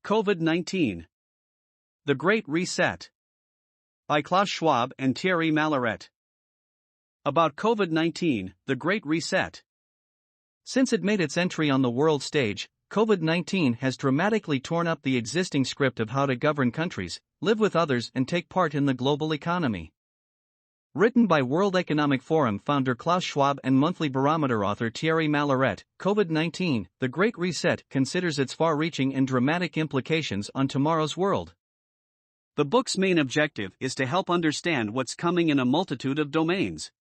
COVID-19. The Great Reset. By KLAUS SCHWAB and THIERRY MALLERET. About COVID-19, the Great Reset. Since it made its entry on the world stage, COVID-19 has dramatically torn up the existing script of how to govern countries, live with others, and take part in the global economy. Written by World Economic Forum founder KLAUS SCHWAB and Monthly Barometer author THIERRY Malleret, COVID-19, The Great Reset considers its far-reaching and dramatic implications on tomorrow's world. The book's main objective is to help understand what's coming in a multitude of domains.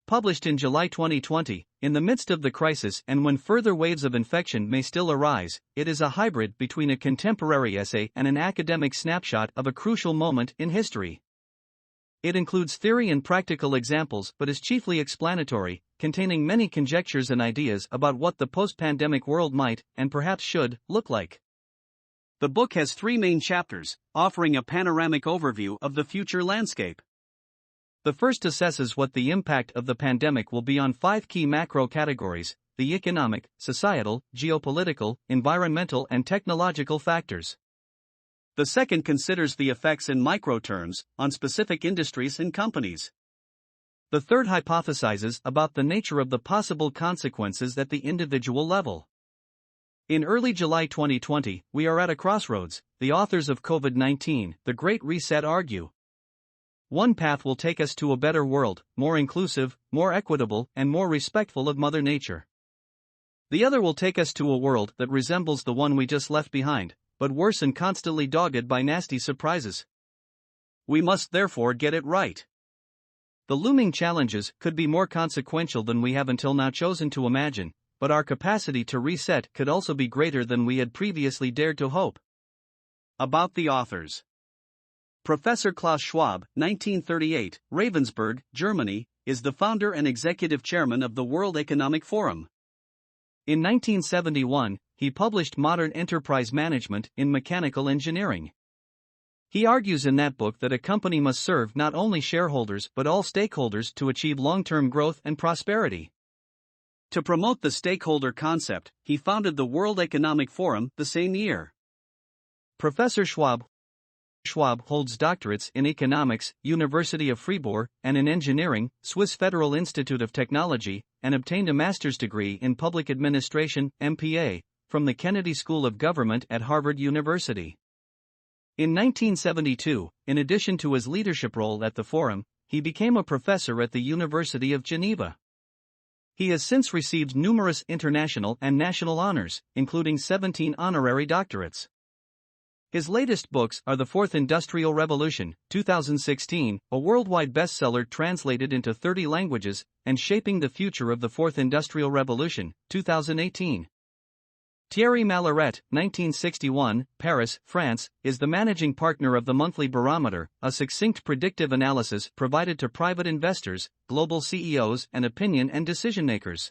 Published in July 2020, in the midst of the crisis and when further waves of infection may still arise, it is a hybrid between a contemporary essay and an academic snapshot of a crucial moment in history. It includes theory and practical examples but is chiefly explanatory, containing many conjectures and ideas about what the post-pandemic world might, and perhaps should, look like. The book has 3 main chapters, offering a panoramic overview of the future landscape. The first assesses what the impact of the pandemic will be on 5 key macro categories: the economic, societal, geopolitical, environmental and technological factors. The second considers the effects in micro terms, on specific industries and companies. The third hypothesizes about the nature of the possible consequences at the individual level. In early July 2020, we are at a crossroads, the authors of COVID-19, The Great Reset argue. One path will take us to a better world, more inclusive, more equitable, and more respectful of Mother Nature. The other will take us to a world that resembles the one we just left behind, but worse and constantly dogged by nasty surprises. We must therefore get it right. The looming challenges could be more consequential than we have until now chosen to imagine, but our capacity to reset could also be greater than we had previously dared to hope. About the authors. Professor Klaus Schwab, 1938, Ravensburg, Germany, is the founder and executive chairman of the World Economic Forum. In 1971, he published Modern Enterprise Management in Mechanical Engineering. He argues in that book that a company must serve not only shareholders but all stakeholders to achieve long-term growth and prosperity. To promote the stakeholder concept, he founded the World Economic Forum the same year. Professor Schwab holds doctorates in economics, University of Fribourg, and in engineering, Swiss Federal Institute of Technology, and obtained a master's degree in public administration, MPA, from the Kennedy School of Government at Harvard University. In 1972, in addition to his leadership role at the Forum, he became a professor at the University of Geneva. He has since received numerous international and national honors, including 17 honorary doctorates. His latest books are The Fourth Industrial Revolution, 2016, a worldwide bestseller translated into 30 languages, and Shaping the Future of the Fourth Industrial Revolution, 2018. THIERRY Malleret, 1961, Paris, France, is the managing partner of the Monthly Barometer, a succinct predictive analysis provided to private investors, global CEOs, and opinion and decision-makers.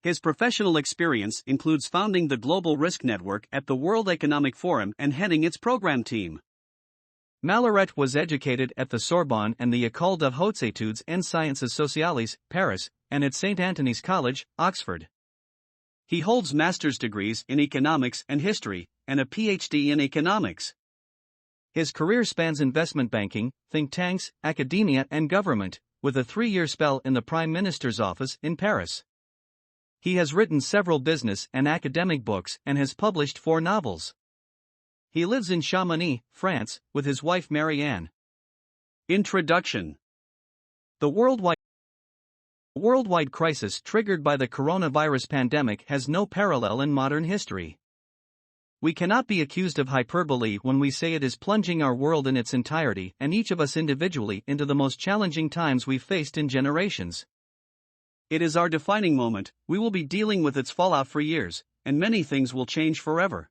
His professional experience includes founding the Global Risk Network at the World Economic Forum and heading its program team. Malleret was educated at the Sorbonne and the École des Hautes Études en Sciences Sociales, Paris, and at St. Antony's College, Oxford. He holds master's degrees in economics and history, and a PhD in economics. His career spans investment banking, think tanks, academia, and government, with a 3-year spell in the Prime Minister's office in Paris. He has written several business and academic books and has published 4 novels. He lives in Chamonix, France, with his wife Marianne. Introduction. The worldwide crisis triggered by the coronavirus pandemic has no parallel in modern history. We cannot be accused of hyperbole when we say it is plunging our world in its entirety and each of us individually into the most challenging times we've faced in generations. It is our defining moment. We will be dealing with its fallout for years, and many things will change forever.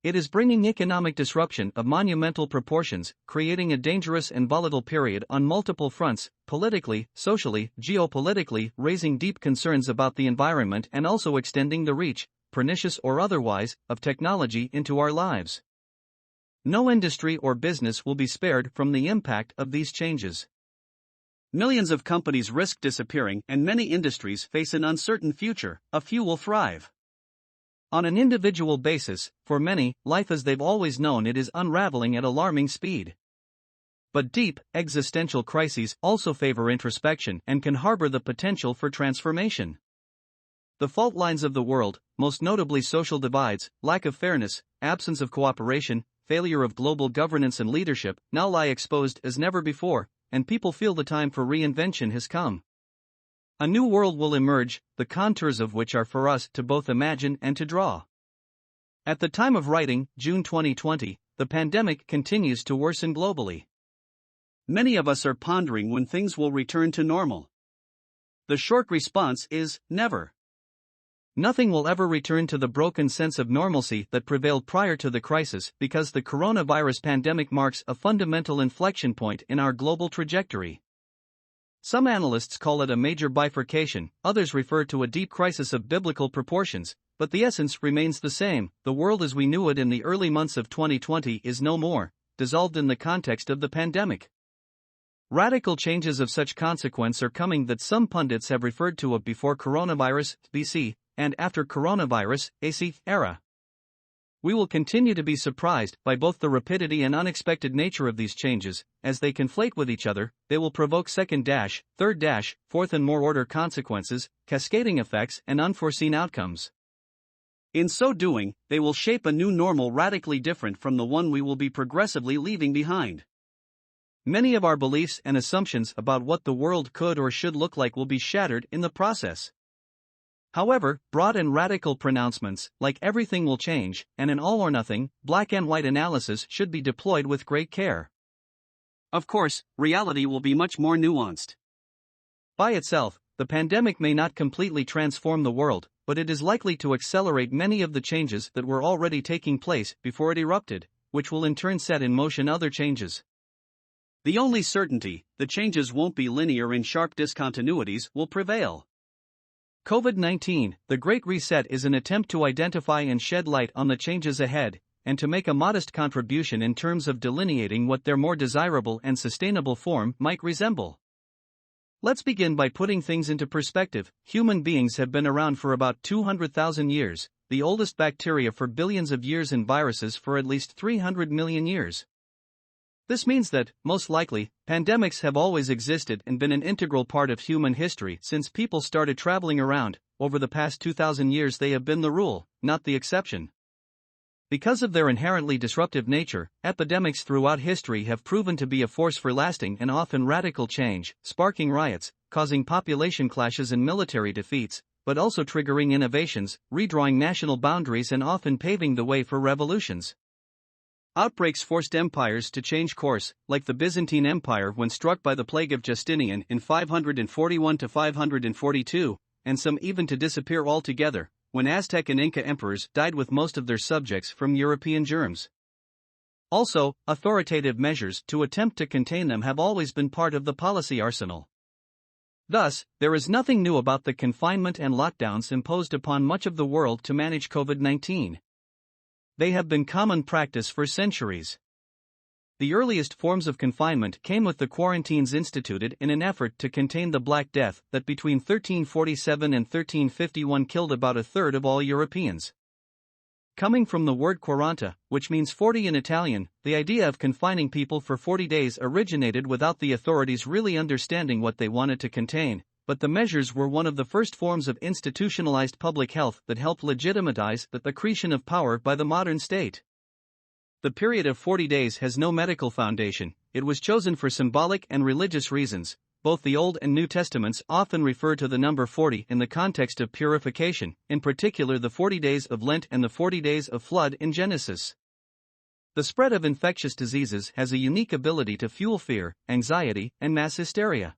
It is bringing economic disruption of monumental proportions, creating a dangerous and volatile period on multiple fronts, politically, socially, geopolitically, raising deep concerns about the environment and also extending the reach, pernicious or otherwise, of technology into our lives. No industry or business will be spared from the impact of these changes. Millions of companies risk disappearing and many industries face an uncertain future. A few will thrive. On an individual basis, for many, life as they've always known it is unraveling at alarming speed. But deep, existential crises also favor introspection and can harbor the potential for transformation. The fault lines of the world, most notably social divides, lack of fairness, absence of cooperation, failure of global governance and leadership, now lie exposed as never before, and people feel the time for reinvention has come. A new world will emerge, the contours of which are for us to both imagine and to draw. At the time of writing, June 2020, the pandemic continues to worsen globally. Many of us are pondering when things will return to normal. The short response is, never. Nothing will ever return to the broken sense of normalcy that prevailed prior to the crisis because the coronavirus pandemic marks a fundamental inflection point in our global trajectory. Some analysts call it a major bifurcation, others refer to a deep crisis of biblical proportions, but the essence remains the same. The world as we knew it in the early months of 2020 is no more, dissolved in the context of the pandemic. Radical changes of such consequence are coming that some pundits have referred to a before coronavirus, BC, and after coronavirus, AC, era. We will continue to be surprised by both the rapidity and unexpected nature of these changes. As they conflate with each other, they will provoke second, third, fourth and more order consequences, cascading effects and unforeseen outcomes. In so doing, they will shape a new normal radically different from the one we will be progressively leaving behind. Many of our beliefs and assumptions about what the world could or should look like will be shattered in the process. However, broad and radical pronouncements, like everything will change, and an all or nothing, black and white analysis should be deployed with great care. Of course, reality will be much more nuanced. By itself, the pandemic may not completely transform the world, but it is likely to accelerate many of the changes that were already taking place before it erupted, which will in turn set in motion other changes. The only certainty, the changes won't be linear and sharp discontinuities will prevail. COVID-19, the Great Reset is an attempt to identify and shed light on the changes ahead, and to make a modest contribution in terms of delineating what their more desirable and sustainable form might resemble. Let's begin by putting things into perspective. Human beings have been around for about 200,000 years, the oldest bacteria for billions of years and viruses for at least 300 million years. This means that, most likely, pandemics have always existed and been an integral part of human history since people started traveling around. Over the past 2,000 years they have been the rule, not the exception. Because of their inherently disruptive nature, epidemics throughout history have proven to be a force for lasting and often radical change, sparking riots, causing population clashes and military defeats, but also triggering innovations, redrawing national boundaries and often paving the way for revolutions. Outbreaks forced empires to change course, like the Byzantine Empire when struck by the plague of Justinian in 541 to 542, and some even to disappear altogether, when Aztec and Inca emperors died with most of their subjects from European germs. Also, authoritative measures to attempt to contain them have always been part of the policy arsenal. Thus, there is nothing new about the confinement and lockdowns imposed upon much of the world to manage COVID-19. They have been common practice for centuries. The earliest forms of confinement came with the quarantines instituted in an effort to contain the Black Death that between 1347 and 1351 killed about a third of all Europeans. Coming from the word quaranta, which means 40 in Italian, the idea of confining people for 40 days originated without the authorities really understanding what they wanted to contain, but the measures were one of the first forms of institutionalized public health that helped legitimize the accretion of power by the modern state. The period of 40 days has no medical foundation, it was chosen for symbolic and religious reasons. Both the Old and New Testaments often refer to the number 40 in the context of purification, in particular the 40 days of Lent and the 40 days of flood in Genesis. The spread of infectious diseases has a unique ability to fuel fear, anxiety, and mass hysteria.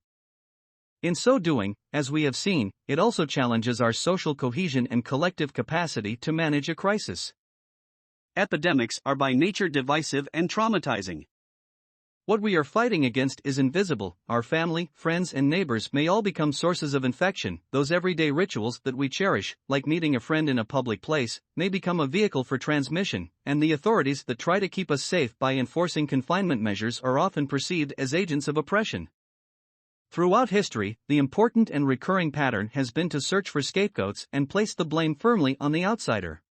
In so doing, as we have seen, it also challenges our social cohesion and collective capacity to manage a crisis. Epidemics are by nature divisive and traumatizing. What we are fighting against is invisible. Our family, friends, and neighbors may all become sources of infection. Those everyday rituals that we cherish, like meeting a friend in a public place, may become a vehicle for transmission, and the authorities that try to keep us safe by enforcing confinement measures are often perceived as agents of oppression. Throughout history, the important and recurring pattern has been to search for scapegoats and place the blame firmly on the outsider.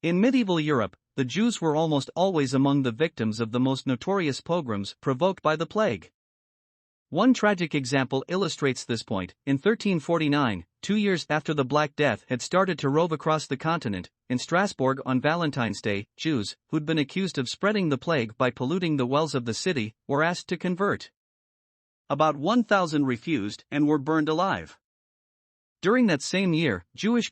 In medieval Europe, the Jews were almost always among the victims of the most notorious pogroms provoked by the plague. One tragic example illustrates this point. In 1349, 2 years after the Black Death had started to rove across the continent, in Strasbourg on Valentine's Day, Jews, who'd been accused of spreading the plague by polluting the wells of the city, were asked to convert. About 1,000 refused and were burned alive. During that same year, Jewish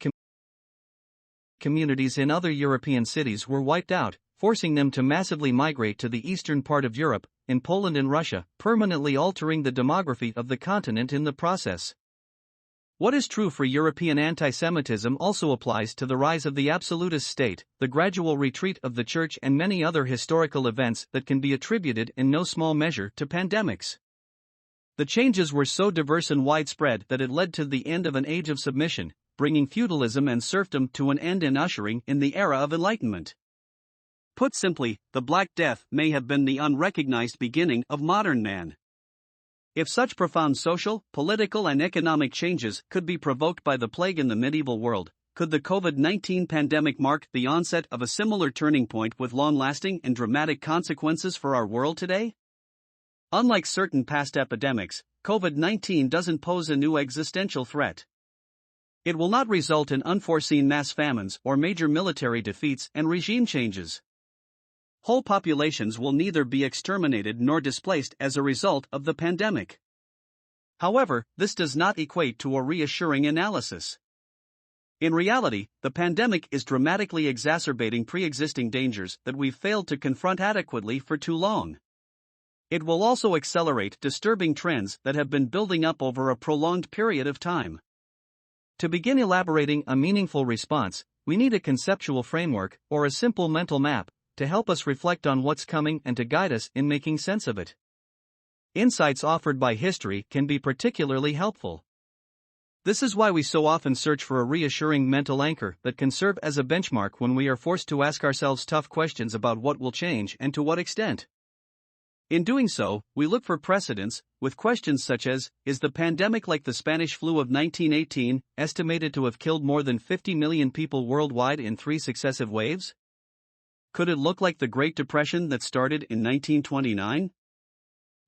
communities in other European cities were wiped out, forcing them to massively migrate to the eastern part of Europe, in Poland and Russia, permanently altering the demography of the continent in the process. What is true for European anti-Semitism also applies to the rise of the absolutist state, the gradual retreat of the Church, and many other historical events that can be attributed in no small measure to pandemics. The changes were so diverse and widespread that it led to the end of an age of submission, bringing feudalism and serfdom to an end and ushering in the era of enlightenment. Put simply, the Black Death may have been the unrecognized beginning of modern man. If such profound social, political, and economic changes could be provoked by the plague in the medieval world, could the COVID-19 pandemic mark the onset of a similar turning point with long-lasting and dramatic consequences for our world today? Unlike certain past epidemics, COVID-19 doesn't pose a new existential threat. It will not result in unforeseen mass famines or major military defeats and regime changes. Whole populations will neither be exterminated nor displaced as a result of the pandemic. However, this does not equate to a reassuring analysis. In reality, the pandemic is dramatically exacerbating pre-existing dangers that we've failed to confront adequately for too long. It will also accelerate disturbing trends that have been building up over a prolonged period of time. To begin elaborating a meaningful response, we need a conceptual framework, or a simple mental map, to help us reflect on what's coming and to guide us in making sense of it. Insights offered by history can be particularly helpful. This is why we so often search for a reassuring mental anchor that can serve as a benchmark when we are forced to ask ourselves tough questions about what will change and to what extent. In doing so, we look for precedents, with questions such as, is the pandemic like the Spanish flu of 1918, estimated to have killed more than 50 million people worldwide in 3 successive waves? Could it look like the Great Depression that started in 1929?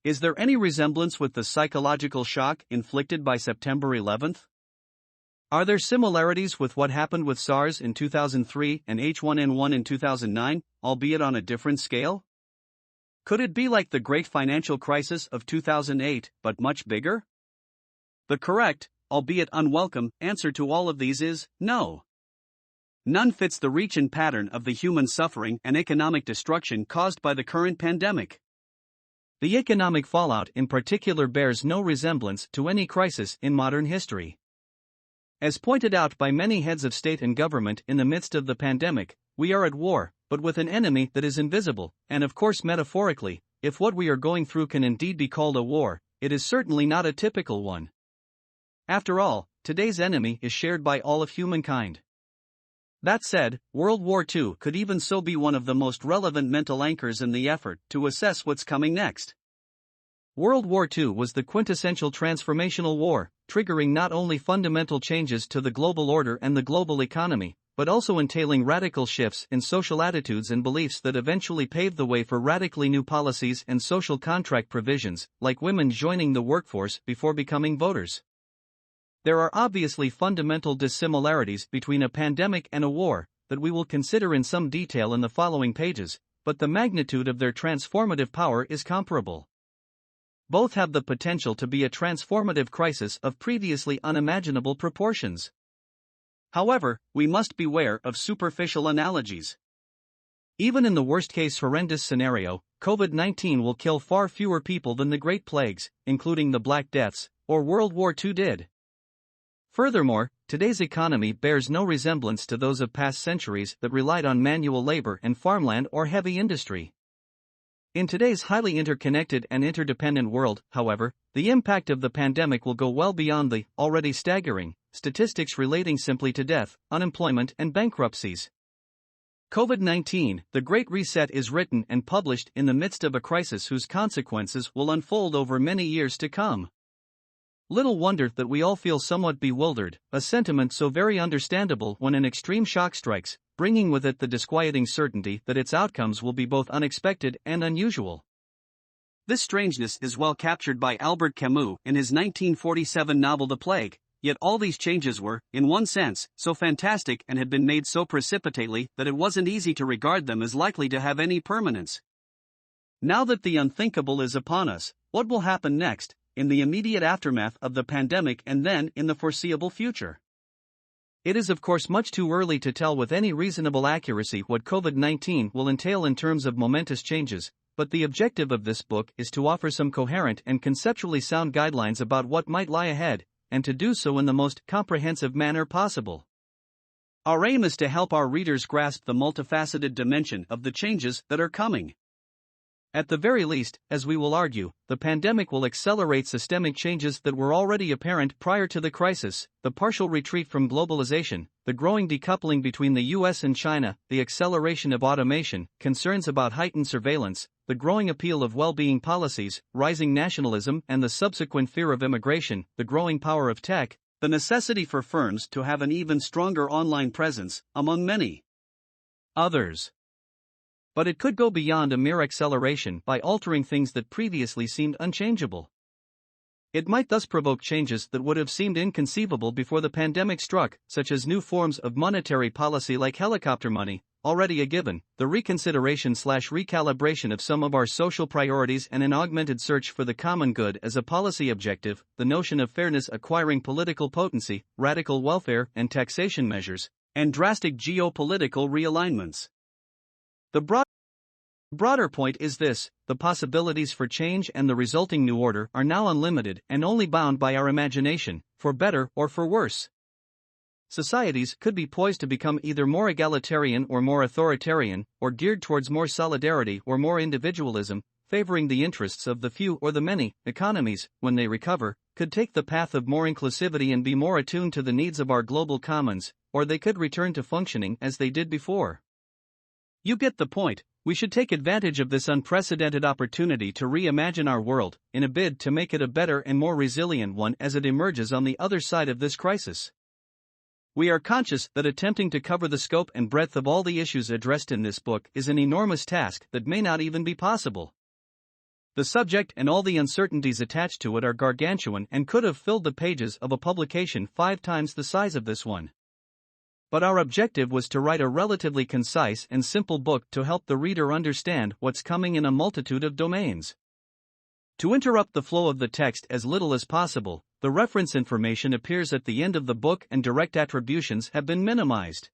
Is there any resemblance with the psychological shock inflicted by September 11th? Are there similarities with what happened with SARS in 2003 and H1N1 in 2009, albeit on a different scale? Could it be like the Great Financial Crisis of 2008, but much bigger? The correct, albeit unwelcome, answer to all of these is no. None fits the reach and pattern of the human suffering and economic destruction caused by the current pandemic. The economic fallout in particular bears no resemblance to any crisis in modern history. As pointed out by many heads of state and government in the midst of the pandemic, we are at war, but with an enemy that is invisible, and of course metaphorically, if what we are going through can indeed be called a war, it is certainly not a typical one. After all, today's enemy is shared by all of humankind. That said, World War II could even so be one of the most relevant mental anchors in the effort to assess what's coming next. World War II was the quintessential transformational war, triggering not only fundamental changes to the global order and the global economy, but also entailing radical shifts in social attitudes and beliefs that eventually paved the way for radically new policies and social contract provisions, like women joining the workforce before becoming voters. There are obviously fundamental dissimilarities between a pandemic and a war that we will consider in some detail in the following pages, but the magnitude of their transformative power is comparable. Both have the potential to be a transformative crisis of previously unimaginable proportions. However, we must beware of superficial analogies. Even in the worst-case horrendous scenario, COVID-19 will kill far fewer people than the Great Plagues, including the Black Deaths, or World War II did. Furthermore, today's economy bears no resemblance to those of past centuries that relied on manual labor and farmland or heavy industry. In today's highly interconnected and interdependent world, however, the impact of the pandemic will go well beyond the already staggering statistics relating simply to death, unemployment, and bankruptcies. COVID-19, The Great Reset, is written and published in the midst of a crisis whose consequences will unfold over many years to come. Little wonder that we all feel somewhat bewildered, a sentiment so very understandable when an extreme shock strikes, bringing with it the disquieting certainty that its outcomes will be both unexpected and unusual. This strangeness is well captured by Albert Camus in his 1947 novel The Plague, yet all these changes were, in one sense, so fantastic and had been made so precipitately that it wasn't easy to regard them as likely to have any permanence. Now that the unthinkable is upon us, what will happen next, in the immediate aftermath of the pandemic and then in the foreseeable future? It is of course much too early to tell with any reasonable accuracy what COVID-19 will entail in terms of momentous changes, but the objective of this book is to offer some coherent and conceptually sound guidelines about what might lie ahead, and to do so in the most comprehensive manner possible. Our aim is to help our readers grasp the multifaceted dimension of the changes that are coming. At the very least, as we will argue, the pandemic will accelerate systemic changes that were already apparent prior to the crisis: the partial retreat from globalization, the growing decoupling between the US and China, the acceleration of automation, concerns about heightened surveillance, the growing appeal of well-being policies, rising nationalism and the subsequent fear of immigration, the growing power of tech, the necessity for firms to have an even stronger online presence, among many others. But it could go beyond a mere acceleration by altering things that previously seemed unchangeable. It might thus provoke changes that would have seemed inconceivable before the pandemic struck, such as new forms of monetary policy like helicopter money, already a given, the reconsideration/recalibration of some of our social priorities, and an augmented search for the common good as a policy objective, the notion of fairness acquiring political potency, radical welfare and taxation measures, and drastic geopolitical realignments. The broader point is this: the possibilities for change and the resulting new order are now unlimited and only bound by our imagination, for better or for worse. Societies could be poised to become either more egalitarian or more authoritarian, or geared towards more solidarity or more individualism, favoring the interests of the few or the many. Economies, when they recover, could take the path of more inclusivity and be more attuned to the needs of our global commons, or they could return to functioning as they did before. You get the point. We should take advantage of this unprecedented opportunity to reimagine our world, in a bid to make it a better and more resilient one as it emerges on the other side of this crisis. We are conscious that attempting to cover the scope and breadth of all the issues addressed in this book is an enormous task that may not even be possible. The subject and all the uncertainties attached to it are gargantuan and could have filled the pages of a publication 5 times the size of this one. But our objective was to write a relatively concise and simple book to help the reader understand what's coming in a multitude of domains. To interrupt the flow of the text as little as possible, the reference information appears at the end of the book and direct attributions have been minimized.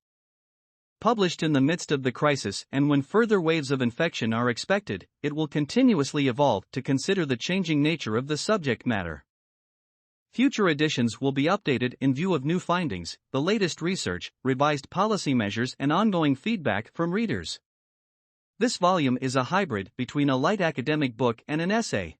Published in the midst of the crisis and when further waves of infection are expected, it will continuously evolve to consider the changing nature of the subject matter. Future editions will be updated in view of new findings, the latest research, revised policy measures and ongoing feedback from readers. This volume is a hybrid between a light academic book and an essay.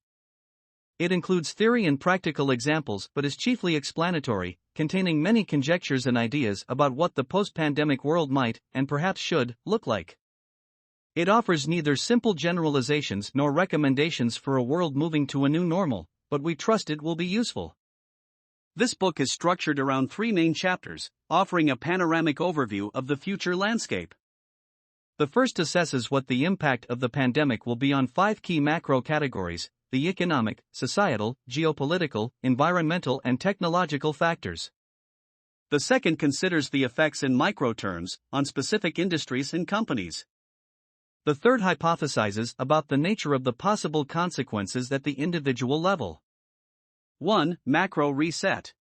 It includes theory and practical examples but is chiefly explanatory, containing many conjectures and ideas about what the post-pandemic world might, and perhaps should, look like. It offers neither simple generalizations nor recommendations for a world moving to a new normal, but we trust it will be useful. This book is structured around 3 main chapters, offering a panoramic overview of the future landscape. The first assesses what the impact of the pandemic will be on 5 key macro categories: the economic, societal, geopolitical, environmental and technological factors. The second considers the effects in micro terms, on specific industries and companies. The third hypothesizes about the nature of the possible consequences at the individual level. 1. Macro reset.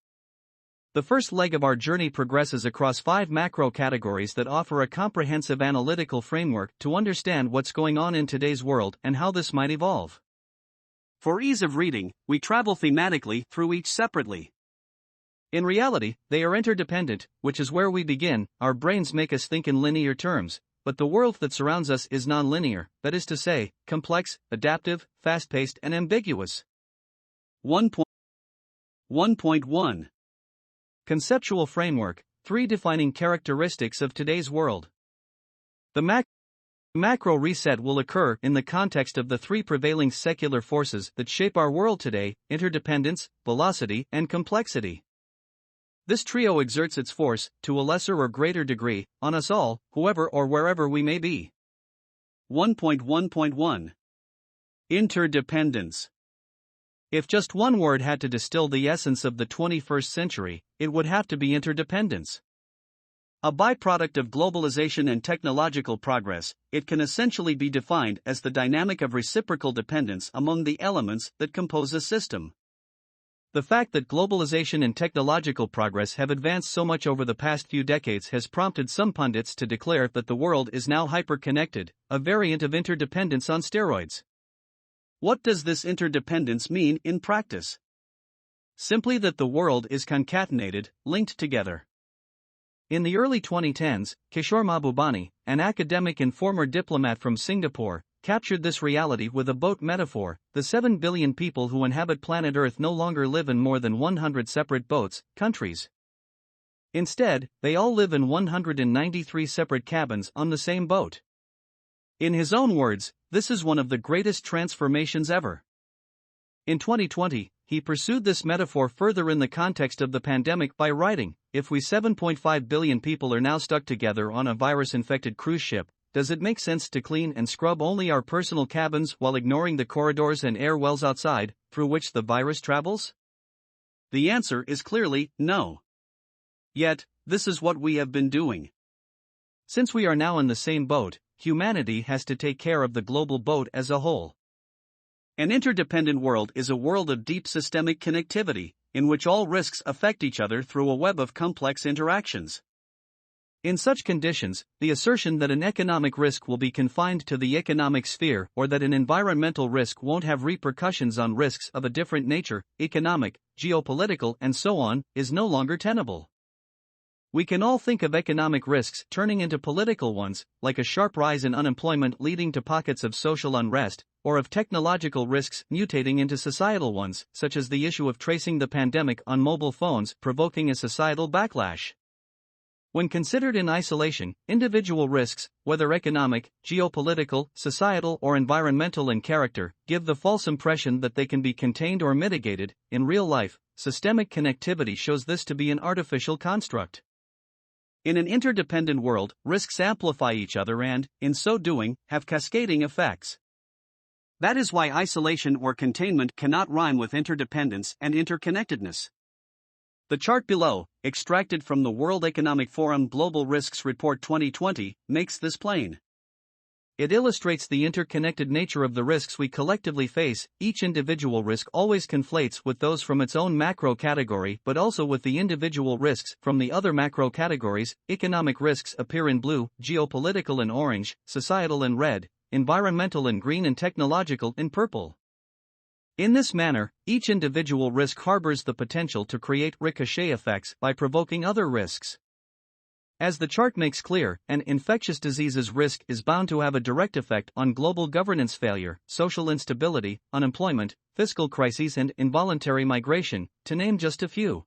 The first leg of our journey progresses across 5 macro categories that offer a comprehensive analytical framework to understand what's going on in today's world and how this might evolve. For ease of reading, we travel thematically through each separately. In reality, they are interdependent, which is where we begin. Our brains make us think in linear terms, but the world that surrounds us is nonlinear, that is to say, complex, adaptive, fast-paced and ambiguous. 1.1 Conceptual framework: 3 defining characteristics of today's world. The macro reset will occur in the context of the 3 prevailing secular forces that shape our world today: interdependence, velocity, and complexity. This trio exerts its force, to a lesser or greater degree, on us all, whoever or wherever we may be. 1.1.1 Interdependence. If just one word had to distill the essence of the 21st century, it would have to be interdependence. A byproduct of globalization and technological progress, it can essentially be defined as the dynamic of reciprocal dependence among the elements that compose a system. The fact that globalization and technological progress have advanced so much over the past few decades has prompted some pundits to declare that the world is now hyper-connected, a variant of interdependence on steroids. What does this interdependence mean in practice? Simply that the world is concatenated, linked together. In the early 2010s, Kishore Mahbubani, an academic and former diplomat from Singapore, captured this reality with a boat metaphor. The 7 billion people who inhabit planet Earth no longer live in more than 100 separate boats, countries. Instead, they all live in 193 separate cabins on the same boat. In his own words, this is one of the greatest transformations ever. In 2020, he pursued this metaphor further in the context of the pandemic by writing, "If we 7.5 billion people are now stuck together on a virus-infected cruise ship, does it make sense to clean and scrub only our personal cabins while ignoring the corridors and air wells outside, through which the virus travels?" The answer is clearly no. Yet, this is what we have been doing. Since we are now in the same boat, humanity has to take care of the global boat as a whole. An interdependent world is a world of deep systemic connectivity, in which all risks affect each other through a web of complex interactions. In such conditions, the assertion that an economic risk will be confined to the economic sphere or that an environmental risk won't have repercussions on risks of a different nature, economic, geopolitical, and so on, is no longer tenable. We can all think of economic risks turning into political ones, like a sharp rise in unemployment leading to pockets of social unrest, or of technological risks mutating into societal ones, such as the issue of tracing the pandemic on mobile phones provoking a societal backlash. When considered in isolation, individual risks, whether economic, geopolitical, societal, or environmental in character, give the false impression that they can be contained or mitigated. In real life, systemic connectivity shows this to be an artificial construct. In an interdependent world, risks amplify each other and, in so doing, have cascading effects. That is why isolation or containment cannot rhyme with interdependence and interconnectedness. The chart below, extracted from the World Economic Forum Global Risks Report 2020, makes this plain. It illustrates the interconnected nature of the risks we collectively face. Each individual risk always conflates with those from its own macro category but also with the individual risks from the other macro categories. Economic risks appear in blue, geopolitical in orange, societal in red, environmental in green and technological in purple. In this manner, each individual risk harbors the potential to create ricochet effects by provoking other risks. As the chart makes clear, an infectious diseases risk is bound to have a direct effect on global governance failure, social instability, unemployment, fiscal crises, and involuntary migration, to name just a few.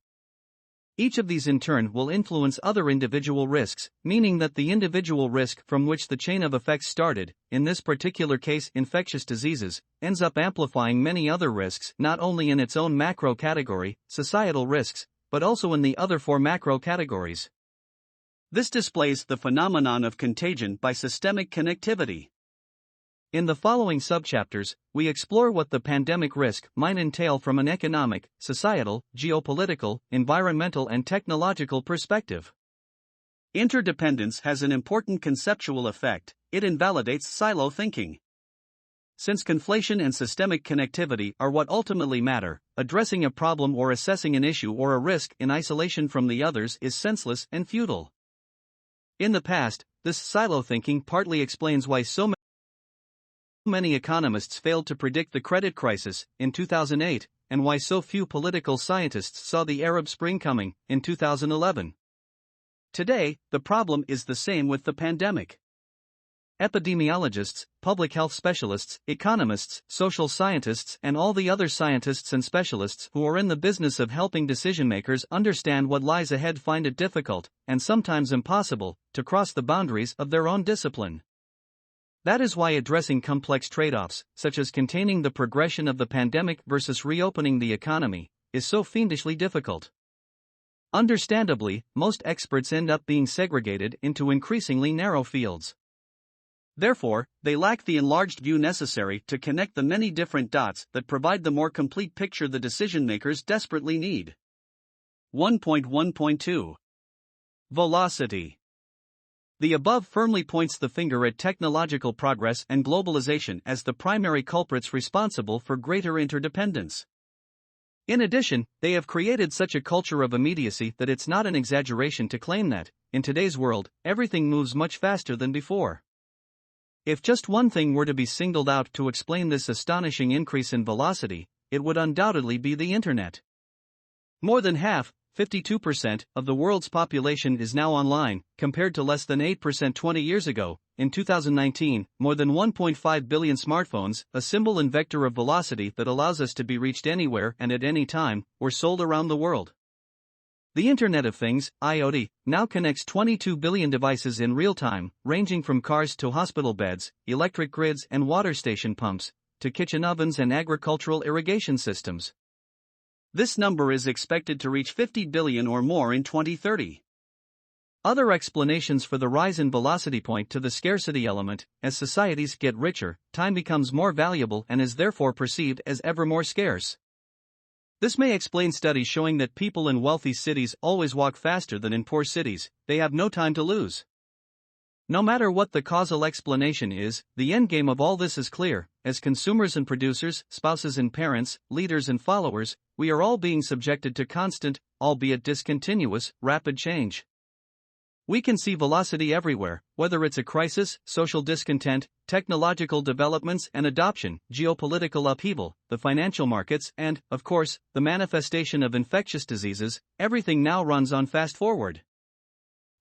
Each of these in turn will influence other individual risks, meaning that the individual risk from which the chain of effects started, in this particular case infectious diseases, ends up amplifying many other risks not only in its own macro category, societal risks, but also in the other four macro categories. This displays the phenomenon of contagion by systemic connectivity. In the following subchapters, we explore what the pandemic risk might entail from an economic, societal, geopolitical, environmental, and technological perspective. Interdependence has an important conceptual effect. It invalidates silo thinking. Since conflation and systemic connectivity are what ultimately matter, addressing a problem or assessing an issue or a risk in isolation from the others is senseless and futile. In the past, this silo thinking partly explains why so many economists failed to predict the credit crisis in 2008, and why so few political scientists saw the Arab Spring coming in 2011. Today, the problem is the same with the pandemic. Epidemiologists, public health specialists, economists, social scientists, and all the other scientists and specialists who are in the business of helping decision-makers understand what lies ahead find it difficult, and sometimes impossible, to cross the boundaries of their own discipline. That is why addressing complex trade-offs, such as containing the progression of the pandemic versus reopening the economy, is so fiendishly difficult. Understandably, most experts end up being segregated into increasingly narrow fields. Therefore, they lack the enlarged view necessary to connect the many different dots that provide the more complete picture the decision makers desperately need. 1.1.2 Velocity. The above firmly points the finger at technological progress and globalization as the primary culprits responsible for greater interdependence. In addition, they have created such a culture of immediacy that it's not an exaggeration to claim that, in today's world, everything moves much faster than before. If just one thing were to be singled out to explain this astonishing increase in velocity, it would undoubtedly be the internet. More than half, 52%, of the world's population is now online, compared to less than 8% 20 years ago. In 2019, more than 1.5 billion smartphones, a symbol and vector of velocity that allows us to be reached anywhere and at any time, were sold around the world. The Internet of Things, IoT, now connects 22 billion devices in real time, ranging from cars to hospital beds, electric grids and water station pumps, to kitchen ovens and agricultural irrigation systems. This number is expected to reach 50 billion or more in 2030. Other explanations for the rise in velocity point to the scarcity element. As societies get richer, time becomes more valuable and is therefore perceived as ever more scarce. This may explain studies showing that people in wealthy cities always walk faster than in poor cities. They have no time to lose. No matter what the causal explanation is, the endgame of all this is clear. As consumers and producers, spouses and parents, leaders and followers, we are all being subjected to constant, albeit discontinuous, rapid change. We can see velocity everywhere, whether it's a crisis, social discontent, technological developments and adoption, geopolitical upheaval, the financial markets, and, of course, the manifestation of infectious diseases. Everything now runs on fast forward.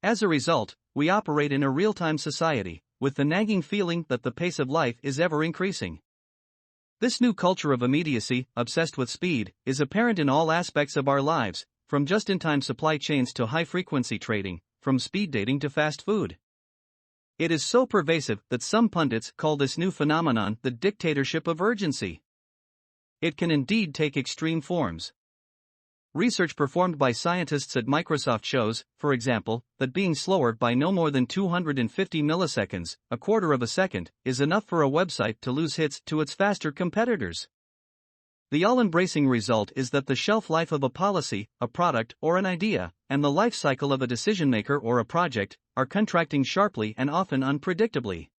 As a result, we operate in a real-time society, with the nagging feeling that the pace of life is ever increasing. This new culture of immediacy, obsessed with speed, is apparent in all aspects of our lives, from just-in-time supply chains to high-frequency trading, from speed dating to fast food. It is so pervasive that some pundits call this new phenomenon the dictatorship of urgency. It can indeed take extreme forms. Research performed by scientists at Microsoft shows, for example, that being slower by no more than 250 milliseconds, a quarter of a second, is enough for a website to lose hits to its faster competitors. The all-embracing result is that the shelf life of a policy, a product, or an idea, and the life cycle of a decision-maker or a project, are contracting sharply and often unpredictably.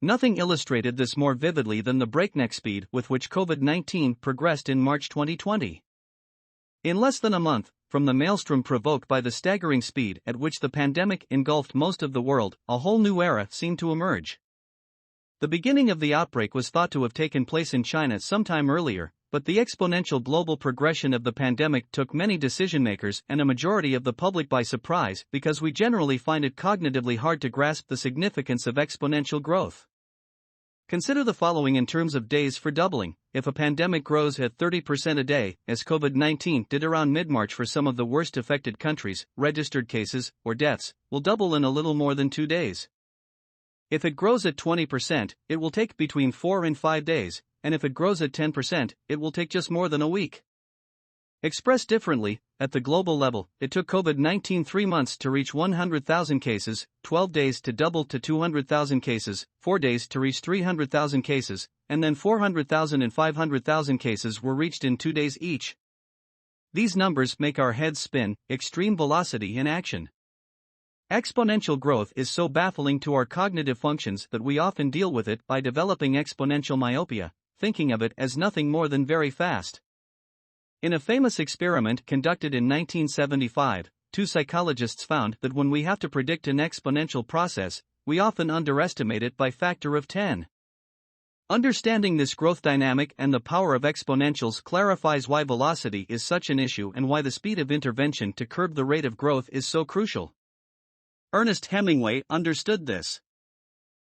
Nothing illustrated this more vividly than the breakneck speed with which COVID-19 progressed in March 2020. In less than a month, from the maelstrom provoked by the staggering speed at which the pandemic engulfed most of the world, a whole new era seemed to emerge. The beginning of the outbreak was thought to have taken place in China sometime earlier, but the exponential global progression of the pandemic took many decision-makers and a majority of the public by surprise because we generally find it cognitively hard to grasp the significance of exponential growth. Consider the following in terms of days for doubling. If a pandemic grows at 30% a day, as COVID-19 did around mid-March for some of the worst affected countries, registered cases, or deaths, will double in a little more than 2 days. If it grows at 20%, it will take between 4 and 5 days, and if it grows at 10%, it will take just more than a week. Expressed differently, at the global level, it took COVID-19 3 months to reach 100,000 cases, 12 days to double to 200,000 cases, 4 days to reach 300,000 cases, and then 400,000 and 500,000 cases were reached in 2 days each. These numbers make our heads spin. Extreme velocity in action. Exponential growth is so baffling to our cognitive functions that we often deal with it by developing exponential myopia, thinking of it as nothing more than very fast. In a famous experiment conducted in 1975, 2 psychologists found that when we have to predict an exponential process, we often underestimate it by factor of 10. Understanding this growth dynamic and the power of exponentials clarifies why velocity is such an issue and why the speed of intervention to curb the rate of growth is so crucial. Ernest Hemingway understood this.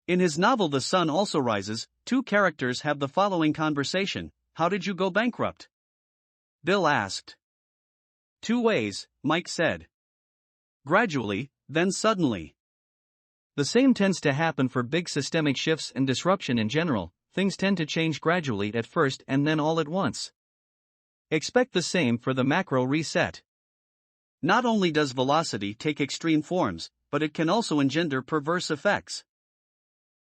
In his novel The Sun Also Rises, 2 characters have the following conversation: "How did you go bankrupt?" Bill asked. "2 ways," Mike said. "Gradually, then suddenly." The same tends to happen for big systemic shifts and disruption in general. Things tend to change gradually at first and then all at once. Expect the same for the macro reset. Not only does velocity take extreme forms, but it can also engender perverse effects.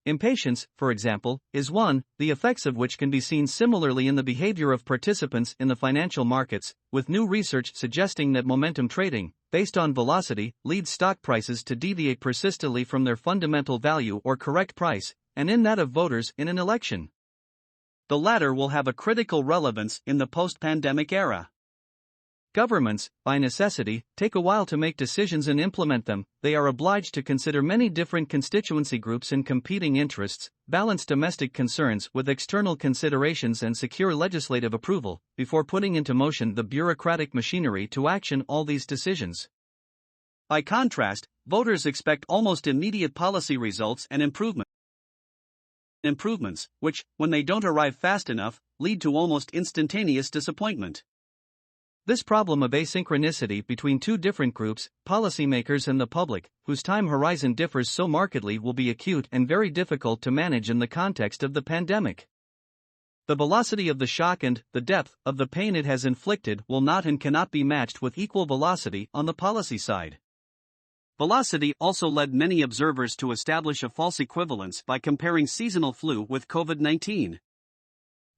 Impatience, for example, is one, the effects of which can be seen similarly in the behavior of participants in the financial markets, with new research suggesting that momentum trading, based on velocity, leads stock prices to deviate persistently from their fundamental value or correct price, and in that of voters in an election. The latter will have a critical relevance in the post-pandemic era. Governments, by necessity, take a while to make decisions and implement them. They are obliged to consider many different constituency groups and competing interests, balance domestic concerns with external considerations and secure legislative approval, before putting into motion the bureaucratic machinery to action all these decisions. By contrast, voters expect almost immediate policy results and improvements, which, when they don't arrive fast enough, lead to almost instantaneous disappointment. This problem of asynchronicity between two different groups, policymakers and the public, whose time horizon differs so markedly, will be acute and very difficult to manage in the context of the pandemic. The velocity of the shock and the depth of the pain it has inflicted will not and cannot be matched with equal velocity on the policy side. Velocity also led many observers to establish a false equivalence by comparing seasonal flu with COVID-19.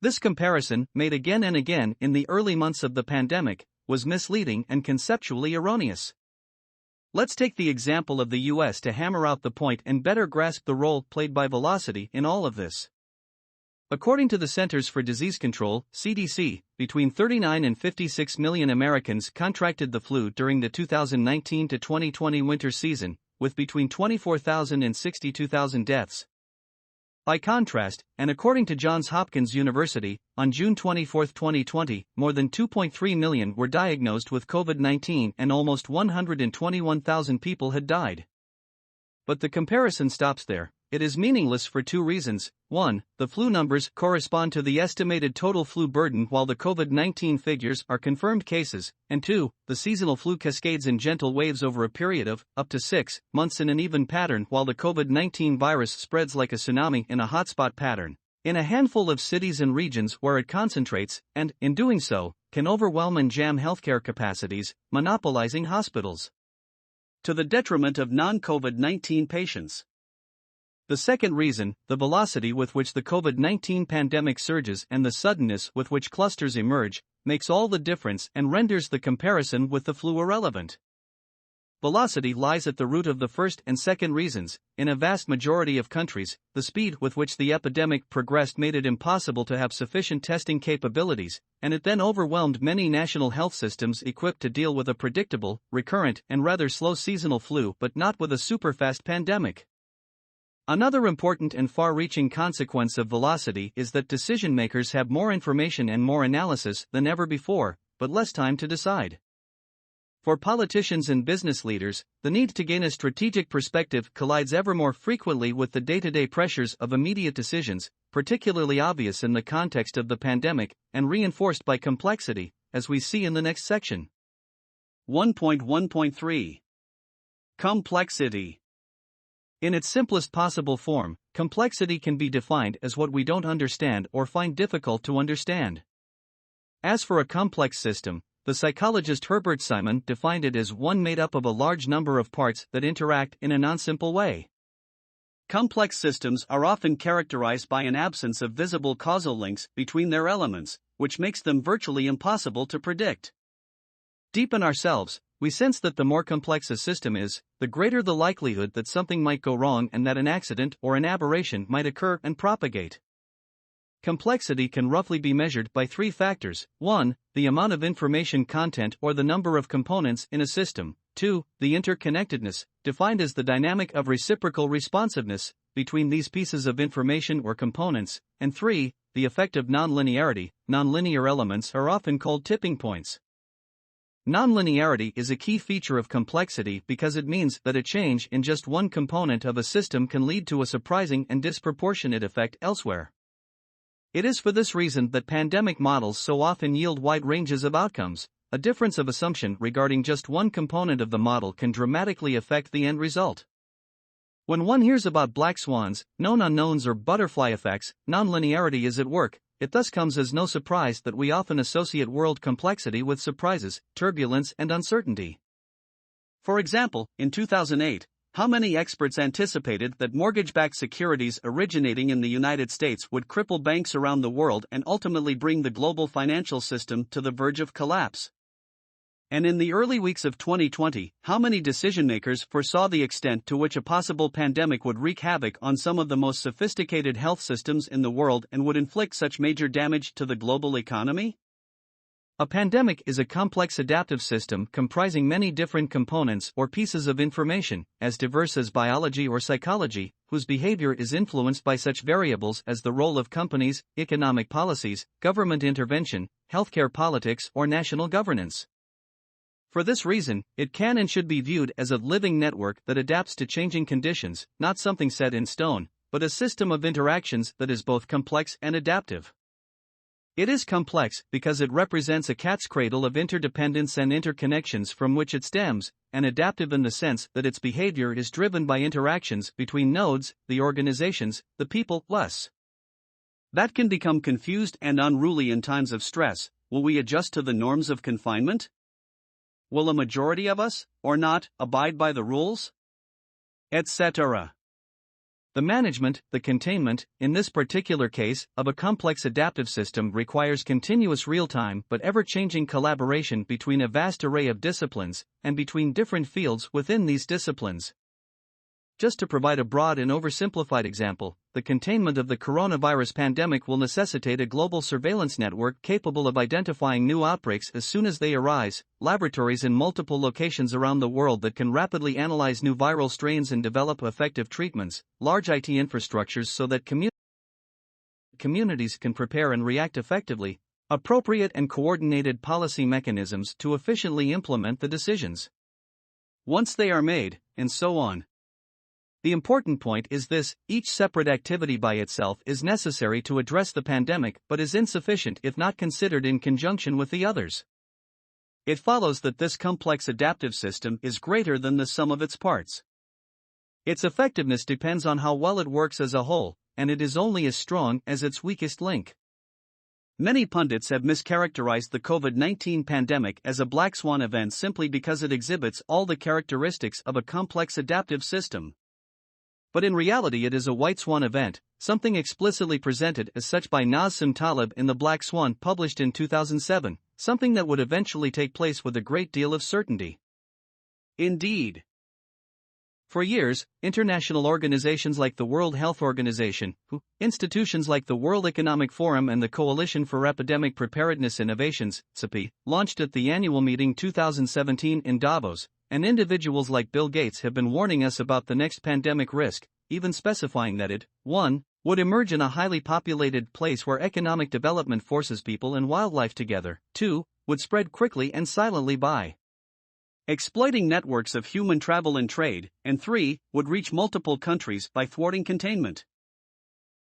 This comparison, made again and again in the early months of the pandemic, was misleading and conceptually erroneous. Let's take the example of the US to hammer out the point and better grasp the role played by velocity in all of this. According to the Centers for Disease Control, CDC, between 39 and 56 million Americans contracted the flu during the 2019 to 2020 winter season, with between 24,000 and 62,000 deaths. By contrast, and according to Johns Hopkins University, on June 24, 2020, more than 2.3 million were diagnosed with COVID-19 and almost 121,000 people had died. But the comparison stops there. It is meaningless for two reasons. 1. The flu numbers correspond to the estimated total flu burden while the COVID-19 figures are confirmed cases, and 2. The seasonal flu cascades in gentle waves over a period of up to 6 months in an even pattern, while the COVID-19 virus spreads like a tsunami in a hotspot pattern, in a handful of cities and regions where it concentrates, and, in doing so, can overwhelm and jam healthcare capacities, monopolizing hospitals, to the detriment of non-COVID-19 patients. The second reason, the velocity with which the COVID-19 pandemic surges and the suddenness with which clusters emerge, makes all the difference and renders the comparison with the flu irrelevant. Velocity lies at the root of the first and second reasons. In a vast majority of countries, the speed with which the epidemic progressed made it impossible to have sufficient testing capabilities, and it then overwhelmed many national health systems equipped to deal with a predictable, recurrent, and rather slow seasonal flu, but not with a superfast pandemic. Another important and far-reaching consequence of velocity is that decision-makers have more information and more analysis than ever before, but less time to decide. For politicians and business leaders, the need to gain a strategic perspective collides ever more frequently with the day-to-day pressures of immediate decisions, particularly obvious in the context of the pandemic, and reinforced by complexity, as we see in the next section. 1.1.3 Complexity. In its simplest possible form, complexity can be defined as what we don't understand or find difficult to understand. As for a complex system, the psychologist Herbert Simon defined it as one made up of a large number of parts that interact in a non-simple way. Complex systems are often characterized by an absence of visible causal links between their elements, which makes them virtually impossible to predict. Deep in ourselves, we sense that the more complex a system is, the greater the likelihood that something might go wrong and that an accident or an aberration might occur and propagate. Complexity can roughly be measured by three factors: 1. The amount of information content or the number of components in a system; 2. The interconnectedness, defined as the dynamic of reciprocal responsiveness between these pieces of information or components; and 3. The effect of nonlinearity. Nonlinear elements are often called tipping points. Nonlinearity is a key feature of complexity because it means that a change in just one component of a system can lead to a surprising and disproportionate effect elsewhere. It is for this reason that pandemic models so often yield wide ranges of outcomes. A difference of assumption regarding just one component of the model can dramatically affect the end result. When one hears about black swans, known unknowns, or butterfly effects, nonlinearity is at work. It thus comes as no surprise that we often associate world complexity with surprises, turbulence, and uncertainty. For example, in 2008, how many experts anticipated that mortgage-backed securities originating in the United States would cripple banks around the world and ultimately bring the global financial system to the verge of collapse? And in the early weeks of 2020, how many decision-makers foresaw the extent to which a possible pandemic would wreak havoc on some of the most sophisticated health systems in the world and would inflict such major damage to the global economy? A pandemic is a complex adaptive system comprising many different components or pieces of information, as diverse as biology or psychology, whose behavior is influenced by such variables as the role of companies, economic policies, government intervention, healthcare politics, or national governance. For this reason, it can and should be viewed as a living network that adapts to changing conditions, not something set in stone, but a system of interactions that is both complex and adaptive. It is complex because it represents a cat's cradle of interdependence and interconnections from which it stems, and adaptive in the sense that its behavior is driven by interactions between nodes, the organizations, the people, us. That can become confused and unruly in times of stress. Will we adjust to the norms of confinement? Will a majority of us, or not, abide by the rules? Etc. The management, the containment, in this particular case, of a complex adaptive system requires continuous real-time but ever-changing collaboration between a vast array of disciplines, and between different fields within these disciplines. Just to provide a broad and oversimplified example, the containment of the coronavirus pandemic will necessitate a global surveillance network capable of identifying new outbreaks as soon as they arise, laboratories in multiple locations around the world that can rapidly analyze new viral strains and develop effective treatments, large IT infrastructures so that communities can prepare and react effectively, appropriate and coordinated policy mechanisms to efficiently implement the decisions once they are made, and so on. The important point is this: each separate activity by itself is necessary to address the pandemic but is insufficient if not considered in conjunction with the others. It follows that this complex adaptive system is greater than the sum of its parts. Its effectiveness depends on how well it works as a whole, and it is only as strong as its weakest link. Many pundits have mischaracterized the COVID-19 pandemic as a black swan event simply because it exhibits all the characteristics of a complex adaptive system. But in reality it is a white swan event, something explicitly presented as such by Nassim Taleb in The Black Swan published in 2007, something that would eventually take place with a great deal of certainty. Indeed. For years, international organizations like the World Health Organization, institutions like the World Economic Forum and the Coalition for Epidemic Preparedness Innovations, CEPI, launched at the annual meeting 2017 in Davos, and individuals like Bill Gates have been warning us about the next pandemic risk, even specifying that it, 1, would emerge in a highly populated place where economic development forces people and wildlife together, 2, would spread quickly and silently by exploiting networks of human travel and trade, and 3, would reach multiple countries by thwarting containment.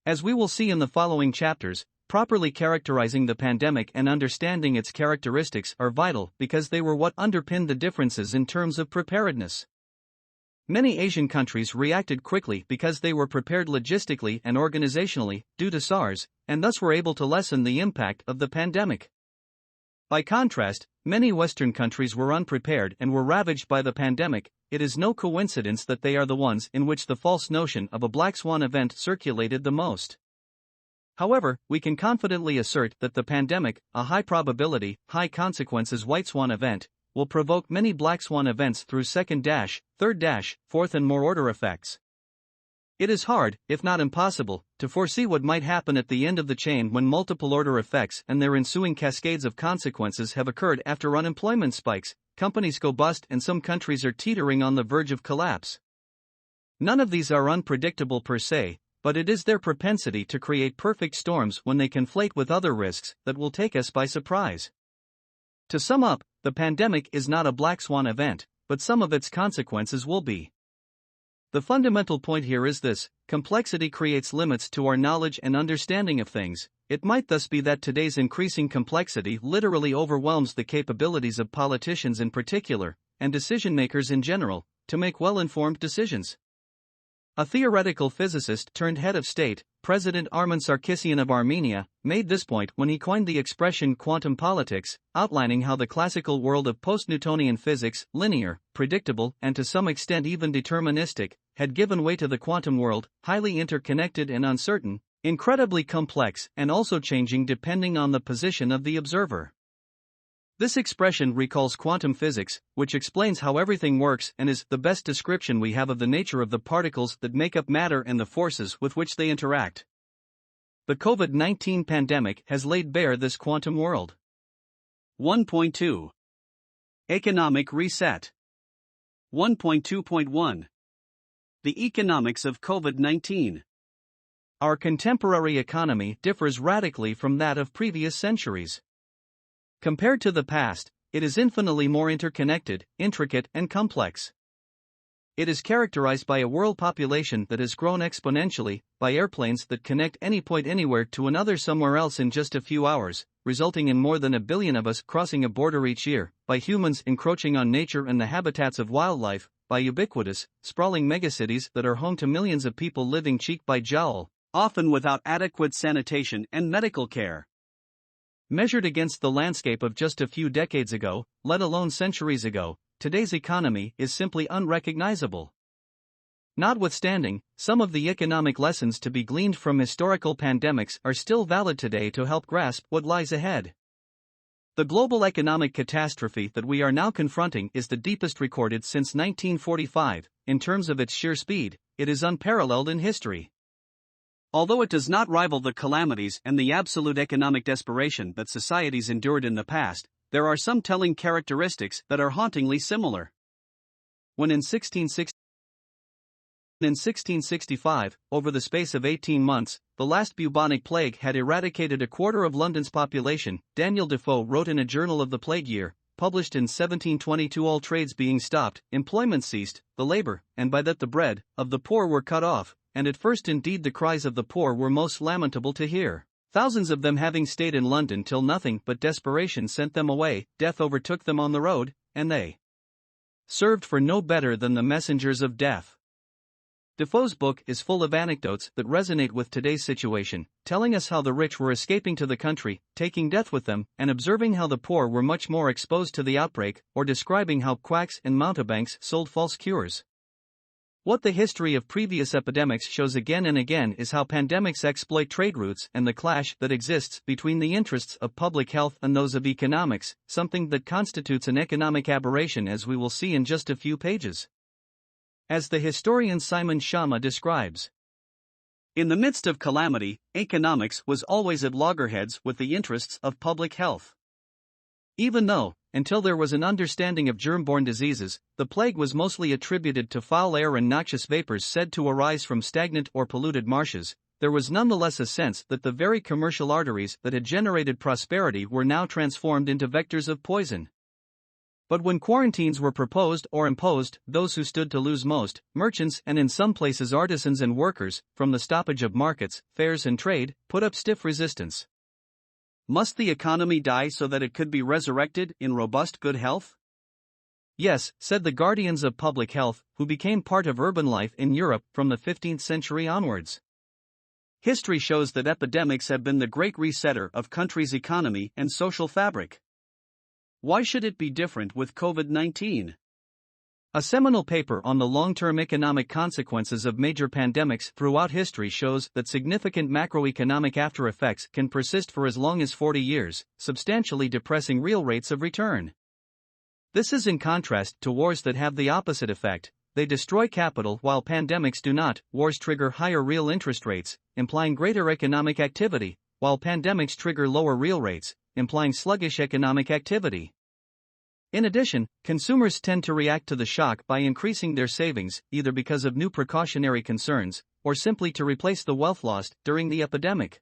As we will see in the following chapters, properly characterizing the pandemic and understanding its characteristics are vital because they were what underpinned the differences in terms of preparedness. Many Asian countries reacted quickly because they were prepared logistically and organizationally, due to SARS, and thus were able to lessen the impact of the pandemic. By contrast, many Western countries were unprepared and were ravaged by the pandemic. It is no coincidence that they are the ones in which the false notion of a black swan event circulated the most. However, we can confidently assert that the pandemic, a high probability, high consequences white swan event, will provoke many black swan events through second, third, fourth and more order effects. It is hard, if not impossible, to foresee what might happen at the end of the chain when multiple order effects and their ensuing cascades of consequences have occurred after unemployment spikes, companies go bust and some countries are teetering on the verge of collapse. None of these are unpredictable per se, but it is their propensity to create perfect storms when they conflate with other risks that will take us by surprise. To sum up, the pandemic is not a black swan event, but some of its consequences will be. The fundamental point here is this: complexity creates limits to our knowledge and understanding of things. It might thus be that today's increasing complexity literally overwhelms the capabilities of politicians in particular, and decision makers in general, to make well-informed decisions. A theoretical physicist turned head of state, President Armen Sarkisian of Armenia, made this point when he coined the expression quantum politics, outlining how the classical world of post-Newtonian physics, linear, predictable, and to some extent even deterministic, had given way to the quantum world, highly interconnected and uncertain, incredibly complex, and also changing depending on the position of the observer. This expression recalls quantum physics, which explains how everything works and is the best description we have of the nature of the particles that make up matter and the forces with which they interact. The COVID-19 pandemic has laid bare this quantum world. 1.2. Economic Reset. 1.2.1. The economics of COVID-19. Our contemporary economy differs radically from that of previous centuries. Compared to the past, it is infinitely more interconnected, intricate, and complex. It is characterized by a world population that has grown exponentially, by airplanes that connect any point anywhere to another somewhere else in just a few hours, resulting in more than 1 billion of us crossing a border each year, by humans encroaching on nature and the habitats of wildlife, by ubiquitous, sprawling megacities that are home to millions of people living cheek by jowl, often without adequate sanitation and medical care. Measured against the landscape of just a few decades ago, let alone centuries ago, today's economy is simply unrecognizable. Notwithstanding, some of the economic lessons to be gleaned from historical pandemics are still valid today to help grasp what lies ahead. The global economic catastrophe that we are now confronting is the deepest recorded since 1945. In terms of its sheer speed, it is unparalleled in history. Although it does not rival the calamities and the absolute economic desperation that societies endured in the past, there are some telling characteristics that are hauntingly similar. When in 1665, over the space of 18 months, the last bubonic plague had eradicated 1/4 of London's population, Daniel Defoe wrote in a journal of the plague year, published in 1722, all trades being stopped, employment ceased, the labor, and by that the bread, of the poor were cut off. And at first indeed the cries of the poor were most lamentable to hear, thousands of them having stayed in London till nothing but desperation sent them away, death overtook them on the road, and they served for no better than the messengers of death. Defoe's book is full of anecdotes that resonate with today's situation, telling us how the rich were escaping to the country, taking death with them, and observing how the poor were much more exposed to the outbreak, or describing how quacks and mountebanks sold false cures. What the history of previous epidemics shows again and again is how pandemics exploit trade routes and the clash that exists between the interests of public health and those of economics, something that constitutes an economic aberration, as we will see in just a few pages. As the historian Simon Schama describes, in the midst of calamity, economics was always at loggerheads with the interests of public health. Even though, until there was an understanding of germ-borne diseases, the plague was mostly attributed to foul air and noxious vapors said to arise from stagnant or polluted marshes, there was nonetheless a sense that the very commercial arteries that had generated prosperity were now transformed into vectors of poison. But when quarantines were proposed or imposed, those who stood to lose most, merchants and in some places artisans and workers, from the stoppage of markets, fairs and trade, put up stiff resistance. Must the economy die so that it could be resurrected in robust good health? Yes, said the guardians of public health, who became part of urban life in Europe from the 15th century onwards. History shows that epidemics have been the great resetter of countries' economy and social fabric. Why should it be different with COVID-19? A seminal paper on the long-term economic consequences of major pandemics throughout history shows that significant macroeconomic after-effects can persist for as long as 40 years, substantially depressing real rates of return. This is in contrast to wars that have the opposite effect. They destroy capital while pandemics do not. Wars trigger higher real interest rates, implying greater economic activity, while pandemics trigger lower real rates, implying sluggish economic activity. In addition, consumers tend to react to the shock by increasing their savings, either because of new precautionary concerns, or simply to replace the wealth lost during the epidemic.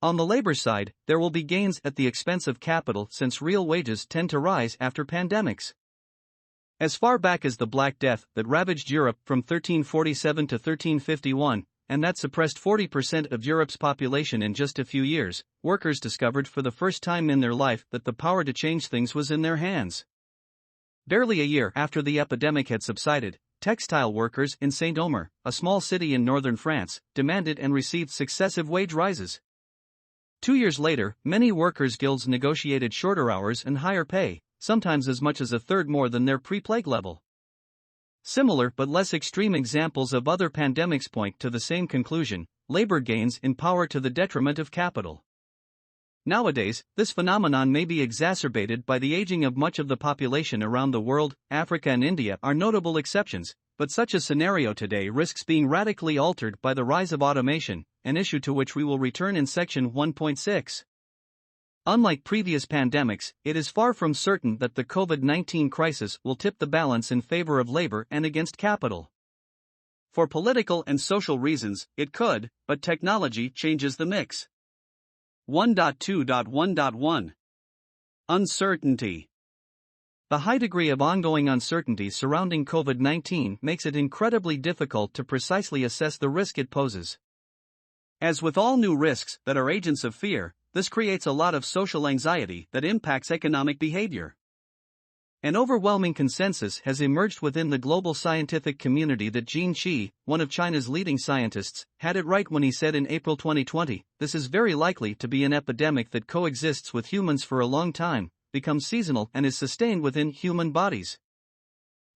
On the labor side, there will be gains at the expense of capital since real wages tend to rise after pandemics. As far back as the Black Death that ravaged Europe from 1347 to 1351, and that suppressed 40% of Europe's population in just a few years, workers discovered for the first time in their life that the power to change things was in their hands. Barely a year after the epidemic had subsided, textile workers in Saint-Omer, a small city in northern France, demanded and received successive wage rises. 2 years later, many workers' guilds negotiated shorter hours and higher pay, sometimes as much as a third more than their pre-plague level. Similar but less extreme examples of other pandemics point to the same conclusion: labor gains in power to the detriment of capital. Nowadays, this phenomenon may be exacerbated by the aging of much of the population around the world. Africa and India are notable exceptions, but such a scenario today risks being radically altered by the rise of automation, an issue to which we will return in section 1.6. Unlike previous pandemics, it is far from certain that the COVID-19 crisis will tip the balance in favor of labor and against capital. For political and social reasons, it could, but technology changes the mix. 1.2.1.1 Uncertainty. The high degree of ongoing uncertainty surrounding COVID-19 makes it incredibly difficult to precisely assess the risk it poses. As with all new risks that are agents of fear, this creates a lot of social anxiety that impacts economic behavior. An overwhelming consensus has emerged within the global scientific community that Jin Qi, one of China's leading scientists, had it right when he said in April 2020, "This is very likely to be an epidemic that coexists with humans for a long time, becomes seasonal and is sustained within human bodies."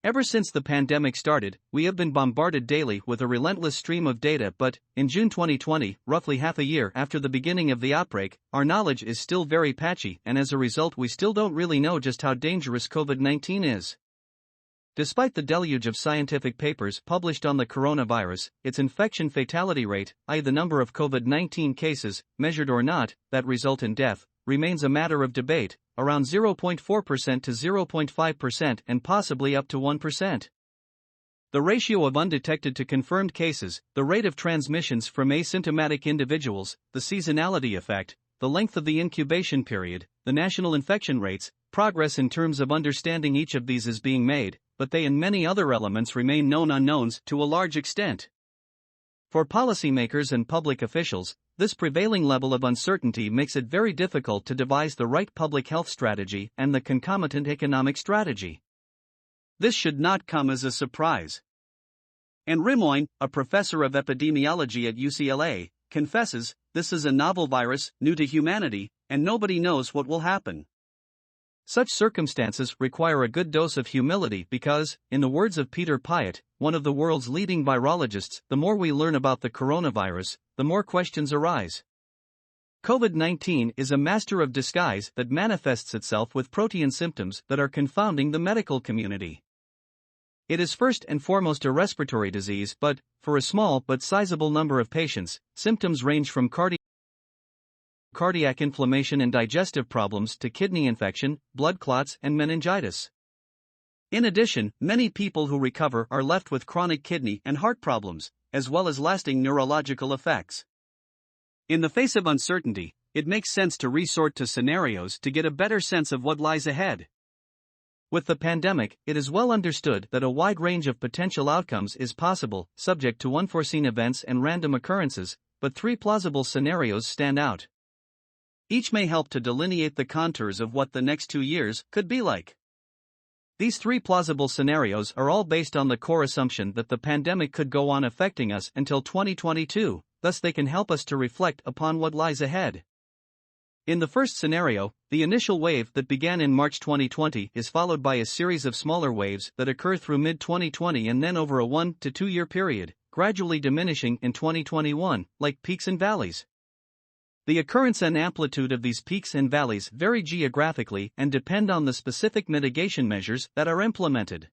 Ever since the pandemic started, we have been bombarded daily with a relentless stream of data, but, in June 2020, roughly half a year after the beginning of the outbreak, our knowledge is still very patchy, and as a result we still don't really know just how dangerous COVID-19 is. Despite the deluge of scientific papers published on the coronavirus, its infection fatality rate, i.e. the number of COVID-19 cases, measured or not, that result in death, remains a matter of debate, around 0.4% to 0.5% and possibly up to 1%. The ratio of undetected to confirmed cases, the rate of transmissions from asymptomatic individuals, the seasonality effect, the length of the incubation period, the national infection rates, progress in terms of understanding each of these is being made, but they and many other elements remain known unknowns to a large extent. For policymakers and public officials, this prevailing level of uncertainty makes it very difficult to devise the right public health strategy and the concomitant economic strategy. This should not come as a surprise. And Rimoin, a professor of epidemiology at UCLA, confesses, "This is a novel virus, new to humanity, and nobody knows what will happen." Such circumstances require a good dose of humility because, in the words of Peter Piot, one of the world's leading virologists, the more we learn about the coronavirus, the more questions arise. COVID-19 is a master of disguise that manifests itself with protean symptoms that are confounding the medical community. It is first and foremost a respiratory disease, but, for a small but sizable number of patients, symptoms range from cardiac inflammation and digestive problems to kidney infection, blood clots, and meningitis. In addition, many people who recover are left with chronic kidney and heart problems, as well as lasting neurological effects. In the face of uncertainty, it makes sense to resort to scenarios to get a better sense of what lies ahead. With the pandemic, it is well understood that a wide range of potential outcomes is possible, subject to unforeseen events and random occurrences, but 3 plausible scenarios stand out. Each may help to delineate the contours of what the next 2 years could be like. These 3 plausible scenarios are all based on the core assumption that the pandemic could go on affecting us until 2022, thus they can help us to reflect upon what lies ahead. In the first scenario, the initial wave that began in March 2020 is followed by a series of smaller waves that occur through mid-2020 and then over a 1 to 2 year period, gradually diminishing in 2021, like peaks and valleys. The occurrence and amplitude of these peaks and valleys vary geographically and depend on the specific mitigation measures that are implemented.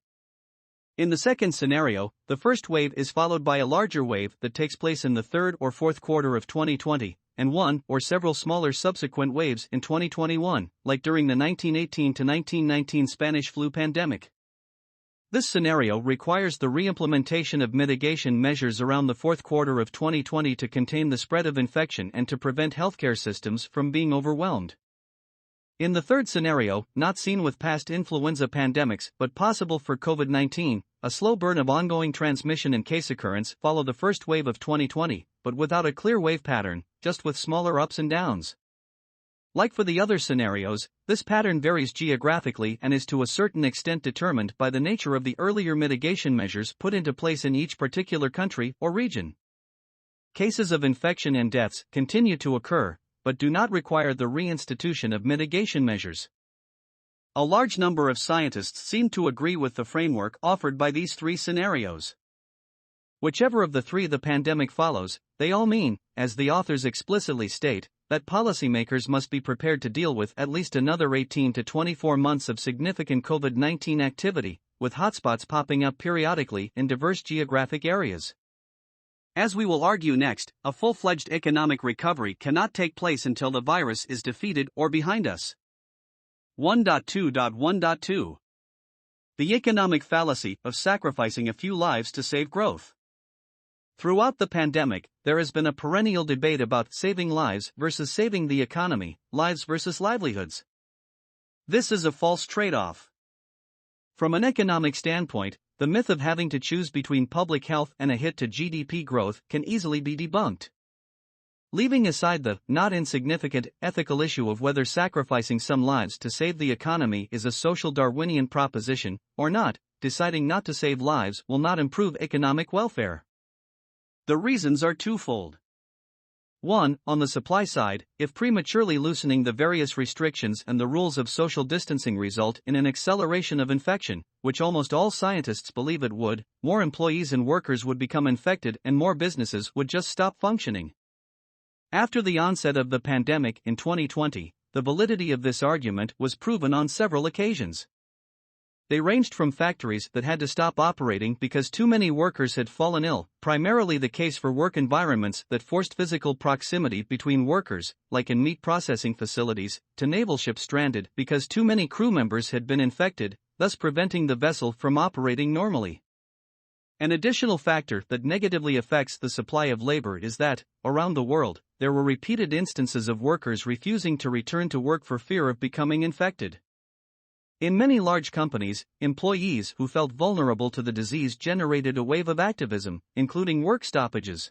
In the second scenario, the first wave is followed by a larger wave that takes place in the third or fourth quarter of 2020, and one or several smaller subsequent waves in 2021, like during the 1918 to 1919 Spanish flu pandemic. This scenario requires the re-implementation of mitigation measures around the fourth quarter of 2020 to contain the spread of infection and to prevent healthcare systems from being overwhelmed. In the third scenario, not seen with past influenza pandemics but possible for COVID-19, a slow burn of ongoing transmission and case occurrence follow the first wave of 2020, but without a clear wave pattern, just with smaller ups and downs. Like for the other scenarios, this pattern varies geographically and is to a certain extent determined by the nature of the earlier mitigation measures put into place in each particular country or region. Cases of infection and deaths continue to occur, but do not require the reinstitution of mitigation measures. A large number of scientists seem to agree with the framework offered by these three scenarios. Whichever of the three the pandemic follows, they all mean, as the authors explicitly state, that policymakers must be prepared to deal with at least another 18 to 24 months of significant COVID-19 activity, with hotspots popping up periodically in diverse geographic areas. As we will argue next, a full-fledged economic recovery cannot take place until the virus is defeated or behind us. 1.2.1.2 The economic fallacy of sacrificing a few lives to save growth. Throughout the pandemic, there has been a perennial debate about saving lives versus saving the economy, lives versus livelihoods. This is a false trade-off. From an economic standpoint, the myth of having to choose between public health and a hit to GDP growth can easily be debunked. Leaving aside the not insignificant ethical issue of whether sacrificing some lives to save the economy is a social Darwinian proposition or not, deciding not to save lives will not improve economic welfare. The reasons are twofold. 1. On the supply side, if prematurely loosening the various restrictions and the rules of social distancing result in an acceleration of infection, which almost all scientists believe it would, more employees and workers would become infected and more businesses would just stop functioning. After the onset of the pandemic in 2020, the validity of this argument was proven on several occasions. They ranged from factories that had to stop operating because too many workers had fallen ill, primarily the case for work environments that forced physical proximity between workers, like in meat processing facilities, to naval ships stranded because too many crew members had been infected, thus preventing the vessel from operating normally. An additional factor that negatively affects the supply of labor is that, around the world, there were repeated instances of workers refusing to return to work for fear of becoming infected. In many large companies, employees who felt vulnerable to the disease generated a wave of activism, including work stoppages.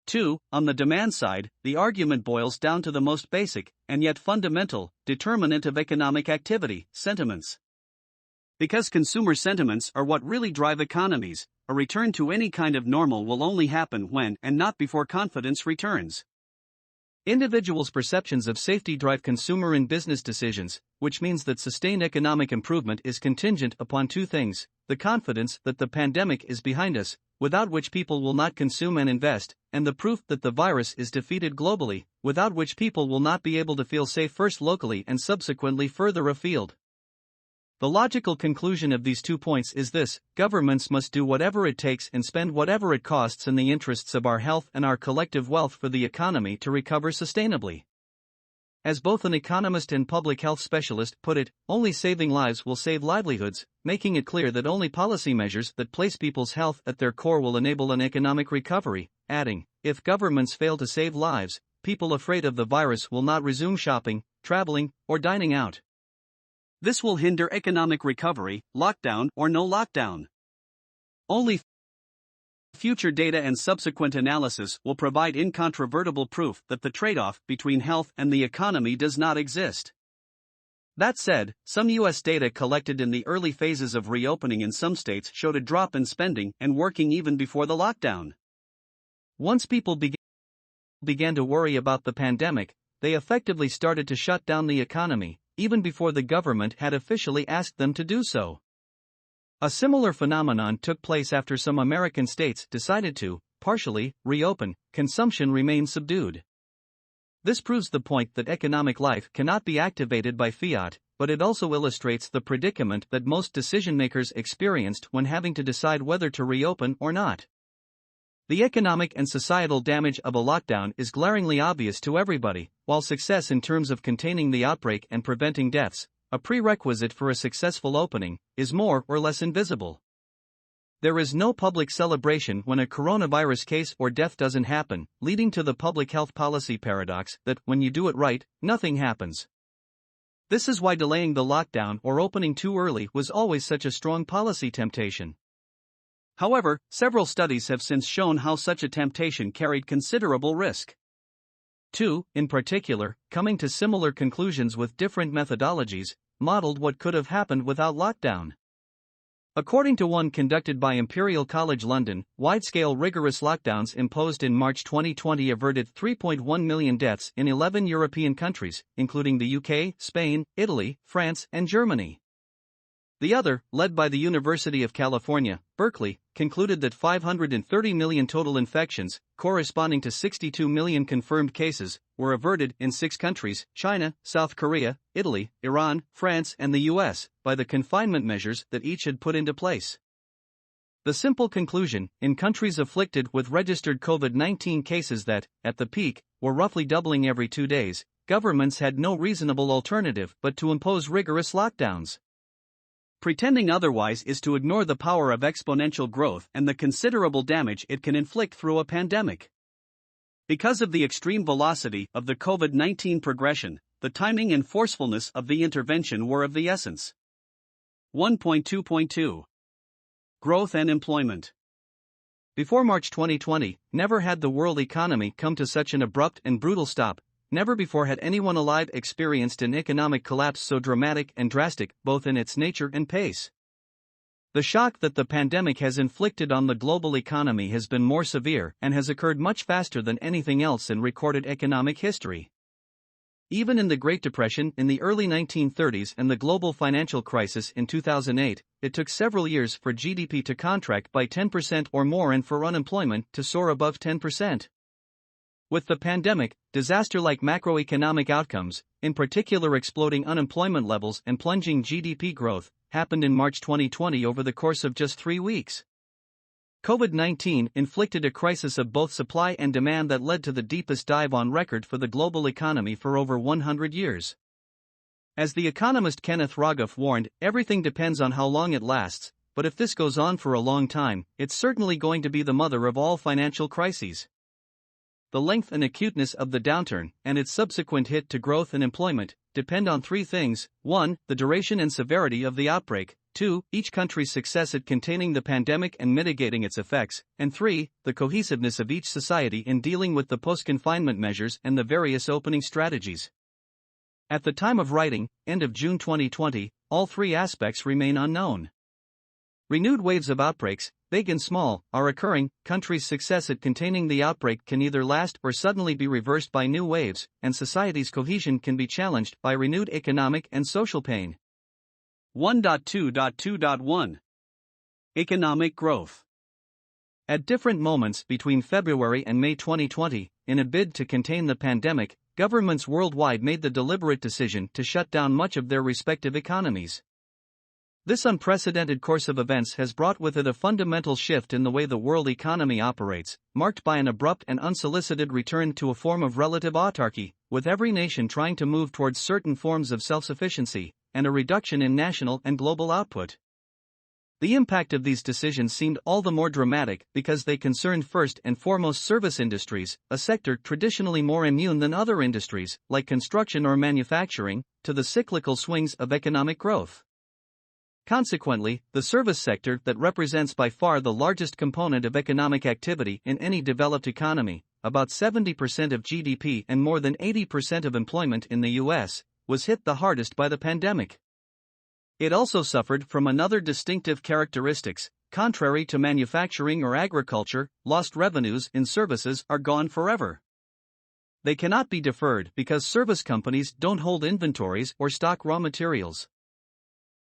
2. On the demand side, the argument boils down to the most basic, and yet fundamental, determinant of economic activity: sentiments. Because consumer sentiments are what really drive economies, a return to any kind of normal will only happen when and not before confidence returns. Individuals' perceptions of safety drive consumer and business decisions, which means that sustained economic improvement is contingent upon two things: the confidence that the pandemic is behind us, without which people will not consume and invest, and the proof that the virus is defeated globally, without which people will not be able to feel safe first locally and subsequently further afield. The logical conclusion of these 2 points is this: governments must do whatever it takes and spend whatever it costs in the interests of our health and our collective wealth for the economy to recover sustainably. As both an economist and public health specialist put it, only saving lives will save livelihoods, making it clear that only policy measures that place people's health at their core will enable an economic recovery, adding, if governments fail to save lives, people afraid of the virus will not resume shopping, traveling, or dining out. This will hinder economic recovery, lockdown or no lockdown. Only future data and subsequent analysis will provide incontrovertible proof that the trade-off between health and the economy does not exist. That said, some U.S. data collected in the early phases of reopening in some states showed a drop in spending and working even before the lockdown. Once people began to worry about the pandemic, they effectively started to shut down the economy, even before the government had officially asked them to do so. A similar phenomenon took place after some American states decided to, partially, reopen. Consumption remained subdued. This proves the point that economic life cannot be activated by fiat, but it also illustrates the predicament that most decision-makers experienced when having to decide whether to reopen or not. The economic and societal damage of a lockdown is glaringly obvious to everybody, while success in terms of containing the outbreak and preventing deaths, a prerequisite for a successful opening, is more or less invisible. There is no public celebration when a coronavirus case or death doesn't happen, leading to the public health policy paradox that, when you do it right, nothing happens. This is why delaying the lockdown or opening too early was always such a strong policy temptation. However, several studies have since shown how such a temptation carried considerable risk. Two, in particular, coming to similar conclusions with different methodologies, modeled what could have happened without lockdown. According to one conducted by Imperial College London, wide-scale rigorous lockdowns imposed in March 2020 averted 3.1 million deaths in 11 European countries, including the UK, Spain, Italy, France, and Germany. The other, led by the University of California, Berkeley, concluded that 530 million total infections, corresponding to 62 million confirmed cases, were averted in 6 countries, China, South Korea, Italy, Iran, France, and the US, by the confinement measures that each had put into place. The simple conclusion, in countries afflicted with registered COVID-19 cases that, at the peak, were roughly doubling every 2 days, governments had no reasonable alternative but to impose rigorous lockdowns. Pretending otherwise is to ignore the power of exponential growth and the considerable damage it can inflict through a pandemic. Because of the extreme velocity of the COVID-19 progression, the timing and forcefulness of the intervention were of the essence. 1.2.2 Growth and Employment. Before March 2020, never had the world economy come to such an abrupt and brutal stop. Never before had anyone alive experienced an economic collapse so dramatic and drastic, both in its nature and pace. The shock that the pandemic has inflicted on the global economy has been more severe and has occurred much faster than anything else in recorded economic history. Even in the Great Depression in the early 1930s and the global financial crisis in 2008, it took several years for GDP to contract by 10% or more and for unemployment to soar above 10%. With the pandemic, disaster-like macroeconomic outcomes, in particular exploding unemployment levels and plunging GDP growth, happened in March 2020 over the course of just 3 weeks. COVID-19 inflicted a crisis of both supply and demand that led to the deepest dive on record for the global economy for over 100 years. As the economist Kenneth Rogoff warned, everything depends on how long it lasts, but if this goes on for a long time, it's certainly going to be the mother of all financial crises. The length and acuteness of the downturn, and its subsequent hit to growth and employment, depend on 3 things: 1. The duration and severity of the outbreak, 2. Each country's success at containing the pandemic and mitigating its effects, and 3. The cohesiveness of each society in dealing with the post-confinement measures and the various opening strategies. At the time of writing, end of June 2020, all 3 aspects remain unknown. Renewed waves of outbreaks, big and small, are occurring. Countries' success at containing the outbreak can either last or suddenly be reversed by new waves, and society's cohesion can be challenged by renewed economic and social pain. 1.2.2.1 Economic growth. At different moments between February and May 2020, in a bid to contain the pandemic, governments worldwide made the deliberate decision to shut down much of their respective economies. This unprecedented course of events has brought with it a fundamental shift in the way the world economy operates, marked by an abrupt and unsolicited return to a form of relative autarky, with every nation trying to move towards certain forms of self-sufficiency, and a reduction in national and global output. The impact of these decisions seemed all the more dramatic because they concerned first and foremost service industries, a sector traditionally more immune than other industries, like construction or manufacturing, to the cyclical swings of economic growth. Consequently, the service sector that represents by far the largest component of economic activity in any developed economy, about 70% of GDP and more than 80% of employment in the US, was hit the hardest by the pandemic. It also suffered from another distinctive characteristics: contrary to manufacturing or agriculture, lost revenues in services are gone forever. They cannot be deferred because service companies don't hold inventories or stock raw materials.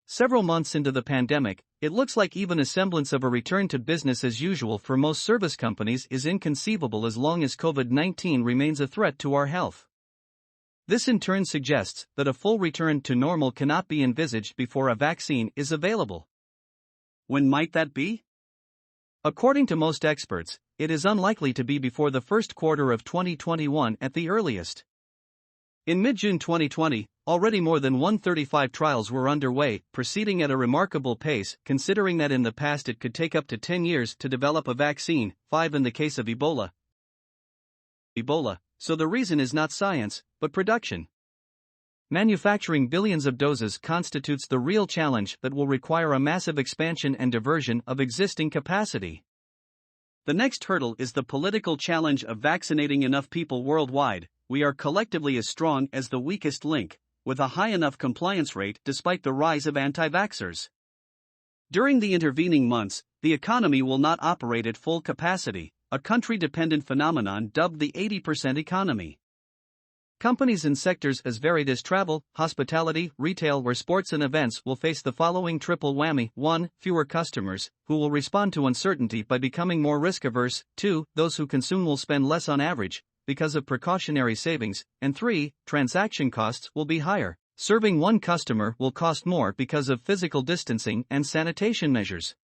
Several months into the pandemic, it looks like even a semblance of a return to business as usual for most service companies is inconceivable as long as COVID-19 remains a threat to our health. This in turn suggests that a full return to normal cannot be envisaged before a vaccine is available. When might that be? According to most experts, it is unlikely to be before the first quarter of 2021 at the earliest. In mid-June 2020, already more than 135 trials were underway, proceeding at a remarkable pace considering that in the past it could take up to 10 years to develop a vaccine, 5 in the case of Ebola, so the reason is not science, but production. Manufacturing billions of doses constitutes the real challenge that will require a massive expansion and diversion of existing capacity. The next hurdle is the political challenge of vaccinating enough people worldwide, we are collectively as strong as the weakest link, with a high enough compliance rate despite the rise of anti-vaxxers. During the intervening months, the economy will not operate at full capacity, a country-dependent phenomenon dubbed the 80% economy. Companies in sectors as varied as travel, hospitality, retail, or sports and events will face the following triple whammy: 1. Fewer customers, who will respond to uncertainty by becoming more risk-averse; 2. Those who consume will spend less on average, because of precautionary savings; and 3. Transaction costs will be higher. Serving one customer will cost more because of physical distancing and sanitation measures.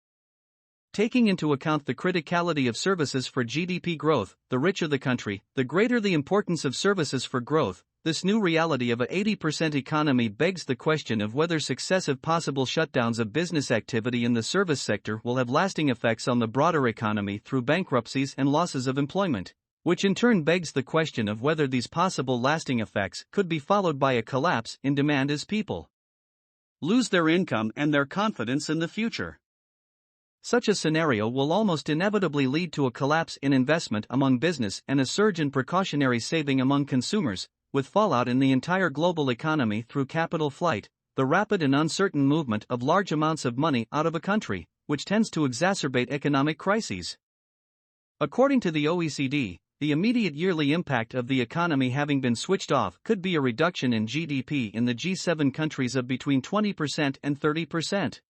Taking into account the criticality of services for GDP growth, the richer the country, the greater the importance of services for growth. This new reality of a 80% economy begs the question of whether successive possible shutdowns of business activity in the service sector will have lasting effects on the broader economy through bankruptcies and losses of employment, which in turn begs the question of whether these possible lasting effects could be followed by a collapse in demand as people lose their income and their confidence in the future. Such a scenario will almost inevitably lead to a collapse in investment among business and a surge in precautionary saving among consumers, with fallout in the entire global economy through capital flight, the rapid and uncertain movement of large amounts of money out of a country, which tends to exacerbate economic crises. According to the OECD, the immediate yearly impact of the economy having been switched off could be a reduction in GDP in the G7 countries of between 20% and 30%.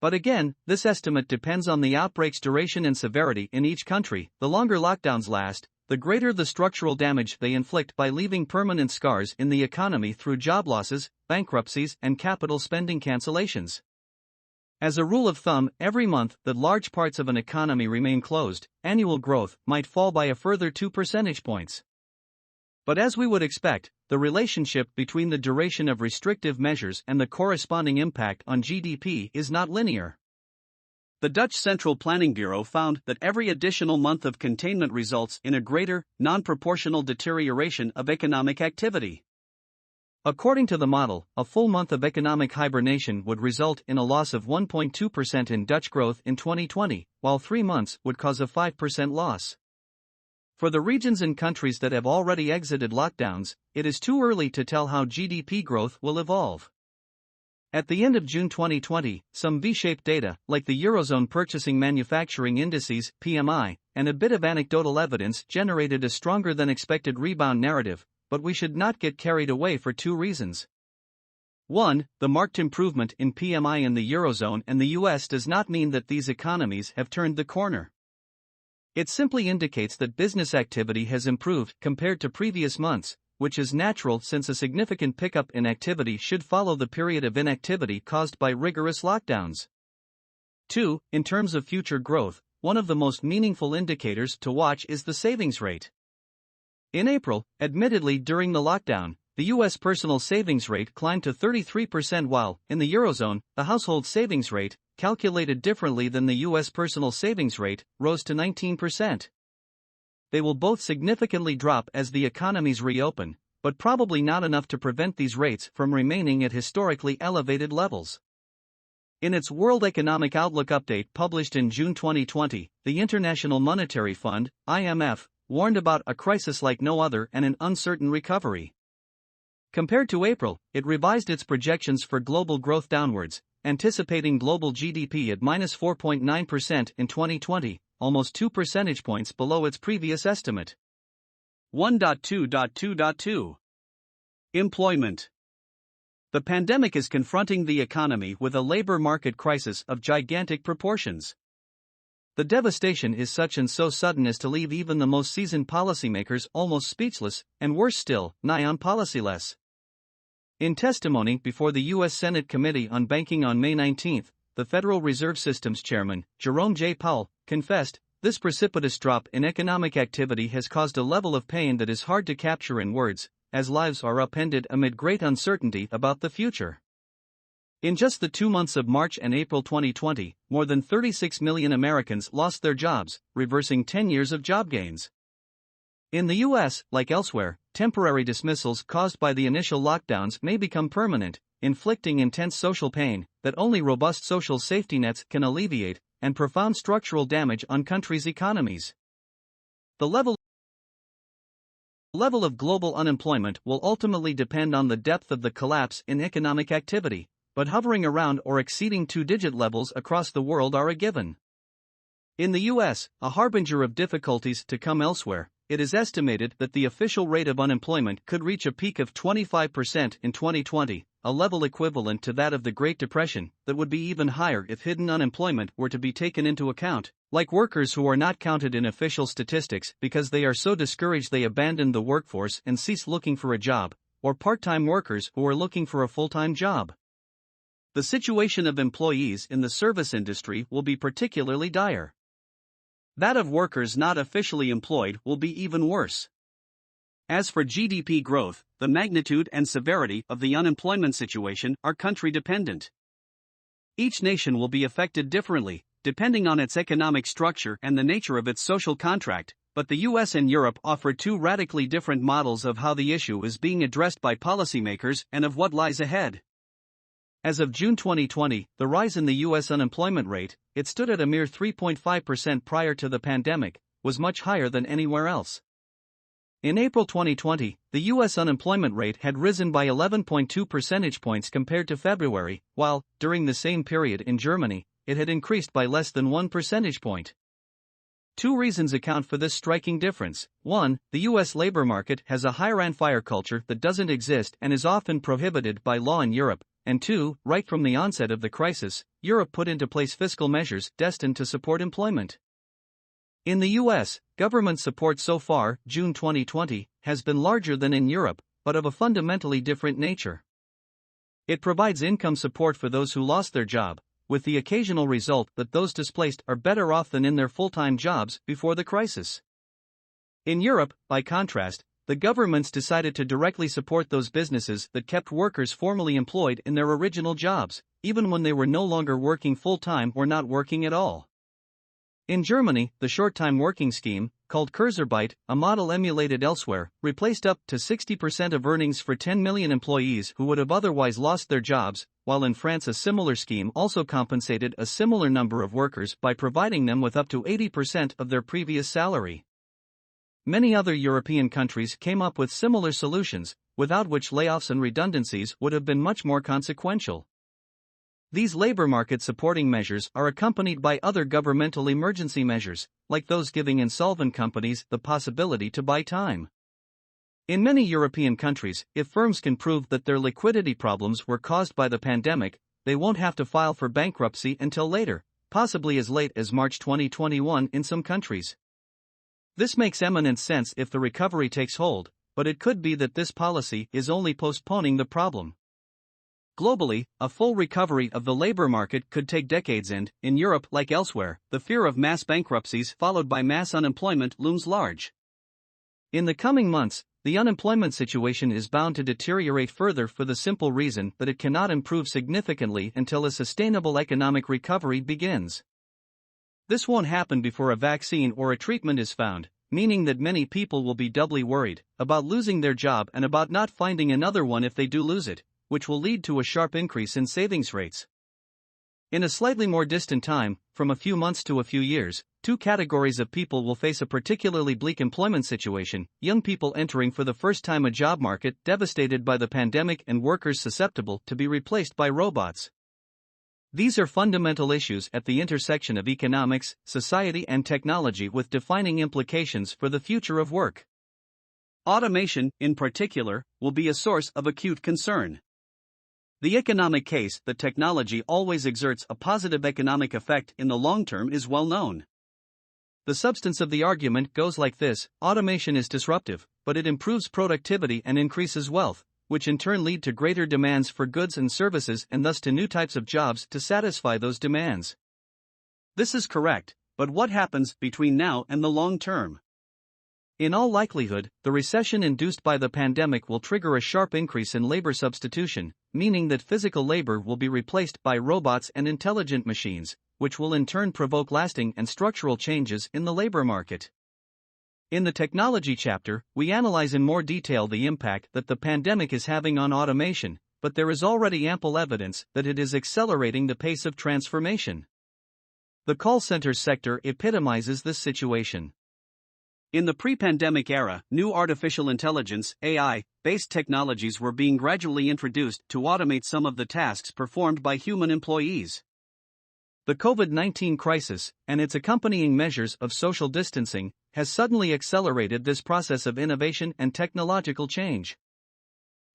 But again, this estimate depends on the outbreak's duration and severity in each country. The longer lockdowns last, the greater the structural damage they inflict by leaving permanent scars in the economy through job losses, bankruptcies, and capital spending cancellations. As a rule of thumb, every month that large parts of an economy remain closed, annual growth might fall by a further 2 percentage points. But as we would expect, the relationship between the duration of restrictive measures and the corresponding impact on GDP is not linear. The Dutch Central Planning Bureau found that every additional month of containment results in a greater, non-proportional deterioration of economic activity. According to the model, a full month of economic hibernation would result in a loss of 1.2% in Dutch growth in 2020, while 3 months would cause a 5% loss. For the regions and countries that have already exited lockdowns, it is too early to tell how GDP growth will evolve. At the end of June 2020, some V-shaped data, like the Eurozone Purchasing Manufacturing Indices (PMI), and a bit of anecdotal evidence generated a stronger than expected rebound narrative, but we should not get carried away for 2 reasons. 1. The marked improvement in PMI in the Eurozone and the US does not mean that these economies have turned the corner. It simply indicates that business activity has improved compared to previous months, which is natural since a significant pickup in activity should follow the period of inactivity caused by rigorous lockdowns. 2. In terms of future growth, one of the most meaningful indicators to watch is the savings rate. In April, admittedly during the lockdown, the U.S. personal savings rate climbed to 33% while, in the Eurozone, the household savings rate, calculated differently than the U.S. personal savings rate, rose to 19%. They will both significantly drop as the economies reopen, but probably not enough to prevent these rates from remaining at historically elevated levels. In its World Economic Outlook update published in June 2020, the International Monetary Fund, IMF, warned about a crisis like no other and an uncertain recovery. Compared to April, it revised its projections for global growth downwards, anticipating global GDP at -4.9% in 2020, almost 2 percentage points below its previous estimate. 1.2.2.2 Employment. The pandemic is confronting the economy with a labor market crisis of gigantic proportions. The devastation is such and so sudden as to leave even the most seasoned policymakers almost speechless, and worse still, nigh on policyless. In testimony before the U.S. Senate Committee on Banking on May 19, the Federal Reserve System's chairman, Jerome J. Powell, confessed, "This precipitous drop in economic activity has caused a level of pain that is hard to capture in words, as lives are upended amid great uncertainty about the future." In just the 2 months of March and April 2020, more than 36 million Americans lost their jobs, reversing 10 years of job gains. In the U.S., like elsewhere, temporary dismissals caused by the initial lockdowns may become permanent, inflicting intense social pain that only robust social safety nets can alleviate, and profound structural damage on countries' economies. The level Level of global unemployment will ultimately depend on the depth of the collapse in economic activity, but hovering around or exceeding two-digit levels across the world are a given. In the US, a harbinger of difficulties to come elsewhere, it is estimated that the official rate of unemployment could reach a peak of 25% in 2020, a level equivalent to that of the Great Depression, that would be even higher if hidden unemployment were to be taken into account, like workers who are not counted in official statistics because they are so discouraged they abandon the workforce and cease looking for a job, or part-time workers who are looking for a full-time job. The situation of employees in the service industry will be particularly dire. That of workers not officially employed will be even worse. As for GDP growth, the magnitude and severity of the unemployment situation are country-dependent. Each nation will be affected differently, depending on its economic structure and the nature of its social contract, but the US and Europe offer two radically different models of how the issue is being addressed by policymakers and of what lies ahead. As of June 2020, the rise in the US unemployment rate, it stood at a mere 3.5% prior to the pandemic, was much higher than anywhere else. In April 2020, the US unemployment rate had risen by 11.2 percentage points compared to February, while, during the same period in Germany, it had increased by less than 1 percentage point. Two reasons account for this striking difference. One, the US labor market has a hire-and-fire culture that doesn't exist and is often prohibited by law in Europe. And two, right from the onset of the crisis, Europe put into place fiscal measures destined to support employment. In the US, government support so far, June 2020, has been larger than in Europe, but of a fundamentally different nature. It provides income support for those who lost their job, with the occasional result that those displaced are better off than in their full-time jobs before the crisis. In Europe, by contrast, the governments decided to directly support those businesses that kept workers formally employed in their original jobs, even when they were no longer working full-time or not working at all. In Germany, the short-time working scheme, called Kurzarbeit, a model emulated elsewhere, replaced up to 60% of earnings for 10 million employees who would have otherwise lost their jobs, while in France a similar scheme also compensated a similar number of workers by providing them with up to 80% of their previous salary. Many other European countries came up with similar solutions, without which layoffs and redundancies would have been much more consequential. These labor market supporting measures are accompanied by other governmental emergency measures, like those giving insolvent companies the possibility to buy time. In many European countries, if firms can prove that their liquidity problems were caused by the pandemic, they won't have to file for bankruptcy until later, possibly as late as March 2021 in some countries. This makes eminent sense if the recovery takes hold, but it could be that this policy is only postponing the problem. Globally, a full recovery of the labor market could take decades and, in Europe like elsewhere, the fear of mass bankruptcies followed by mass unemployment looms large. In the coming months, the unemployment situation is bound to deteriorate further for the simple reason that it cannot improve significantly until a sustainable economic recovery begins. This won't happen before a vaccine or a treatment is found, meaning that many people will be doubly worried about losing their job and about not finding another one if they do lose it, which will lead to a sharp increase in savings rates. In a slightly more distant time, from a few months to a few years, two categories of people will face a particularly bleak employment situation: young people entering for the first time a job market devastated by the pandemic and workers susceptible to be replaced by robots. These are fundamental issues at the intersection of economics, society and technology with defining implications for the future of work. Automation, in particular, will be a source of acute concern. The economic case that technology always exerts a positive economic effect in the long term is well known. The substance of the argument goes like this: automation is disruptive, but it improves productivity and increases wealth, which in turn lead to greater demands for goods and services and thus to new types of jobs to satisfy those demands. This is correct, but what happens between now and the long term? In all likelihood, the recession induced by the pandemic will trigger a sharp increase in labor substitution, meaning that physical labor will be replaced by robots and intelligent machines, which will in turn provoke lasting and structural changes in the labor market. In the technology chapter, we analyze in more detail the impact that the pandemic is having on automation, but there is already ample evidence that it is accelerating the pace of transformation. The call center sector epitomizes this situation. In the pre-pandemic era, new artificial intelligence (AI)-based technologies were being gradually introduced to automate some of the tasks performed by human employees. The COVID-19 crisis, and its accompanying measures of social distancing, has suddenly accelerated this process of innovation and technological change.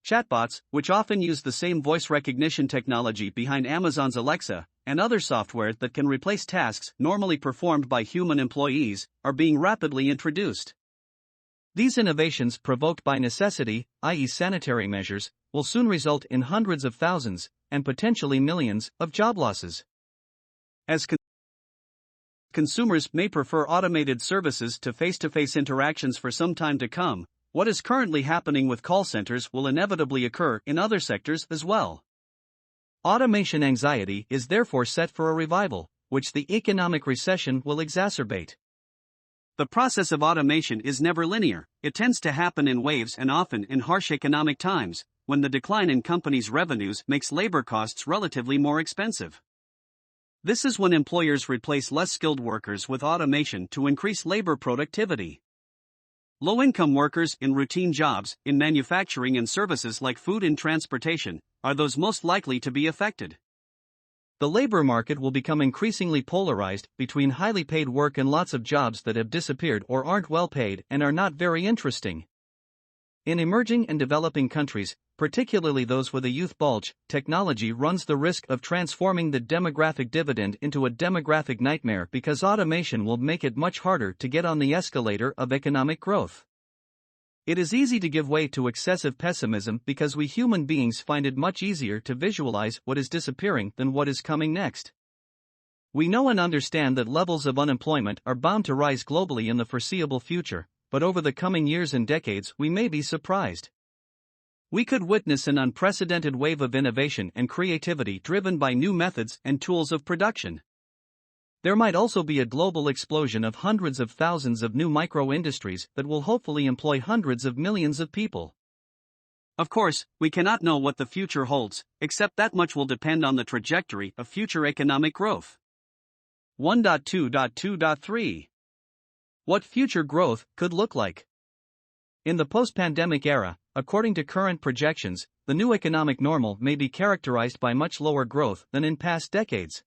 Chatbots, which often use the same voice recognition technology behind Amazon's Alexa, and other software that can replace tasks normally performed by human employees, are being rapidly introduced. These innovations, provoked by necessity, i.e., sanitary measures, will soon result in hundreds of thousands, and potentially millions, of job losses. As consumers may prefer automated services to face-to-face interactions for some time to come, what is currently happening with call centers will inevitably occur in other sectors as well. Automation anxiety is therefore set for a revival, which the economic recession will exacerbate. The process of automation is never linear. It tends to happen in waves and often in harsh economic times, when the decline in companies' revenues makes labor costs relatively more expensive. This is when employers replace less skilled workers with automation to increase labor productivity. Low-income workers in routine jobs, in manufacturing and services like food and transportation, are those most likely to be affected. The labor market will become increasingly polarized between highly paid work and lots of jobs that have disappeared or aren't well paid and are not very interesting. In emerging and developing countries, particularly those with a youth bulge, technology runs the risk of transforming the demographic dividend into a demographic nightmare because automation will make it much harder to get on the escalator of economic growth. It is easy to give way to excessive pessimism because we human beings find it much easier to visualize what is disappearing than what is coming next. We know and understand that levels of unemployment are bound to rise globally in the foreseeable future, but over the coming years and decades we may be surprised. We could witness an unprecedented wave of innovation and creativity driven by new methods and tools of production. There might also be a global explosion of hundreds of thousands of new micro-industries that will hopefully employ hundreds of millions of people. Of course, we cannot know what the future holds, except that much will depend on the trajectory of future economic growth. 1.2.2.3 What future growth could look like. In the post-pandemic era, according to current projections, the new economic normal may be characterized by much lower growth than in past decades.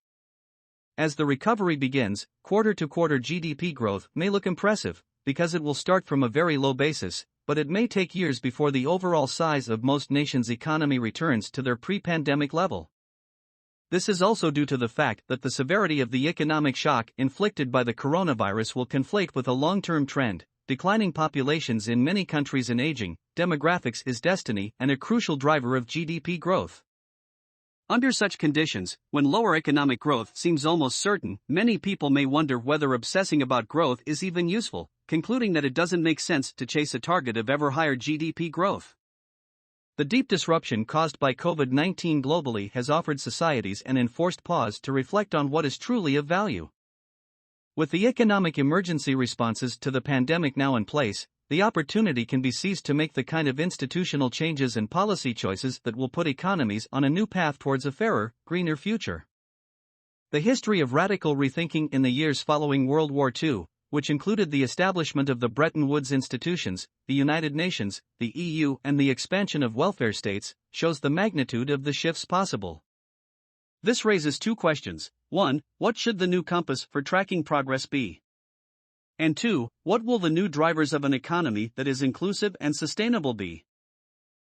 As the recovery begins, quarter-to-quarter GDP growth may look impressive, because it will start from a very low basis, but it may take years before the overall size of most nations' economy returns to their pre-pandemic level. This is also due to the fact that the severity of the economic shock inflicted by the coronavirus will conflate with a long-term trend. Declining populations in many countries and aging demographics is destiny and a crucial driver of GDP growth. Under such conditions, when lower economic growth seems almost certain, many people may wonder whether obsessing about growth is even useful, concluding that it doesn't make sense to chase a target of ever higher GDP growth. The deep disruption caused by COVID-19 globally has offered societies an enforced pause to reflect on what is truly of value. With the economic emergency responses to the pandemic now in place, the opportunity can be seized to make the kind of institutional changes and policy choices that will put economies on a new path towards a fairer, greener future. The history of radical rethinking in the years following World War II, which included the establishment of the Bretton Woods institutions, the United Nations, the EU, and the expansion of welfare states, shows the magnitude of the shifts possible. This raises two questions. 1. What should the new compass for tracking progress be? And 2. What will the new drivers of an economy that is inclusive and sustainable be?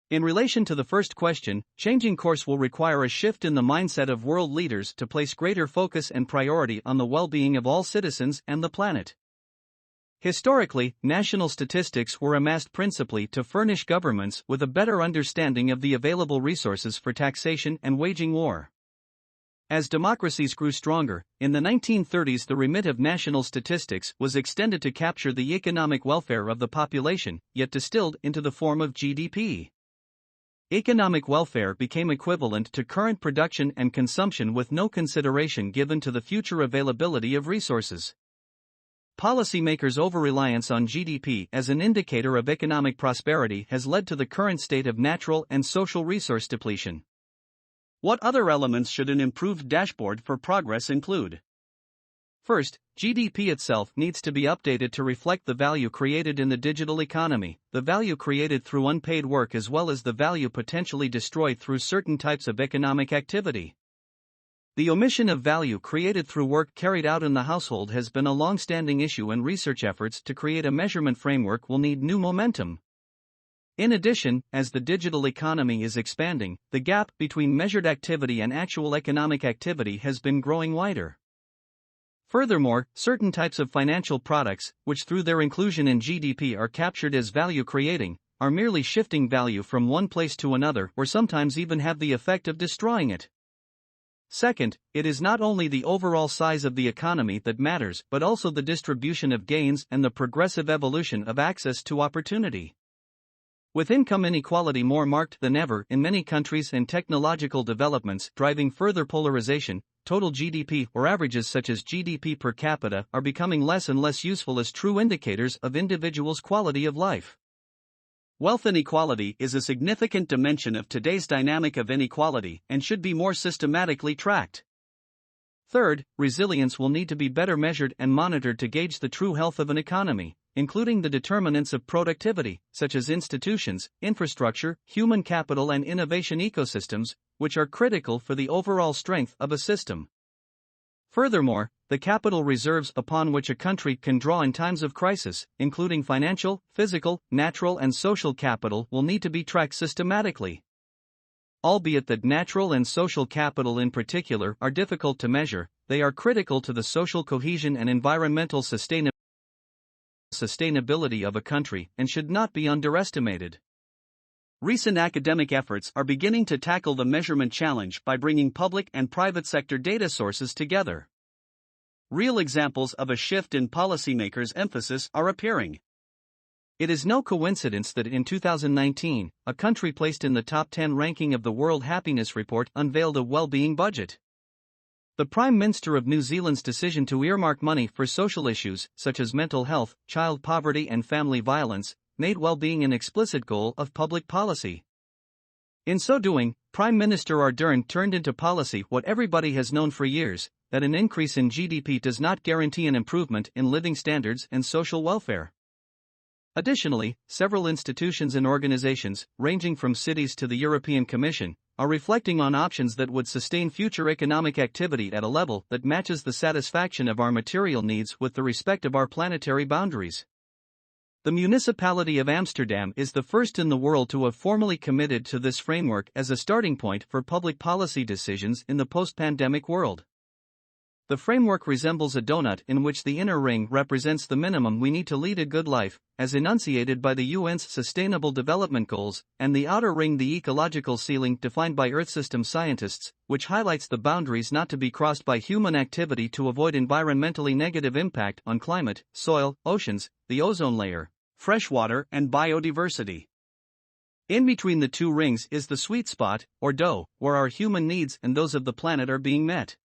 In relation to the first question, changing course will require a shift in the mindset of world leaders to place greater focus and priority on the well-being of all citizens and the planet. Historically, national statistics were amassed principally to furnish governments with a better understanding of the available resources for taxation and waging war. As democracies grew stronger, in the 1930s the remit of national statistics was extended to capture the economic welfare of the population, yet distilled into the form of GDP. Economic welfare became equivalent to current production and consumption with no consideration given to the future availability of resources. Policymakers' over-reliance on GDP as an indicator of economic prosperity has led to the current state of natural and social resource depletion. What other elements should an improved dashboard for progress include? First, GDP itself needs to be updated to reflect the value created in the digital economy, the value created through unpaid work as well as the value potentially destroyed through certain types of economic activity. The omission of value created through work carried out in the household has been a long-standing issue, and research efforts to create a measurement framework will need new momentum. In addition, as the digital economy is expanding, the gap between measured activity and actual economic activity has been growing wider. Furthermore, certain types of financial products, which through their inclusion in GDP are captured as value creating, are merely shifting value from one place to another or sometimes even have the effect of destroying it. Second, it is not only the overall size of the economy that matters but also the distribution of gains and the progressive evolution of access to opportunity. With income inequality more marked than ever in many countries and technological developments driving further polarization, total GDP or averages such as GDP per capita are becoming less and less useful as true indicators of individuals' quality of life. Wealth inequality is a significant dimension of today's dynamic of inequality and should be more systematically tracked. Third, resilience will need to be better measured and monitored to gauge the true health of an economy, including the determinants of productivity, such as institutions, infrastructure, human capital and innovation ecosystems, which are critical for the overall strength of a system. Furthermore, the capital reserves upon which a country can draw in times of crisis, including financial, physical, natural and social capital, will need to be tracked systematically. Albeit that natural and social capital in particular are difficult to measure, they are critical to the social cohesion and environmental sustainability of a country and should not be underestimated. Recent academic efforts are beginning to tackle the measurement challenge by bringing public and private sector data sources together. Real examples of a shift in policymakers' emphasis are appearing. It is no coincidence that in 2019, a country placed in the top 10 ranking of the World Happiness Report unveiled a well-being budget. The Prime Minister of New Zealand's decision to earmark money for social issues such as mental health, child poverty and family violence made well-being an explicit goal of public policy. In so doing, Prime Minister Ardern turned into policy what everybody has known for years, that an increase in GDP does not guarantee an improvement in living standards and social welfare. Additionally, several institutions and organizations, ranging from cities to the European Commission, are reflecting on options that would sustain future economic activity at a level that matches the satisfaction of our material needs with the respect of our planetary boundaries. The municipality of Amsterdam is the first in the world to have formally committed to this framework as a starting point for public policy decisions in the post-pandemic world. The framework resembles a donut in which the inner ring represents the minimum we need to lead a good life, as enunciated by the UN's Sustainable Development Goals, and the outer ring the ecological ceiling defined by Earth system scientists, which highlights the boundaries not to be crossed by human activity to avoid environmentally negative impact on climate, soil, oceans, the ozone layer, freshwater, and biodiversity. In between the two rings is the sweet spot, or dough, where our human needs and those of the planet are being met.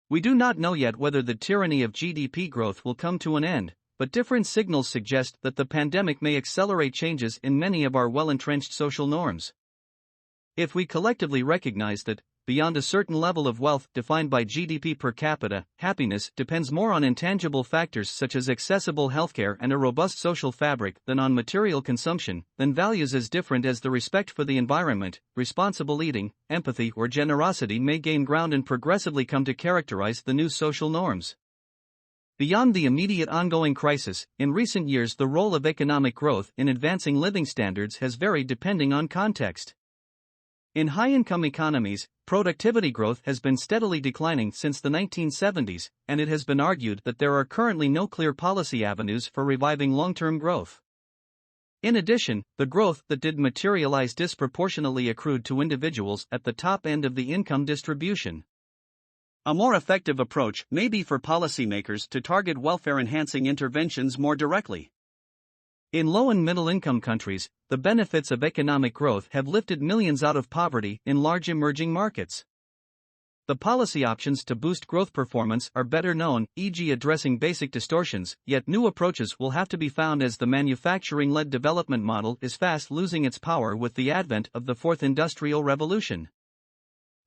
We do not know yet whether the tyranny of GDP growth will come to an end, but different signals suggest that the pandemic may accelerate changes in many of our well-entrenched social norms. If we collectively recognize that, beyond a certain level of wealth defined by GDP per capita, happiness depends more on intangible factors such as accessible healthcare and a robust social fabric than on material consumption, then values as different as the respect for the environment, responsible eating, empathy or generosity may gain ground and progressively come to characterize the new social norms. Beyond the immediate ongoing crisis, in recent years the role of economic growth in advancing living standards has varied depending on context. In high-income economies, productivity growth has been steadily declining since the 1970s, and it has been argued that there are currently no clear policy avenues for reviving long-term growth. In addition, the growth that did materialize disproportionately accrued to individuals at the top end of the income distribution. A more effective approach may be for policymakers to target welfare-enhancing interventions more directly. In low and middle-income countries, the benefits of economic growth have lifted millions out of poverty in large emerging markets. The policy options to boost growth performance are better known, e.g. addressing basic distortions, yet new approaches will have to be found as the manufacturing-led development model is fast losing its power with the advent of the Fourth Industrial Revolution.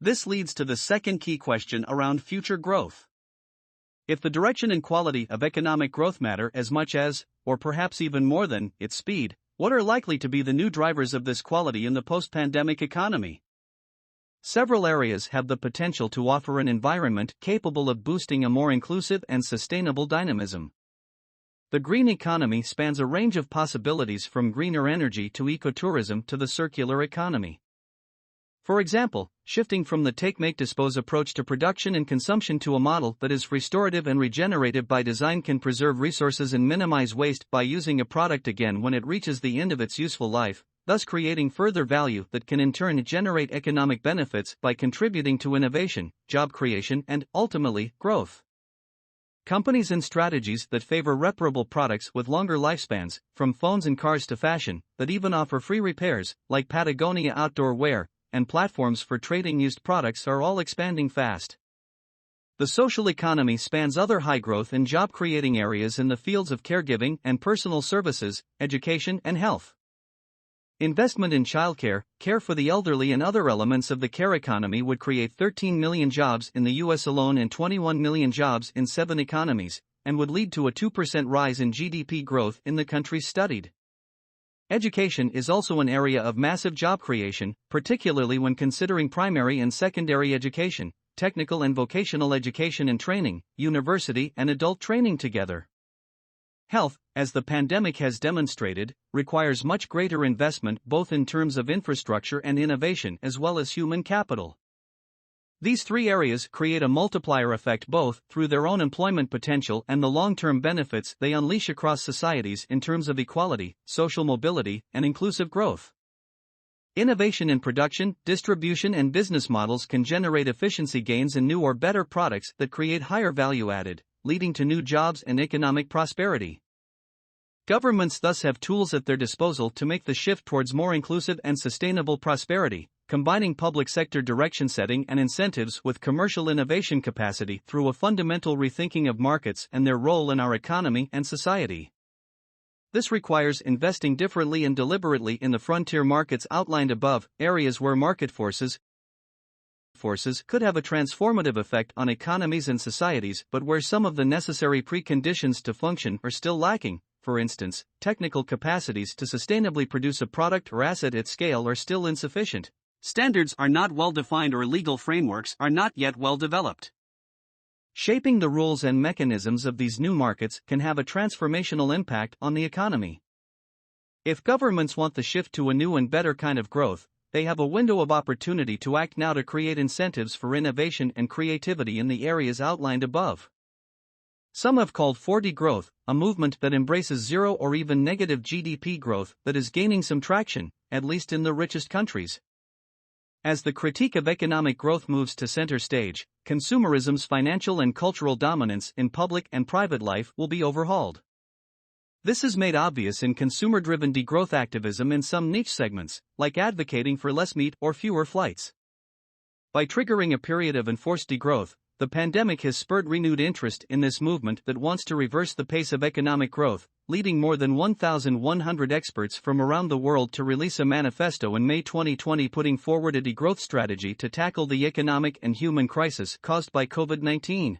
This leads to the second key question around future growth. If the direction and quality of economic growth matter as much as, or perhaps even more than, its speed, what are likely to be the new drivers of this quality in the post-pandemic economy? Several areas have the potential to offer an environment capable of boosting a more inclusive and sustainable dynamism. The green economy spans a range of possibilities from greener energy to ecotourism to the circular economy. For example, shifting from the take-make-dispose approach to production and consumption to a model that is restorative and regenerative by design can preserve resources and minimize waste by using a product again when it reaches the end of its useful life, thus creating further value that can in turn generate economic benefits by contributing to innovation, job creation, and, ultimately, growth. Companies and strategies that favor reparable products with longer lifespans, from phones and cars to fashion, that even offer free repairs, like Patagonia Outdoor Wear, and platforms for trading used products are all expanding fast. The social economy spans other high-growth and job-creating areas in the fields of caregiving and personal services, education and health. Investment in childcare, care for the elderly and other elements of the care economy would create 13 million jobs in the U.S. alone and 21 million jobs in 7 economies, and would lead to a 2% rise in GDP growth in the countries studied. Education is also an area of massive job creation, particularly when considering primary and secondary education, technical and vocational education and training, university and adult training together. Health, as the pandemic has demonstrated, requires much greater investment both in terms of infrastructure and innovation as well as human capital. These 3 areas create a multiplier effect both through their own employment potential and the long-term benefits they unleash across societies in terms of equality, social mobility, and inclusive growth. Innovation in production, distribution, and business models can generate efficiency gains and new or better products that create higher value added, leading to new jobs and economic prosperity. Governments thus have tools at their disposal to make the shift towards more inclusive and sustainable prosperity, combining public sector direction setting and incentives with commercial innovation capacity through a fundamental rethinking of markets and their role in our economy and society. This requires investing differently and deliberately in the frontier markets outlined above, areas where market forces could have a transformative effect on economies and societies but where some of the necessary preconditions to function are still lacking. For instance, technical capacities to sustainably produce a product or asset at scale are still insufficient. Standards are not well defined or legal frameworks are not yet well developed. Shaping the rules and mechanisms of these new markets can have a transformational impact on the economy. If governments want the shift to a new and better kind of growth, they have a window of opportunity to act now to create incentives for innovation and creativity in the areas outlined above. Some have called 4D growth, a movement that embraces zero or even negative GDP growth that is gaining some traction, at least in the richest countries. As the critique of economic growth moves to center stage, consumerism's financial and cultural dominance in public and private life will be overhauled. This is made obvious in consumer-driven degrowth activism in some niche segments, like advocating for less meat or fewer flights. By triggering a period of enforced degrowth, the pandemic has spurred renewed interest in this movement that wants to reverse the pace of economic growth, leading more than 1,100 experts from around the world to release a manifesto in May 2020 putting forward a degrowth strategy to tackle the economic and human crisis caused by COVID-19.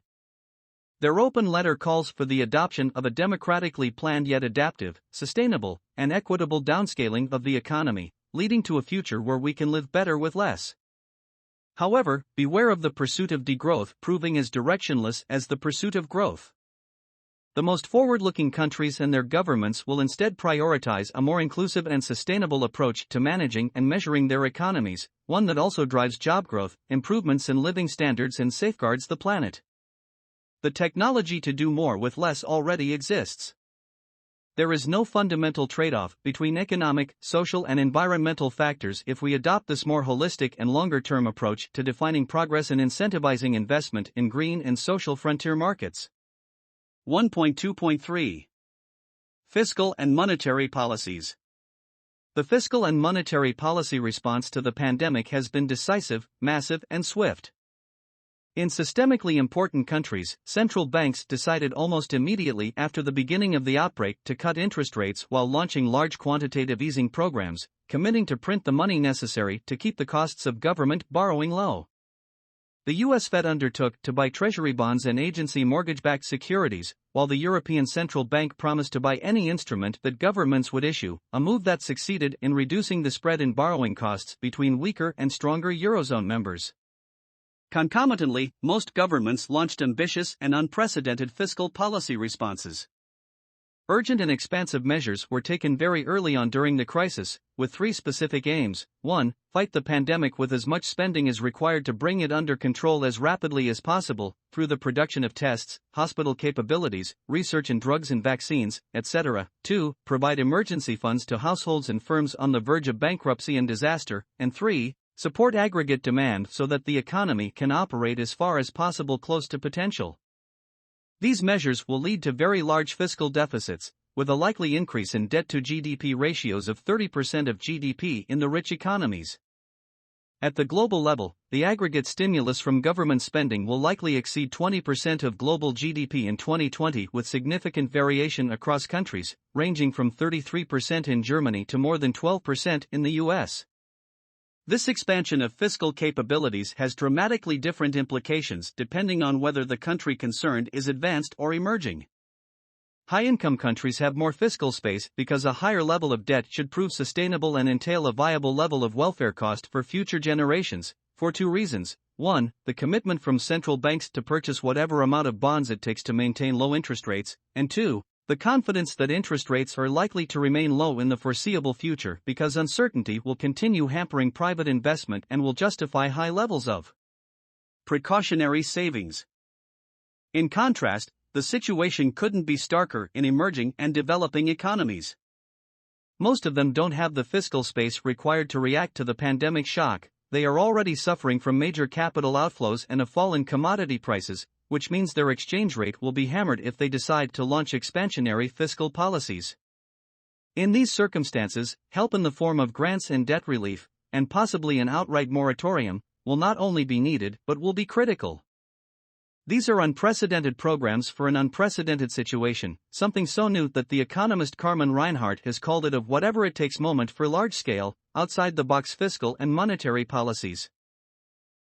Their open letter calls for the adoption of a democratically planned yet adaptive, sustainable, and equitable downscaling of the economy, leading to a future where we can live better with less. However, beware of the pursuit of degrowth proving as directionless as the pursuit of growth. The most forward-looking countries and their governments will instead prioritize a more inclusive and sustainable approach to managing and measuring their economies, one that also drives job growth, improvements in living standards, and safeguards the planet. The technology to do more with less already exists. There is no fundamental trade-off between economic, social, and environmental factors if we adopt this more holistic and longer-term approach to defining progress and incentivizing investment in green and social frontier markets. 1.2.3 Fiscal and Monetary Policies. The fiscal and monetary policy response to the pandemic has been decisive, massive, and swift. In systemically important countries, central banks decided almost immediately after the beginning of the outbreak to cut interest rates while launching large quantitative easing programs, committing to print the money necessary to keep the costs of government borrowing low. The US Fed undertook to buy Treasury bonds and agency mortgage-backed securities, while the European Central Bank promised to buy any instrument that governments would issue, a move that succeeded in reducing the spread in borrowing costs between weaker and stronger Eurozone members. Concomitantly, most governments launched ambitious and unprecedented fiscal policy responses. Urgent and expansive measures were taken very early on during the crisis, with three specific aims. 1. Fight the pandemic with as much spending as required to bring it under control as rapidly as possible, through the production of tests, hospital capabilities, research in drugs and vaccines, etc. 2. Provide emergency funds to households and firms on the verge of bankruptcy and disaster. And 3. Support aggregate demand so that the economy can operate as far as possible close to potential. These measures will lead to very large fiscal deficits, with a likely increase in debt-to-GDP ratios of 30% of GDP in the rich economies. At the global level, the aggregate stimulus from government spending will likely exceed 20% of global GDP in 2020, with significant variation across countries, ranging from 33% in Germany to more than 12% in the US. This expansion of fiscal capabilities has dramatically different implications depending on whether the country concerned is advanced or emerging. High-income countries have more fiscal space because a higher level of debt should prove sustainable and entail a viable level of welfare cost for future generations, for two reasons. 1. The commitment from central banks to purchase whatever amount of bonds it takes to maintain low interest rates, and 2. The confidence that interest rates are likely to remain low in the foreseeable future because uncertainty will continue hampering private investment and will justify high levels of precautionary savings. In contrast, the situation couldn't be starker in emerging and developing economies. Most of them don't have the fiscal space required to react to the pandemic shock. They are already suffering from major capital outflows and a fall in commodity prices, which means their exchange rate will be hammered if they decide to launch expansionary fiscal policies. In these circumstances, help in the form of grants and debt relief, and possibly an outright moratorium, will not only be needed but will be critical. These are unprecedented programs for an unprecedented situation, something so new that the economist Carmen Reinhart has called it a whatever-it-takes moment for large-scale, outside-the-box fiscal and monetary policies.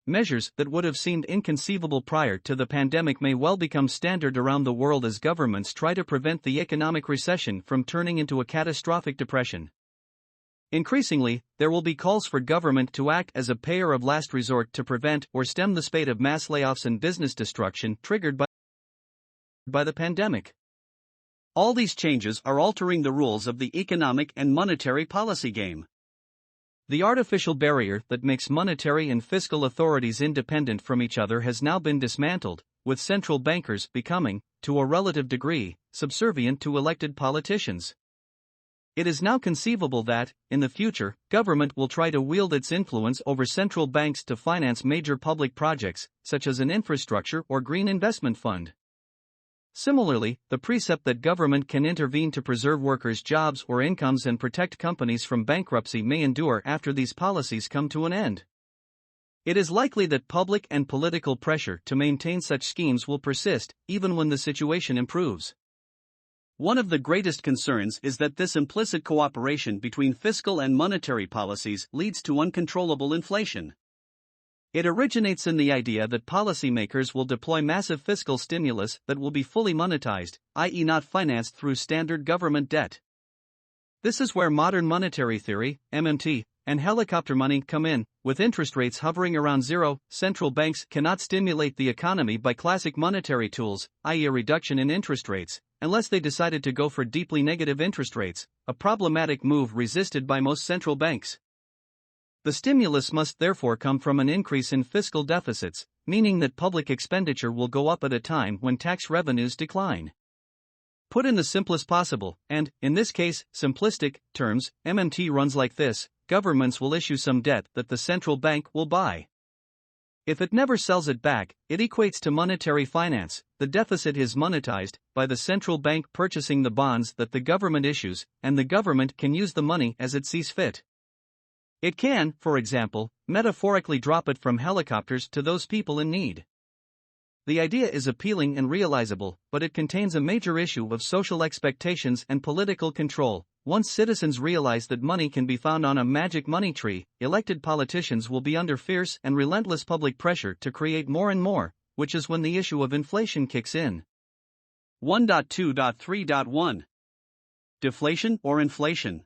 Measures that would have seemed inconceivable prior to the pandemic may well become standard around the world as governments try to prevent the economic recession from turning into a catastrophic depression. Increasingly, there will be calls for government to act as a payer of last resort to prevent or stem the spate of mass layoffs and business destruction triggered by the pandemic. All these changes are altering the rules of the economic and monetary policy game. The artificial barrier that makes monetary and fiscal authorities independent from each other has now been dismantled, with central bankers becoming, to a relative degree, subservient to elected politicians. It is now conceivable that, in the future, government will try to wield its influence over central banks to finance major public projects, such as an infrastructure or green investment fund. Similarly, the precept that government can intervene to preserve workers' jobs or incomes and protect companies from bankruptcy may endure after these policies come to an end. It is likely that public and political pressure to maintain such schemes will persist, even when the situation improves. One of the greatest concerns is that this implicit cooperation between fiscal and monetary policies leads to uncontrollable inflation. It originates in the idea that policymakers will deploy massive fiscal stimulus that will be fully monetized, i.e., not financed through standard government debt. This is where modern monetary theory, MMT, and helicopter money come in. With interest rates hovering around zero, central banks cannot stimulate the economy by classic monetary tools, i.e., a reduction in interest rates, unless they decided to go for deeply negative interest rates, a problematic move resisted by most central banks. The stimulus must therefore come from an increase in fiscal deficits, meaning that public expenditure will go up at a time when tax revenues decline. Put in the simplest possible, and, in this case, simplistic, terms, MMT runs like this: governments will issue some debt that the central bank will buy. If it never sells it back, it equates to monetary finance. The deficit is monetized by the central bank purchasing the bonds that the government issues, and the government can use the money as it sees fit. It can, for example, metaphorically drop it from helicopters to those people in need. The idea is appealing and realizable, but it contains a major issue of social expectations and political control. once citizens realize that money can be found on a magic money tree, elected politicians will be under fierce and relentless public pressure to create more and more, which is when the issue of inflation kicks in. 1.2.3.1 Deflation or inflation.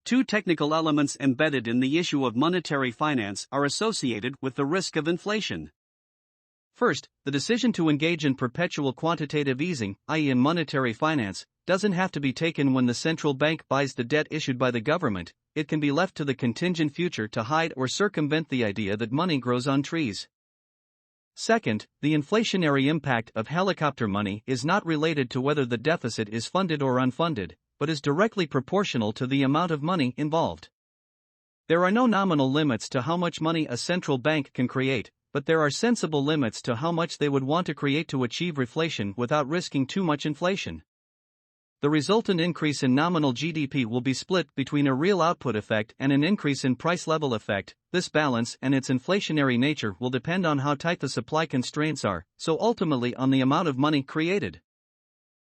Two technical elements embedded in the issue of monetary finance are associated with the risk of inflation. First, the decision to engage in perpetual quantitative easing, i.e., in monetary finance, doesn't have to be taken when the central bank buys the debt issued by the government. It can be left to the contingent future to hide or circumvent the idea that money grows on trees. Second, the inflationary impact of helicopter money is not related to whether the deficit is funded or unfunded, but is directly proportional to the amount of money involved. There are no nominal limits to how much money a central bank can create, but there are sensible limits to how much they would want to create to achieve reflation without risking too much inflation. The resultant increase in nominal GDP will be split between a real output effect and an increase in price level effect. This balance and its inflationary nature will depend on how tight the supply constraints are, so ultimately on the amount of money created.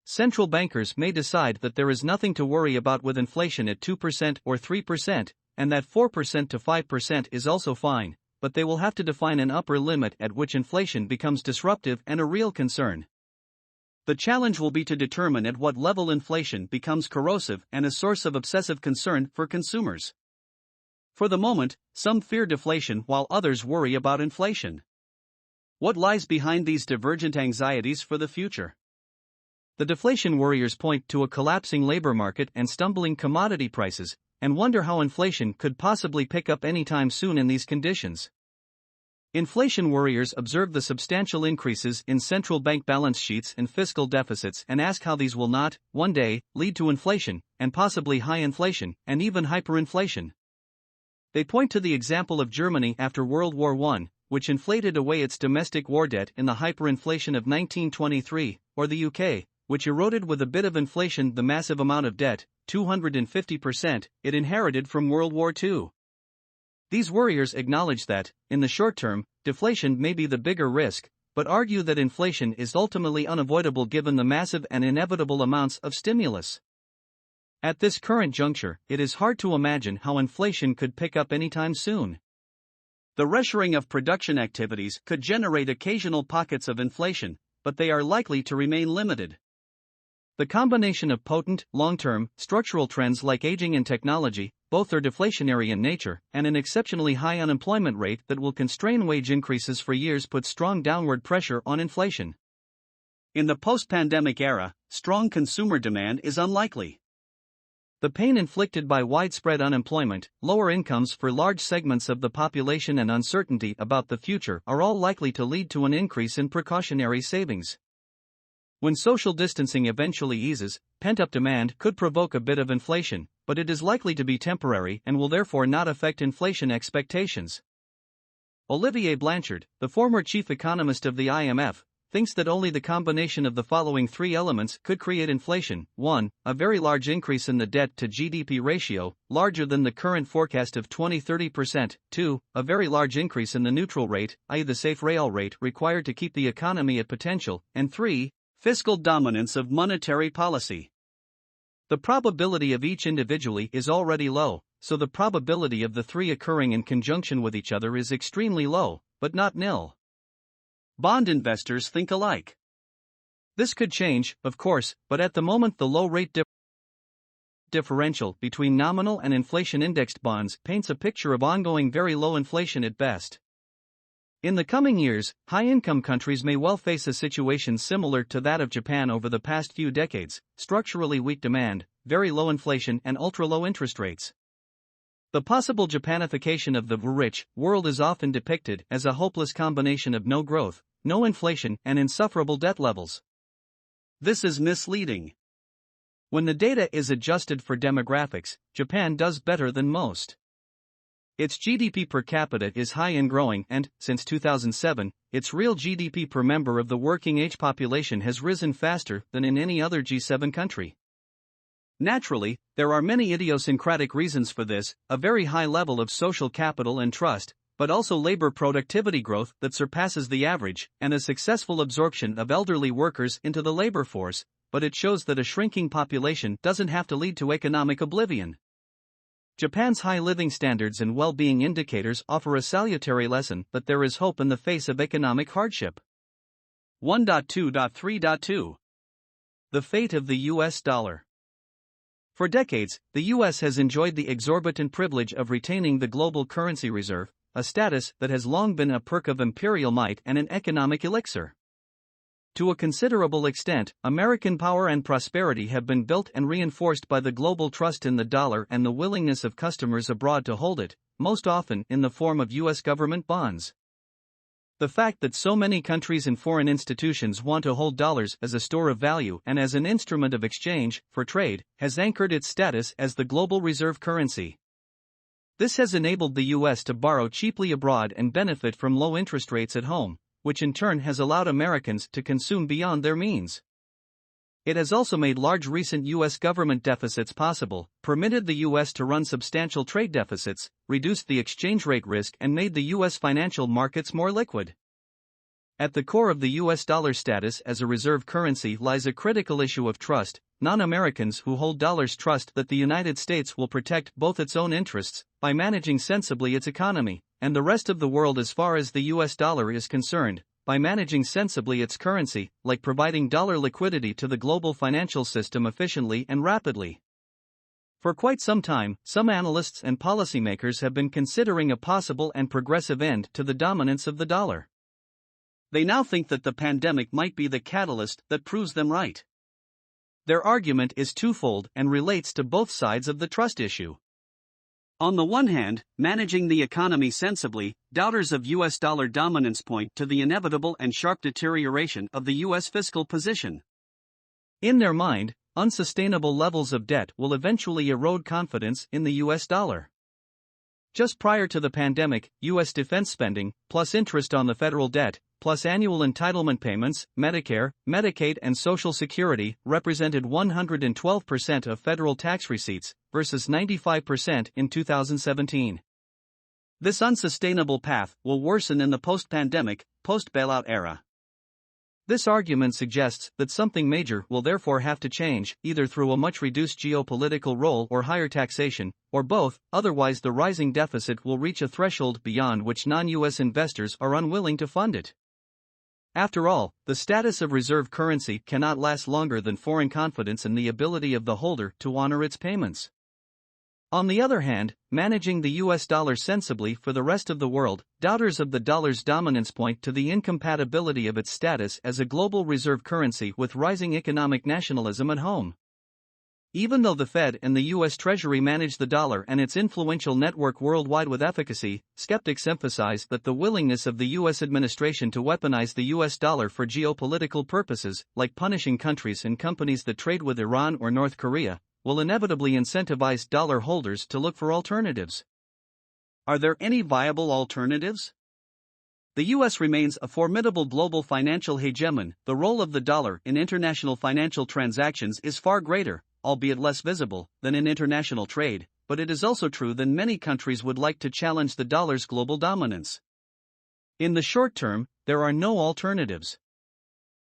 Central bankers may decide that there is nothing to worry about with inflation at 2% or 3%, and that 4% to 5% is also fine, but they will have to define an upper limit at which inflation becomes disruptive and a real concern. The challenge will be to determine at what level inflation becomes corrosive and a source of obsessive concern for consumers. For the moment, some fear deflation while others worry about inflation. What lies behind these divergent anxieties for the future? The deflation worriers point to a collapsing labor market and stumbling commodity prices, and wonder how inflation could possibly pick up anytime soon in these conditions. Inflation worriers observe the substantial increases in central bank balance sheets and fiscal deficits and ask how these will not, one day, lead to inflation, and possibly high inflation, and even hyperinflation. They point to the example of Germany after World War I, which inflated away its domestic war debt in the hyperinflation of 1923, or the UK, which eroded with a bit of inflation the massive amount of debt, 250%, it inherited from World War II. These worriers acknowledge that, in the short term, deflation may be the bigger risk, but argue that inflation is ultimately unavoidable given the massive and inevitable amounts of stimulus. At this current juncture, it is hard to imagine how inflation could pick up anytime soon. The reshoring of production activities could generate occasional pockets of inflation, but they are likely to remain limited. The combination of potent, long-term, structural trends like aging and technology, both are deflationary in nature, and an exceptionally high unemployment rate that will constrain wage increases for years put strong downward pressure on inflation. In the post-pandemic era, strong consumer demand is unlikely. The pain inflicted by widespread unemployment, lower incomes for large segments of the population and uncertainty about the future are all likely to lead to an increase in precautionary savings. When social distancing eventually eases, pent-up demand could provoke a bit of inflation, but it is likely to be temporary and will therefore not affect inflation expectations. Olivier Blanchard, the former chief economist of the IMF, thinks that only the combination of the following three elements could create inflation. 1. A very large increase in the debt-to-GDP ratio, larger than the current forecast of 20-30%. 2. A very large increase in the neutral rate, i.e. the safe real rate required to keep the economy at potential. And 3. Fiscal dominance of monetary policy. The probability of each individually is already low, so the probability of the three occurring in conjunction with each other is extremely low, but not nil. Bond investors think alike. This could change, of course, but at the moment the low rate differential between nominal and inflation-indexed bonds paints a picture of ongoing very low inflation at best. In the coming years, high-income countries may well face a situation similar to that of Japan over the past few decades: structurally weak demand, very low inflation and ultra-low interest rates. The possible Japanification of the rich world is often depicted as a hopeless combination of no growth, no inflation and insufferable debt levels. This is misleading. When the data is adjusted for demographics, Japan does better than most. Its GDP per capita is high and growing and, since 2007, its real GDP per member of the working-age population has risen faster than in any other G7 country. Naturally, there are many idiosyncratic reasons for this: a very high level of social capital and trust, but also labor productivity growth that surpasses the average, and a successful absorption of elderly workers into the labor force, but it shows that a shrinking population doesn't have to lead to economic oblivion. Japan's high living standards and well-being indicators offer a salutary lesson that there is hope in the face of economic hardship. 1.2.3.2 The fate of the US dollar. For decades, the US has enjoyed the exorbitant privilege of retaining the global currency reserve, a status that has long been a perk of imperial might and an economic elixir. To a considerable extent, American power and prosperity have been built and reinforced by the global trust in the dollar and the willingness of customers abroad to hold it, most often in the form of US government bonds. The fact that so many countries and foreign institutions want to hold dollars as a store of value and as an instrument of exchange, for trade, has anchored its status as the global reserve currency. This has enabled the US to borrow cheaply abroad and benefit from low interest rates at home, which in turn has allowed Americans to consume beyond their means. It has also made large recent US government deficits possible, permitted the US to run substantial trade deficits, reduced the exchange rate risk, and made the US financial markets more liquid. At the core of the US dollar status as a reserve currency lies a critical issue of trust. Non-Americans who hold dollars trust that the United States will protect both its own interests, by managing sensibly its economy, and the rest of the world as far as the US dollar is concerned, by managing sensibly its currency, like providing dollar liquidity to the global financial system efficiently and rapidly. For quite some time, some analysts and policymakers have been considering a possible and progressive end to the dominance of the dollar. They now think that the pandemic might be the catalyst that proves them right. Their argument is twofold and relates to both sides of the trust issue. On the one hand, managing the economy sensibly, doubters of US dollar dominance point to the inevitable and sharp deterioration of the US fiscal position. In their mind, unsustainable levels of debt will eventually erode confidence in the US dollar. Just prior to the pandemic, US defense spending, plus interest on the federal debt, plus annual entitlement payments, Medicare, Medicaid, and Social Security, represented 112% of federal tax receipts, versus 95% in 2017. This unsustainable path will worsen in the post-pandemic, post-bailout era. This argument suggests that something major will therefore have to change, either through a much reduced geopolitical role or higher taxation, or both, otherwise the rising deficit will reach a threshold beyond which non-US investors are unwilling to fund it. After all, the status of reserve currency cannot last longer than foreign confidence in the ability of the holder to honor its payments. On the other hand, managing the US dollar sensibly for the rest of the world, doubters of the dollar's dominance point to the incompatibility of its status as a global reserve currency with rising economic nationalism at home. Even though the Fed and the US Treasury manage the dollar and its influential network worldwide with efficacy, skeptics emphasize that the willingness of the US administration to weaponize the US dollar for geopolitical purposes, like punishing countries and companies that trade with Iran or North Korea, will inevitably incentivize dollar holders to look for alternatives. Are there any viable alternatives? The US remains a formidable global financial hegemon. The role of the dollar in international financial transactions is far greater, albeit less visible, than in international trade, but it is also true that many countries would like to challenge the dollar's global dominance. In the short term, there are no alternatives.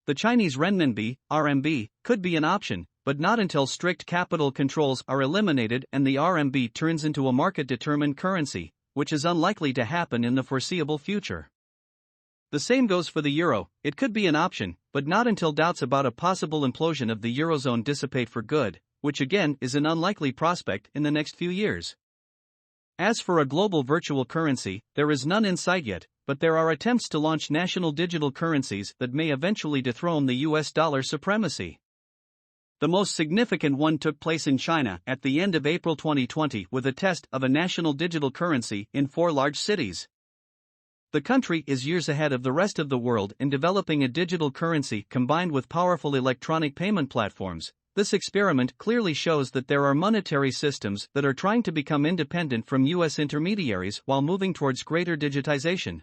The Chinese renminbi, RMB, could be an option, but not until strict capital controls are eliminated and the RMB turns into a market-determined currency, which is unlikely to happen in the foreseeable future. The same goes for the euro. It could be an option, but not until doubts about a possible implosion of the eurozone dissipate for good, which again is an unlikely prospect in the next few years. As for a global virtual currency, there is none in sight yet, but there are attempts to launch national digital currencies that may eventually dethrone the US dollar supremacy. The most significant one took place in China at the end of April 2020 with a test of a national digital currency in 4 large cities. The country is years ahead of the rest of the world in developing a digital currency combined with powerful electronic payment platforms. This experiment clearly shows that there are monetary systems that are trying to become independent from US intermediaries while moving towards greater digitization.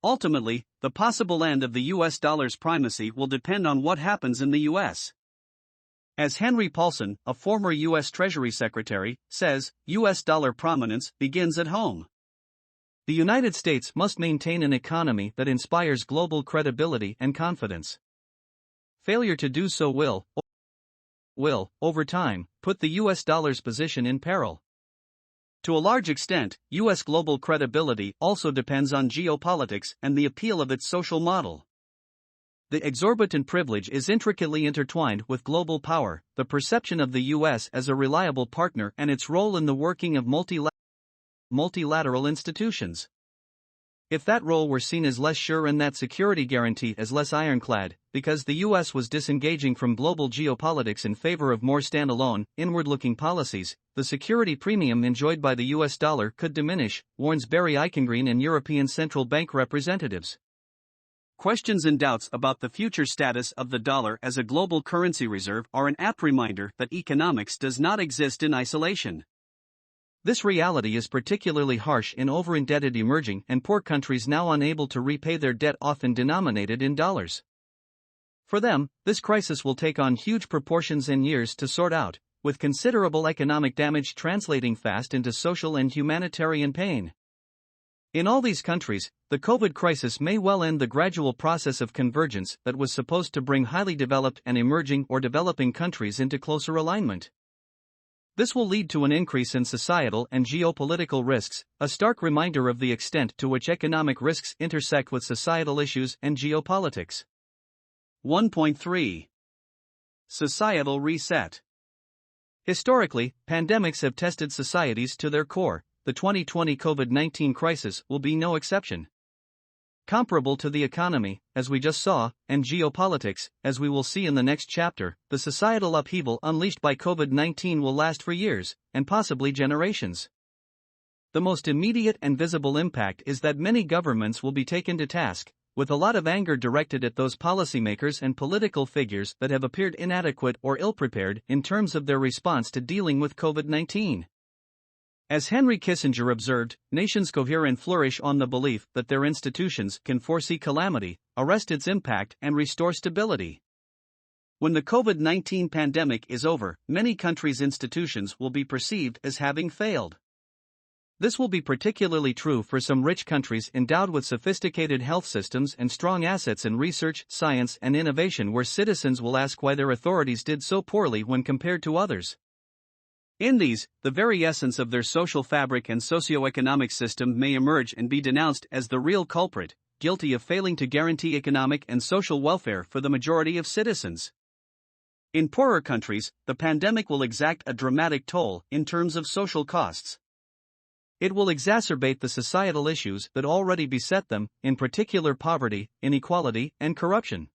Ultimately, the possible end of the US dollar's primacy will depend on what happens in the US. As Henry Paulson, a former US Treasury Secretary, says, US dollar prominence begins at home. The United States must maintain an economy that inspires global credibility and confidence. Failure to do so will, over time, put the US dollar's position in peril. To a large extent, US global credibility also depends on geopolitics and the appeal of its social model. The exorbitant privilege is intricately intertwined with global power, the perception of the US as a reliable partner, and its role in the working of multilateral institutions. If that role were seen as less sure and that security guarantee as less ironclad, because the US was disengaging from global geopolitics in favor of more standalone, inward-looking policies, the security premium enjoyed by the US dollar could diminish, warns Barry Eichengreen and European Central Bank representatives. Questions and doubts about the future status of the dollar as a global currency reserve are an apt reminder that economics does not exist in isolation. This reality is particularly harsh in over-indebted emerging and poor countries now unable to repay their debt often denominated in dollars. For them, this crisis will take on huge proportions and years to sort out, with considerable economic damage translating fast into social and humanitarian pain. In all these countries, the COVID crisis may well end the gradual process of convergence that was supposed to bring highly developed and emerging or developing countries into closer alignment. This will lead to an increase in societal and geopolitical risks, a stark reminder of the extent to which economic risks intersect with societal issues and geopolitics. 1.3. Societal Reset. Historically, pandemics have tested societies to their core. The 2020 COVID-19 crisis will be no exception. Comparable to the economy, as we just saw, and geopolitics, as we will see in the next chapter, the societal upheaval unleashed by COVID-19 will last for years, and possibly generations. The most immediate and visible impact is that many governments will be taken to task, with a lot of anger directed at those policymakers and political figures that have appeared inadequate or ill-prepared in terms of their response to dealing with COVID-19. As Henry Kissinger observed, nations cohere and flourish on the belief that their institutions can foresee calamity, arrest its impact, and restore stability. When the COVID-19 pandemic is over, many countries' institutions will be perceived as having failed. This will be particularly true for some rich countries endowed with sophisticated health systems and strong assets in research, science, and innovation, where citizens will ask why their authorities did so poorly when compared to others. In these, the very essence of their social fabric and socio-economic system may emerge and be denounced as the real culprit, guilty of failing to guarantee economic and social welfare for the majority of citizens. In poorer countries, the pandemic will exact a dramatic toll in terms of social costs. It will exacerbate the societal issues that already beset them, in particular poverty, inequality, and corruption.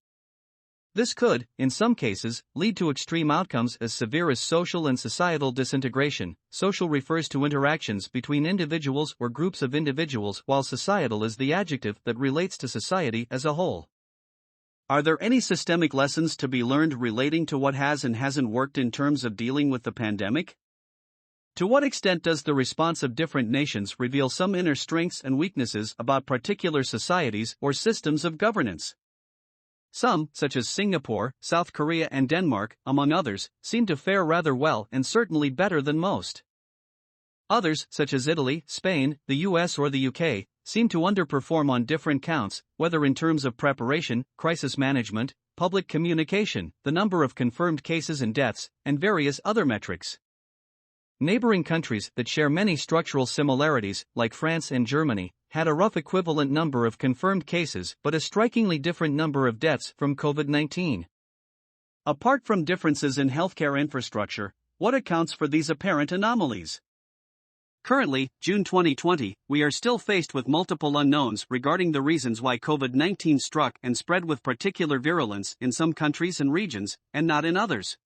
This could, in some cases, lead to extreme outcomes as severe as social and societal disintegration. Social refers to interactions between individuals or groups of individuals, while societal is the adjective that relates to society as a whole. Are there any systemic lessons to be learned relating to what has and hasn't worked in terms of dealing with the pandemic? To what extent does the response of different nations reveal some inner strengths and weaknesses about particular societies or systems of governance? Some, such as Singapore, South Korea, and Denmark, among others, seem to fare rather well and certainly better than most. Others, such as Italy, Spain, the US, or the UK, seem to underperform on different counts, whether in terms of preparation, crisis management, public communication, the number of confirmed cases and deaths, and various other metrics. Neighboring countries that share many structural similarities, like France and Germany, had a rough equivalent number of confirmed cases but a strikingly different number of deaths from COVID-19. Apart from differences in healthcare infrastructure, what accounts for these apparent anomalies? Currently, June 2020, we are still faced with multiple unknowns regarding the reasons why COVID-19 struck and spread with particular virulence in some countries and regions, and not in others.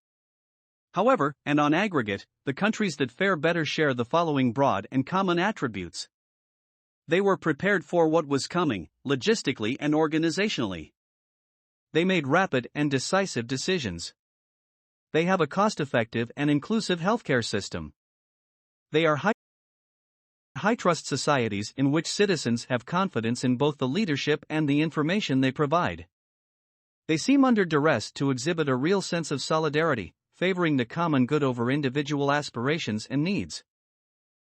However, and on aggregate, the countries that fare better share the following broad and common attributes. They were prepared for what was coming, logistically and organizationally. They made rapid and decisive decisions. They have a cost-effective and inclusive healthcare system. They are high-trust societies in which citizens have confidence in both the leadership and the information they provide. They seem under duress to exhibit a real sense of solidarity, favoring the common good over individual aspirations and needs.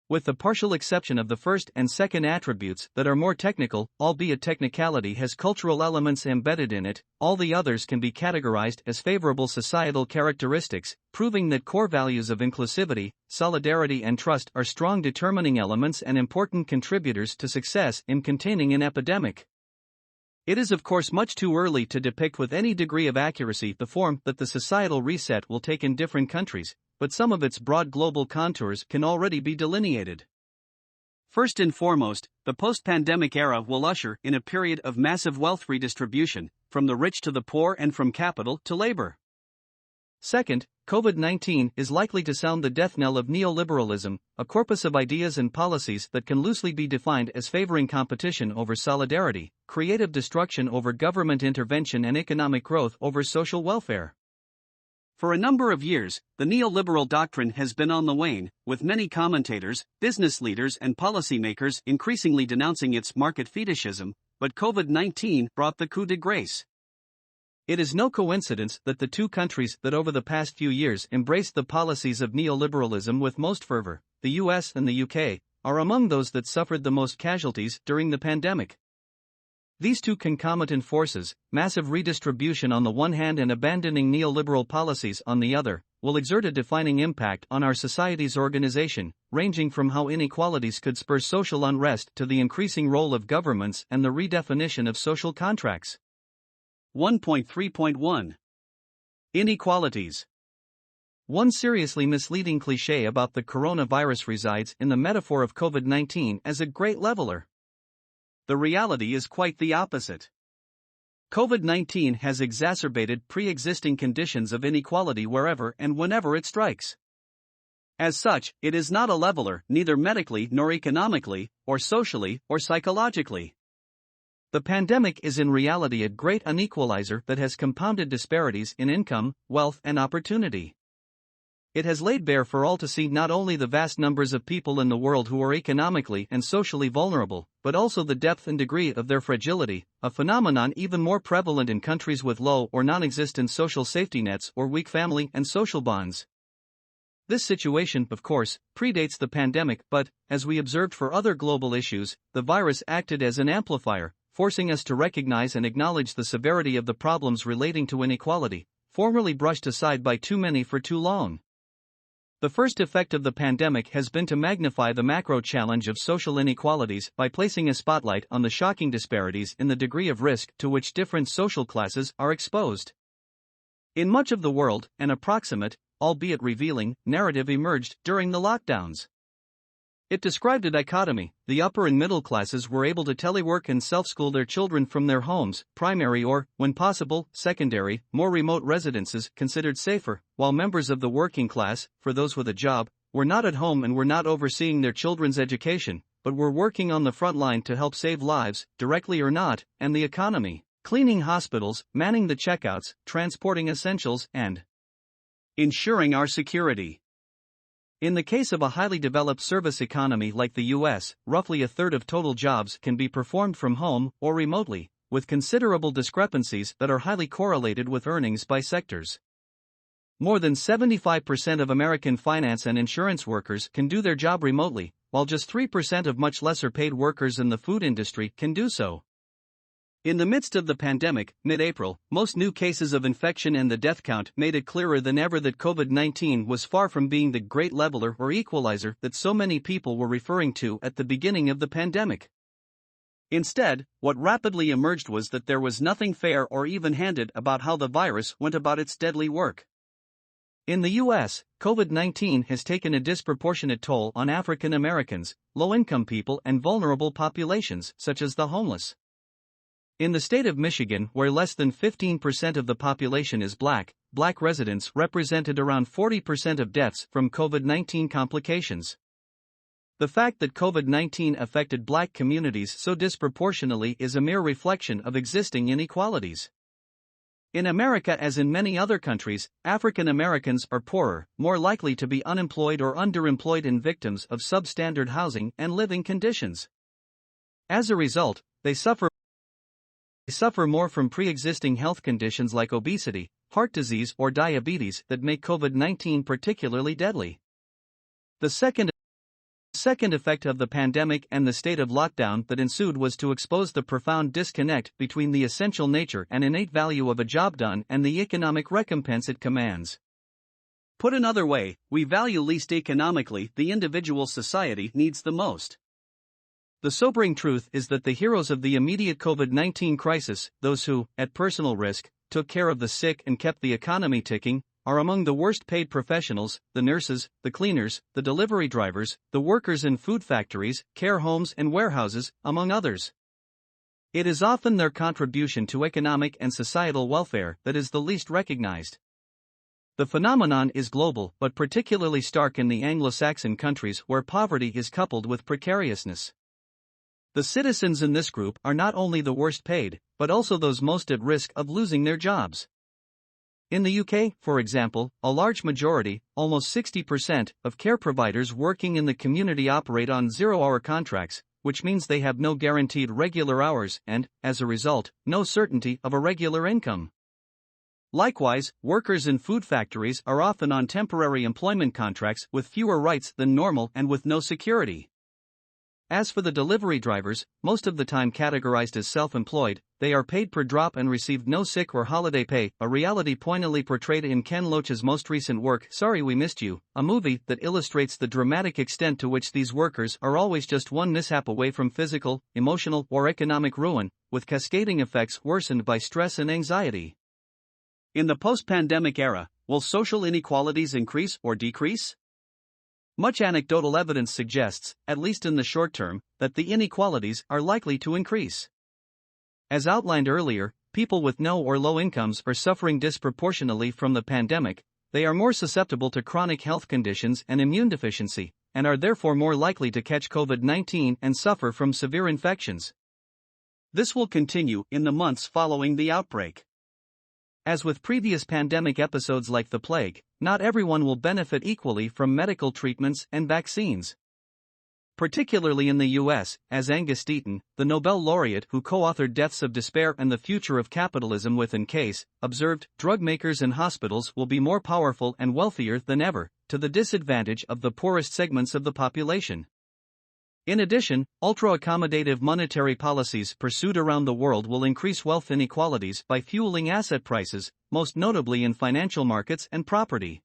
With the partial exception of the first and second attributes that are more technical, albeit technicality has cultural elements embedded in it, all the others can be categorized as favorable societal characteristics, proving that core values of inclusivity, solidarity and trust are strong determining elements and important contributors to success in containing an epidemic. It is of course much too early to depict with any degree of accuracy the form that the societal reset will take in different countries, but some of its broad global contours can already be delineated. First and foremost, the post-pandemic era will usher in a period of massive wealth redistribution, from the rich to the poor and from capital to labor. Second, COVID-19 is likely to sound the death knell of neoliberalism, a corpus of ideas and policies that can loosely be defined as favoring competition over solidarity, creative destruction over government intervention and economic growth over social welfare. For a number of years, the neoliberal doctrine has been on the wane, with many commentators, business leaders and policymakers increasingly denouncing its market fetishism, but COVID-19 brought the coup de grace. It is no coincidence that the two countries that over the past few years embraced the policies of neoliberalism with most fervor, the US and the UK, are among those that suffered the most casualties during the pandemic. These two concomitant forces, massive redistribution on the one hand and abandoning neoliberal policies on the other, will exert a defining impact on our society's organization, ranging from how inequalities could spur social unrest to the increasing role of governments and the redefinition of social contracts. 1.3.1 Inequalities. One seriously misleading cliché about the coronavirus resides in the metaphor of COVID-19 as a great leveler. The reality is quite the opposite. COVID-19 has exacerbated pre-existing conditions of inequality wherever and whenever it strikes. As such, it is not a leveler, neither medically nor economically, or socially, or psychologically. The pandemic is in reality a great unequalizer that has compounded disparities in income, wealth, and opportunity. It has laid bare for all to see not only the vast numbers of people in the world who are economically and socially vulnerable, but also the depth and degree of their fragility, a phenomenon even more prevalent in countries with low or non-existent social safety nets or weak family and social bonds. This situation, of course, predates the pandemic, but, as we observed for other global issues, the virus acted as an amplifier, forcing us to recognize and acknowledge the severity of the problems relating to inequality, formerly brushed aside by too many for too long. The first effect of the pandemic has been to magnify the macro challenge of social inequalities by placing a spotlight on the shocking disparities in the degree of risk to which different social classes are exposed. In much of the world, an approximate, albeit revealing, narrative emerged during the lockdowns. It described a dichotomy: the upper and middle classes were able to telework and self-school their children from their homes, primary or, when possible, secondary, more remote residences considered safer, while members of the working class, for those with a job, were not at home and were not overseeing their children's education, but were working on the front line to help save lives, directly or not, and the economy, cleaning hospitals, manning the checkouts, transporting essentials, and ensuring our security. In the case of a highly developed service economy like the US, roughly a third of total jobs can be performed from home or remotely, with considerable discrepancies that are highly correlated with earnings by sectors. More than 75% of American finance and insurance workers can do their job remotely, while just 3% of much lesser paid workers in the food industry can do so. In the midst of the pandemic, mid-April, most new cases of infection and the death count made it clearer than ever that COVID-19 was far from being the great leveler or equalizer that so many people were referring to at the beginning of the pandemic. Instead, what rapidly emerged was that there was nothing fair or even-handed about how the virus went about its deadly work. In the US, COVID-19 has taken a disproportionate toll on African Americans, low-income people and vulnerable populations, such as the homeless. In the state of Michigan, where less than 15% of the population is black residents represented around 40% of deaths from COVID-19 complications. The fact that COVID-19 affected black communities so disproportionately is a mere reflection of existing inequalities. In America, as in many other countries, African Americans are poorer, more likely to be unemployed or underemployed and victims of substandard housing and living conditions. As a result, they suffer more from pre-existing health conditions like obesity, heart disease or diabetes that make COVID-19 particularly deadly. The second Second effect of the pandemic and the state of lockdown that ensued was to expose the profound disconnect between the essential nature and innate value of a job done and the economic recompense it commands. Put another way, we value least economically the individual society needs the most. The sobering truth is that the heroes of the immediate COVID-19 crisis, those who, at personal risk, took care of the sick and kept the economy ticking, are among the worst paid professionals: the nurses, the cleaners, the delivery drivers, the workers in food factories, care homes and warehouses, among others. It is often their contribution to economic and societal welfare that is the least recognized. The phenomenon is global, but particularly stark in the Anglo-Saxon countries where poverty is coupled with precariousness. The citizens in this group are not only the worst paid, but also those most at risk of losing their jobs. In the UK, for example, a large majority, almost 60%, of care providers working in the community operate on zero-hour contracts, which means they have no guaranteed regular hours and, as a result, no certainty of a regular income. Likewise, workers in food factories are often on temporary employment contracts with fewer rights than normal and with no security. As for the delivery drivers, most of the time categorized as self-employed, they are paid per drop and receive no sick or holiday pay, a reality poignantly portrayed in Ken Loach's most recent work, Sorry We Missed You, a movie that illustrates the dramatic extent to which these workers are always just one mishap away from physical, emotional, or economic ruin, with cascading effects worsened by stress and anxiety. In the post-pandemic era, will social inequalities increase or decrease? Much anecdotal evidence suggests, at least in the short term, that the inequalities are likely to increase. As outlined earlier, people with no or low incomes are suffering disproportionately from the pandemic. They are more susceptible to chronic health conditions and immune deficiency, and are therefore more likely to catch COVID-19 and suffer from severe infections. This will continue in the months following the outbreak. As with previous pandemic episodes like the plague, not everyone will benefit equally from medical treatments and vaccines. Particularly in the US, as Angus Deaton, the Nobel laureate who co-authored Deaths of Despair and the Future of Capitalism within Case, observed, drug makers and hospitals will be more powerful and wealthier than ever, to the disadvantage of the poorest segments of the population. In addition, ultra-accommodative monetary policies pursued around the world will increase wealth inequalities by fueling asset prices, most notably in financial markets and property.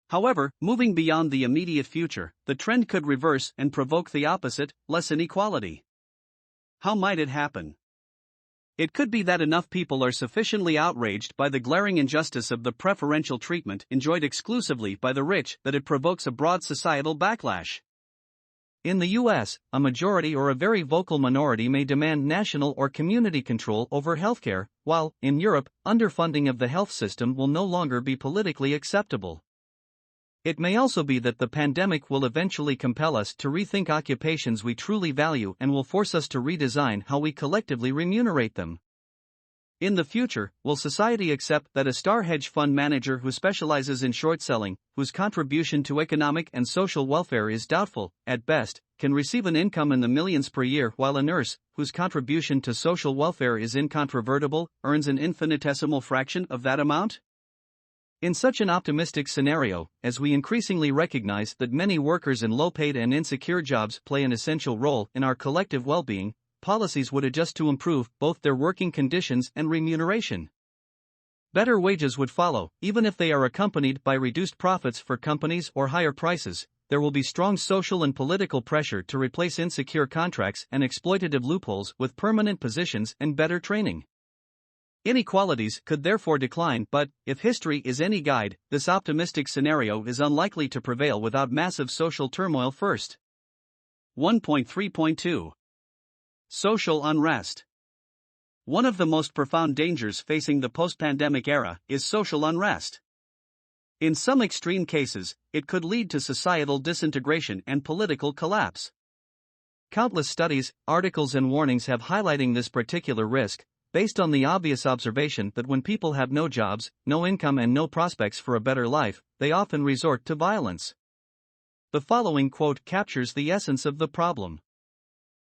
However, moving beyond the immediate future, the trend could reverse and provoke the opposite, less inequality. How might it happen? It could be that enough people are sufficiently outraged by the glaring injustice of the preferential treatment enjoyed exclusively by the rich that it provokes a broad societal backlash. In the US, a majority or a very vocal minority may demand national or community control over healthcare, while, in Europe, underfunding of the health system will no longer be politically acceptable. It may also be that the pandemic will eventually compel us to rethink occupations we truly value and will force us to redesign how we collectively remunerate them. In the future, will society accept that a star hedge fund manager who specializes in short selling, whose contribution to economic and social welfare is doubtful, at best, can receive an income in the millions per year, while a nurse, whose contribution to social welfare is incontrovertible, earns an infinitesimal fraction of that amount? In such an optimistic scenario, as we increasingly recognize that many workers in low-paid and insecure jobs play an essential role in our collective well-being, policies would adjust to improve both their working conditions and remuneration. Better wages would follow, even if they are accompanied by reduced profits for companies or higher prices. There will be strong social and political pressure to replace insecure contracts and exploitative loopholes with permanent positions and better training. Inequalities could therefore decline, but, if history is any guide, this optimistic scenario is unlikely to prevail without massive social turmoil first. 1.3.2 Social unrest. One of the most profound dangers facing the post-pandemic era is social unrest. In some extreme cases, it could lead to societal disintegration and political collapse. Countless studies, articles and warnings have highlighting this particular risk, based on the obvious observation that when people have no jobs, no income and no prospects for a better life, they often resort to violence. The following quote captures the essence of the problem.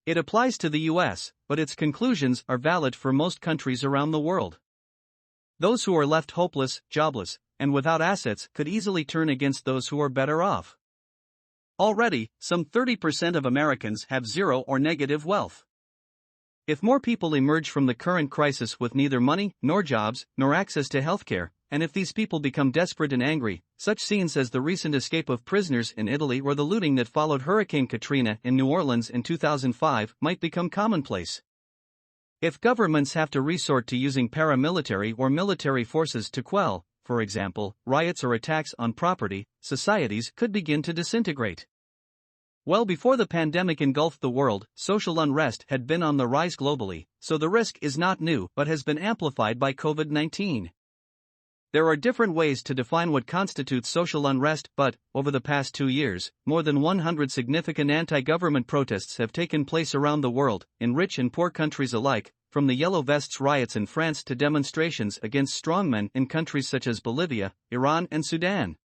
It applies to the US, but its conclusions are valid for most countries around the world. Those who are left hopeless, jobless, and without assets could easily turn against those who are better off. Already, some 30% of Americans have zero or negative wealth. If more people emerge from the current crisis with neither money, nor jobs, nor access to healthcare, and if these people become desperate and angry, such scenes as the recent escape of prisoners in Italy or the looting that followed Hurricane Katrina in New Orleans in 2005 might become commonplace. If governments have to resort to using paramilitary or military forces to quell, for example, riots or attacks on property, societies could begin to disintegrate. Well before the pandemic engulfed the world, social unrest had been on the rise globally, so the risk is not new but has been amplified by COVID-19. There are different ways to define what constitutes social unrest, but, over the past 2 years, more than 100 significant anti-government protests have taken place around the world, in rich and poor countries alike, from the Yellow Vests riots in France to demonstrations against strongmen in countries such as Bolivia, Iran and Sudan.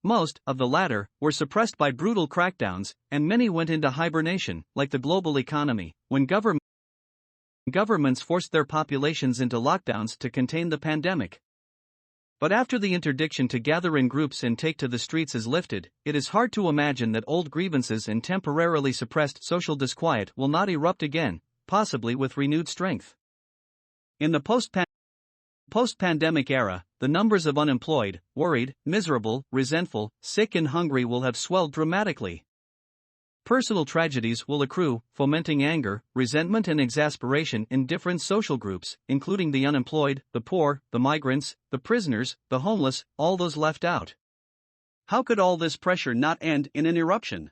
Most of the latter were suppressed by brutal crackdowns, and many went into hibernation, like the global economy, when governments forced their populations into lockdowns to contain the pandemic. But after the interdiction to gather in groups and take to the streets is lifted, it is hard to imagine that old grievances and temporarily suppressed social disquiet will not erupt again, possibly with renewed strength. In the post-pandemic era, the numbers of unemployed, worried, miserable, resentful, sick and hungry will have swelled dramatically. Personal tragedies will accrue, fomenting anger, resentment and exasperation in different social groups, including the unemployed, the poor, the migrants, the prisoners, the homeless, all those left out. How could all this pressure not end in an eruption?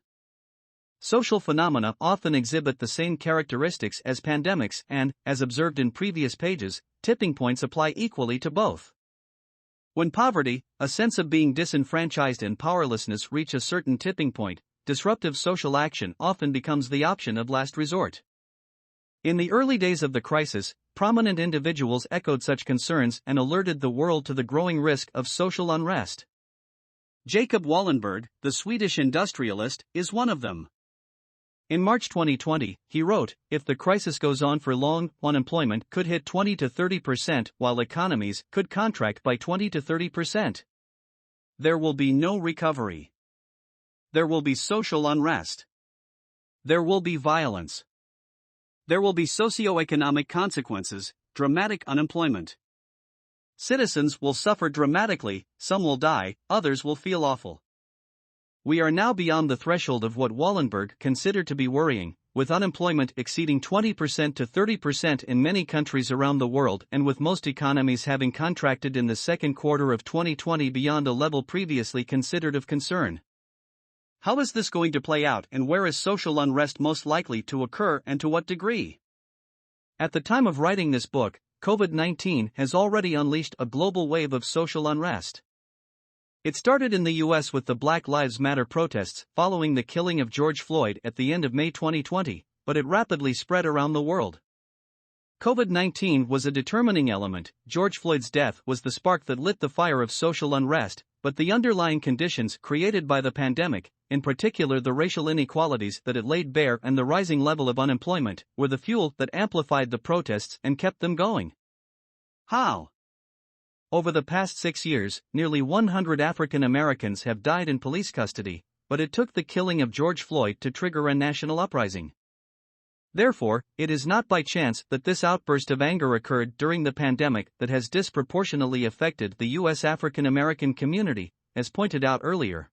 Social phenomena often exhibit the same characteristics as pandemics and, as observed in previous pages, tipping points apply equally to both. When poverty, a sense of being disenfranchised and powerlessness reach a certain tipping point, disruptive social action often becomes the option of last resort. In the early days of the crisis, prominent individuals echoed such concerns and alerted the world to the growing risk of social unrest. Jacob Wallenberg, the Swedish industrialist, is one of them. In March 2020, he wrote, "If the crisis goes on for long, unemployment could hit 20 to 30%, while economies could contract by 20 to 30%. There will be no recovery. There will be social unrest. There will be violence. There will be socio-economic consequences, dramatic unemployment. Citizens will suffer dramatically, some will die, others will feel awful. We are now beyond the threshold of what Wallenberg considered to be worrying, with unemployment exceeding 20% to 30% in many countries around the world and with most economies having contracted in the second quarter of 2020 beyond a level previously considered of concern. How is this going to play out and where is social unrest most likely to occur and to what degree? At the time of writing this book, COVID-19 has already unleashed a global wave of social unrest. It started in the US with the Black Lives Matter protests following the killing of George Floyd at the end of May 2020, but it rapidly spread around the world. COVID-19 was a determining element. George Floyd's death was the spark that lit the fire of social unrest, but the underlying conditions created by the pandemic, in particular the racial inequalities that it laid bare and the rising level of unemployment, were the fuel that amplified the protests and kept them going. How? Over the past 6 years, nearly 100 African Americans have died in police custody, but it took the killing of George Floyd to trigger a national uprising. Therefore, it is not by chance that this outburst of anger occurred during the pandemic that has disproportionately affected the U.S. African American community, as pointed out earlier.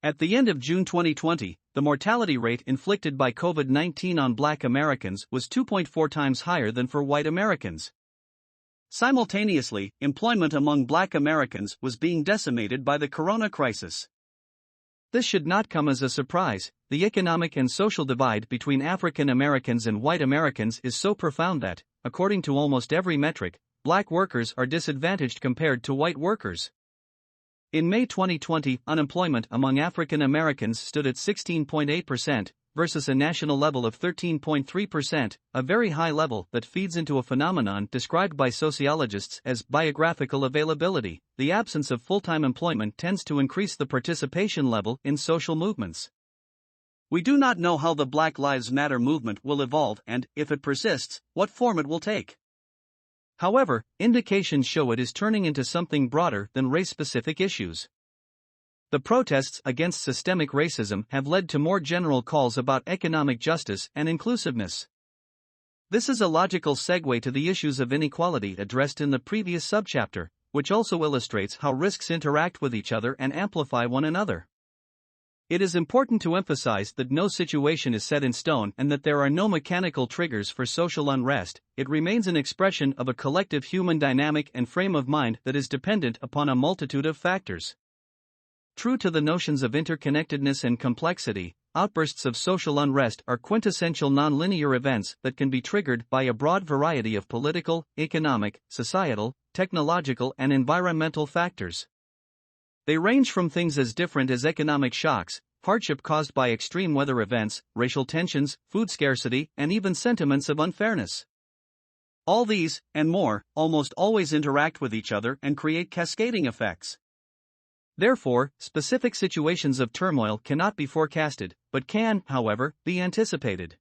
At the end of June 2020, the mortality rate inflicted by COVID-19 on Black Americans was 2.4 times higher than for white Americans. Simultaneously, employment among Black Americans was being decimated by the corona crisis. This should not come as a surprise. The economic and social divide between African Americans and white Americans is so profound that, according to almost every metric, Black workers are disadvantaged compared to white workers. In May 2020, unemployment among African Americans stood at 16.8%, versus a national level of 13.3%, a very high level that feeds into a phenomenon described by sociologists as biographical availability. The absence of full-time employment tends to increase the participation level in social movements. We do not know how the Black Lives Matter movement will evolve and, if it persists, what form it will take. However, indications show it is turning into something broader than race-specific issues. The protests against systemic racism have led to more general calls about economic justice and inclusiveness. This is a logical segue to the issues of inequality addressed in the previous subchapter, which also illustrates how risks interact with each other and amplify one another. It is important to emphasize that no situation is set in stone and that there are no mechanical triggers for social unrest. It remains an expression of a collective human dynamic and frame of mind that is dependent upon a multitude of factors. True to the notions of interconnectedness and complexity, outbursts of social unrest are quintessential nonlinear events that can be triggered by a broad variety of political, economic, societal, technological, and environmental factors. They range from things as different as economic shocks, hardship caused by extreme weather events, racial tensions, food scarcity, and even sentiments of unfairness. All these, and more, almost always interact with each other and create cascading effects. Therefore, specific situations of turmoil cannot be forecasted, but can, however, be anticipated.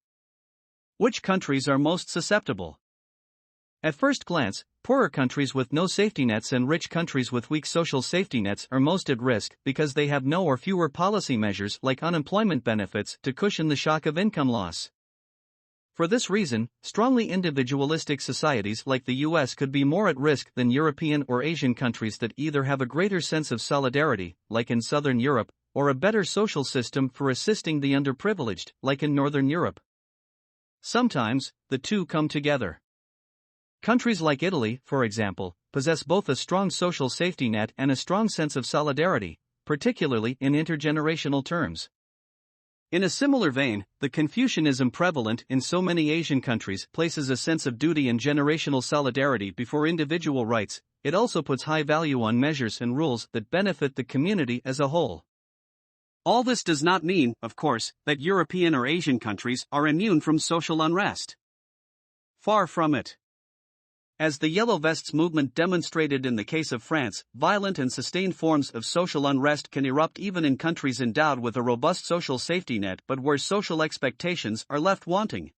Which countries are most susceptible? At first glance, poorer countries with no safety nets and rich countries with weak social safety nets are most at risk because they have no or fewer policy measures like unemployment benefits to cushion the shock of income loss. For this reason, strongly individualistic societies like the US could be more at risk than European or Asian countries that either have a greater sense of solidarity, like in Southern Europe, or a better social system for assisting the underprivileged, like in Northern Europe. Sometimes, the two come together. Countries like Italy, for example, possess both a strong social safety net and a strong sense of solidarity, particularly in intergenerational terms. In a similar vein, the Confucianism prevalent in so many Asian countries places a sense of duty and generational solidarity before individual rights. It also puts high value on measures and rules that benefit the community as a whole. All this does not mean, of course, that European or Asian countries are immune from social unrest. Far from it. As the Yellow Vests movement demonstrated in the case of France, violent and sustained forms of social unrest can erupt even in countries endowed with a robust social safety net but where social expectations are left wanting.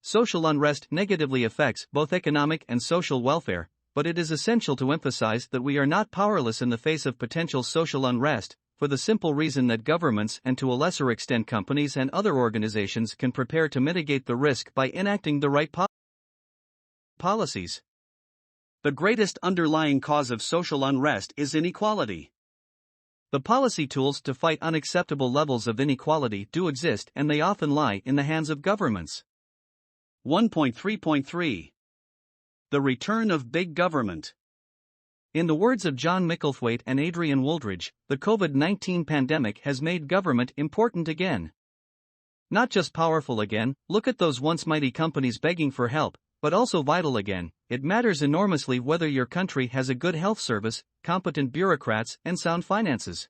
Social unrest negatively affects both economic and social welfare, but it is essential to emphasize that we are not powerless in the face of potential social unrest, for the simple reason that governments and to a lesser extent companies and other organizations can prepare to mitigate the risk by enacting the right policies. The greatest underlying cause of social unrest is inequality. The policy tools to fight unacceptable levels of inequality do exist and they often lie in the hands of governments. 1.3.3 The return of big government. In the words of John Micklethwaite and Adrian Wooldridge, the COVID-19 pandemic has made government important again. Not just powerful again, look at those once mighty companies begging for help, but also vital again. It matters enormously whether your country has a good health service, competent bureaucrats, and sound finances.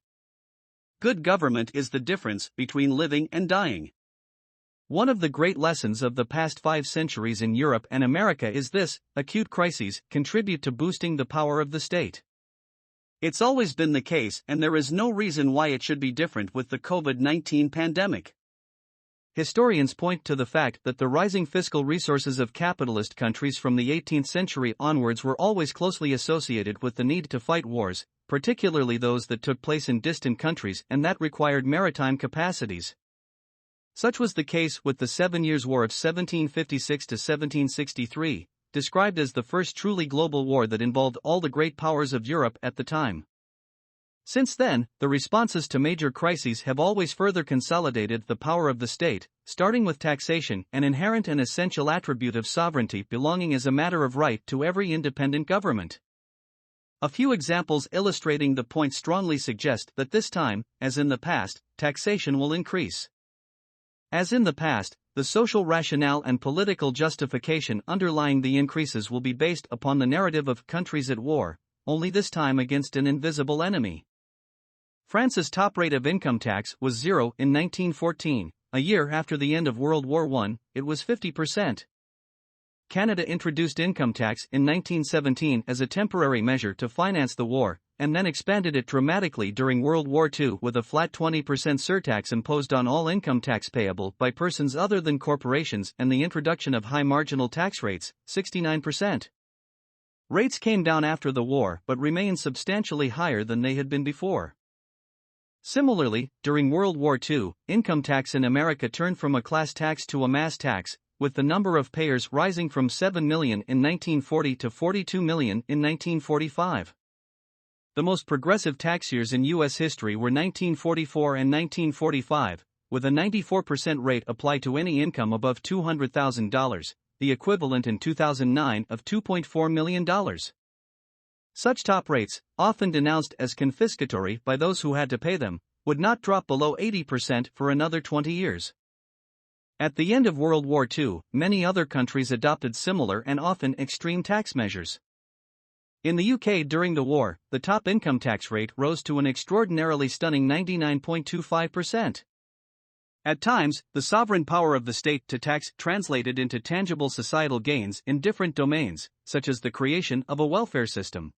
Good government is the difference between living and dying. One of the great lessons of the past 5 centuries in Europe and America is this: acute crises contribute to boosting the power of the state. It's always been the case, and there is no reason why it should be different with the COVID-19 pandemic. Historians point to the fact that the rising fiscal resources of capitalist countries from the 18th century onwards were always closely associated with the need to fight wars, particularly those that took place in distant countries and that required maritime capacities. Such was the case with the 7 Years' War of 1756 to 1763, described as the first truly global war that involved all the great powers of Europe at the time. Since then, the responses to major crises have always further consolidated the power of the state, starting with taxation, an inherent and essential attribute of sovereignty belonging as a matter of right to every independent government. A few examples illustrating the point strongly suggest that this time, as in the past, taxation will increase. As in the past, the social rationale and political justification underlying the increases will be based upon the narrative of countries at war, only this time against an invisible enemy. France's top rate of income tax was 0 in 1914, a year after the end of World War I, it was 50%. Canada introduced income tax in 1917 as a temporary measure to finance the war, and then expanded it dramatically during World War II with a flat 20% surtax imposed on all income tax payable by persons other than corporations and the introduction of high marginal tax rates, 69%. Rates came down after the war but remained substantially higher than they had been before. Similarly, during World War II, income tax in America turned from a class tax to a mass tax, with the number of payers rising from 7 million in 1940 to 42 million in 1945. The most progressive tax years in U.S. history were 1944 and 1945, with a 94% rate applied to any income above $200,000, the equivalent in 2009 of $2.4 million. Such top rates, often denounced as confiscatory by those who had to pay them, would not drop below 80% for another 20 years. At the end of World War II, many other countries adopted similar and often extreme tax measures. In the UK during the war, the top income tax rate rose to an extraordinarily stunning 99.25%. At times, the sovereign power of the state to tax translated into tangible societal gains in different domains, such as the creation of a welfare system.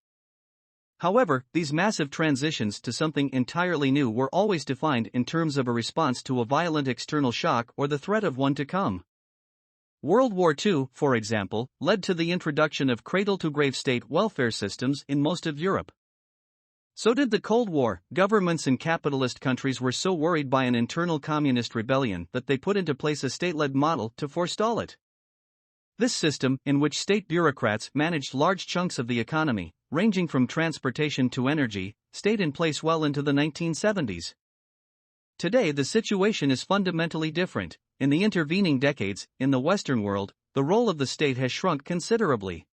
However, these massive transitions to something entirely new were always defined in terms of a response to a violent external shock or the threat of one to come. World War II, for example, led to the introduction of cradle-to-grave state welfare systems in most of Europe. So did the Cold War. Governments in capitalist countries were so worried by an internal communist rebellion that they put into place a state-led model to forestall it. This system, in which state bureaucrats managed large chunks of the economy, ranging from transportation to energy, stayed in place well into the 1970s. Today the situation is fundamentally different. In the intervening decades, in the Western world, the role of the state has shrunk considerably.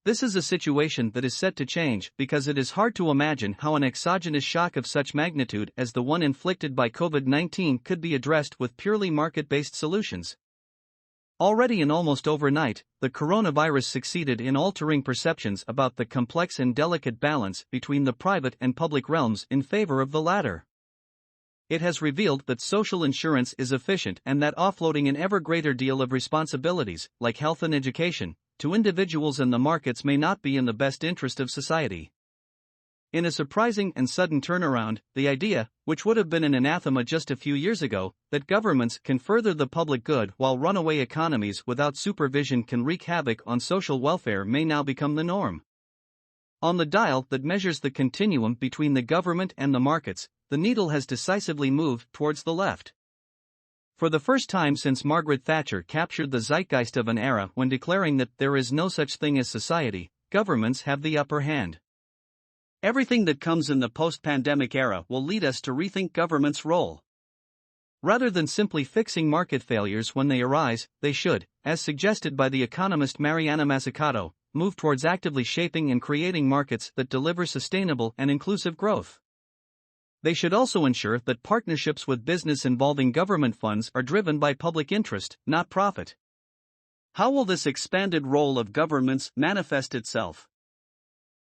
This is a situation that is set to change because it is hard to imagine how an exogenous shock of such magnitude as the one inflicted by COVID-19 could be addressed with purely market-based solutions. Already and almost overnight, the coronavirus succeeded in altering perceptions about the complex and delicate balance between the private and public realms in favor of the latter. It has revealed that social insurance is efficient and that offloading an ever greater deal of responsibilities, like health and education, to individuals and the markets may not be in the best interest of society. In a surprising and sudden turnaround, the idea, which would have been an anathema just a few years ago, that governments can further the public good while runaway economies without supervision can wreak havoc on social welfare may now become the norm. On the dial that measures the continuum between the government and the markets, the needle has decisively moved towards the left. For the first time since Margaret Thatcher captured the zeitgeist of an era when declaring that there is no such thing as society, governments have the upper hand. Everything that comes in the post-pandemic era will lead us to rethink government's role. Rather than simply fixing market failures when they arise, they should, as suggested by the economist Mariana Mazzucato, move towards actively shaping and creating markets that deliver sustainable and inclusive growth. They should also ensure that partnerships with business involving government funds are driven by public interest, not profit. How will this expanded role of governments manifest itself?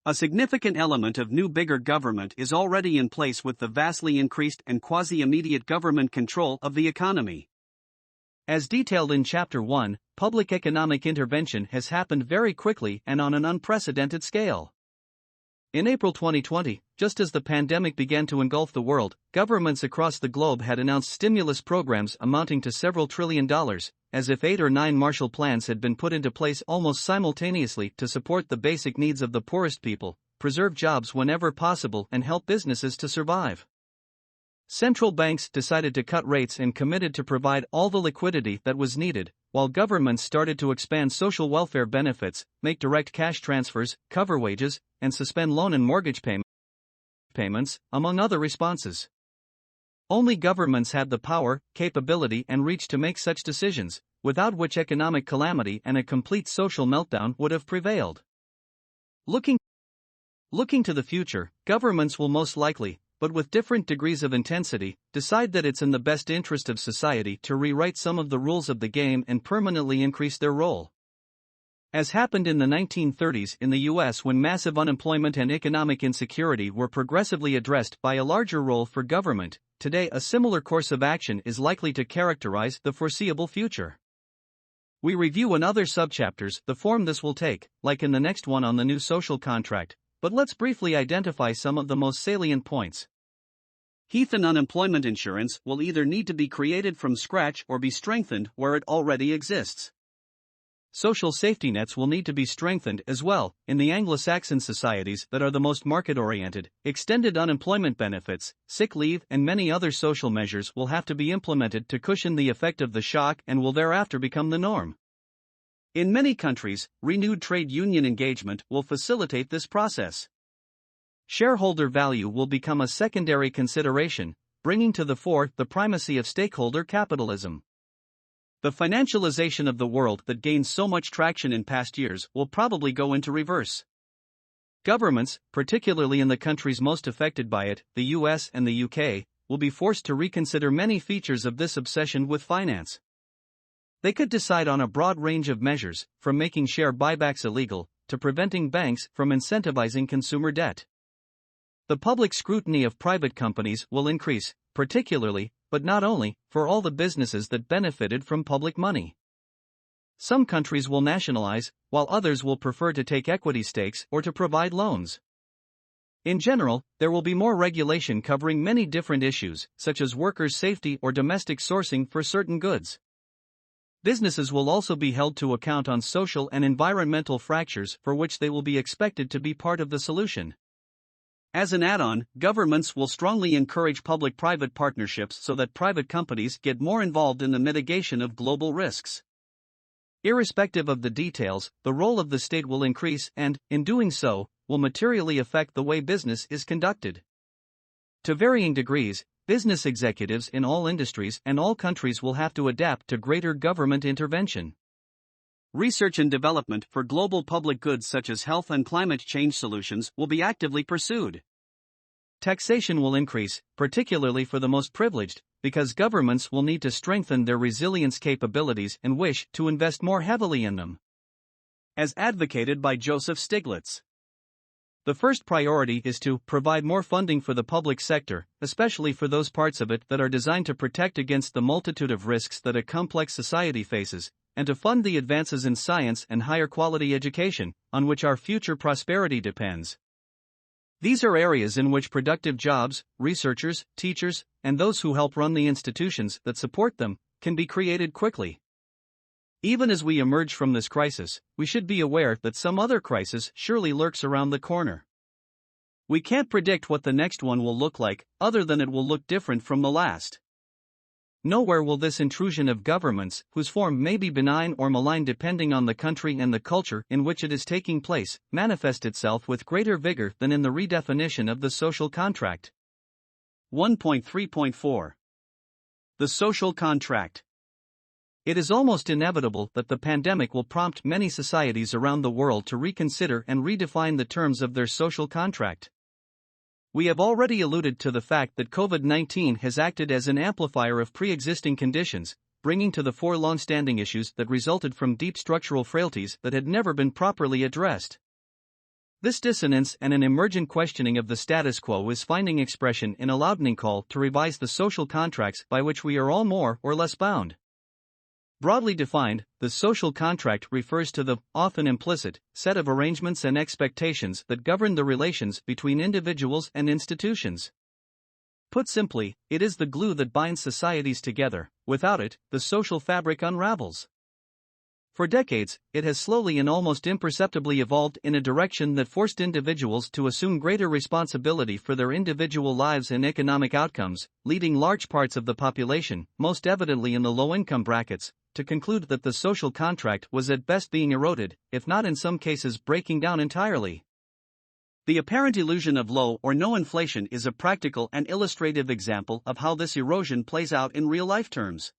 A significant element of new bigger government is already in place with the vastly increased and quasi-immediate government control of the economy. As detailed in Chapter 1, public economic intervention has happened very quickly and on an unprecedented scale. In April 2020, just as the pandemic began to engulf the world, governments across the globe had announced stimulus programs amounting to several $1 trillion, as if 8 or 9 Marshall Plans had been put into place almost simultaneously to support the basic needs of the poorest people, preserve jobs whenever possible, and help businesses to survive. Central banks decided to cut rates and committed to provide all the liquidity that was needed, while governments started to expand social welfare benefits, make direct cash transfers, cover wages, and suspend loan and mortgage payments, among other responses. Only governments had the power, capability, and reach to make such decisions, without which economic calamity and a complete social meltdown would have prevailed. Looking to the future, governments will most likely, but with different degrees of intensity, decide that it's in the best interest of society to rewrite some of the rules of the game and permanently increase their role. As happened in the 1930s in the US when massive unemployment and economic insecurity were progressively addressed by a larger role for government, today a similar course of action is likely to characterize the foreseeable future. We review in other subchapters the form this will take, like in the next one on the new social contract, but let's briefly identify some of the most salient points. Health and unemployment insurance will either need to be created from scratch or be strengthened where it already exists. Social safety nets will need to be strengthened as well. In the Anglo-Saxon societies that are the most market-oriented, extended unemployment benefits, sick leave, and many other social measures will have to be implemented to cushion the effect of the shock and will thereafter become the norm. In many countries, renewed trade union engagement will facilitate this process. Shareholder value will become a secondary consideration, bringing to the fore the primacy of stakeholder capitalism. The financialization of the world that gained so much traction in past years will probably go into reverse. Governments, particularly in the countries most affected by it, the US and the UK, will be forced to reconsider many features of this obsession with finance. They could decide on a broad range of measures, from making share buybacks illegal, to preventing banks from incentivizing consumer debt. The public scrutiny of private companies will increase, particularly, but not only, for all the businesses that benefited from public money. Some countries will nationalize, while others will prefer to take equity stakes or to provide loans. In general, there will be more regulation covering many different issues, such as workers' safety or domestic sourcing for certain goods. Businesses will also be held to account on social and environmental fractures for which they will be expected to be part of the solution. As an add-on, governments will strongly encourage public-private partnerships so that private companies get more involved in the mitigation of global risks. Irrespective of the details, the role of the state will increase and, in doing so, will materially affect the way business is conducted. To varying degrees, business executives in all industries and all countries will have to adapt to greater government intervention. Research and development for global public goods such as health and climate change solutions will be actively pursued. Taxation will increase, particularly for the most privileged, because governments will need to strengthen their resilience capabilities and wish to invest more heavily in them. As advocated by Joseph Stiglitz, the first priority is to provide more funding for the public sector, especially for those parts of it that are designed to protect against the multitude of risks that a complex society faces, and to fund the advances in science and higher quality education, on which our future prosperity depends. These are areas in which productive jobs, researchers, teachers, and those who help run the institutions that support them, can be created quickly. Even as we emerge from this crisis, we should be aware that some other crisis surely lurks around the corner. We can't predict what the next one will look like, other than it will look different from the last. Nowhere will this intrusion of governments, whose form may be benign or malign depending on the country and the culture in which it is taking place, manifest itself with greater vigor than in the redefinition of the social contract. 1.3.4 The social contract. It is almost inevitable that the pandemic will prompt many societies around the world to reconsider and redefine the terms of their social contract. We have already alluded to the fact that COVID-19 has acted as an amplifier of pre-existing conditions, bringing to the fore long-standing issues that resulted from deep structural frailties that had never been properly addressed. This dissonance and an emergent questioning of the status quo is finding expression in a loudening call to revise the social contracts by which we are all more or less bound. Broadly defined, the social contract refers to the, often implicit, set of arrangements and expectations that govern the relations between individuals and institutions. Put simply, it is the glue that binds societies together. Without it, the social fabric unravels. For decades, it has slowly and almost imperceptibly evolved in a direction that forced individuals to assume greater responsibility for their individual lives and economic outcomes, leading large parts of the population, most evidently in the low-income brackets, to conclude that the social contract was at best being eroded, if not in some cases breaking down entirely. The apparent illusion of low or no inflation is a practical and illustrative example of how this erosion plays out in real-life terms.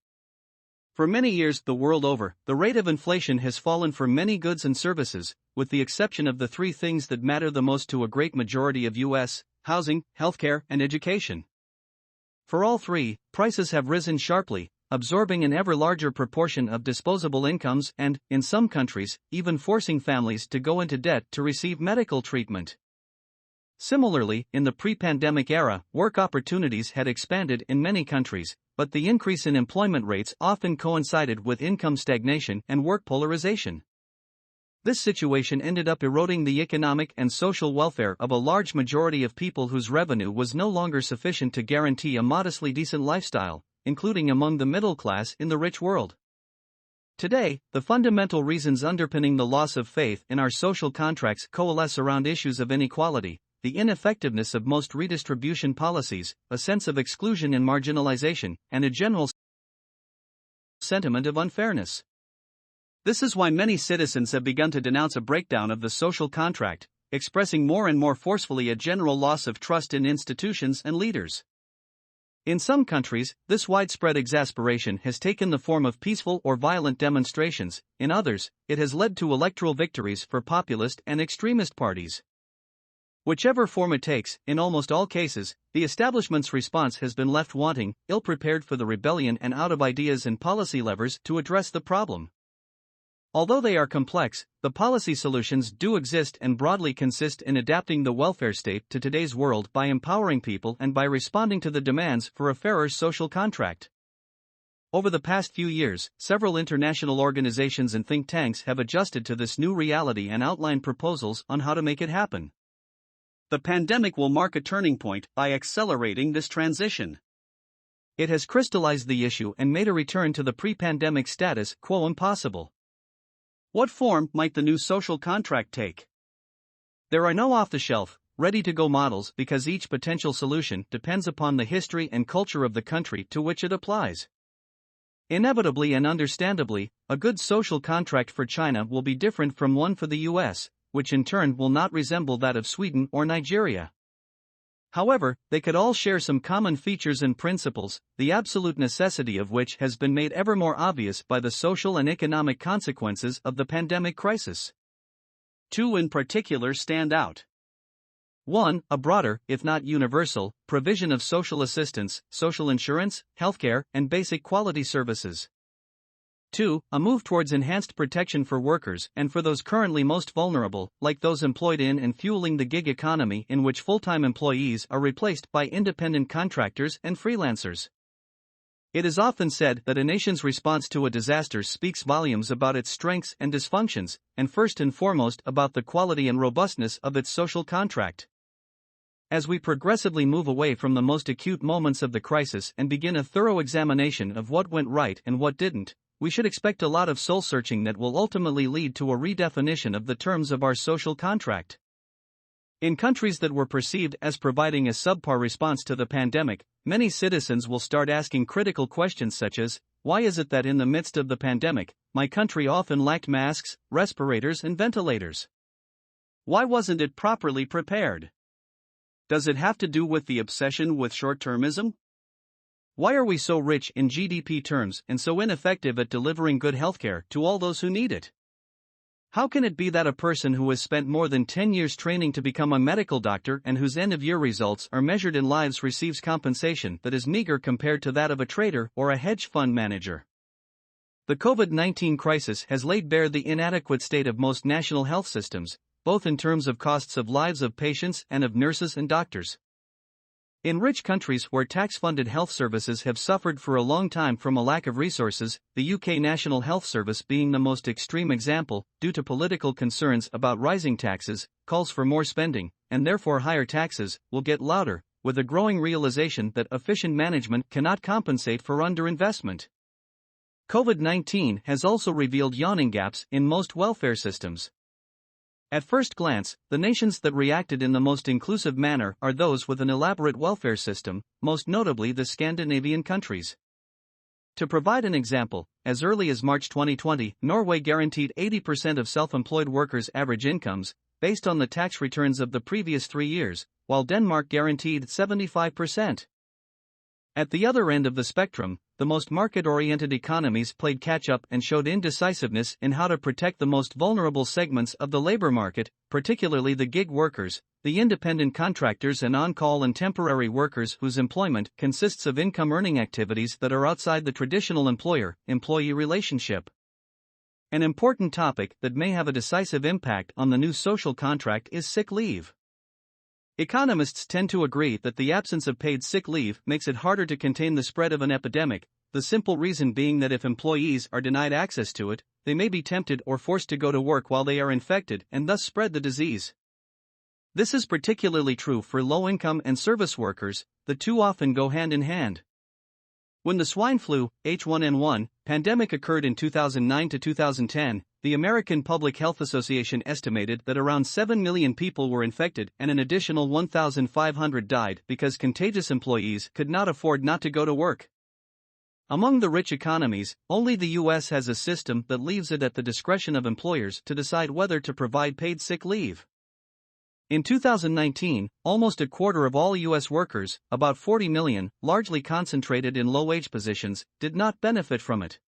For many years the world over, the rate of inflation has fallen for many goods and services, with the exception of the three things that matter the most to a great majority of U.S., housing, healthcare, and education. For all three, prices have risen sharply, absorbing an ever larger proportion of disposable incomes and, in some countries, even forcing families to go into debt to receive medical treatment. Similarly, in the pre-pandemic era, work opportunities had expanded in many countries, but the increase in employment rates often coincided with income stagnation and work polarization. This situation ended up eroding the economic and social welfare of a large majority of people whose revenue was no longer sufficient to guarantee a modestly decent lifestyle, including among the middle class in the rich world. Today, the fundamental reasons underpinning the loss of faith in our social contracts coalesce around issues of inequality, the ineffectiveness of most redistribution policies, a sense of exclusion and marginalization, and a general sentiment of unfairness. This is why many citizens have begun to denounce a breakdown of the social contract, expressing more and more forcefully a general loss of trust in institutions and leaders. In some countries, this widespread exasperation has taken the form of peaceful or violent demonstrations. In others, it has led to electoral victories for populist and extremist parties. Whichever form it takes, in almost all cases, the establishment's response has been left wanting, ill-prepared for the rebellion and out of ideas and policy levers to address the problem. Although they are complex, the policy solutions do exist and broadly consist in adapting the welfare state to today's world by empowering people and by responding to the demands for a fairer social contract. Over the past few years, several international organizations and think tanks have adjusted to this new reality and outlined proposals on how to make it happen. The pandemic will mark a turning point by accelerating this transition. It has crystallized the issue and made a return to the pre-pandemic status quo impossible. What form might the new social contract take? There are no off-the-shelf, ready-to-go models because each potential solution depends upon the history and culture of the country to which it applies. Inevitably and understandably, a good social contract for China will be different from one for the US, which in turn will not resemble that of Sweden or Nigeria. However, they could all share some common features and principles, the absolute necessity of which has been made ever more obvious by the social and economic consequences of the pandemic crisis. Two in particular stand out. 1. A broader, if not universal, provision of social assistance, social insurance, healthcare, and basic quality services. 2. A move towards enhanced protection for workers and for those currently most vulnerable, like those employed in and fueling the gig economy in which full-time employees are replaced by independent contractors and freelancers. It is often said that a nation's response to a disaster speaks volumes about its strengths and dysfunctions, and first and foremost about the quality and robustness of its social contract. As we progressively move away from the most acute moments of the crisis and begin a thorough examination of what went right and what didn't, we should expect a lot of soul-searching that will ultimately lead to a redefinition of the terms of our social contract. In countries that were perceived as providing a subpar response to the pandemic, many citizens will start asking critical questions such as, why is it that in the midst of the pandemic, my country often lacked masks, respirators and ventilators? Why wasn't it properly prepared? Does it have to do with the obsession with short-termism? Why are we so rich in GDP terms and so ineffective at delivering good healthcare to all those who need it? How can it be that a person who has spent more than 10 years training to become a medical doctor and whose end-of-year results are measured in lives receives compensation that is meager compared to that of a trader or a hedge fund manager? The COVID-19 crisis has laid bare the inadequate state of most national health systems, both in terms of costs of lives of patients and of nurses and doctors. In rich countries where tax-funded health services have suffered for a long time from a lack of resources, the UK National Health Service being the most extreme example, due to political concerns about rising taxes, calls for more spending, and therefore higher taxes, will get louder, with a growing realization that efficient management cannot compensate for underinvestment. COVID-19 has also revealed yawning gaps in most welfare systems. At first glance, the nations that reacted in the most inclusive manner are those with an elaborate welfare system, most notably the Scandinavian countries. To provide an example, as early as March 2020, Norway guaranteed 80% of self-employed workers' average incomes, based on the tax returns of the previous 3 years, while Denmark guaranteed 75%. At the other end of the spectrum, the most market-oriented economies played catch-up and showed indecisiveness in how to protect the most vulnerable segments of the labor market, particularly the gig workers, the independent contractors and on-call and temporary workers whose employment consists of income-earning activities that are outside the traditional employer-employee relationship. An important topic that may have a decisive impact on the new social contract is sick leave. Economists tend to agree that the absence of paid sick leave makes it harder to contain the spread of an epidemic, the simple reason being that if employees are denied access to it, they may be tempted or forced to go to work while they are infected and thus spread the disease. This is particularly true for low-income and service workers, the two often go hand in hand. When the swine flu, H1N1, pandemic occurred in 2009 to 2010, the American Public Health Association estimated that around 7 million people were infected and an additional 1,500 died because contagious employees could not afford not to go to work. Among the rich economies, only the US has a system that leaves it at the discretion of employers to decide whether to provide paid sick leave. In 2019, almost a quarter of all U.S. workers, about 40 million, largely concentrated in low-wage positions, did not benefit from it.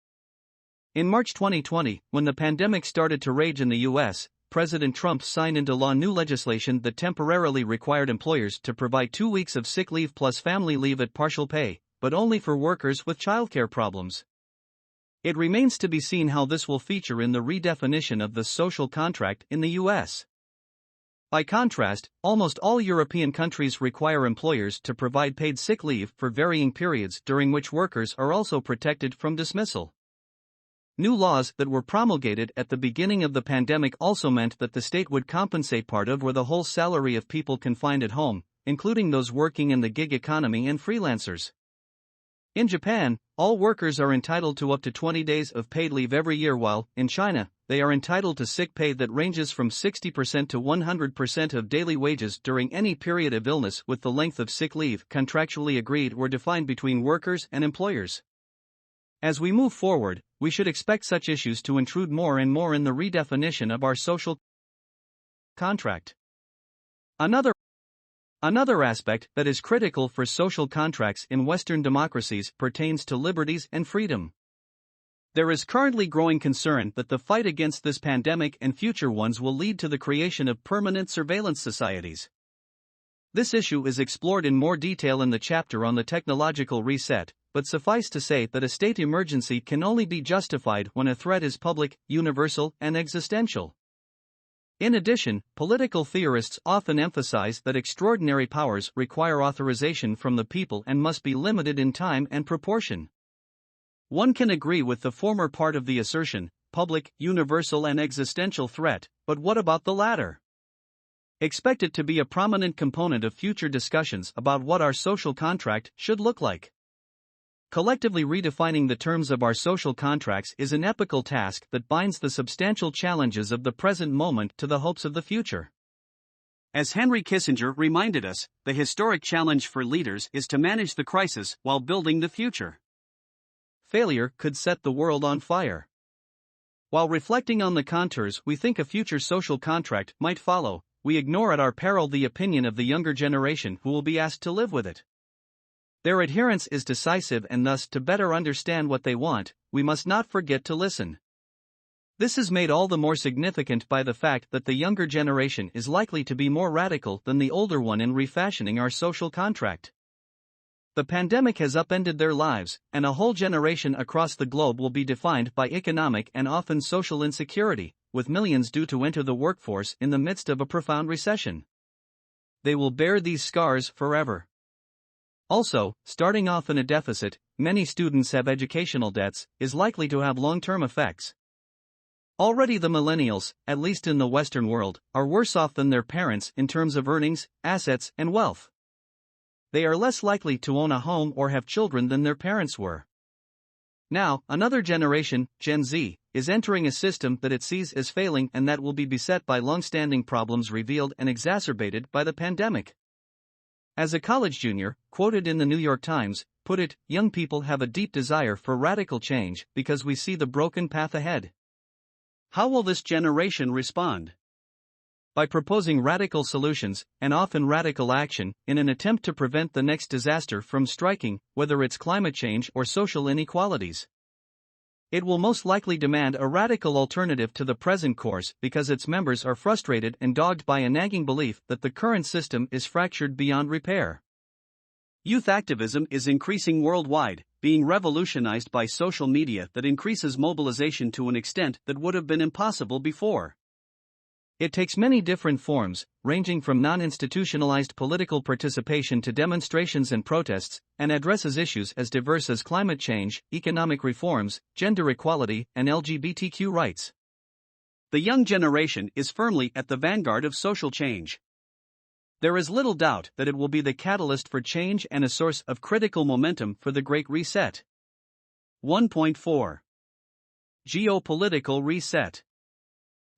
In March 2020, when the pandemic started to rage in the U.S., President Trump signed into law new legislation that temporarily required employers to provide 2 weeks of sick leave plus family leave at partial pay, but only for workers with childcare problems. It remains to be seen how this will feature in the redefinition of the social contract in the U.S. By contrast, almost all European countries require employers to provide paid sick leave for varying periods during which workers are also protected from dismissal. New laws that were promulgated at the beginning of the pandemic also meant that the state would compensate part of or the whole salary of people confined at home, including those working in the gig economy and freelancers. In Japan, all workers are entitled to up to 20 days of paid leave every year, while, in China, they are entitled to sick pay that ranges from 60% to 100% of daily wages during any period of illness, with the length of sick leave contractually agreed or defined between workers and employers. As we move forward, we should expect such issues to intrude more and more in the redefinition of our social contract. Another aspect that is critical for social contracts in Western democracies pertains to liberties and freedom. There is currently growing concern that the fight against this pandemic and future ones will lead to the creation of permanent surveillance societies. This issue is explored in more detail in the chapter on the technological reset, but suffice to say that a state emergency can only be justified when a threat is public, universal, and existential. In addition, political theorists often emphasize that extraordinary powers require authorization from the people and must be limited in time and proportion. One can agree with the former part of the assertion, public, universal, and existential threat, but what about the latter? Expect it to be a prominent component of future discussions about what our social contract should look like. Collectively redefining the terms of our social contracts is an epical task that binds the substantial challenges of the present moment to the hopes of the future. As Henry Kissinger reminded us, the historic challenge for leaders is to manage the crisis while building the future. Failure could set the world on fire. While reflecting on the contours we think a future social contract might follow, we ignore at our peril the opinion of the younger generation who will be asked to live with it. Their adherence is decisive, and thus, to better understand what they want, we must not forget to listen. This is made all the more significant by the fact that the younger generation is likely to be more radical than the older one in refashioning our social contract. The pandemic has upended their lives, and a whole generation across the globe will be defined by economic and often social insecurity, with millions due to enter the workforce in the midst of a profound recession. They will bear these scars forever. Also, starting off in a deficit, many students have educational debts, is likely to have long-term effects. Already the millennials, at least in the Western world, are worse off than their parents in terms of earnings, assets, and wealth. They are less likely to own a home or have children than their parents were. Now, another generation, Gen Z, is entering a system that it sees as failing and that will be beset by long-standing problems revealed and exacerbated by the pandemic. As a college junior, quoted in the New York Times, put it, young people have a deep desire for radical change because we see the broken path ahead. How will this generation respond? By proposing radical solutions, and often radical action, in an attempt to prevent the next disaster from striking, whether it's climate change or social inequalities. It will most likely demand a radical alternative to the present course because its members are frustrated and dogged by a nagging belief that the current system is fractured beyond repair. Youth activism is increasing worldwide, being revolutionized by social media that increases mobilization to an extent that would have been impossible before. It takes many different forms, ranging from non-institutionalized political participation to demonstrations and protests, and addresses issues as diverse as climate change, economic reforms, gender equality, and LGBTQ rights. The young generation is firmly at the vanguard of social change. There is little doubt that it will be the catalyst for change and a source of critical momentum for the Great Reset. 1.4. Geopolitical Reset.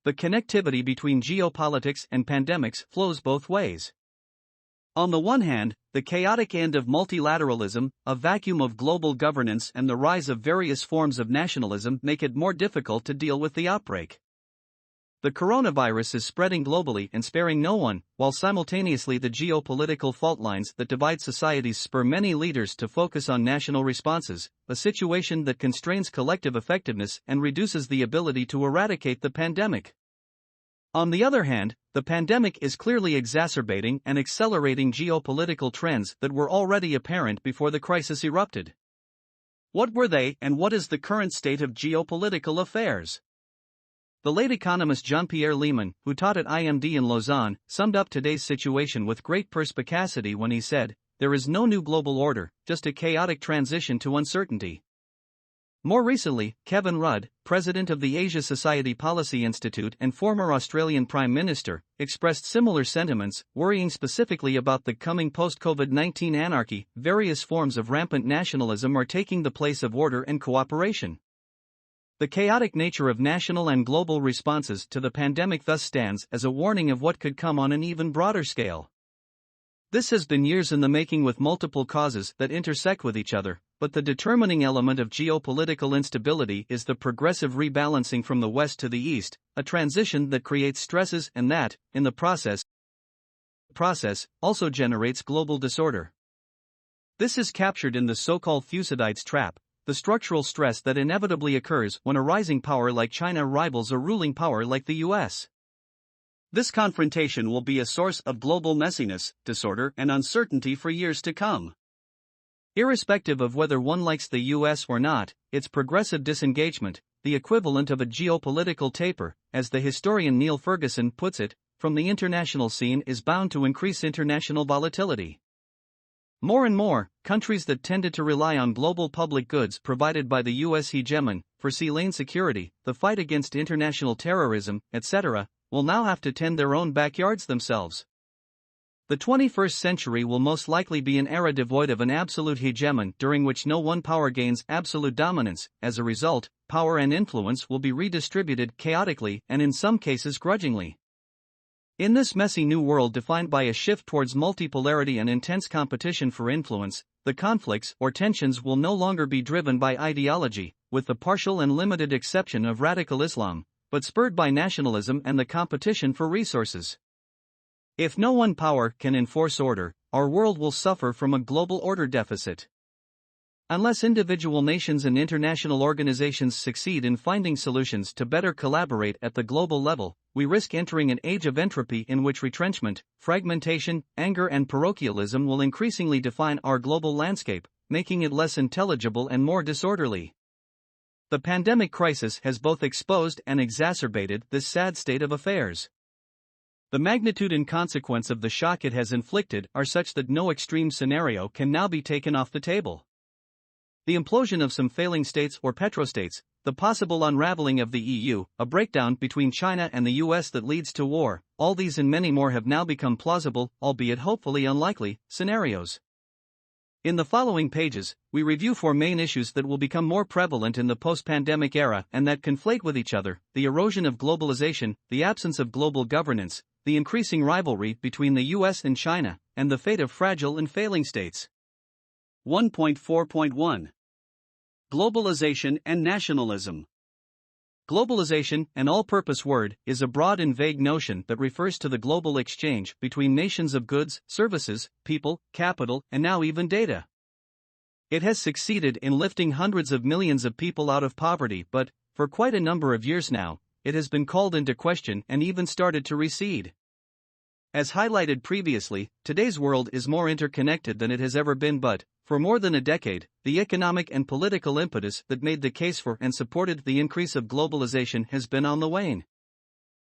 The connectivity between geopolitics and pandemics flows both ways. On the one hand, the chaotic end of multilateralism, a vacuum of global governance, and the rise of various forms of nationalism make it more difficult to deal with the outbreak. The coronavirus is spreading globally and sparing no one, while simultaneously the geopolitical fault lines that divide societies spur many leaders to focus on national responses, a situation that constrains collective effectiveness and reduces the ability to eradicate the pandemic. On the other hand, the pandemic is clearly exacerbating and accelerating geopolitical trends that were already apparent before the crisis erupted. What were they, and what is the current state of geopolitical affairs? The late economist Jean-Pierre Lehmann, who taught at IMD in Lausanne, summed up today's situation with great perspicacity when he said, "There is no new global order, just a chaotic transition to uncertainty." More recently, Kevin Rudd, president of the Asia Society Policy Institute and former Australian Prime Minister, expressed similar sentiments, worrying specifically about the coming post-COVID-19 anarchy. Various forms of rampant nationalism are taking the place of order and cooperation. The chaotic nature of national and global responses to the pandemic thus stands as a warning of what could come on an even broader scale. This has been years in the making with multiple causes that intersect with each other, but the determining element of geopolitical instability is the progressive rebalancing from the west to the east, a transition that creates stresses and that, in the process, also generates global disorder. This is captured in the so-called Thucydides trap, the structural stress that inevitably occurs when a rising power like China rivals a ruling power like the US. This confrontation will be a source of global messiness, disorder, and uncertainty for years to come. Irrespective of whether one likes the US or not, its progressive disengagement, the equivalent of a geopolitical taper, as the historian Neil Ferguson puts it, from the international scene is bound to increase international volatility. More and more, countries that tended to rely on global public goods provided by the US hegemon, for sea lane security, the fight against international terrorism, etc., will now have to tend their own backyards themselves. The 21st century will most likely be an era devoid of an absolute hegemon during which no one power gains absolute dominance. As a result, power and influence will be redistributed chaotically and in some cases grudgingly. In this messy new world defined by a shift towards multipolarity and intense competition for influence, the conflicts or tensions will no longer be driven by ideology, with the partial and limited exception of radical Islam, but spurred by nationalism and the competition for resources. If no one power can enforce order, our world will suffer from a global order deficit. Unless individual nations and international organizations succeed in finding solutions to better collaborate at the global level, we risk entering an age of entropy in which retrenchment, fragmentation, anger, and parochialism will increasingly define our global landscape, making it less intelligible and more disorderly. The pandemic crisis has both exposed and exacerbated this sad state of affairs. The magnitude and consequence of the shock it has inflicted are such that no extreme scenario can now be taken off the table. The implosion of some failing states or petrostates, the possible unraveling of the EU, a breakdown between China and the US that leads to war, all these and many more have now become plausible, albeit hopefully unlikely, scenarios. In the following pages, we review 4 main issues that will become more prevalent in the post-pandemic era and that conflate with each other: the erosion of globalization, the absence of global governance, the increasing rivalry between the US and China, and the fate of fragile and failing states. 1.4.1. Globalization and nationalism. Globalization, an all-purpose word, is a broad and vague notion that refers to the global exchange between nations of goods, services, people, capital, and now even data. It has succeeded in lifting hundreds of millions of people out of poverty, but, for quite a number of years now, it has been called into question and even started to recede. As highlighted previously, today's world is more interconnected than it has ever been, but, for more than a decade, the economic and political impetus that made the case for and supported the increase of globalization has been on the wane.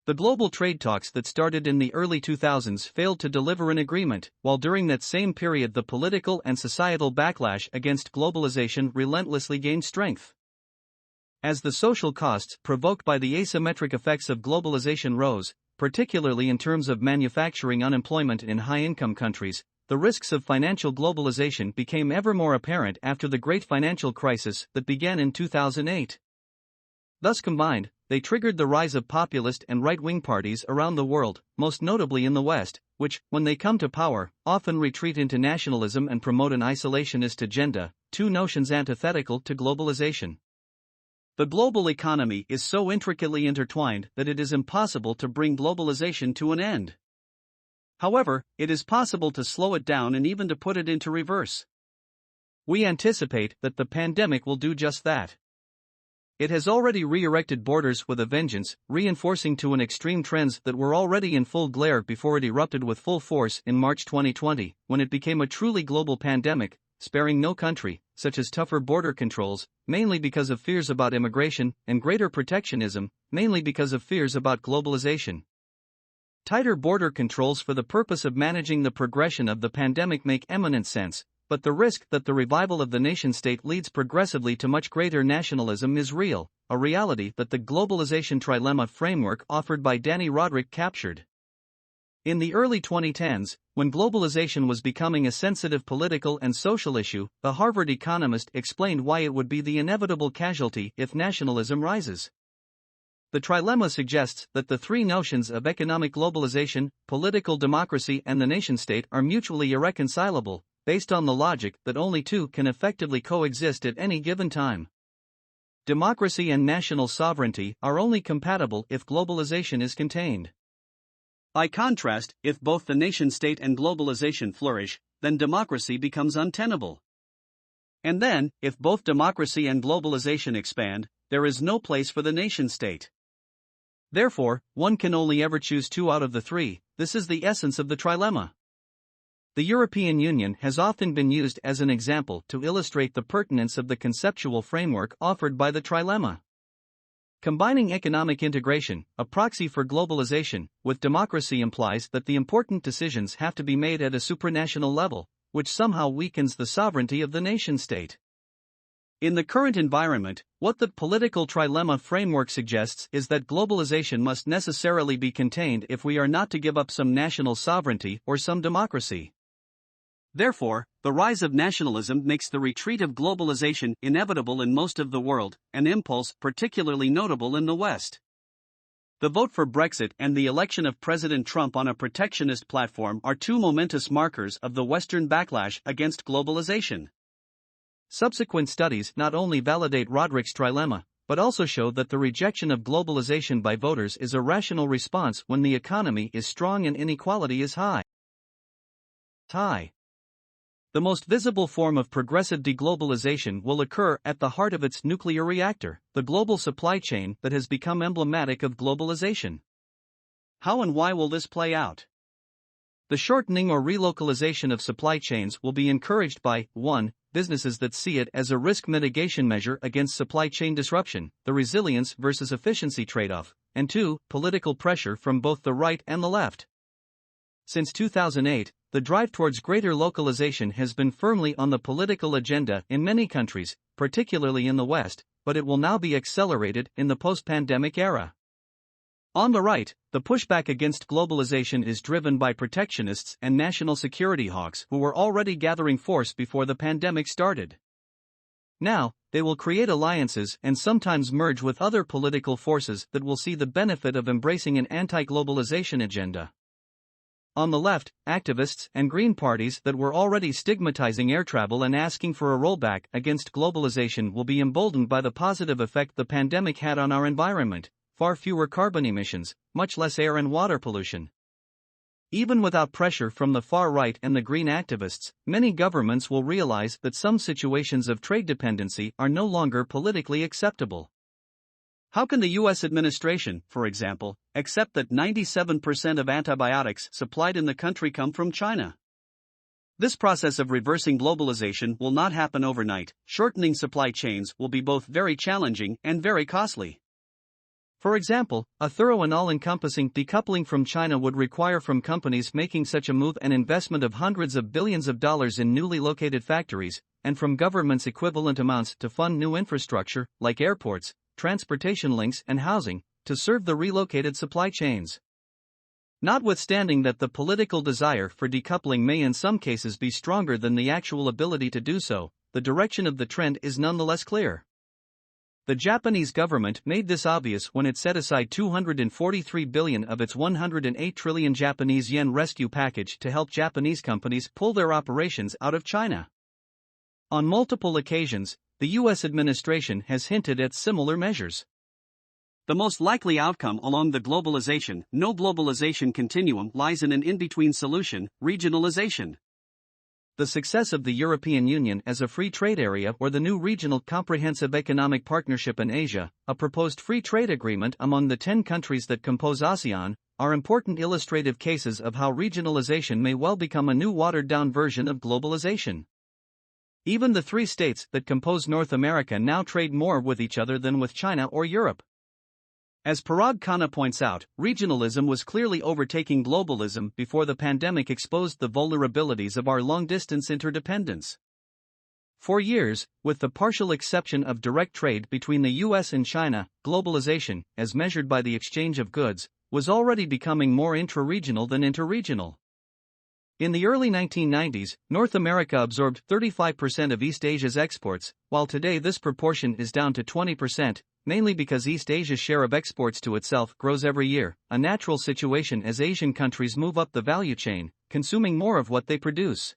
The global trade talks that started in the early 2000s failed to deliver an agreement, while during that same period the political and societal backlash against globalization relentlessly gained strength. As the social costs provoked by the asymmetric effects of globalization rose, particularly in terms of manufacturing unemployment in high-income countries, the risks of financial globalization became ever more apparent after the great financial crisis that began in 2008. Thus combined, they triggered the rise of populist and right-wing parties around the world, most notably in the West, which, when they come to power, often retreat into nationalism and promote an isolationist agenda, two notions antithetical to globalization. The global economy is so intricately intertwined that it is impossible to bring globalization to an end. However, it is possible to slow it down and even to put it into reverse. We anticipate that the pandemic will do just that. It has already re-erected borders with a vengeance, reinforcing to an extreme trends that were already in full glare before it erupted with full force in March 2020, when it became a truly global pandemic, sparing no country, such as tougher border controls, mainly because of fears about immigration, and greater protectionism, mainly because of fears about globalization. Tighter border controls for the purpose of managing the progression of the pandemic make eminent sense, but the risk that the revival of the nation-state leads progressively to much greater nationalism is real, a reality that the globalization trilemma framework offered by Danny Roderick captured. In the early 2010s, when globalization was becoming a sensitive political and social issue, a Harvard economist explained why it would be the inevitable casualty if nationalism rises. The trilemma suggests that the three notions of economic globalization, political democracy, and the nation-state are mutually irreconcilable, based on the logic that only two can effectively coexist at any given time. Democracy and national sovereignty are only compatible if globalization is contained. By contrast, if both the nation-state and globalization flourish, then democracy becomes untenable. And then, if both democracy and globalization expand, there is no place for the nation-state. Therefore, one can only ever choose two out of the three. This is the essence of the trilemma. The European Union has often been used as an example to illustrate the pertinence of the conceptual framework offered by the trilemma. Combining economic integration, a proxy for globalization, with democracy implies that the important decisions have to be made at a supranational level, which somehow weakens the sovereignty of the nation-state. In the current environment, what the political trilemma framework suggests is that globalization must necessarily be contained if we are not to give up some national sovereignty or some democracy. Therefore, the rise of nationalism makes the retreat of globalization inevitable in most of the world, an impulse particularly notable in the West. The vote for Brexit and the election of President Trump on a protectionist platform are two momentous markers of the Western backlash against globalization. Subsequent studies not only validate Roderick's trilemma, but also show that the rejection of globalization by voters is a rational response when the economy is strong and inequality is high. The most visible form of progressive deglobalization will occur at the heart of its nuclear reactor, the global supply chain that has become emblematic of globalization. How and why will this play out? The shortening or relocalization of supply chains will be encouraged by 1. Businesses that see it as a risk mitigation measure against supply chain disruption, the resilience versus efficiency trade-off, and 2. Political pressure from both the right and the left. Since 2008, the drive towards greater localization has been firmly on the political agenda in many countries, particularly in the West, but it will now be accelerated in the post-pandemic era. On the right, the pushback against globalization is driven by protectionists and national security hawks who were already gathering force before the pandemic started. Now, they will create alliances and sometimes merge with other political forces that will see the benefit of embracing an anti-globalization agenda. On the left, activists and Green parties that were already stigmatizing air travel and asking for a rollback against globalization will be emboldened by the positive effect the pandemic had on our environment: far fewer carbon emissions, much less air and water pollution. Even without pressure from the far right and the Green activists, many governments will realize that some situations of trade dependency are no longer politically acceptable. How can the U.S. administration, for example, accept that 97% of antibiotics supplied in the country come from China? This process of reversing globalization will not happen overnight. Shortening supply chains will be both very challenging and very costly. For example, a thorough and all-encompassing decoupling from China would require from companies making such a move an investment of hundreds of billions of dollars in newly located factories, and from governments equivalent amounts to fund new infrastructure, like airports, transportation links, and housing, to serve the relocated supply chains. Notwithstanding that the political desire for decoupling may in some cases be stronger than the actual ability to do so, the direction of the trend is nonetheless clear. The Japanese government made this obvious when it set aside 243 billion of its 108 trillion Japanese yen rescue package to help Japanese companies pull their operations out of China. On multiple occasions, the U.S. administration has hinted at similar measures. The most likely outcome along the globalization, no globalization continuum lies in an in-between solution, regionalization. The success of the European Union as a free trade area or the new Regional Comprehensive Economic Partnership in Asia, a proposed free trade agreement among the 10 countries that compose ASEAN, are important illustrative cases of how regionalization may well become a new watered-down version of globalization. Even the 3 states that compose North America now trade more with each other than with China or Europe. As Parag Khanna points out, regionalism was clearly overtaking globalism before the pandemic exposed the vulnerabilities of our long-distance interdependence. For years, with the partial exception of direct trade between the US and China, globalization, as measured by the exchange of goods, was already becoming more intra-regional than interregional. In the early 1990s, North America absorbed 35% of East Asia's exports, while today this proportion is down to 20%, mainly because East Asia's share of exports to itself grows every year, a natural situation as Asian countries move up the value chain, consuming more of what they produce.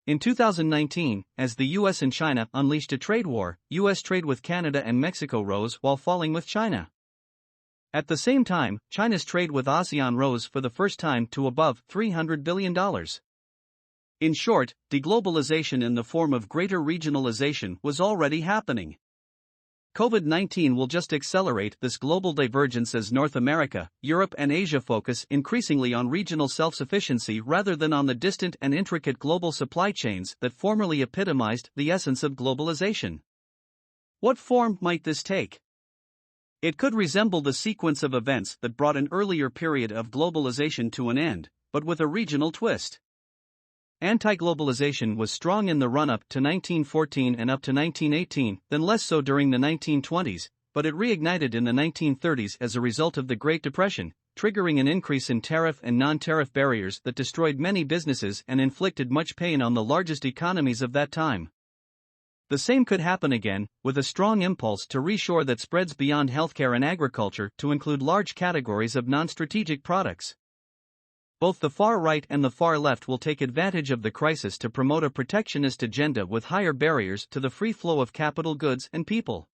In 2019, as the US and China unleashed a trade war, US trade with Canada and Mexico rose while falling with China. At the same time, China's trade with ASEAN rose for the first time to above $300 billion. In short, deglobalization in the form of greater regionalization was already happening. COVID-19 will just accelerate this global divergence as North America, Europe and Asia focus increasingly on regional self-sufficiency rather than on the distant and intricate global supply chains that formerly epitomized the essence of globalization. What form might this take? It could resemble the sequence of events that brought an earlier period of globalization to an end, but with a regional twist. Anti-globalization was strong in the run-up to 1914 and up to 1918, then less so during the 1920s, but it reignited in the 1930s as a result of the Great Depression, triggering an increase in tariff and non-tariff barriers that destroyed many businesses and inflicted much pain on the largest economies of that time. The same could happen again, with a strong impulse to reshore that spreads beyond healthcare and agriculture to include large categories of non-strategic products. Both the far right and the far left will take advantage of the crisis to promote a protectionist agenda with higher barriers to the free flow of capital goods and people.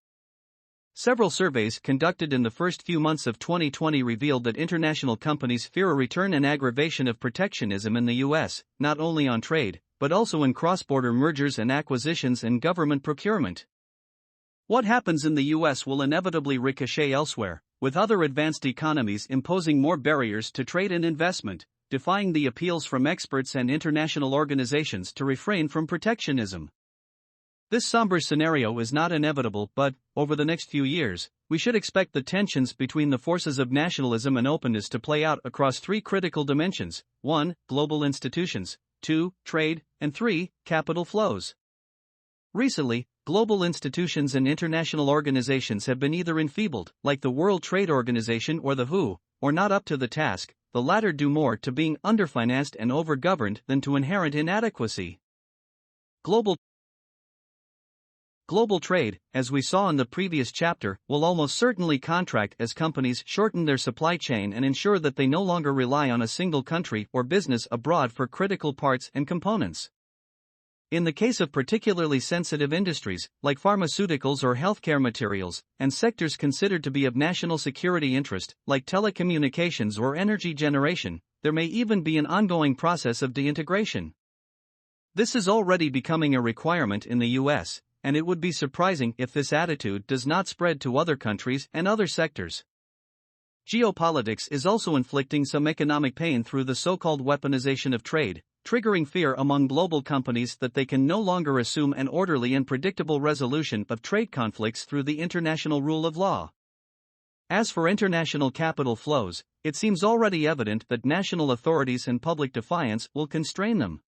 Several surveys conducted in the first few months of 2020 revealed that international companies fear a return and aggravation of protectionism in the US, not only on trade, but also in cross-border mergers and acquisitions and government procurement. What happens in the US will inevitably ricochet elsewhere, with other advanced economies imposing more barriers to trade and investment, defying the appeals from experts and international organizations to refrain from protectionism. This somber scenario is not inevitable, but, over the next few years, we should expect the tensions between the forces of nationalism and openness to play out across 3 critical dimensions: 1. Global institutions, 2. Trade, and 3. Capital flows. Recently, global institutions and international organizations have been either enfeebled, like the World Trade Organization or the WHO, or not up to the task, the latter due more to being underfinanced and overgoverned than to inherent inadequacy. Global trade, as we saw in the previous chapter, will almost certainly contract as companies shorten their supply chain and ensure that they no longer rely on a single country or business abroad for critical parts and components. In the case of particularly sensitive industries, like pharmaceuticals or healthcare materials, and sectors considered to be of national security interest, like telecommunications or energy generation, there may even be an ongoing process of deintegration. This is already becoming a requirement in the US, and it would be surprising if this attitude does not spread to other countries and other sectors. Geopolitics is also inflicting some economic pain through the so-called weaponization of trade, triggering fear among global companies that they can no longer assume an orderly and predictable resolution of trade conflicts through the international rule of law. As for international capital flows, it seems already evident that national authorities and public defiance will constrain them.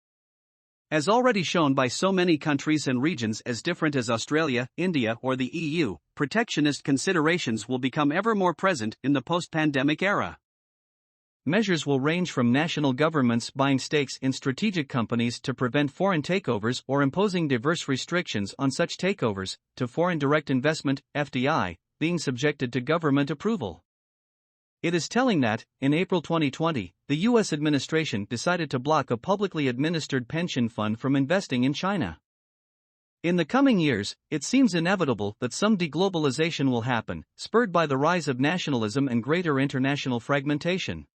As already shown by so many countries and regions as different as Australia, India, or the EU, protectionist considerations will become ever more present in the post-pandemic era. measures will range from national governments buying stakes in strategic companies to prevent foreign takeovers or imposing diverse restrictions on such takeovers, to foreign direct investment, FDI, being subjected to government approval. It is telling that, in April 2020, the U.S. administration decided to block a publicly administered pension fund from investing in China. In the coming years, it seems inevitable that some deglobalization will happen, spurred by the rise of nationalism and greater international fragmentation.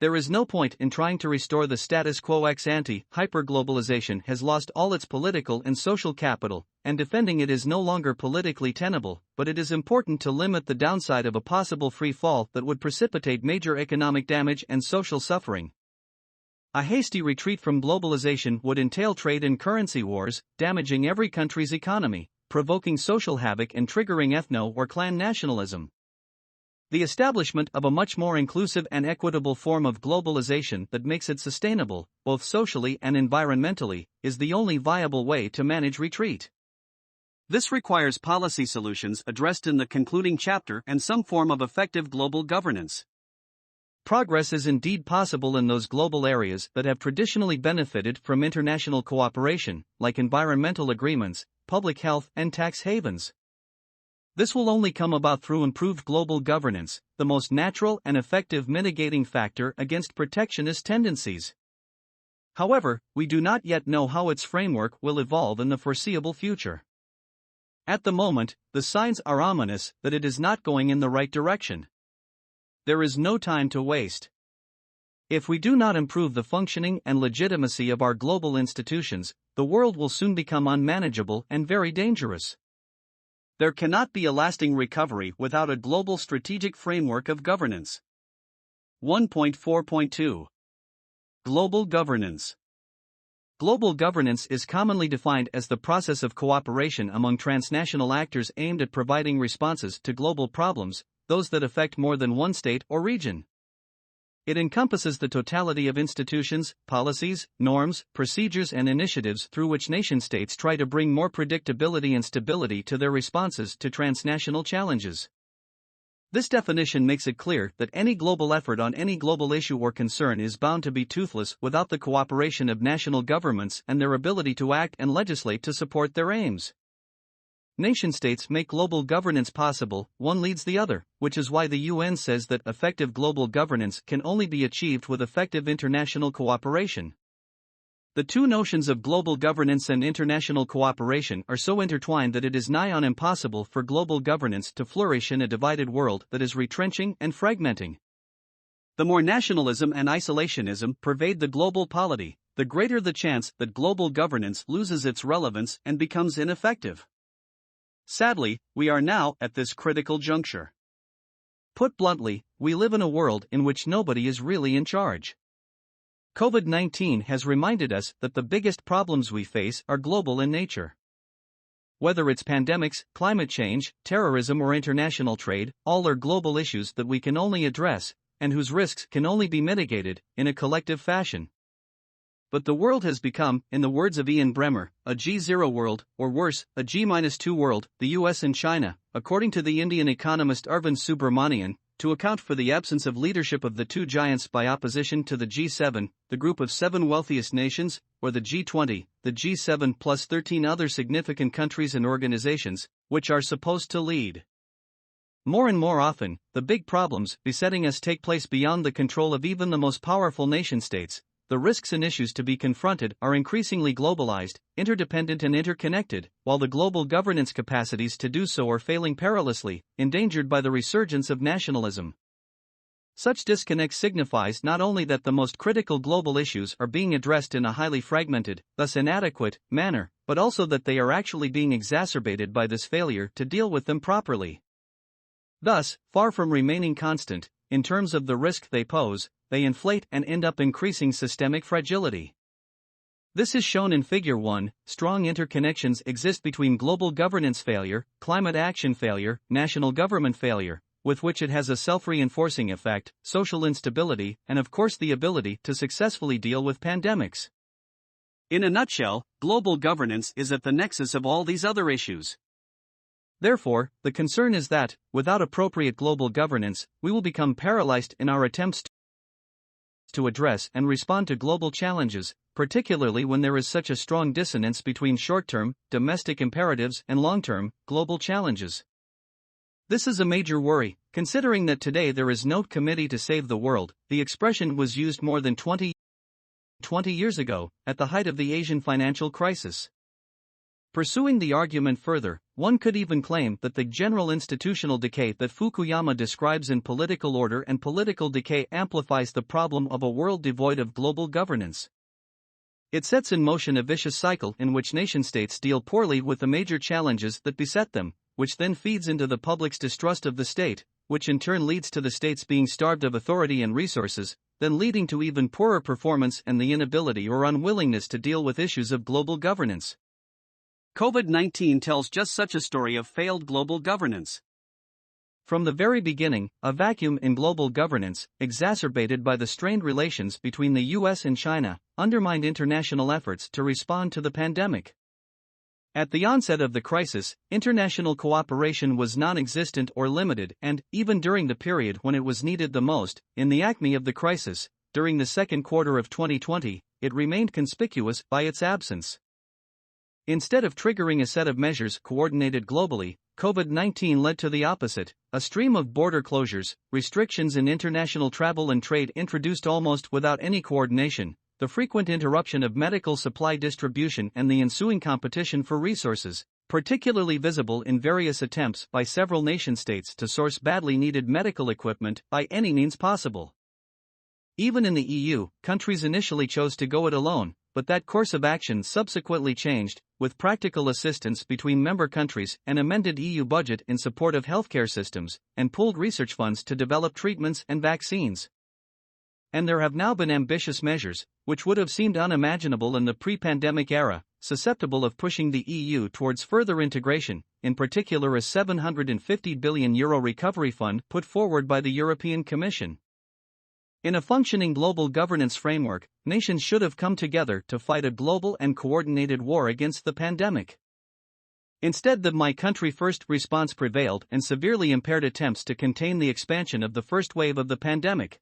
There is no point in trying to restore the status quo ex ante. Hyperglobalization has lost all its political and social capital, and defending it is no longer politically tenable, but it is important to limit the downside of a possible free fall that would precipitate major economic damage and social suffering. A hasty retreat from globalization would entail trade and currency wars, damaging every country's economy, provoking social havoc and triggering ethno- or clan nationalism. The establishment of a much more inclusive and equitable form of globalization that makes it sustainable, both socially and environmentally, is the only viable way to manage retreat. This requires policy solutions addressed in the concluding chapter and some form of effective global governance. Progress is indeed possible in those global areas that have traditionally benefited from international cooperation, like environmental agreements, public health, and tax havens. This will only come about through improved global governance, the most natural and effective mitigating factor against protectionist tendencies. However, we do not yet know how its framework will evolve in the foreseeable future. At the moment, the signs are ominous that it is not going in the right direction. There is no time to waste. If we do not improve the functioning and legitimacy of our global institutions, the world will soon become unmanageable and very dangerous. There cannot be a lasting recovery without a global strategic framework of governance. 1.4.2 Global Governance. Global governance is commonly defined as the process of cooperation among transnational actors aimed at providing responses to global problems, those that affect more than one state or region. It encompasses the totality of institutions, policies, norms, procedures, and initiatives through which nation-states try to bring more predictability and stability to their responses to transnational challenges. This definition makes it clear that any global effort on any global issue or concern is bound to be toothless without the cooperation of national governments and their ability to act and legislate to support their aims. Nation-states make global governance possible, one leads the other, which is why the UN says that effective global governance can only be achieved with effective international cooperation. The two notions of global governance and international cooperation are so intertwined that it is nigh on impossible for global governance to flourish in a divided world that is retrenching and fragmenting. The more nationalism and isolationism pervade the global polity, the greater the chance that global governance loses its relevance and becomes ineffective. Sadly, we are now at this critical juncture. Put bluntly, we live in a world in which nobody is really in charge. COVID-19 has reminded us that the biggest problems we face are global in nature. Whether it's pandemics, climate change, terrorism, or international trade, all are global issues that we can only address, and whose risks can only be mitigated, in a collective fashion. But the world has become, in the words of Ian Bremmer, a G0 world, or worse, a G-2 world, the US and China, according to the Indian economist Arvind Subramanian, to account for the absence of leadership of the two giants by opposition to the G7, the group of 7 wealthiest nations, or the G20, the G7 plus 13 other significant countries and organizations, which are supposed to lead. More and more often, the big problems besetting us take place beyond the control of even the most powerful nation-states. The risks and issues to be confronted are increasingly globalized, interdependent and interconnected, while the global governance capacities to do so are failing perilously, endangered by the resurgence of nationalism. Such disconnect signifies not only that the most critical global issues are being addressed in a highly fragmented, thus inadequate, manner, but also that they are actually being exacerbated by this failure to deal with them properly. Thus, far from remaining constant, in terms of the risk they pose, they inflate and end up increasing systemic fragility. This is shown in Figure 1. Strong interconnections exist between global governance failure, climate action failure, national government failure, with which it has a self-reinforcing effect, social instability, and of course the ability to successfully deal with pandemics. In a nutshell, global governance is at the nexus of all these other issues. Therefore, the concern is that, without appropriate global governance, we will become paralyzed in our attempts to address and respond to global challenges, particularly when there is such a strong dissonance between short-term, domestic imperatives and long-term, global challenges. This is a major worry, considering that today there is no committee to save the world. The expression was used more than 20 years ago, at the height of the Asian financial crisis. Pursuing the argument further, one could even claim that the general institutional decay that Fukuyama describes in Political Order and Political Decay amplifies the problem of a world devoid of global governance. It sets in motion a vicious cycle in which nation-states deal poorly with the major challenges that beset them, which then feeds into the public's distrust of the state, which in turn leads to the states being starved of authority and resources, then leading to even poorer performance and the inability or unwillingness to deal with issues of global governance. COVID-19 tells just such a story of failed global governance. From the very beginning, a vacuum in global governance, exacerbated by the strained relations between the US and China, undermined international efforts to respond to the pandemic. At the onset of the crisis, international cooperation was non-existent or limited, and, even during the period when it was needed the most, in the acme of the crisis, during the second quarter of 2020, it remained conspicuous by its absence. Instead of triggering a set of measures coordinated globally, COVID-19 led to the opposite, a stream of border closures, restrictions in international travel and trade introduced almost without any coordination, the frequent interruption of medical supply distribution and the ensuing competition for resources, particularly visible in various attempts by several nation-states to source badly needed medical equipment by any means possible. Even in the EU, countries initially chose to go it alone, but that course of action subsequently changed, with practical assistance between member countries, an amended EU budget in support of healthcare systems, and pooled research funds to develop treatments and vaccines. And there have now been ambitious measures, which would have seemed unimaginable in the pre-pandemic era, susceptible of pushing the EU towards further integration, in particular a €750 billion recovery fund put forward by the European Commission. In a functioning global governance framework, nations should have come together to fight a global and coordinated war against the pandemic. Instead, the my country first response prevailed and severely impaired attempts to contain the expansion of the first wave of the pandemic.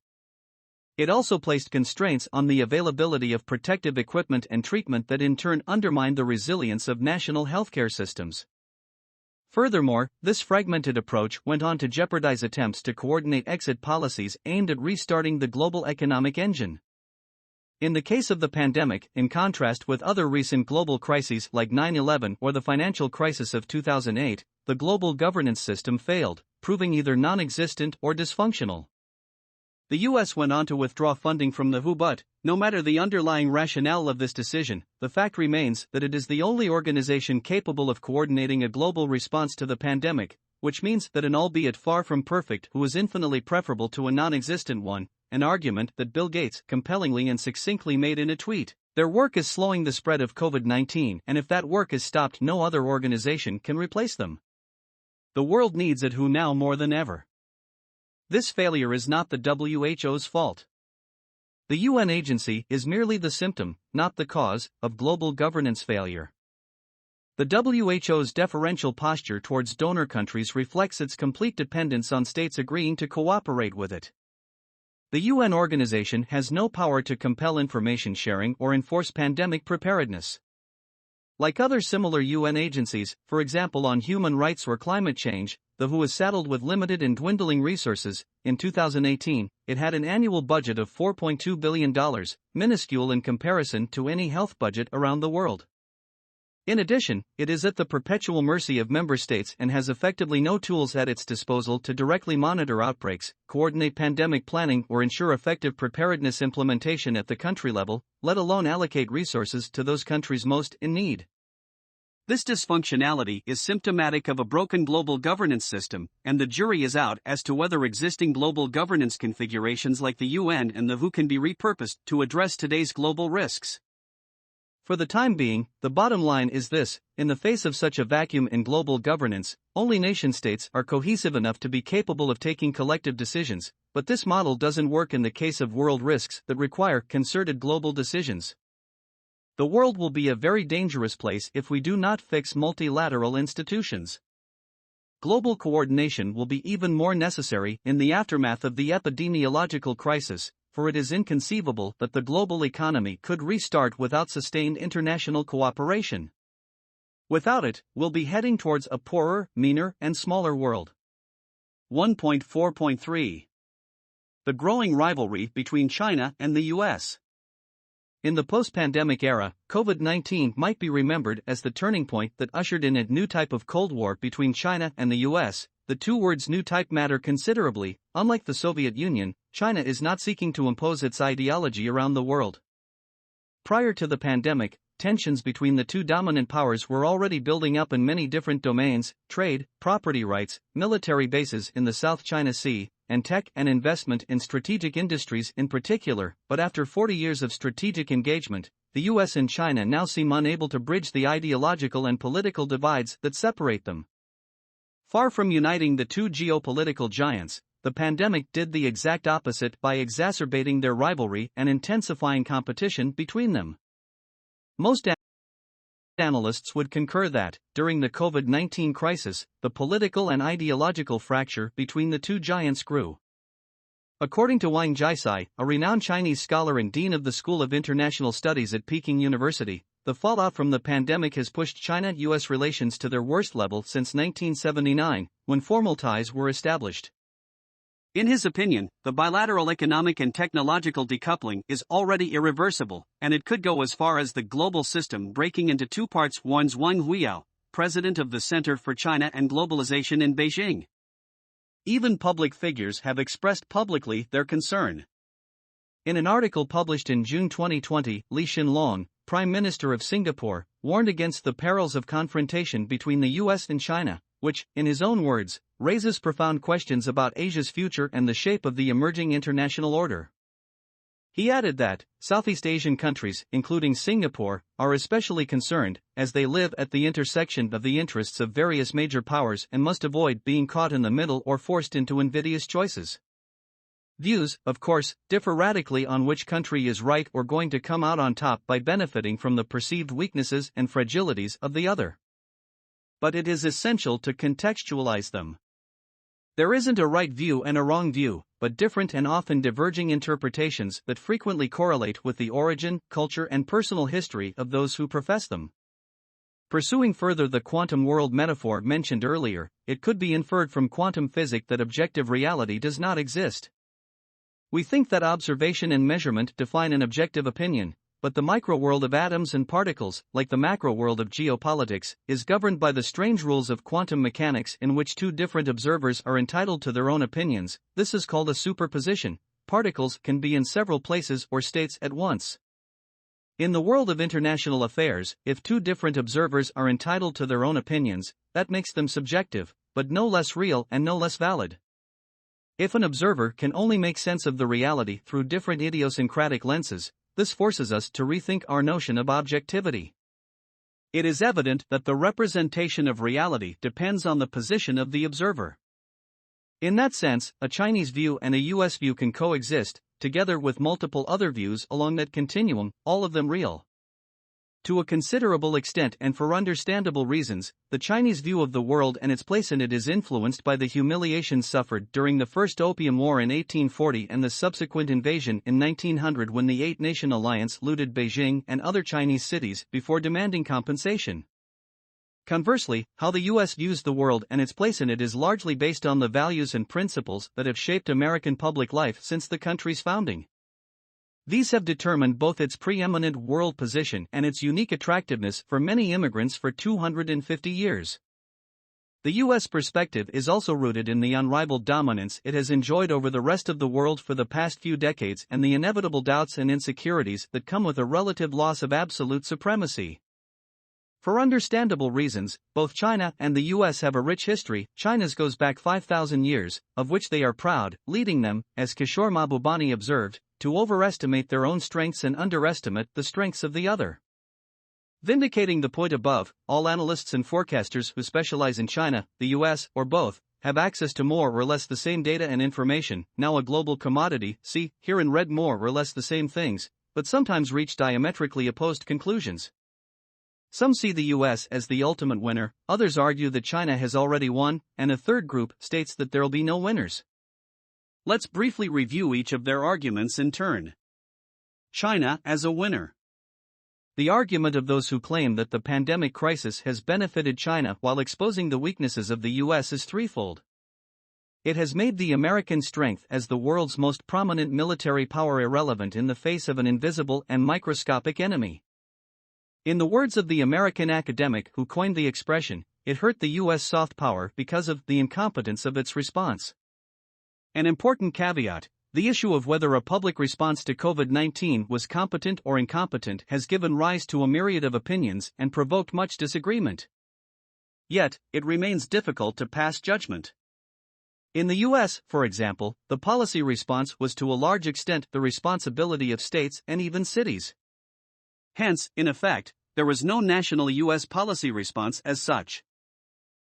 It also placed constraints on the availability of protective equipment and treatment that in turn undermined the resilience of national healthcare systems. Furthermore, this fragmented approach went on to jeopardize attempts to coordinate exit policies aimed at restarting the global economic engine. In the case of the pandemic, in contrast with other recent global crises like 9/11 or the financial crisis of 2008, the global governance system failed, proving either non-existent or dysfunctional. The US went on to withdraw funding from the WHO, but, no matter the underlying rationale of this decision, the fact remains that it is the only organization capable of coordinating a global response to the pandemic, which means that an albeit far from perfect WHO is infinitely preferable to a non-existent one, an argument that Bill Gates compellingly and succinctly made in a tweet. Their work is slowing the spread of COVID-19, and if that work is stopped, no other organization can replace them. The world needs a WHO now more than ever. This failure is not the WHO's fault. The UN agency is merely the symptom, not the cause, of global governance failure. The WHO's deferential posture towards donor countries reflects its complete dependence on states agreeing to cooperate with it. The UN organization has no power to compel information sharing or enforce pandemic preparedness. Like other similar UN agencies, for example on human rights or climate change, the WHO is saddled with limited and dwindling resources. In 2018, it had an annual budget of $4.2 billion, minuscule in comparison to any health budget around the world. In addition, it is at the perpetual mercy of member states and has effectively no tools at its disposal to directly monitor outbreaks, coordinate pandemic planning, or ensure effective preparedness implementation at the country level, let alone allocate resources to those countries most in need. This dysfunctionality is symptomatic of a broken global governance system, and the jury is out as to whether existing global governance configurations like the UN and the WHO can be repurposed to address today's global risks. For the time being, the bottom line is this: in the face of such a vacuum in global governance, only nation-states are cohesive enough to be capable of taking collective decisions, but this model doesn't work in the case of world risks that require concerted global decisions. The world will be a very dangerous place if we do not fix multilateral institutions. Global coordination will be even more necessary in the aftermath of the epidemiological crisis, for it is inconceivable that the global economy could restart without sustained international cooperation. Without it, we'll be heading towards a poorer, meaner, and smaller world. 1.4.3 The growing rivalry between China and the US. In the post-pandemic era, COVID-19 might be remembered as the turning point that ushered in a new type of Cold War between China and the US. The two words new type matter considerably. Unlike the Soviet Union, China is not seeking to impose its ideology around the world. Prior to the pandemic, tensions between the two dominant powers were already building up in many different domains: trade, property rights, military bases in the South China Sea, and tech and investment in strategic industries in particular. But after 40 years of strategic engagement, the US and China now seem unable to bridge the ideological and political divides that separate them. Far from uniting the two geopolitical giants, the pandemic did the exact opposite by exacerbating their rivalry and intensifying competition between them. Most analysts would concur that, during the COVID-19 crisis, the political and ideological fracture between the two giants grew. According to Wang Jiasai, a renowned Chinese scholar and dean of the School of International Studies at Peking University, the fallout from the pandemic has pushed China-US relations to their worst level since 1979, when formal ties were established. In his opinion, the bilateral economic and technological decoupling is already irreversible, and it could go as far as the global system breaking into two parts. Wang Huiyao, president of the Center for China and Globalization in Beijing. Even public figures have expressed publicly their concern. In an article published in June 2020, Lee Hsien Loong, Prime Minister of Singapore, warned against the perils of confrontation between the US and China, which, in his own words, raises profound questions about Asia's future and the shape of the emerging international order. He added that Southeast Asian countries, including Singapore, are especially concerned, as they live at the intersection of the interests of various major powers and must avoid being caught in the middle or forced into invidious choices. Views, of course, differ radically on which country is right or going to come out on top by benefiting from the perceived weaknesses and fragilities of the other. But it is essential to contextualize them. There isn't a right view and a wrong view, but different and often diverging interpretations that frequently correlate with the origin, culture, and personal history of those who profess them. Pursuing further the quantum world metaphor mentioned earlier, it could be inferred from quantum physics that objective reality does not exist. We think that observation and measurement define an objective opinion, but the micro-world of atoms and particles, like the macro-world of geopolitics, is governed by the strange rules of quantum mechanics in which two different observers are entitled to their own opinions. This is called a superposition. Particles can be in several places or states at once. In the world of international affairs, if two different observers are entitled to their own opinions, that makes them subjective, but no less real and no less valid. If an observer can only make sense of the reality through different idiosyncratic lenses, this forces us to rethink our notion of objectivity. It is evident that the representation of reality depends on the position of the observer. In that sense, a Chinese view and a US view can coexist, together with multiple other views along that continuum, all of them real. To a considerable extent and for understandable reasons, the Chinese view of the world and its place in it is influenced by the humiliations suffered during the First Opium War in 1840 and the subsequent invasion in 1900 when the Eight-Nation Alliance looted Beijing and other Chinese cities before demanding compensation. Conversely, how the US views the world and its place in it is largely based on the values and principles that have shaped American public life since the country's founding. These have determined both its preeminent world position and its unique attractiveness for many immigrants for 250 years. The U.S. perspective is also rooted in the unrivaled dominance it has enjoyed over the rest of the world for the past few decades and the inevitable doubts and insecurities that come with a relative loss of absolute supremacy. For understandable reasons, both China and the US have a rich history. China's goes back 5,000 years, of which they are proud, leading them, as Kishore Mahbubani observed, to overestimate their own strengths and underestimate the strengths of the other. Vindicating the point above, all analysts and forecasters who specialize in China, the US, or both, have access to more or less the same data and information, now a global commodity. See, here and read more or less the same things, but sometimes reach diametrically opposed conclusions. Some see the US as the ultimate winner, others argue that China has already won, and a third group states that there'll be no winners. Let's briefly review each of their arguments in turn. China as a winner. The argument of those who claim that the pandemic crisis has benefited China while exposing the weaknesses of the US is threefold. It has made the American strength as the world's most prominent military power irrelevant in the face of an invisible and microscopic enemy. In the words of the American academic who coined the expression, it hurt the US soft power because of the incompetence of its response. An important caveat: the issue of whether a public response to COVID-19 was competent or incompetent has given rise to a myriad of opinions and provoked much disagreement. Yet, it remains difficult to pass judgment. In the US, for example, the policy response was to a large extent the responsibility of states and even cities. Hence, in effect, there was no national US policy response as such.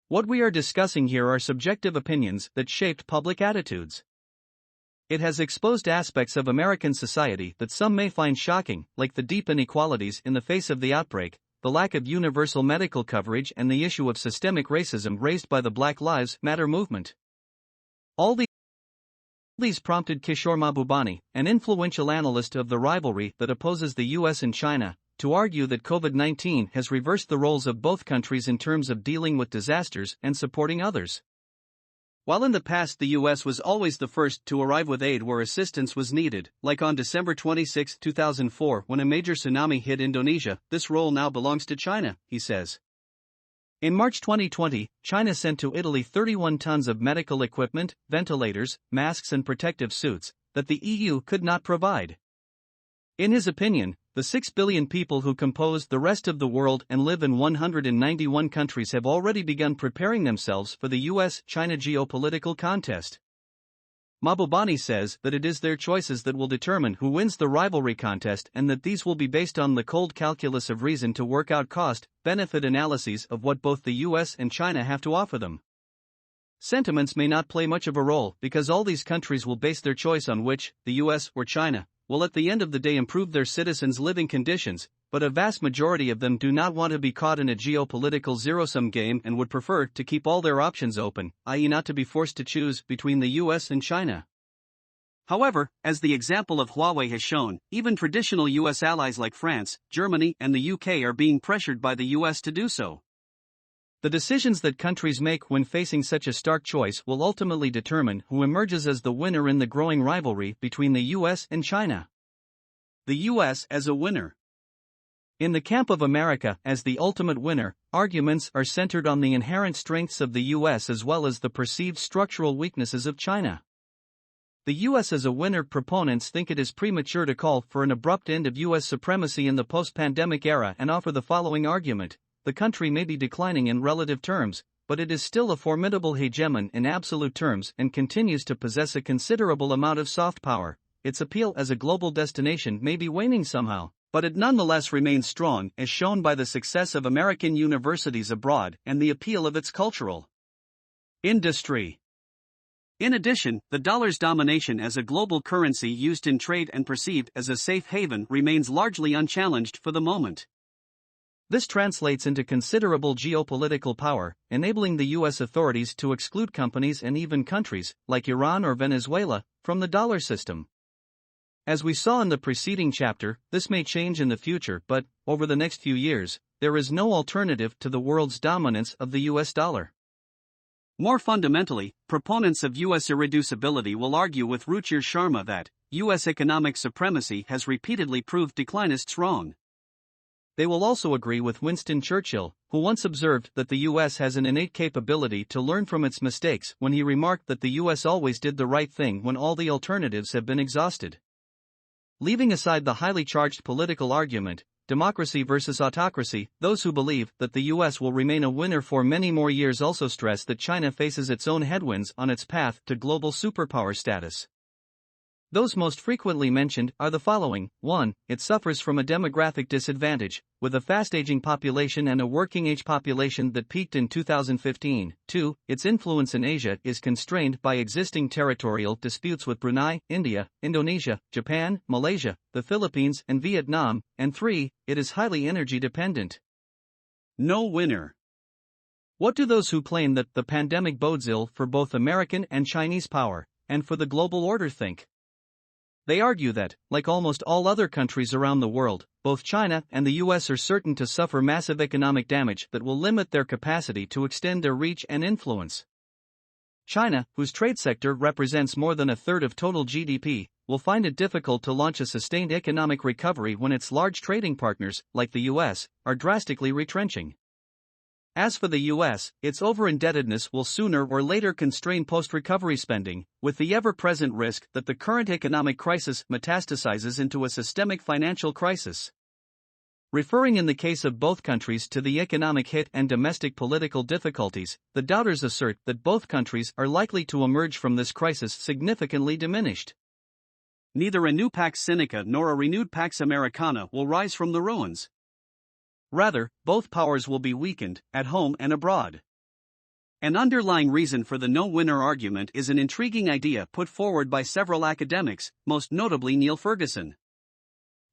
What we are discussing here are subjective opinions that shaped public attitudes. It has exposed aspects of American society that some may find shocking, like the deep inequalities in the face of the outbreak, the lack of universal medical coverage, and the issue of systemic racism raised by the Black Lives Matter movement. All these prompted Kishore Mahbubani, an influential analyst of the rivalry that opposes the US and China, to argue that COVID-19 has reversed the roles of both countries in terms of dealing with disasters and supporting others. While in the past the US was always the first to arrive with aid where assistance was needed, like on December 26, 2004 when a major tsunami hit Indonesia, this role now belongs to China, he says. In March 2020, China sent to Italy 31 tons of medical equipment, ventilators, masks and protective suits that the EU could not provide. In his opinion, the 6 billion people who compose the rest of the world and live in 191 countries have already begun preparing themselves for the US-China geopolitical contest. Mahbubani says that it is their choices that will determine who wins the rivalry contest and that these will be based on the cold calculus of reason to work out cost-benefit analyses of what both the US and China have to offer them. Sentiments may not play much of a role because all these countries will base their choice on which, the US or China, will at the end of the day improve their citizens' living conditions, but a vast majority of them do not want to be caught in a geopolitical zero-sum game and would prefer to keep all their options open, i.e. not to be forced to choose between the US and China. However, as the example of Huawei has shown, even traditional US allies like France, Germany, and the UK are being pressured by the US to do so. The decisions that countries make when facing such a stark choice will ultimately determine who emerges as the winner in the growing rivalry between the US and China. The US as a winner. In the camp of America as the ultimate winner, arguments are centered on the inherent strengths of the US as well as the perceived structural weaknesses of China. The US as a winner proponents think it is premature to call for an abrupt end of US supremacy in the post-pandemic era and offer the following argument: the country may be declining in relative terms, but it is still a formidable hegemon in absolute terms and continues to possess a considerable amount of soft power. Its appeal as a global destination may be waning somehow, but it nonetheless remains strong, as shown by the success of American universities abroad and the appeal of its cultural industry. In addition, the dollar's domination as a global currency used in trade and perceived as a safe haven remains largely unchallenged for the moment. This translates into considerable geopolitical power, enabling the US authorities to exclude companies and even countries, like Iran or Venezuela, from the dollar system. As we saw in the preceding chapter, this may change in the future, but, over the next few years, there is no alternative to the world's dominance of the US dollar. More fundamentally, proponents of US irreducibility will argue with Ruchir Sharma that US economic supremacy has repeatedly proved declinists wrong. They will also agree with Winston Churchill, who once observed that the US has an innate capability to learn from its mistakes when he remarked that the US always did the right thing when all the alternatives have been exhausted. Leaving aside the highly charged political argument, democracy versus autocracy, those who believe that the US will remain a winner for many more years also stress that China faces its own headwinds on its path to global superpower status. Those most frequently mentioned are the following: 1. It suffers from a demographic disadvantage, with a fast-aging population and a working-age population that peaked in 2015. 2. Its influence in Asia is constrained by existing territorial disputes with Brunei, India, Indonesia, Japan, Malaysia, the Philippines, and Vietnam. And 3. It is highly energy-dependent. No winner. What do those who claim that the pandemic bodes ill for both American and Chinese power, and for the global order think. They argue that, like almost all other countries around the world, both China and the US are certain to suffer massive economic damage that will limit their capacity to extend their reach and influence. China, whose trade sector represents more than a third of total GDP, will find it difficult to launch a sustained economic recovery when its large trading partners, like the US, are drastically retrenching. As for the US, its over-indebtedness will sooner or later constrain post-recovery spending, with the ever-present risk that the current economic crisis metastasizes into a systemic financial crisis. Referring in the case of both countries to the economic hit and domestic political difficulties, the doubters assert that both countries are likely to emerge from this crisis significantly diminished. Neither a new Pax Sinica nor a renewed Pax Americana will rise from the ruins. Rather, both powers will be weakened, at home and abroad. An underlying reason for the no-winner argument is an intriguing idea put forward by several academics, most notably Neil Ferguson.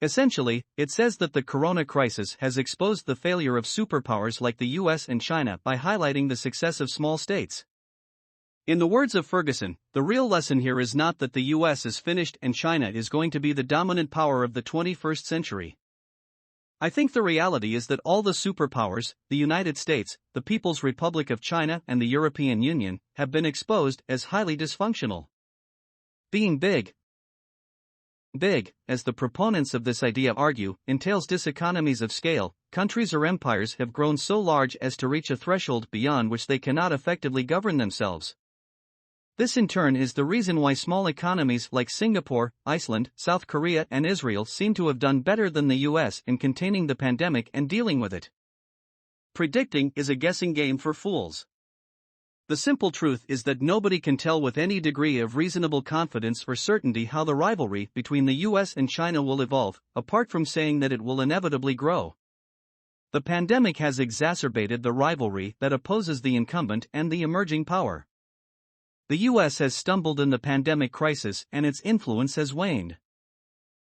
Essentially, it says that the corona crisis has exposed the failure of superpowers like the US and China by highlighting the success of small states. In the words of Ferguson, the real lesson here is not that the US is finished and China is going to be the dominant power of the 21st century. I think the reality is that all the superpowers, the United States, the People's Republic of China and the European Union, have been exposed as highly dysfunctional. Being big, as the proponents of this idea argue, entails diseconomies of scale. Countries or empires have grown so large as to reach a threshold beyond which they cannot effectively govern themselves. This in turn is the reason why small economies like Singapore, Iceland, South Korea and Israel seem to have done better than the US in containing the pandemic and dealing with it. Predicting is a guessing game for fools. The simple truth is that nobody can tell with any degree of reasonable confidence or certainty how the rivalry between the US and China will evolve, apart from saying that it will inevitably grow. The pandemic has exacerbated the rivalry that opposes the incumbent and the emerging power. The US has stumbled in the pandemic crisis and its influence has waned.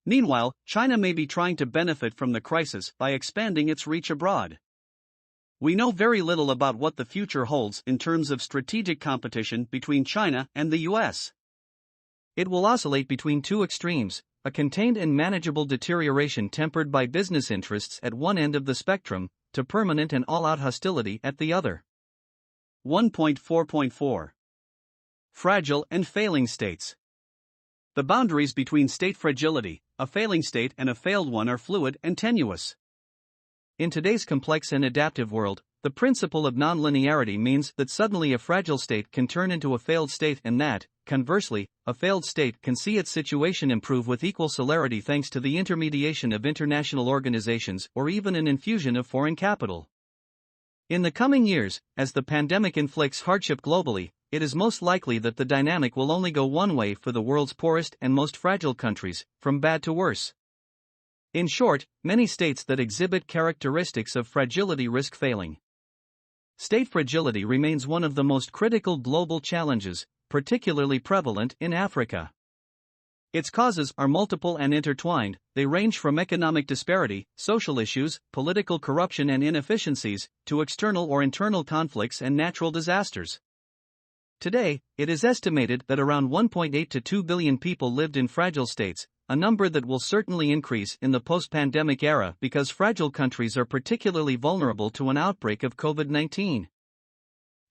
Meanwhile, China may be trying to benefit from the crisis by expanding its reach abroad. We know very little about what the future holds in terms of strategic competition between China and the US. It will oscillate between two extremes, a contained and manageable deterioration tempered by business interests at one end of the spectrum, to permanent and all-out hostility at the other. 1.4.4 Fragile and failing states. The boundaries between state fragility, a failing state and a failed one are fluid and tenuous. In today's complex and adaptive world, the principle of nonlinearity means that suddenly a fragile state can turn into a failed state and that, conversely, a failed state can see its situation improve with equal celerity thanks to the intermediation of international organizations or even an infusion of foreign capital. In the coming years, as the pandemic inflicts hardship globally, it is most likely that the dynamic will only go one way for the world's poorest and most fragile countries, from bad to worse. In short, many states that exhibit characteristics of fragility risk failing. State fragility remains one of the most critical global challenges, particularly prevalent in Africa. Its causes are multiple and intertwined. They range from economic disparity, social issues, political corruption and inefficiencies, to external or internal conflicts and natural disasters. Today, it is estimated that around 1.8 to 2 billion people lived in fragile states, a number that will certainly increase in the post-pandemic era because fragile countries are particularly vulnerable to an outbreak of COVID-19.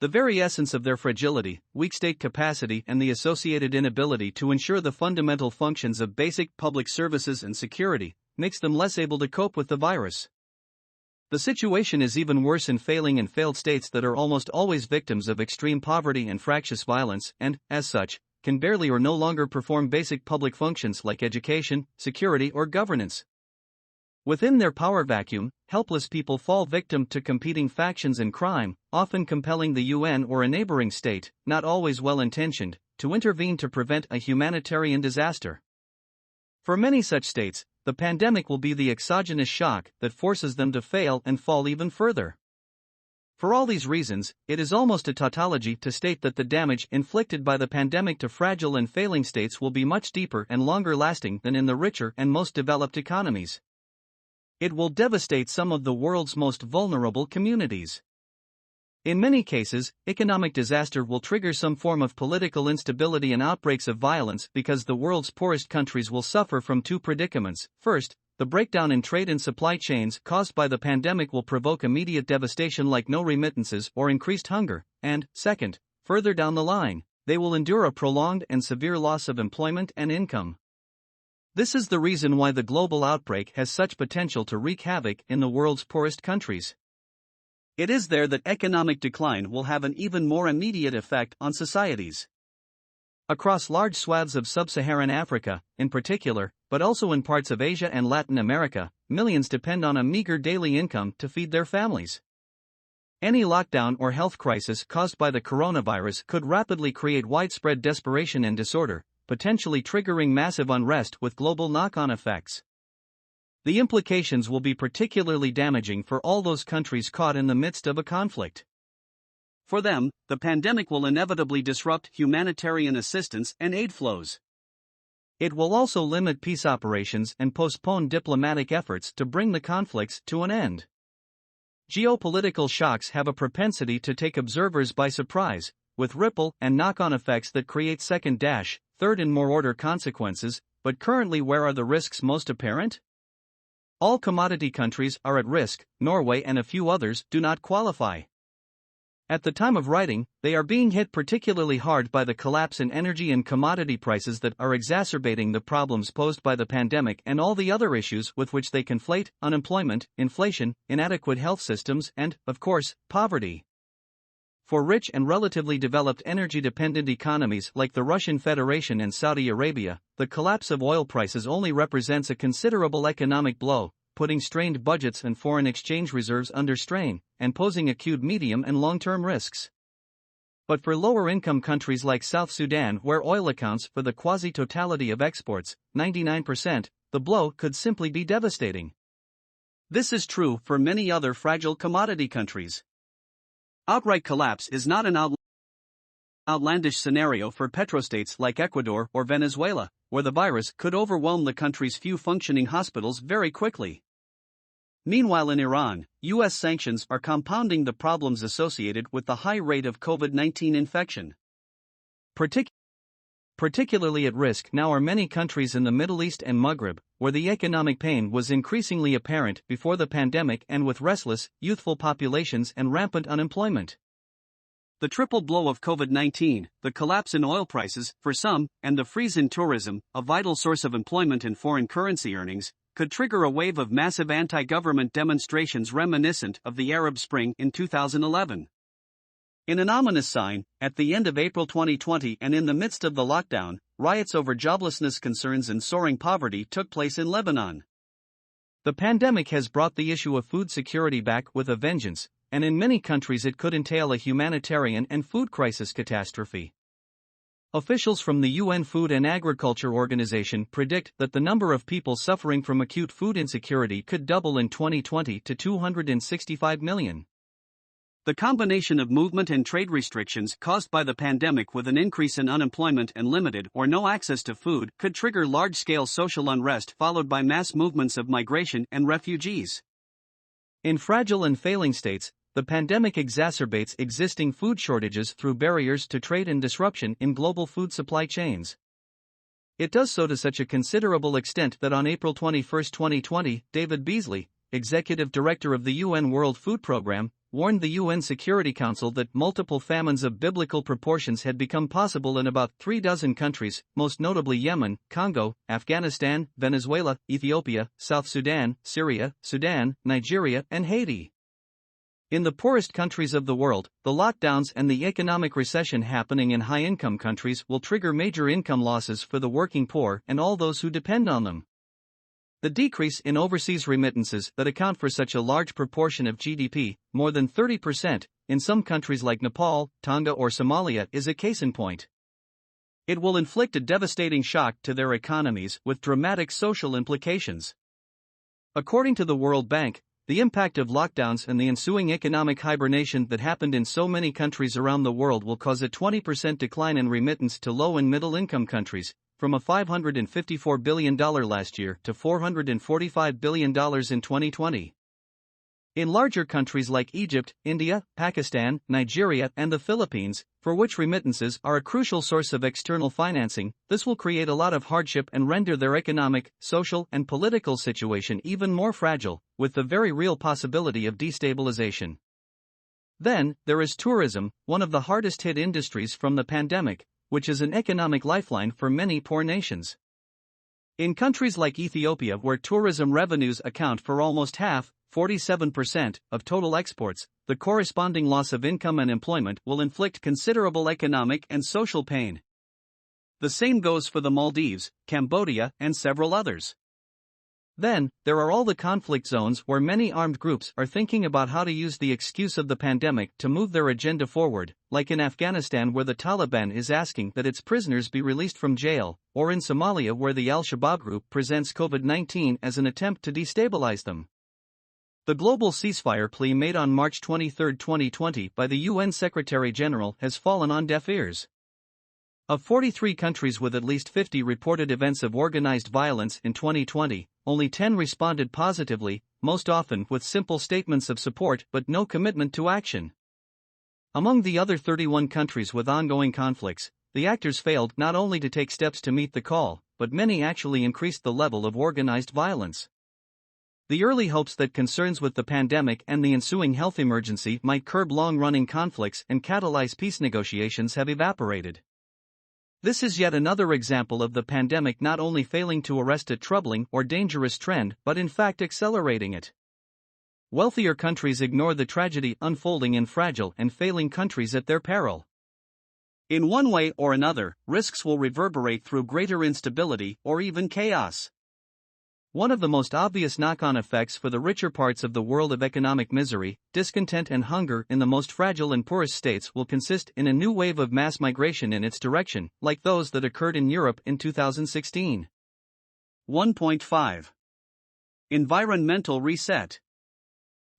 The very essence of their fragility, weak state capacity and the associated inability to ensure the fundamental functions of basic public services and security, makes them less able to cope with the virus. The situation is even worse in failing and failed states that are almost always victims of extreme poverty and fractious violence and, as such, can barely or no longer perform basic public functions like education, security or governance. Within their power vacuum, helpless people fall victim to competing factions and crime, often compelling the UN or a neighboring state, not always well-intentioned, to intervene to prevent a humanitarian disaster. For many such states, the pandemic will be the exogenous shock that forces them to fail and fall even further. For all these reasons, it is almost a tautology to state that the damage inflicted by the pandemic to fragile and failing states will be much deeper and longer lasting than in the richer and most developed economies. It will devastate some of the world's most vulnerable communities. In many cases, economic disaster will trigger some form of political instability and outbreaks of violence because the world's poorest countries will suffer from two predicaments. First, the breakdown in trade and supply chains caused by the pandemic will provoke immediate devastation like no remittances or increased hunger, and, second, further down the line, they will endure a prolonged and severe loss of employment and income. This is the reason why the global outbreak has such potential to wreak havoc in the world's poorest countries. It is there that economic decline will have an even more immediate effect on societies. Across large swaths of sub-Saharan Africa, in particular, but also in parts of Asia and Latin America, millions depend on a meager daily income to feed their families. Any lockdown or health crisis caused by the coronavirus could rapidly create widespread desperation and disorder, potentially triggering massive unrest with global knock-on effects. The implications will be particularly damaging for all those countries caught in the midst of a conflict. For them, the pandemic will inevitably disrupt humanitarian assistance and aid flows. It will also limit peace operations and postpone diplomatic efforts to bring the conflicts to an end. Geopolitical shocks have a propensity to take observers by surprise, with ripple and knock-on effects that create second, third and more order consequences, but currently where are the risks most apparent? All commodity countries are at risk, Norway and a few others do not qualify. At the time of writing, they are being hit particularly hard by the collapse in energy and commodity prices that are exacerbating the problems posed by the pandemic and all the other issues with which they conflate: unemployment, inflation, inadequate health systems, and, of course, poverty. For rich and relatively developed energy-dependent economies like the Russian Federation and Saudi Arabia, the collapse of oil prices only represents a considerable economic blow, putting strained budgets and foreign exchange reserves under strain, and posing acute medium and long-term risks. But for lower-income countries like South Sudan, where oil accounts for the quasi-totality of exports, 99%, the blow could simply be devastating. This is true for many other fragile commodity countries. Outright collapse is not an outlandish scenario for petrostates like Ecuador or Venezuela, where the virus could overwhelm the country's few functioning hospitals very quickly. Meanwhile, in Iran, U.S. sanctions are compounding the problems associated with the high rate of COVID-19 infection. Particularly at risk now are many countries in the Middle East and Maghreb, where the economic pain was increasingly apparent before the pandemic and with restless, youthful populations and rampant unemployment. The triple blow of COVID-19, the collapse in oil prices, for some, and the freeze in tourism, a vital source of employment and foreign currency earnings, could trigger a wave of massive anti-government demonstrations reminiscent of the Arab Spring in 2011. In an ominous sign, at the end of April 2020 and in the midst of the lockdown, riots over joblessness concerns and soaring poverty took place in Lebanon. The pandemic has brought the issue of food security back with a vengeance, and in many countries it could entail a humanitarian and food crisis catastrophe. Officials from the UN Food and Agriculture Organization predict that the number of people suffering from acute food insecurity could double in 2020 to 265 million. The combination of movement and trade restrictions caused by the pandemic with an increase in unemployment and limited or no access to food could trigger large-scale social unrest followed by mass movements of migration and refugees. In fragile and failing states, the pandemic exacerbates existing food shortages through barriers to trade and disruption in global food supply chains. It does so to such a considerable extent that on April 21, 2020, David Beasley, executive director of the UN World Food Programme, warned the UN Security Council that multiple famines of biblical proportions had become possible in about 36 countries, most notably Yemen, Congo, Afghanistan, Venezuela, Ethiopia, South Sudan, Syria, Sudan, Nigeria, and Haiti. In the poorest countries of the world, the lockdowns and the economic recession happening in high-income countries will trigger major income losses for the working poor and all those who depend on them. The decrease in overseas remittances that account for such a large proportion of GDP, more than 30%, in some countries like Nepal, Tonga or Somalia is a case in point. It will inflict a devastating shock to their economies with dramatic social implications. According to the World Bank, the impact of lockdowns and the ensuing economic hibernation that happened in so many countries around the world will cause a 20% decline in remittance to low and middle-income countries, from a $554 billion last year to $445 billion in 2020. In larger countries like Egypt, India, Pakistan, Nigeria, and the Philippines, for which remittances are a crucial source of external financing, this will create a lot of hardship and render their economic, social, and political situation even more fragile, with the very real possibility of destabilization. Then, there is tourism, one of the hardest hit industries from the pandemic, which is an economic lifeline for many poor nations. In countries like Ethiopia, where tourism revenues account for almost half, 47%, of total exports, the corresponding loss of income and employment will inflict considerable economic and social pain. The same goes for the Maldives, Cambodia, and several others. Then, there are all the conflict zones where many armed groups are thinking about how to use the excuse of the pandemic to move their agenda forward, like in Afghanistan where the Taliban is asking that its prisoners be released from jail, or in Somalia where the Al-Shabaab group presents COVID-19 as an attempt to destabilize them. The global ceasefire plea made on March 23, 2020 by the UN Secretary-General has fallen on deaf ears. Of 43 countries with at least 50 reported events of organized violence in 2020, only 10 responded positively, most often with simple statements of support but no commitment to action. Among the other 31 countries with ongoing conflicts, the actors failed not only to take steps to meet the call, but many actually increased the level of organized violence. The early hopes that concerns with the pandemic and the ensuing health emergency might curb long-running conflicts and catalyze peace negotiations have evaporated. This is yet another example of the pandemic not only failing to arrest a troubling or dangerous trend but in fact accelerating it. Wealthier countries ignore the tragedy unfolding in fragile and failing countries at their peril. In one way or another, risks will reverberate through greater instability or even chaos. One of the most obvious knock-on effects for the richer parts of the world of economic misery, discontent and hunger in the most fragile and poorest states will consist in a new wave of mass migration in its direction, like those that occurred in Europe in 2016. 1.5. Environmental reset.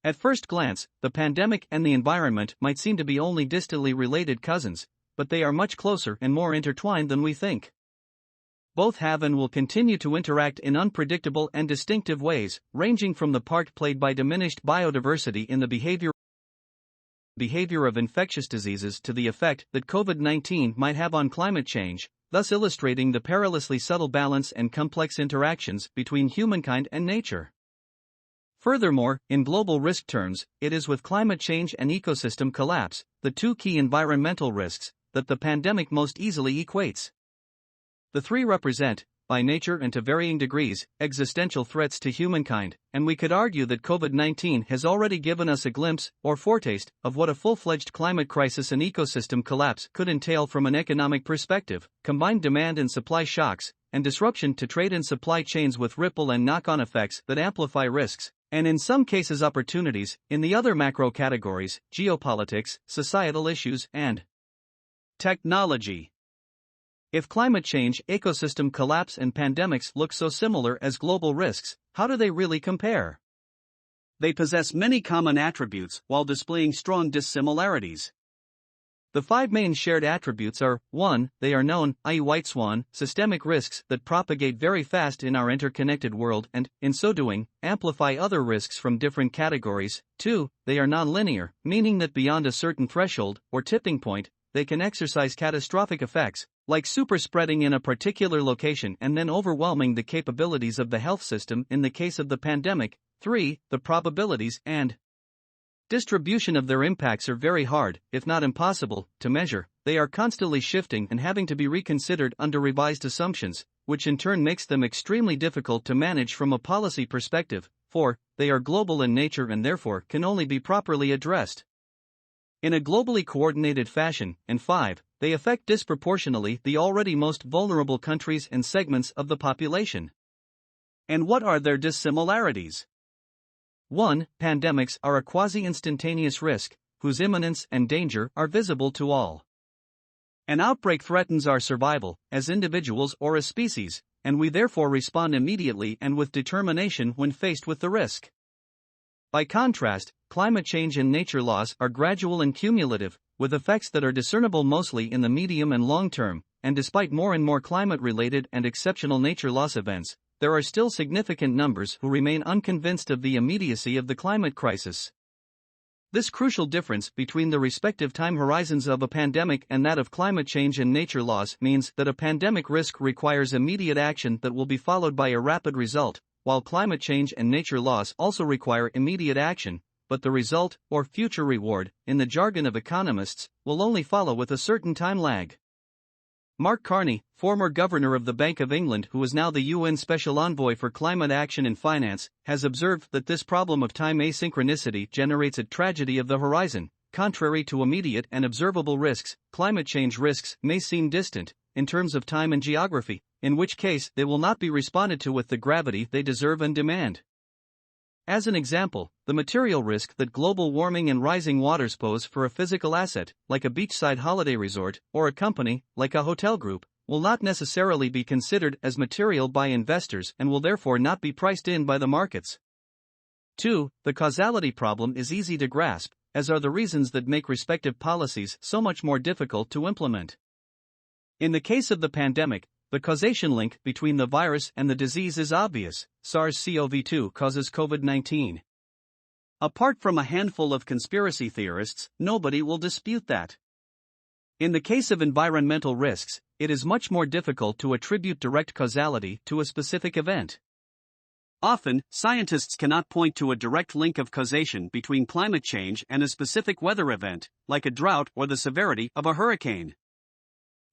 At first glance, the pandemic and the environment might seem to be only distantly related cousins, but they are much closer and more intertwined than we think. Both have and will continue to interact in unpredictable and distinctive ways, ranging from the part played by diminished biodiversity in the behavior of infectious diseases to the effect that COVID-19 might have on climate change, thus illustrating the perilously subtle balance and complex interactions between humankind and nature. Furthermore, in global risk terms, it is with climate change and ecosystem collapse, the two key environmental risks, that the pandemic most easily equates. The three represent, by nature and to varying degrees, existential threats to humankind, and we could argue that COVID-19 has already given us a glimpse, or foretaste, of what a full-fledged climate crisis and ecosystem collapse could entail from an economic perspective, combined demand and supply shocks, and disruption to trade and supply chains with ripple and knock-on effects that amplify risks, and in some cases opportunities, in the other macro categories, geopolitics, societal issues, and technology. If climate change, ecosystem collapse and pandemics look so similar as global risks, how do they really compare? They possess many common attributes while displaying strong dissimilarities. The five main shared attributes are: 1. They are known, i.e. white swan, systemic risks that propagate very fast in our interconnected world and, in so doing, amplify other risks from different categories. 2. They are non-linear, meaning that beyond a certain threshold, or tipping point, they can exercise catastrophic effects, like superspreading in a particular location and then overwhelming the capabilities of the health system in the case of the pandemic. 3. The probabilities and distribution of their impacts are very hard, if not impossible, to measure. They are constantly shifting and having to be reconsidered under revised assumptions, which in turn makes them extremely difficult to manage from a policy perspective. 4. They are global in nature and therefore can only be properly addressed in a globally coordinated fashion. And 5. They affect disproportionately the already most vulnerable countries and segments of the population. And what are their dissimilarities? 1. Pandemics are a quasi-instantaneous risk, whose imminence and danger are visible to all. An outbreak threatens our survival, as individuals or as species, and we therefore respond immediately and with determination when faced with the risk. By contrast, climate change and nature laws are gradual and cumulative, with effects that are discernible mostly in the medium and long term, and despite more and more climate-related and exceptional nature loss events, there are still significant numbers who remain unconvinced of the immediacy of the climate crisis. This crucial difference between the respective time horizons of a pandemic and that of climate change and nature laws means that a pandemic risk requires immediate action that will be followed by a rapid result, while climate change and nature laws also require immediate action, but the result, or future reward, in the jargon of economists, will only follow with a certain time lag. Mark Carney, former governor of the Bank of England who is now the UN Special Envoy for Climate Action and Finance, has observed that this problem of time asynchronicity generates a tragedy of the horizon. Contrary to immediate and observable risks, climate change risks may seem distant, in terms of time and geography, in which case they will not be responded to with the gravity they deserve and demand. As an example, the material risk that global warming and rising waters pose for a physical asset, like a beachside holiday resort, or a company, like a hotel group, will not necessarily be considered as material by investors and will therefore not be priced in by the markets. 2. The causality problem is easy to grasp, as are the reasons that make respective policies so much more difficult to implement. In the case of the pandemic, the causation link between the virus and the disease is obvious. SARS-CoV-2 causes COVID-19. Apart from a handful of conspiracy theorists, nobody will dispute that. In the case of environmental risks, it is much more difficult to attribute direct causality to a specific event. Often, scientists cannot point to a direct link of causation between climate change and a specific weather event, like a drought or the severity of a hurricane.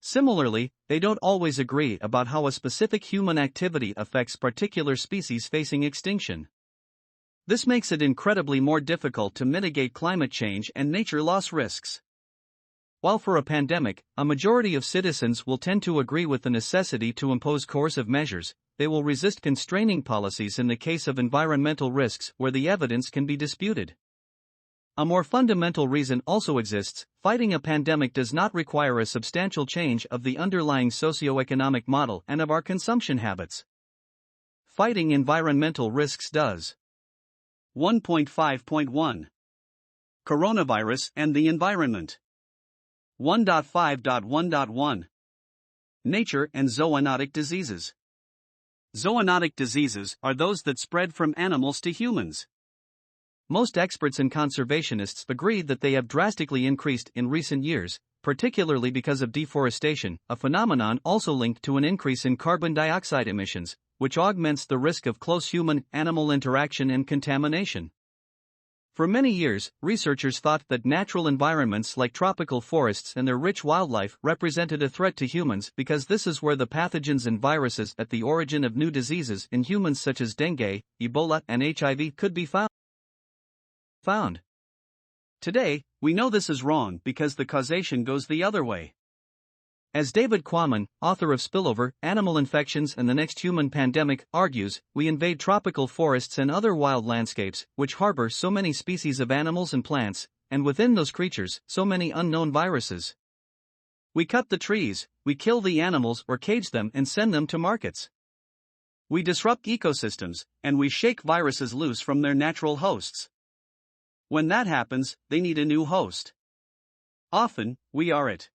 Similarly, they don't always agree about how a specific human activity affects particular species facing extinction. This makes it incredibly more difficult to mitigate climate change and nature loss risks. While for a pandemic, a majority of citizens will tend to agree with the necessity to impose coercive measures, they will resist constraining policies in the case of environmental risks where the evidence can be disputed. A more fundamental reason also exists: fighting a pandemic does not require a substantial change of the underlying socioeconomic model and of our consumption habits. Fighting environmental risks does. 1.5.1 Coronavirus and the environment. 1.5.1.1 Nature and zoonotic diseases. Zoonotic diseases are those that spread from animals to humans. Most experts and conservationists agree that they have drastically increased in recent years, particularly because of deforestation, a phenomenon also linked to an increase in carbon dioxide emissions, which augments the risk of close human-animal interaction and contamination. For many years, researchers thought that natural environments like tropical forests and their rich wildlife represented a threat to humans because this is where the pathogens and viruses at the origin of new diseases in humans such as dengue, Ebola, and HIV could be found. Today, we know this is wrong because the causation goes the other way. As David Quammen, author of Spillover, Animal Infections and the Next Human Pandemic, argues, we invade tropical forests and other wild landscapes, which harbor so many species of animals and plants, and within those creatures, so many unknown viruses. We cut the trees, we kill the animals or cage them and send them to markets. We disrupt ecosystems, and we shake viruses loose from their natural hosts. When that happens, they need a new host. Often, we are it.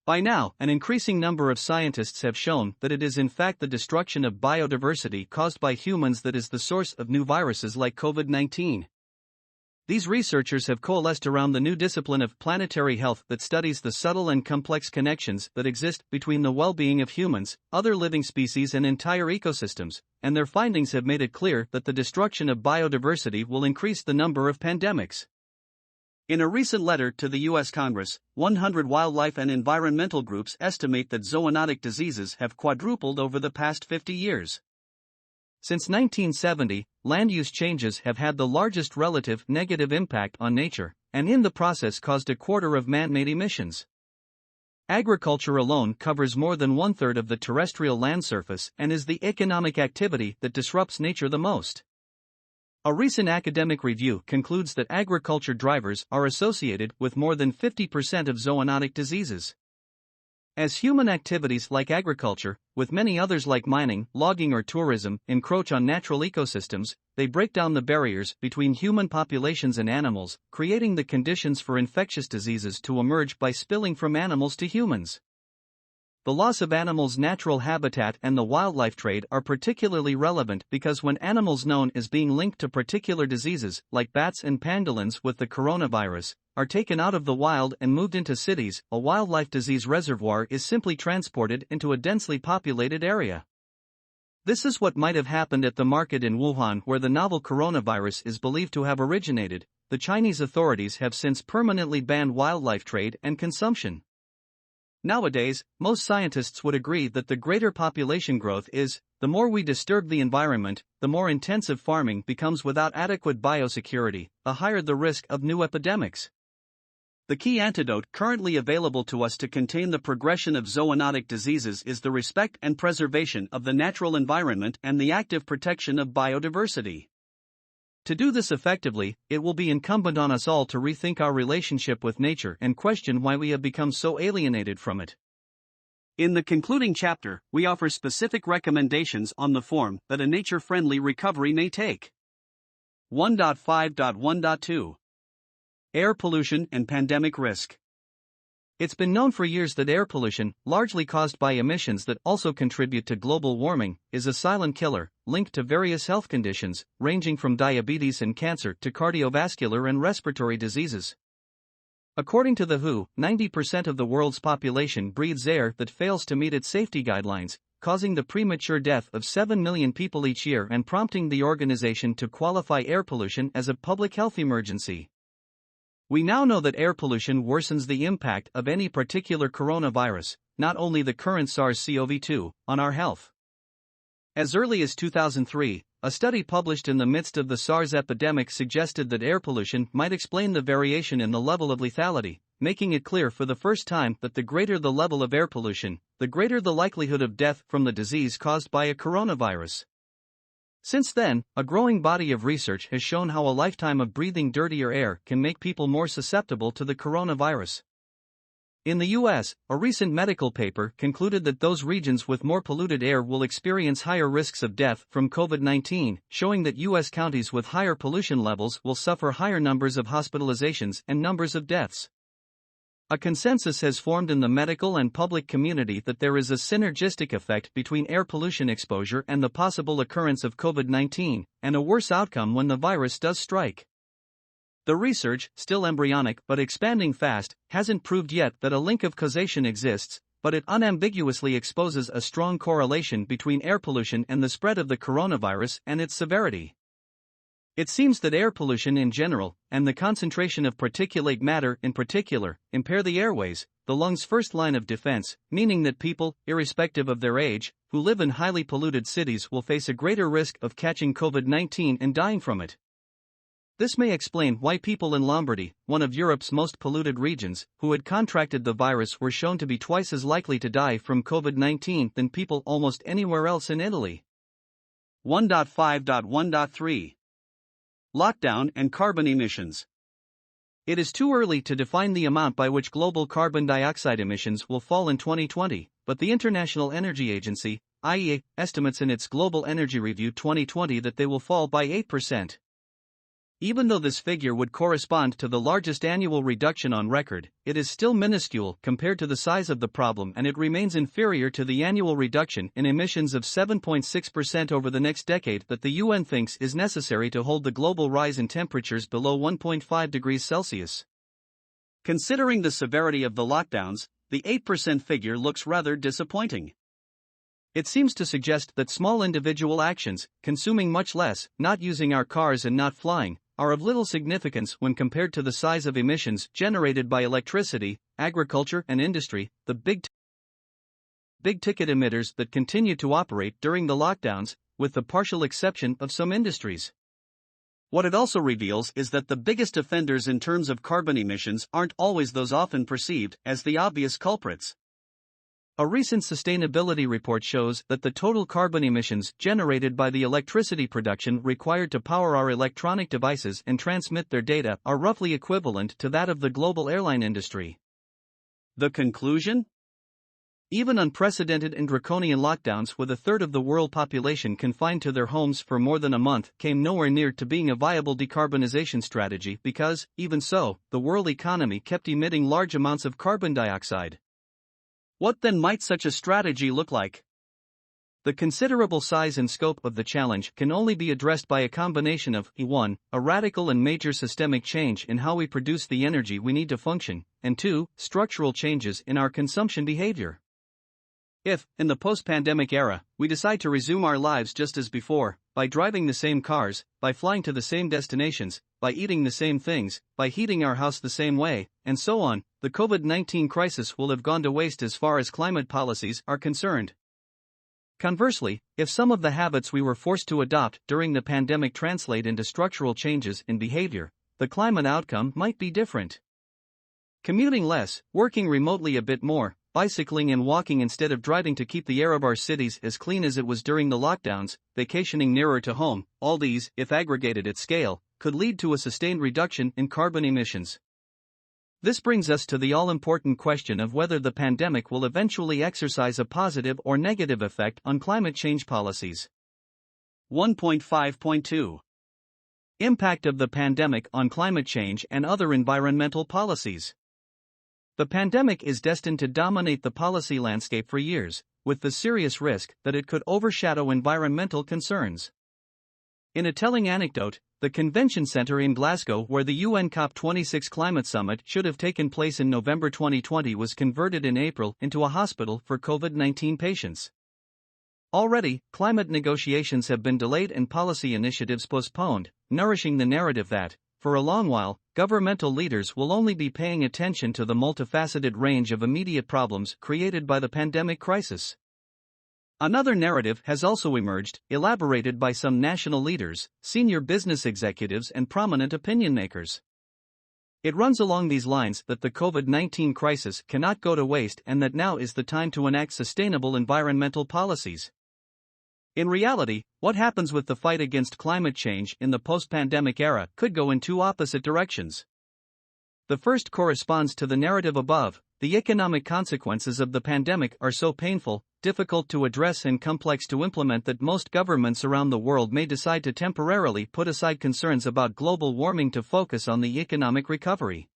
By now, an increasing number of scientists have shown that it is in fact the destruction of biodiversity caused by humans that is the source of new viruses like COVID-19. These researchers have coalesced around the new discipline of planetary health that studies the subtle and complex connections that exist between the well-being of humans, other living species and entire ecosystems, and their findings have made it clear that the destruction of biodiversity will increase the number of pandemics. In a recent letter to the U.S. Congress, 100 wildlife and environmental groups estimate that zoonotic diseases have quadrupled over the past 50 years. Since 1970, land use changes have had the largest relative negative impact on nature, and in the process caused a quarter of man-made emissions. Agriculture alone covers more than one-third of the terrestrial land surface and is the economic activity that disrupts nature the most. A recent academic review concludes that agriculture drivers are associated with more than 50% of zoonotic diseases. As human activities like agriculture, with many others like mining, logging or tourism, encroach on natural ecosystems, they break down the barriers between human populations and animals, creating the conditions for infectious diseases to emerge by spilling from animals to humans. the loss of animals' natural habitat and the wildlife trade are particularly relevant because when animals known as being linked to particular diseases, like bats and pangolins with the coronavirus, are taken out of the wild and moved into cities, a wildlife disease reservoir is simply transported into a densely populated area. This is what might have happened at the market in Wuhan where the novel coronavirus is believed to have originated. The Chinese authorities have since permanently banned wildlife trade and consumption. Nowadays, most scientists would agree that the greater population growth is, the more we disturb the environment, the more intensive farming becomes without adequate biosecurity, the higher the risk of new epidemics. The key antidote currently available to us to contain the progression of zoonotic diseases is the respect and preservation of the natural environment and the active protection of biodiversity. To do this effectively, it will be incumbent on us all to rethink our relationship with nature and question why we have become so alienated from it. In the concluding chapter, we offer specific recommendations on the form that a nature-friendly recovery may take. 1.5.1.2 Air pollution and pandemic risk. It's been known for years that air pollution, largely caused by emissions that also contribute to global warming, is a silent killer, linked to various health conditions, ranging from diabetes and cancer to cardiovascular and respiratory diseases. According to the WHO, 90% of the world's population breathes air that fails to meet its safety guidelines, causing the premature death of 7 million people each year and prompting the organization to qualify air pollution as a public health emergency. We now know that air pollution worsens the impact of any particular coronavirus, not only the current SARS-CoV-2, on our health. As early as 2003, a study published in the midst of the SARS epidemic suggested that air pollution might explain the variation in the level of lethality, making it clear for the first time that the greater the level of air pollution, the greater the likelihood of death from the disease caused by a coronavirus. Since then, a growing body of research has shown how a lifetime of breathing dirtier air can make people more susceptible to the coronavirus. In the US, a recent medical paper concluded that those regions with more polluted air will experience higher risks of death from COVID-19, showing that US counties with higher pollution levels will suffer higher numbers of hospitalizations and numbers of deaths. A consensus has formed in the medical and public community that there is a synergistic effect between air pollution exposure and the possible occurrence of COVID-19, and a worse outcome when the virus does strike. The research, still embryonic but expanding fast, hasn't proved yet that a link of causation exists, but it unambiguously exposes a strong correlation between air pollution and the spread of the coronavirus and its severity. It seems that air pollution in general, and the concentration of particulate matter in particular, impair the airways, the lungs' first line of defense, meaning that people, irrespective of their age, who live in highly polluted cities will face a greater risk of catching COVID-19 and dying from it. This may explain why people in Lombardy, one of Europe's most polluted regions, who had contracted the virus were shown to be twice as likely to die from COVID-19 than people almost anywhere else in Italy. 1.5.1.3 Lockdown and carbon emissions. It is too early to define the amount by which global carbon dioxide emissions will fall in 2020, but the International Energy Agency, IEA, estimates in its Global Energy Review 2020 that they will fall by 8%. Even though this figure would correspond to the largest annual reduction on record, it is still minuscule compared to the size of the problem, and it remains inferior to the annual reduction in emissions of 7.6% over the next decade that the UN thinks is necessary to hold the global rise in temperatures below 1.5 degrees Celsius. Considering the severity of the lockdowns, the 8% figure looks rather disappointing. It seems to suggest that small individual actions, consuming much less, not using our cars and not flying, are of little significance when compared to the size of emissions generated by electricity, agriculture and industry, the big-ticket emitters that continue to operate during the lockdowns, with the partial exception of some industries. What it also reveals is that the biggest offenders in terms of carbon emissions aren't always those often perceived as the obvious culprits. A recent sustainability report shows that the total carbon emissions generated by the electricity production required to power our electronic devices and transmit their data are roughly equivalent to that of the global airline industry. The conclusion? Even unprecedented and draconian lockdowns with a third of the world population confined to their homes for more than a month came nowhere near to being a viable decarbonization strategy because, even so, the world economy kept emitting large amounts of carbon dioxide. What then might such a strategy look like? The considerable size and scope of the challenge can only be addressed by a combination of 1. A radical and major systemic change in how we produce the energy we need to function, and 2. Structural changes in our consumption behavior. If, in the post-pandemic era, we decide to resume our lives just as before, by driving the same cars, by flying to the same destinations, by eating the same things, by heating our house the same way, and so on, the COVID-19 crisis will have gone to waste as far as climate policies are concerned. Conversely, if some of the habits we were forced to adopt during the pandemic translate into structural changes in behavior, the climate outcome might be different. Commuting less, working remotely a bit more, bicycling and walking instead of driving to keep the air of our cities as clean as it was during the lockdowns, vacationing nearer to home, all these, if aggregated at scale, could lead to a sustained reduction in carbon emissions. This brings us to the all-important question of whether the pandemic will eventually exercise a positive or negative effect on climate change policies. 1.5.2 Impact of the pandemic on climate change and other environmental policies. The pandemic is destined to dominate the policy landscape for years, with the serious risk that it could overshadow environmental concerns. In a telling anecdote, the convention center in Glasgow, where the UN COP26 climate summit should have taken place in November 2020, was converted in April into a hospital for COVID-19 patients. Already, climate negotiations have been delayed and policy initiatives postponed, nourishing the narrative that, for a long while, governmental leaders will only be paying attention to the multifaceted range of immediate problems created by the pandemic crisis. Another narrative has also emerged, elaborated by some national leaders, senior business executives, and prominent opinion makers. It runs along these lines that the COVID-19 crisis cannot go to waste and that now is the time to enact sustainable environmental policies. In reality, what happens with the fight against climate change in the post-pandemic era could go in two opposite directions. The first corresponds to the narrative above. The economic consequences of the pandemic are so painful, difficult to address, and complex to implement that most governments around the world may decide to temporarily put aside concerns about global warming to focus on the economic recovery.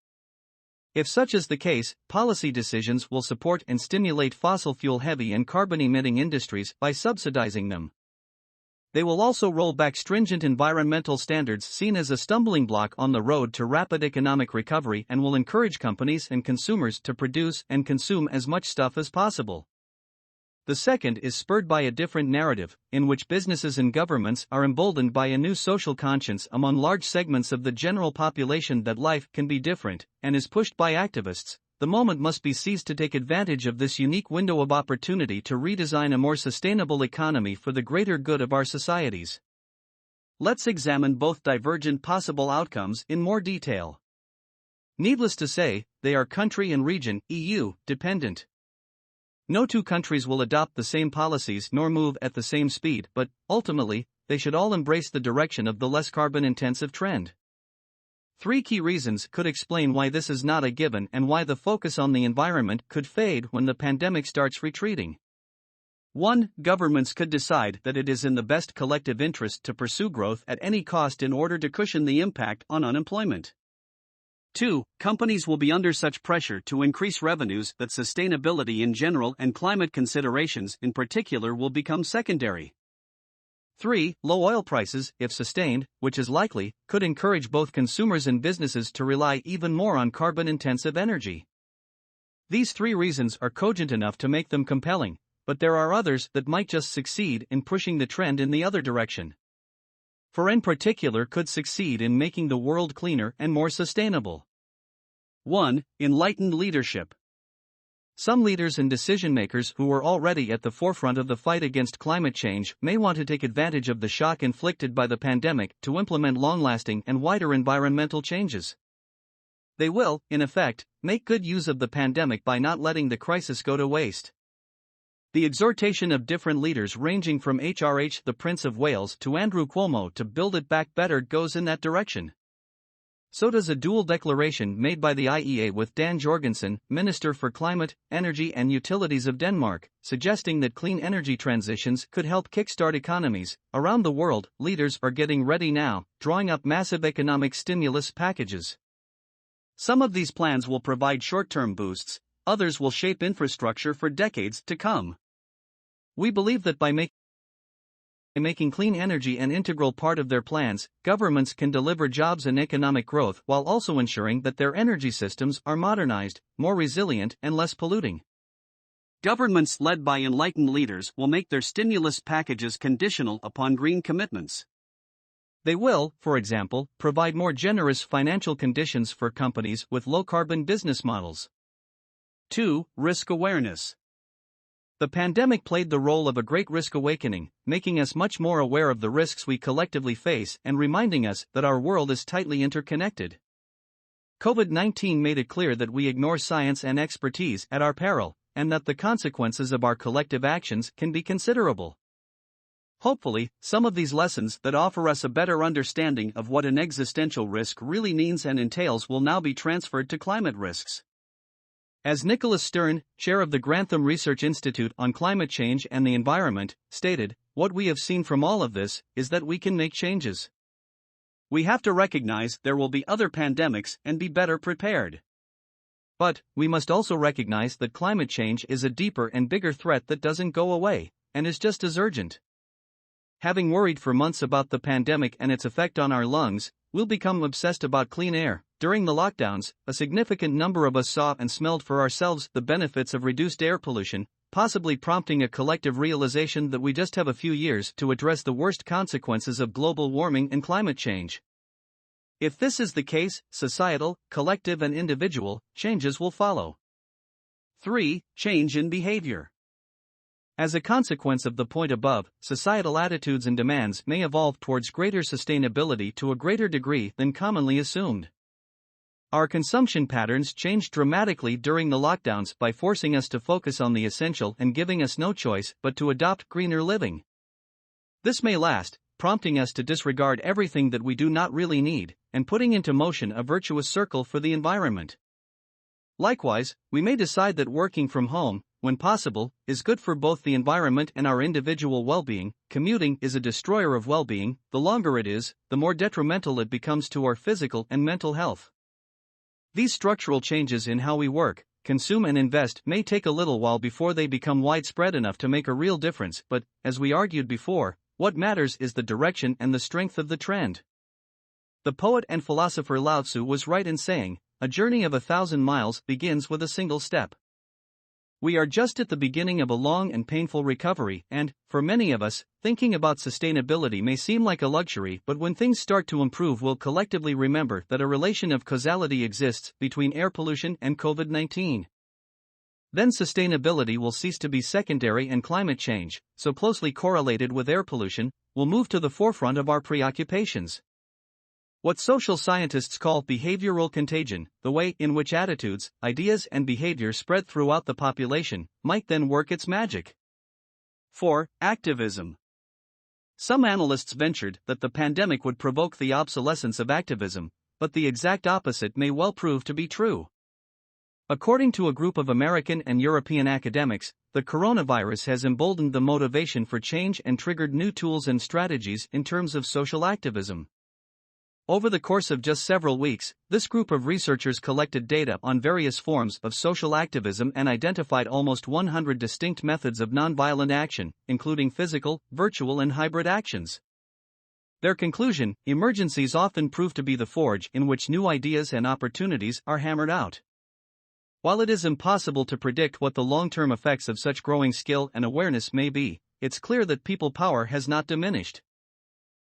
If such is the case, policy decisions will support and stimulate fossil fuel-heavy and carbon-emitting industries by subsidizing them. They will also roll back stringent environmental standards seen as a stumbling block on the road to rapid economic recovery and will encourage companies and consumers to produce and consume as much stuff as possible. The second is spurred by a different narrative, in which businesses and governments are emboldened by a new social conscience among large segments of the general population that life can be different, and is pushed by activists. The moment must be seized to take advantage of this unique window of opportunity to redesign a more sustainable economy for the greater good of our societies. Let's examine both divergent possible outcomes in more detail. Needless to say, they are country and region, EU, dependent. No two countries will adopt the same policies nor move at the same speed, but, ultimately, they should all embrace the direction of the less carbon-intensive trend. Three key reasons could explain why this is not a given and why the focus on the environment could fade when the pandemic starts retreating. 1. Governments could decide that it is in the best collective interest to pursue growth at any cost in order to cushion the impact on unemployment. 2. Companies will be under such pressure to increase revenues that sustainability in general and climate considerations in particular will become secondary. 3. Low oil prices, if sustained, which is likely, could encourage both consumers and businesses to rely even more on carbon-intensive energy. These three reasons are cogent enough to make them compelling, but there are others that might just succeed in pushing the trend in the other direction. In particular could succeed in making the world cleaner and more sustainable. 1. Enlightened leadership. Some leaders and decision-makers who were already at the forefront of the fight against climate change may want to take advantage of the shock inflicted by the pandemic to implement long-lasting and wider environmental changes. They will, in effect, make good use of the pandemic by not letting the crisis go to waste. The exhortation of different leaders ranging from HRH the Prince of Wales to Andrew Cuomo to build it back better goes in that direction. So does a dual declaration made by the IEA with Dan Jorgensen, Minister for Climate, Energy and Utilities of Denmark, suggesting that clean energy transitions could help kickstart economies. Around the world, leaders are getting ready now, drawing up massive economic stimulus packages. Some of these plans will provide short-term boosts, others will shape infrastructure for decades to come. We believe that by making clean energy an integral part of their plans, governments can deliver jobs and economic growth while also ensuring that their energy systems are modernized, more resilient, and less polluting. Governments led by enlightened leaders will make their stimulus packages conditional upon green commitments. They will, for example, provide more generous financial conditions for companies with low-carbon business models. 2. Risk awareness. The pandemic played the role of a great risk awakening, making us much more aware of the risks we collectively face and reminding us that our world is tightly interconnected. COVID-19 made it clear that we ignore science and expertise at our peril, and that the consequences of our collective actions can be considerable. Hopefully, some of these lessons that offer us a better understanding of what an existential risk really means and entails will now be transferred to climate risks. As Nicholas Stern, chair of the Grantham Research Institute on Climate Change and the Environment, stated, "What we have seen from all of this is that we can make changes. We have to recognize there will be other pandemics and be better prepared. But, we must also recognize that climate change is a deeper and bigger threat that doesn't go away, and is just as urgent." Having worried for months about the pandemic and its effect on our lungs, we'll become obsessed about clean air. During the lockdowns, a significant number of us saw and smelled for ourselves the benefits of reduced air pollution, possibly prompting a collective realization that we just have a few years to address the worst consequences of global warming and climate change. If this is the case, societal, collective, and individual changes will follow. 3. Change in behavior. As a consequence of the point above, societal attitudes and demands may evolve towards greater sustainability to a greater degree than commonly assumed. Our consumption patterns changed dramatically during the lockdowns by forcing us to focus on the essential and giving us no choice but to adopt greener living. This may last, prompting us to disregard everything that we do not really need, and putting into motion a virtuous circle for the environment. Likewise, we may decide that working from home, when possible, is good for both the environment and our individual well-being. Commuting is a destroyer of well-being. The longer it is, the more detrimental it becomes to our physical and mental health. These structural changes in how we work, consume and invest may take a little while before they become widespread enough to make a real difference, but, as we argued before, what matters is the direction and the strength of the trend. The poet and philosopher Lao Tzu was right in saying, "A journey of 1,000 miles begins with a single step." We are just at the beginning of a long and painful recovery, and, for many of us, thinking about sustainability may seem like a luxury, but when things start to improve, we'll collectively remember that a relation of causality exists between air pollution and COVID-19. Then sustainability will cease to be secondary and climate change, so closely correlated with air pollution, will move to the forefront of our preoccupations. What social scientists call behavioral contagion, the way in which attitudes, ideas, and behavior spread throughout the population, might then work its magic. 4. Activism. Some analysts ventured that the pandemic would provoke the obsolescence of activism, but the exact opposite may well prove to be true. According to a group of American and European academics, the coronavirus has emboldened the motivation for change and triggered new tools and strategies in terms of social activism. Over the course of just several weeks, this group of researchers collected data on various forms of social activism and identified almost 100 distinct methods of nonviolent action, including physical, virtual, and hybrid actions. Their conclusion: emergencies often prove to be the forge in which new ideas and opportunities are hammered out. While it is impossible to predict what the long-term effects of such growing skill and awareness may be, it's clear that people power has not diminished.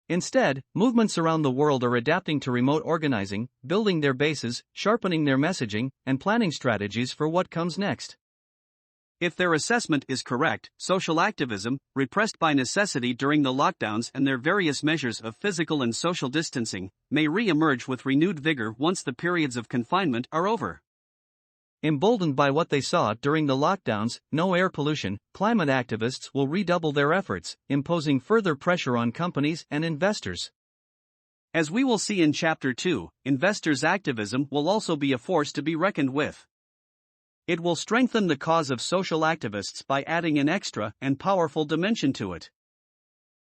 Instead, movements around the world are adapting to remote organizing, building their bases, sharpening their messaging, and planning strategies for what comes next. If their assessment is correct, social activism, repressed by necessity during the lockdowns and their various measures of physical and social distancing, may re-emerge with renewed vigor once the periods of confinement are over. Emboldened by what they saw during the lockdowns, no air pollution, climate activists will redouble their efforts, imposing further pressure on companies and investors. As we will see in Chapter 2, investors' activism will also be a force to be reckoned with. It will strengthen the cause of social activists by adding an extra and powerful dimension to it.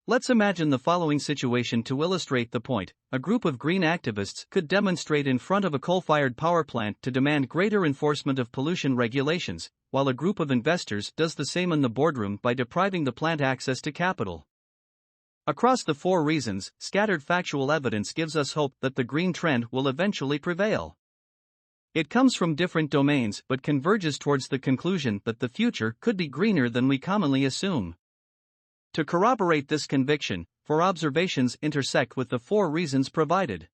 Let's imagine the following situation to illustrate the point. A group of green activists could demonstrate in front of a coal-fired power plant to demand greater enforcement of pollution regulations, while a group of investors does the same in the boardroom by depriving the plant access to capital. Across the four reasons, scattered factual evidence gives us hope that the green trend will eventually prevail. It comes from different domains but converges towards the conclusion that the future could be greener than we commonly assume. To corroborate this conviction, four observations intersect with the four reasons provided.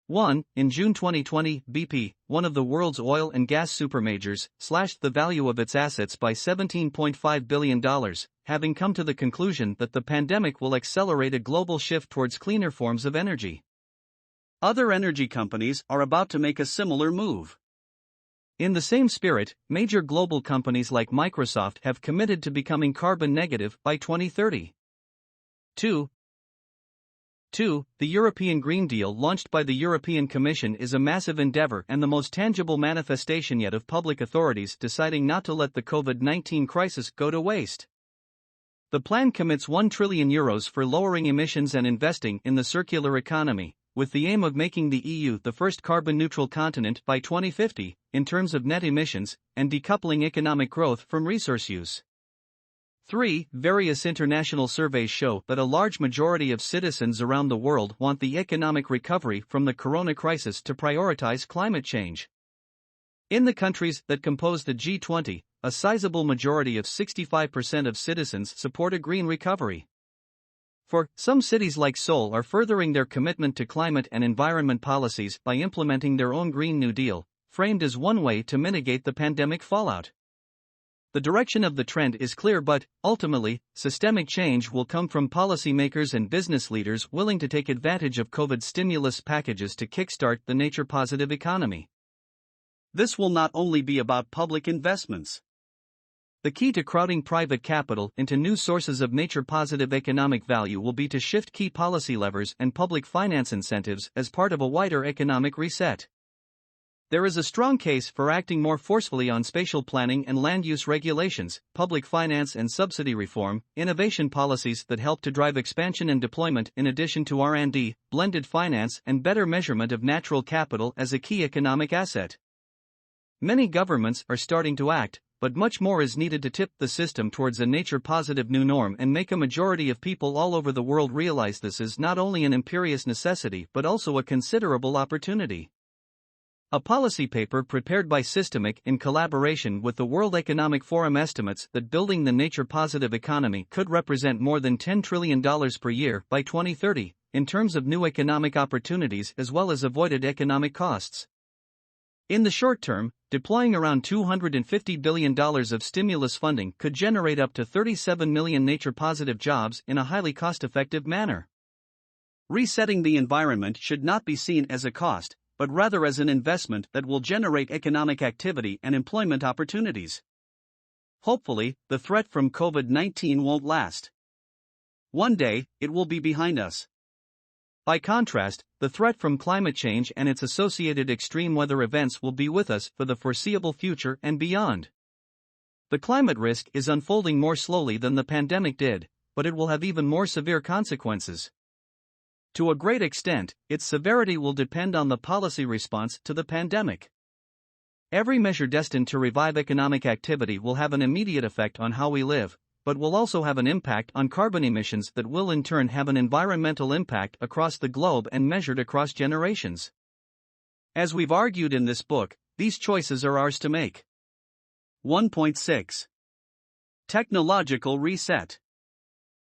1. In June 2020, BP, one of the world's oil and gas supermajors, slashed the value of its assets by $17.5 billion, having come to the conclusion that the pandemic will accelerate a global shift towards cleaner forms of energy. Other energy companies are about to make a similar move. In the same spirit, major global companies like Microsoft have committed to becoming carbon negative by 2030. 2. The European Green Deal launched by the European Commission is a massive endeavor and the most tangible manifestation yet of public authorities deciding not to let the COVID-19 crisis go to waste. The plan commits €1 trillion for lowering emissions and investing in the circular economy, with the aim of making the EU the first carbon-neutral continent by 2050, in terms of net emissions, and decoupling economic growth from resource use. 3. Various international surveys show that a large majority of citizens around the world want the economic recovery from the corona crisis to prioritize climate change. In the countries that compose the G20, a sizable majority of 65% of citizens support a green recovery. Some cities like Seoul are furthering their commitment to climate and environment policies by implementing their own Green New Deal, framed as one way to mitigate the pandemic fallout. The direction of the trend is clear, but, ultimately, systemic change will come from policymakers and business leaders willing to take advantage of COVID stimulus packages to kickstart the nature-positive economy. This will not only be about public investments. The key to crowding private capital into new sources of nature-positive economic value will be to shift key policy levers and public finance incentives as part of a wider economic reset. There is a strong case for acting more forcefully on spatial planning and land use regulations, public finance and subsidy reform, innovation policies that help to drive expansion and deployment in addition to R&D, blended finance and better measurement of natural capital as a key economic asset. Many governments are starting to act, but much more is needed to tip the system towards a nature-positive new norm and make a majority of people all over the world realize this is not only an imperious necessity but also a considerable opportunity. A policy paper prepared by Systemic in collaboration with the World Economic Forum estimates that building the nature-positive economy could represent more than $10 trillion per year by 2030, in terms of new economic opportunities as well as avoided economic costs. In the short term, deploying around $250 billion of stimulus funding could generate up to 37 million nature-positive jobs in a highly cost-effective manner. Resetting the environment should not be seen as a cost, but rather as an investment that will generate economic activity and employment opportunities. Hopefully, the threat from COVID-19 won't last. One day, it will be behind us. By contrast, the threat from climate change and its associated extreme weather events will be with us for the foreseeable future and beyond. The climate risk is unfolding more slowly than the pandemic did, but it will have even more severe consequences. To a great extent, its severity will depend on the policy response to the pandemic. Every measure destined to revive economic activity will have an immediate effect on how we live, but will also have an impact on carbon emissions that will in turn have an environmental impact across the globe and measured across generations. As we've argued in this book, these choices are ours to make. 1.6. Technological Reset.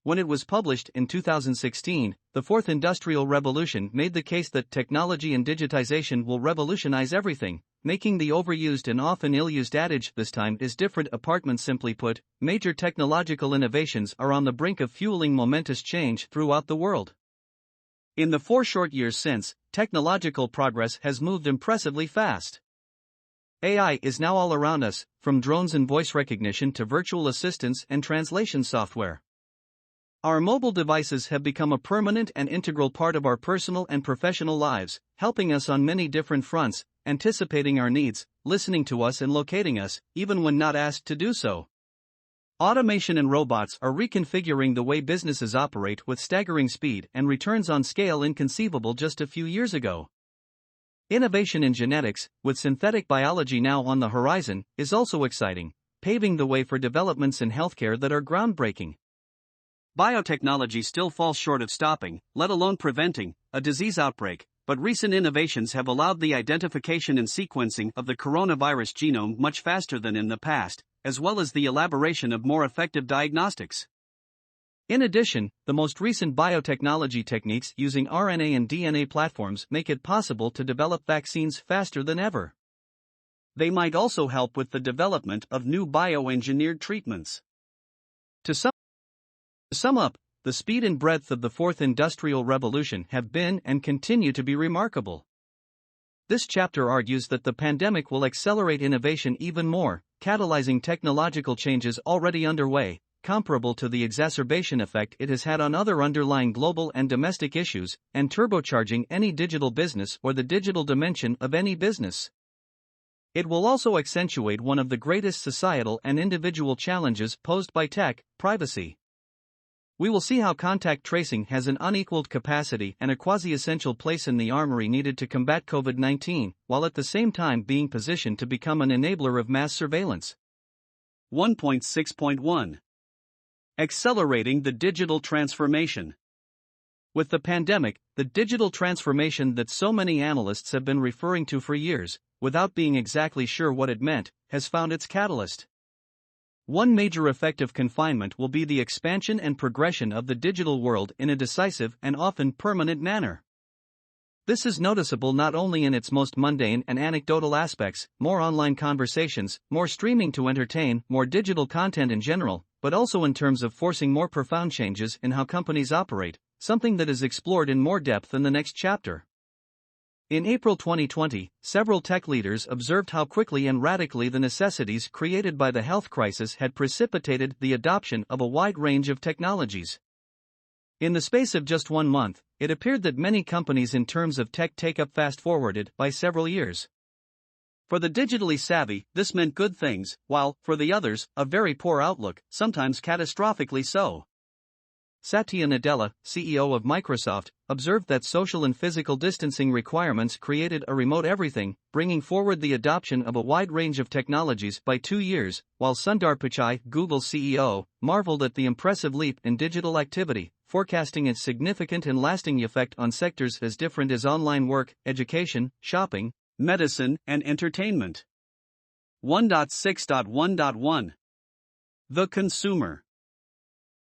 When it was published in 2016, the Fourth Industrial Revolution made the case that technology and digitization will revolutionize everything, making the overused and often ill-used adage "this time is different" apartment. Simply put, major technological innovations are on the brink of fueling momentous change throughout the world. In the 4 short years since, technological progress has moved impressively fast. AI is now all around us, from drones and voice recognition to virtual assistants and translation software. Our mobile devices have become a permanent and integral part of our personal and professional lives, helping us on many different fronts, anticipating our needs, listening to us and locating us, even when not asked to do so. Automation and robots are reconfiguring the way businesses operate with staggering speed and returns on scale inconceivable just a few years ago. Innovation in genetics, with synthetic biology now on the horizon, is also exciting, paving the way for developments in healthcare that are groundbreaking. Biotechnology still falls short of stopping, let alone preventing, a disease outbreak, but recent innovations have allowed the identification and sequencing of the coronavirus genome much faster than in the past, as well as the elaboration of more effective diagnostics. In addition, the most recent biotechnology techniques using RNA and DNA platforms make it possible to develop vaccines faster than ever. They might also help with the development of new bioengineered treatments. To sum up, the speed and breadth of the Fourth Industrial Revolution have been and continue to be remarkable. This chapter argues that the pandemic will accelerate innovation even more, catalyzing technological changes already underway, comparable to the exacerbation effect it has had on other underlying global and domestic issues, and turbocharging any digital business or the digital dimension of any business. It will also accentuate one of the greatest societal and individual challenges posed by tech: privacy. We will see how contact tracing has an unequaled capacity and a quasi-essential place in the armory needed to combat COVID-19, while at the same time being positioned to become an enabler of mass surveillance. 1.6.1 Accelerating the digital transformation. With the pandemic, the digital transformation that so many analysts have been referring to for years, without being exactly sure what it meant, has found its catalyst. One major effect of confinement will be the expansion and progression of the digital world in a decisive and often permanent manner. This is noticeable not only in its most mundane and anecdotal aspects, more online conversations, more streaming to entertain, more digital content in general, but also in terms of forcing more profound changes in how companies operate, something that is explored in more depth in the next chapter. In April 2020, several tech leaders observed how quickly and radically the necessities created by the health crisis had precipitated the adoption of a wide range of technologies. In the space of just 1 month, it appeared that many companies in terms of tech take-up fast-forwarded by several years. For the digitally savvy, this meant good things, while, for the others, a very poor outlook, sometimes catastrophically so. Satya Nadella, CEO of Microsoft, observed that social and physical distancing requirements created a remote everything, bringing forward the adoption of a wide range of technologies by 2 years, while Sundar Pichai, Google's CEO, marveled at the impressive leap in digital activity, forecasting its significant and lasting effect on sectors as different as online work, education, shopping, medicine, and entertainment. 1.6.1.1 The consumer.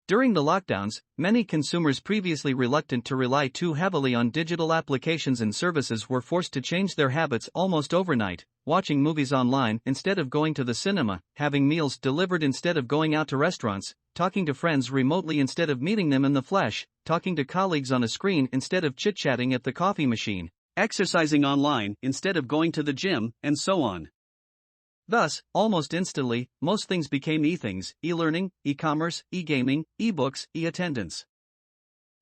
During the lockdowns, many consumers previously reluctant to rely too heavily on digital applications and services were forced to change their habits almost overnight, watching movies online instead of going to the cinema, having meals delivered instead of going out to restaurants, talking to friends remotely instead of meeting them in the flesh, talking to colleagues on a screen instead of chit-chatting at the coffee machine, exercising online instead of going to the gym, and so on. Thus, almost instantly, most things became e-things: e-learning, e-commerce, e-gaming, e-books, e-attendance.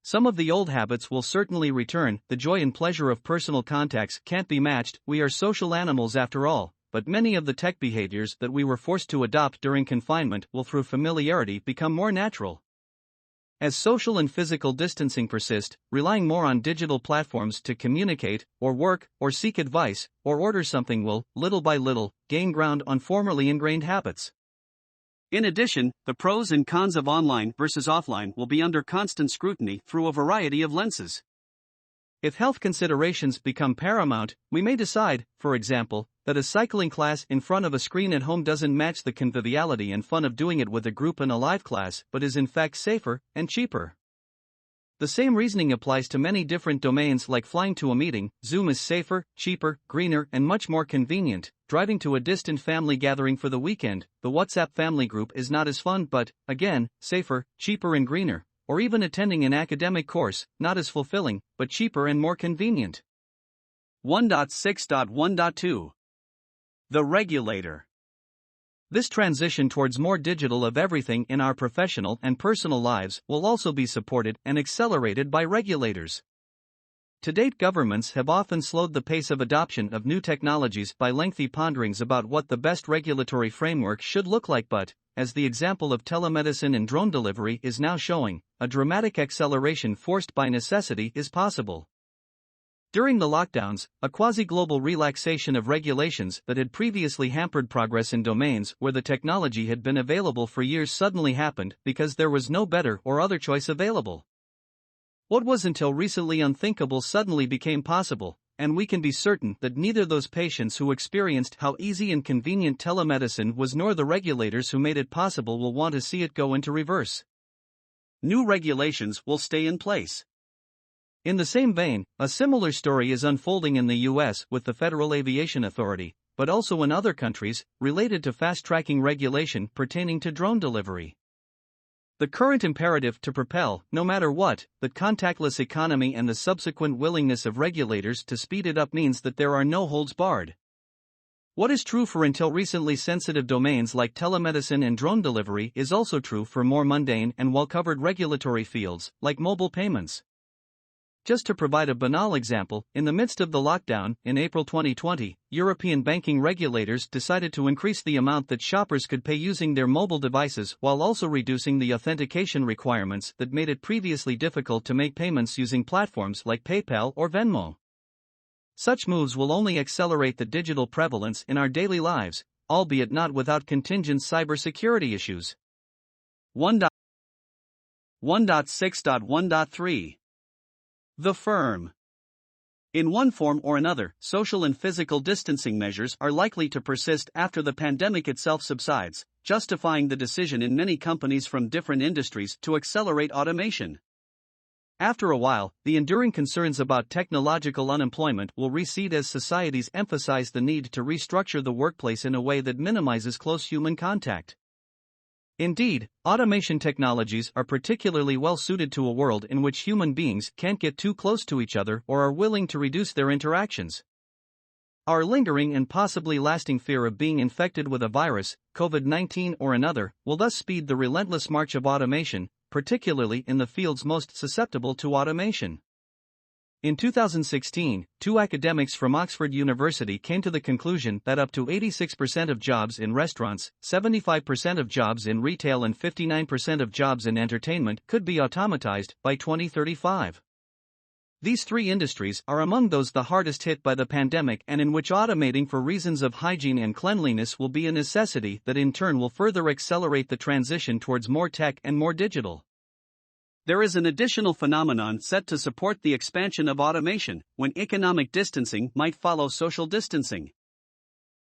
Some of the old habits will certainly return. The joy and pleasure of personal contacts can't be matched. We are social animals after all, but many of the tech behaviors that we were forced to adopt during confinement will, through familiarity, become more natural. As social and physical distancing persist, relying more on digital platforms to communicate, or work, or seek advice, or order something will, little by little, gain ground on formerly ingrained habits. In addition, the pros and cons of online versus offline will be under constant scrutiny through a variety of lenses. If health considerations become paramount, we may decide, for example, that a cycling class in front of a screen at home doesn't match the conviviality and fun of doing it with a group in a live class, but is in fact safer and cheaper. The same reasoning applies to many different domains like flying to a meeting. Zoom is safer, cheaper, greener, and much more convenient. Driving to a distant family gathering for the weekend, the WhatsApp family group is not as fun but, again, safer, cheaper and greener. Or even attending an academic course, not as fulfilling, but cheaper and more convenient. 1.6.1.2 The regulator. This transition towards more digital of everything in our professional and personal lives will also be supported and accelerated by regulators. To date, governments have often slowed the pace of adoption of new technologies by lengthy ponderings about what the best regulatory framework should look like, but, as the example of telemedicine and drone delivery is now showing, a dramatic acceleration forced by necessity is possible. During the lockdowns, a quasi-global relaxation of regulations that had previously hampered progress in domains where the technology had been available for years suddenly happened because there was no better or other choice available. What was until recently unthinkable suddenly became possible, and we can be certain that neither those patients who experienced how easy and convenient telemedicine was nor the regulators who made it possible will want to see it go into reverse. New regulations will stay in place. In the same vein, a similar story is unfolding in the US with the Federal Aviation Authority, but also in other countries, related to fast-tracking regulation pertaining to drone delivery. The current imperative to propel, no matter what, the contactless economy and the subsequent willingness of regulators to speed it up means that there are no holds barred. What is true for until recently sensitive domains like telemedicine and drone delivery is also true for more mundane and well-covered regulatory fields, like mobile payments. Just to provide a banal example, in the midst of the lockdown, in April 2020, European banking regulators decided to increase the amount that shoppers could pay using their mobile devices while also reducing the authentication requirements that made it previously difficult to make payments using platforms like PayPal or Venmo. Such moves will only accelerate the digital prevalence in our daily lives, albeit not without contingent cybersecurity issues. 1.6.1.3 The firm. In one form or another, social and physical distancing measures are likely to persist after the pandemic itself subsides, justifying the decision in many companies from different industries to accelerate automation. After a while, the enduring concerns about technological unemployment will recede as societies emphasize the need to restructure the workplace in a way that minimizes close human contact. Indeed, automation technologies are particularly well suited to a world in which human beings can't get too close to each other or are willing to reduce their interactions. Our lingering and possibly lasting fear of being infected with a virus, COVID-19 or another, will thus speed the relentless march of automation, particularly in the fields most susceptible to automation. In 2016, two academics from Oxford University came to the conclusion that up to 86% of jobs in restaurants, 75% of jobs in retail and 59% of jobs in entertainment could be automatized by 2035. These three industries are among those the hardest hit by the pandemic and in which automating for reasons of hygiene and cleanliness will be a necessity that in turn will further accelerate the transition towards more tech and more digital. There is an additional phenomenon set to support the expansion of automation, when economic distancing might follow social distancing.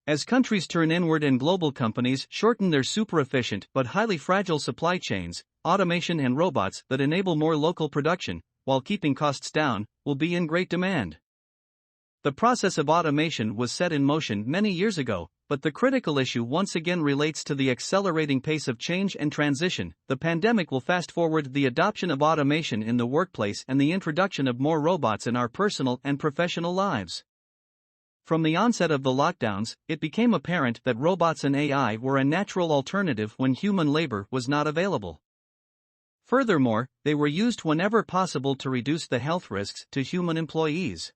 As countries turn inward and global companies shorten their super-efficient but highly fragile supply chains, automation and robots that enable more local production, while keeping costs down, will be in great demand. The process of automation was set in motion many years ago, but the critical issue once again relates to the accelerating pace of change and transition. The pandemic will fast forward the adoption of automation in the workplace and the introduction of more robots in our personal and professional lives. From the onset of the lockdowns, it became apparent that robots and AI were a natural alternative when human labor was not available. Furthermore, they were used whenever possible to reduce the health risks to human employees.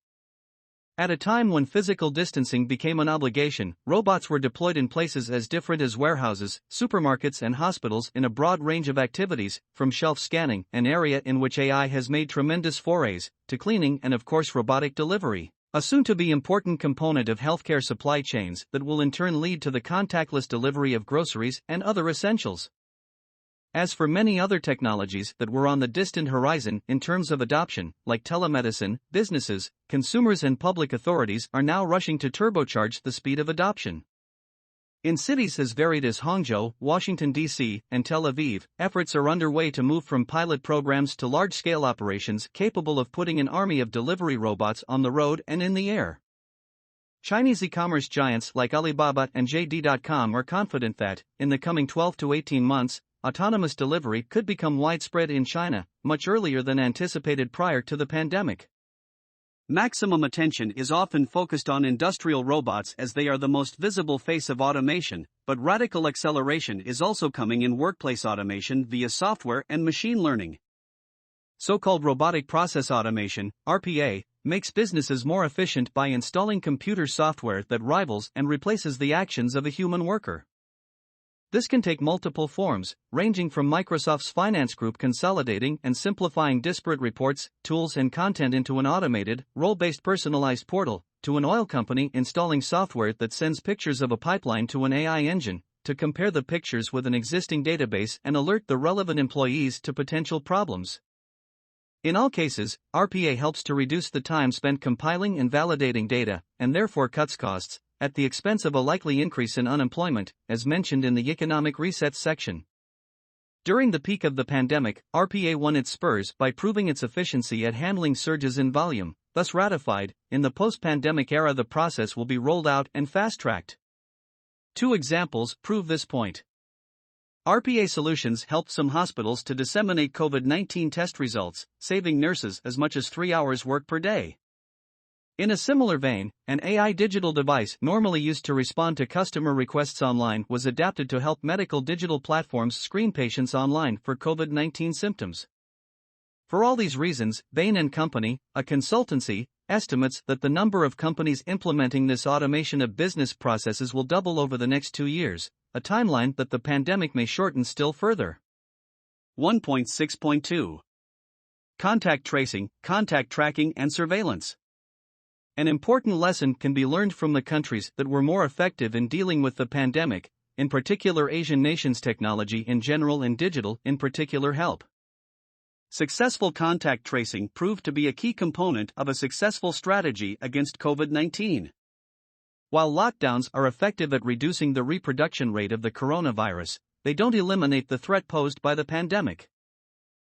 At a time when physical distancing became an obligation, robots were deployed in places as different as warehouses, supermarkets and hospitals in a broad range of activities, from shelf scanning, an area in which AI has made tremendous forays, to cleaning and of course robotic delivery, a soon-to-be important component of healthcare supply chains that will in turn lead to the contactless delivery of groceries and other essentials. As for many other technologies that were on the distant horizon in terms of adoption, like telemedicine, businesses, consumers and public authorities are now rushing to turbocharge the speed of adoption. In cities as varied as Hangzhou, Washington, D.C., and Tel Aviv, efforts are underway to move from pilot programs to large-scale operations capable of putting an army of delivery robots on the road and in the air. Chinese e-commerce giants like Alibaba and JD.com are confident that, in the coming 12 to 18 months, autonomous delivery could become widespread in China, much earlier than anticipated prior to the pandemic. Maximum attention is often focused on industrial robots as they are the most visible face of automation, but radical acceleration is also coming in workplace automation via software and machine learning. So-called robotic process automation, RPA, makes businesses more efficient by installing computer software that rivals and replaces the actions of a human worker. This can take multiple forms, ranging from Microsoft's finance group consolidating and simplifying disparate reports, tools, and content into an automated, role-based personalized portal, to an oil company installing software that sends pictures of a pipeline to an AI engine to compare the pictures with an existing database and alert the relevant employees to potential problems. In all cases, RPA helps to reduce the time spent compiling and validating data, and therefore cuts costs, at the expense of a likely increase in unemployment, as mentioned in the Economic Reset section. During the peak of the pandemic, RPA won its spurs by proving its efficiency at handling surges in volume, thus ratified. In the post-pandemic era, the process will be rolled out and fast-tracked. 2 examples prove this point. RPA solutions helped some hospitals to disseminate COVID-19 test results, saving nurses as much as 3 hours work per day. In a similar vein, an AI digital device normally used to respond to customer requests online was adapted to help medical digital platforms screen patients online for COVID-19 symptoms. For all these reasons, Bain & Company, a consultancy, estimates that the number of companies implementing this automation of business processes will double over the next 2 years, a timeline that the pandemic may shorten still further. 1.6.2 Contact tracing, contact tracking, and surveillance. An important lesson can be learned from the countries that were more effective in dealing with the pandemic, in particular Asian nations. Technology in general and digital in particular help. Successful contact tracing proved to be a key component of a successful strategy against COVID-19. While lockdowns are effective at reducing the reproduction rate of the coronavirus, they don't eliminate the threat posed by the pandemic.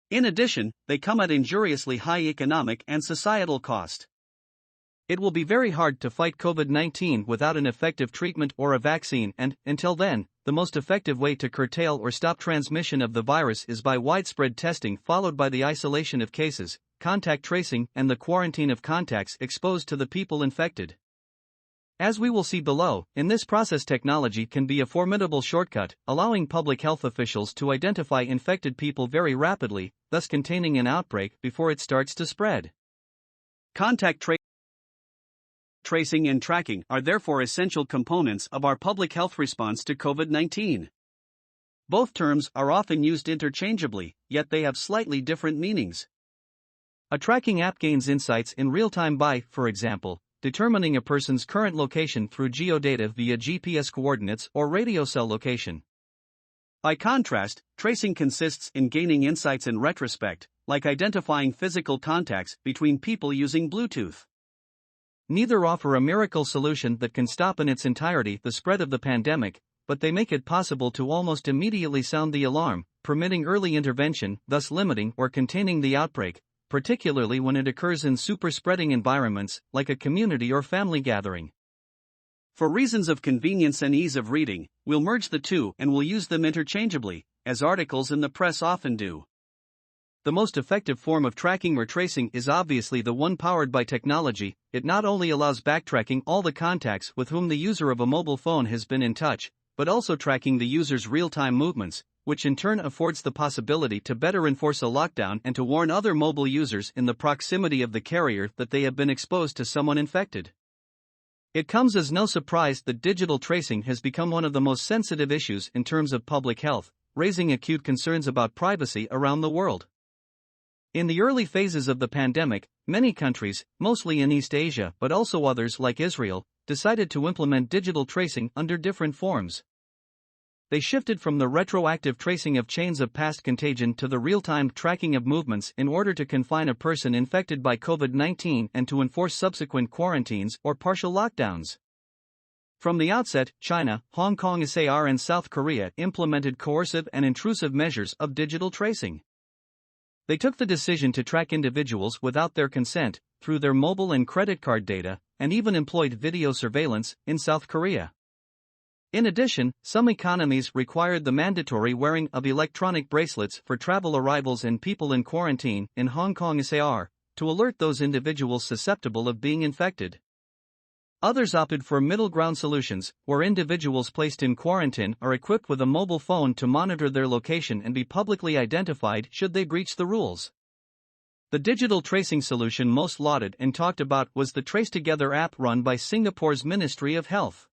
In addition, they come at injuriously high economic and societal cost. It will be very hard to fight COVID-19 without an effective treatment or a vaccine, and, until then, the most effective way to curtail or stop transmission of the virus is by widespread testing followed by the isolation of cases, contact tracing, and the quarantine of contacts exposed to the people infected. As we will see below, in this process technology can be a formidable shortcut, allowing public health officials to identify infected people very rapidly, thus containing an outbreak before it starts to spread. Contact tracing and tracking are therefore essential components of our public health response to COVID-19. Both terms are often used interchangeably, yet they have slightly different meanings. A tracking app gains insights in real time by, for example, determining a person's current location through geodata via GPS coordinates or radio cell location. By contrast, tracing consists in gaining insights in retrospect, like identifying physical contacts between people using Bluetooth. Neither offer a miracle solution that can stop in its entirety the spread of the pandemic, but they make it possible to almost immediately sound the alarm, permitting early intervention, thus limiting or containing the outbreak, particularly when it occurs in super-spreading environments, like a community or family gathering. For reasons of convenience and ease of reading, we'll merge the two and will use them interchangeably, as articles in the press often do. The most effective form of tracking or tracing is obviously the one powered by technology. It not only allows backtracking all the contacts with whom the user of a mobile phone has been in touch, but also tracking the user's real-time movements, which in turn affords the possibility to better enforce a lockdown and to warn other mobile users in the proximity of the carrier that they have been exposed to someone infected. It comes as no surprise that digital tracing has become one of the most sensitive issues in terms of public health, raising acute concerns about privacy around the world. In the early phases of the pandemic, many countries, mostly in East Asia but also others like Israel, decided to implement digital tracing under different forms. They shifted from the retroactive tracing of chains of past contagion to the real-time tracking of movements in order to confine a person infected by COVID-19 and to enforce subsequent quarantines or partial lockdowns. From the outset, China, Hong Kong SAR and South Korea implemented coercive and intrusive measures of digital tracing. They took the decision to track individuals without their consent, through their mobile and credit card data, and even employed video surveillance in South Korea. In addition, some economies required the mandatory wearing of electronic bracelets for travel arrivals and people in quarantine in Hong Kong SAR, to alert those individuals susceptible of being infected. Others opted for middle ground solutions, where individuals placed in quarantine are equipped with a mobile phone to monitor their location and be publicly identified should they breach the rules. The digital tracing solution most lauded and talked about was the TraceTogether app run by Singapore's Ministry of Health.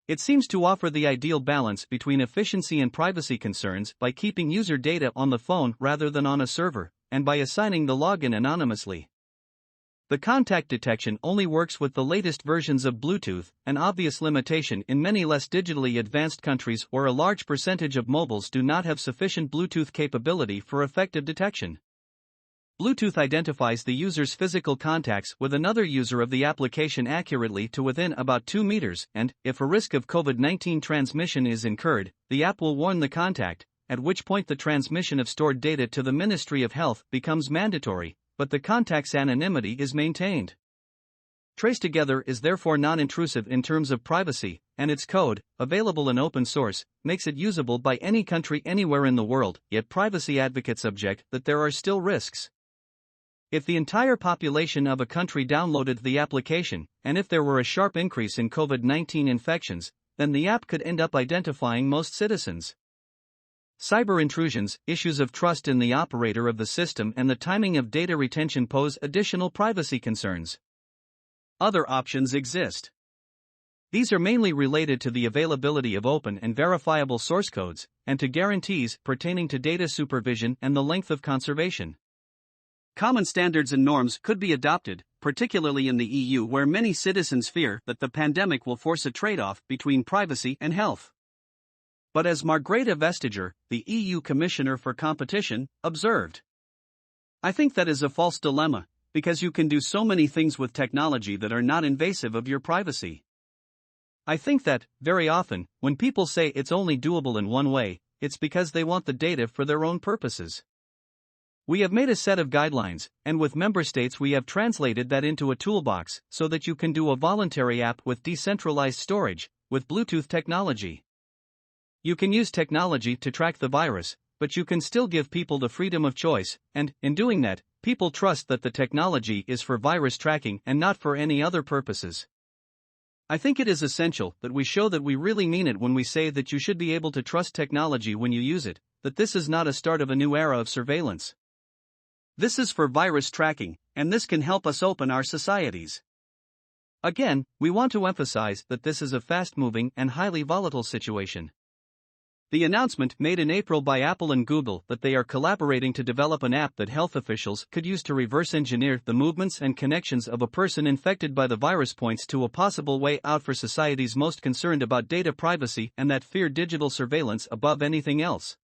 It seems to offer the ideal balance between efficiency and privacy concerns by keeping user data on the phone rather than on a server, and by assigning the login anonymously. The contact detection only works with the latest versions of Bluetooth, an obvious limitation in many less digitally advanced countries where a large percentage of mobiles do not have sufficient Bluetooth capability for effective detection. Bluetooth identifies the user's physical contacts with another user of the application accurately to within about 2 meters, and, if a risk of COVID-19 transmission is incurred, the app will warn the contact, at which point the transmission of stored data to the Ministry of Health becomes mandatory, but the contact's anonymity is maintained. TraceTogether is therefore non-intrusive in terms of privacy, and its code, available in open source, makes it usable by any country anywhere in the world, yet privacy advocates object that there are still risks. If the entire population of a country downloaded the application, and if there were a sharp increase in COVID-19 infections, then the app could end up identifying most citizens. Cyber intrusions, issues of trust in the operator of the system, and the timing of data retention pose additional privacy concerns. Other options exist. These are mainly related to the availability of open and verifiable source codes, and to guarantees pertaining to data supervision and the length of conservation. Common standards and norms could be adopted, particularly in the EU, where many citizens fear that the pandemic will force a trade-off between privacy and health. But as Margrethe Vestager, the EU Commissioner for Competition, observed, "I think that is a false dilemma, because you can do so many things with technology that are not invasive of your privacy. I think that, very often, when people say it's only doable in one way, it's because they want the data for their own purposes. We have made a set of guidelines, and with member states we have translated that into a toolbox so that you can do a voluntary app with decentralized storage, with Bluetooth technology. You can use technology to track the virus, but you can still give people the freedom of choice, and, in doing that, people trust that the technology is for virus tracking and not for any other purposes. I think it is essential that we show that we really mean it when we say that you should be able to trust technology when you use it, that this is not a start of a new era of surveillance. This is for virus tracking, and this can help us open our societies. Again, we want to emphasize that this is a fast-moving and highly volatile situation. The announcement made in April by Apple and Google that they are collaborating to develop an app that health officials could use to reverse engineer the movements and connections of a person infected by the virus points to a possible way out for societies most concerned about data privacy and that fear digital surveillance above anything else.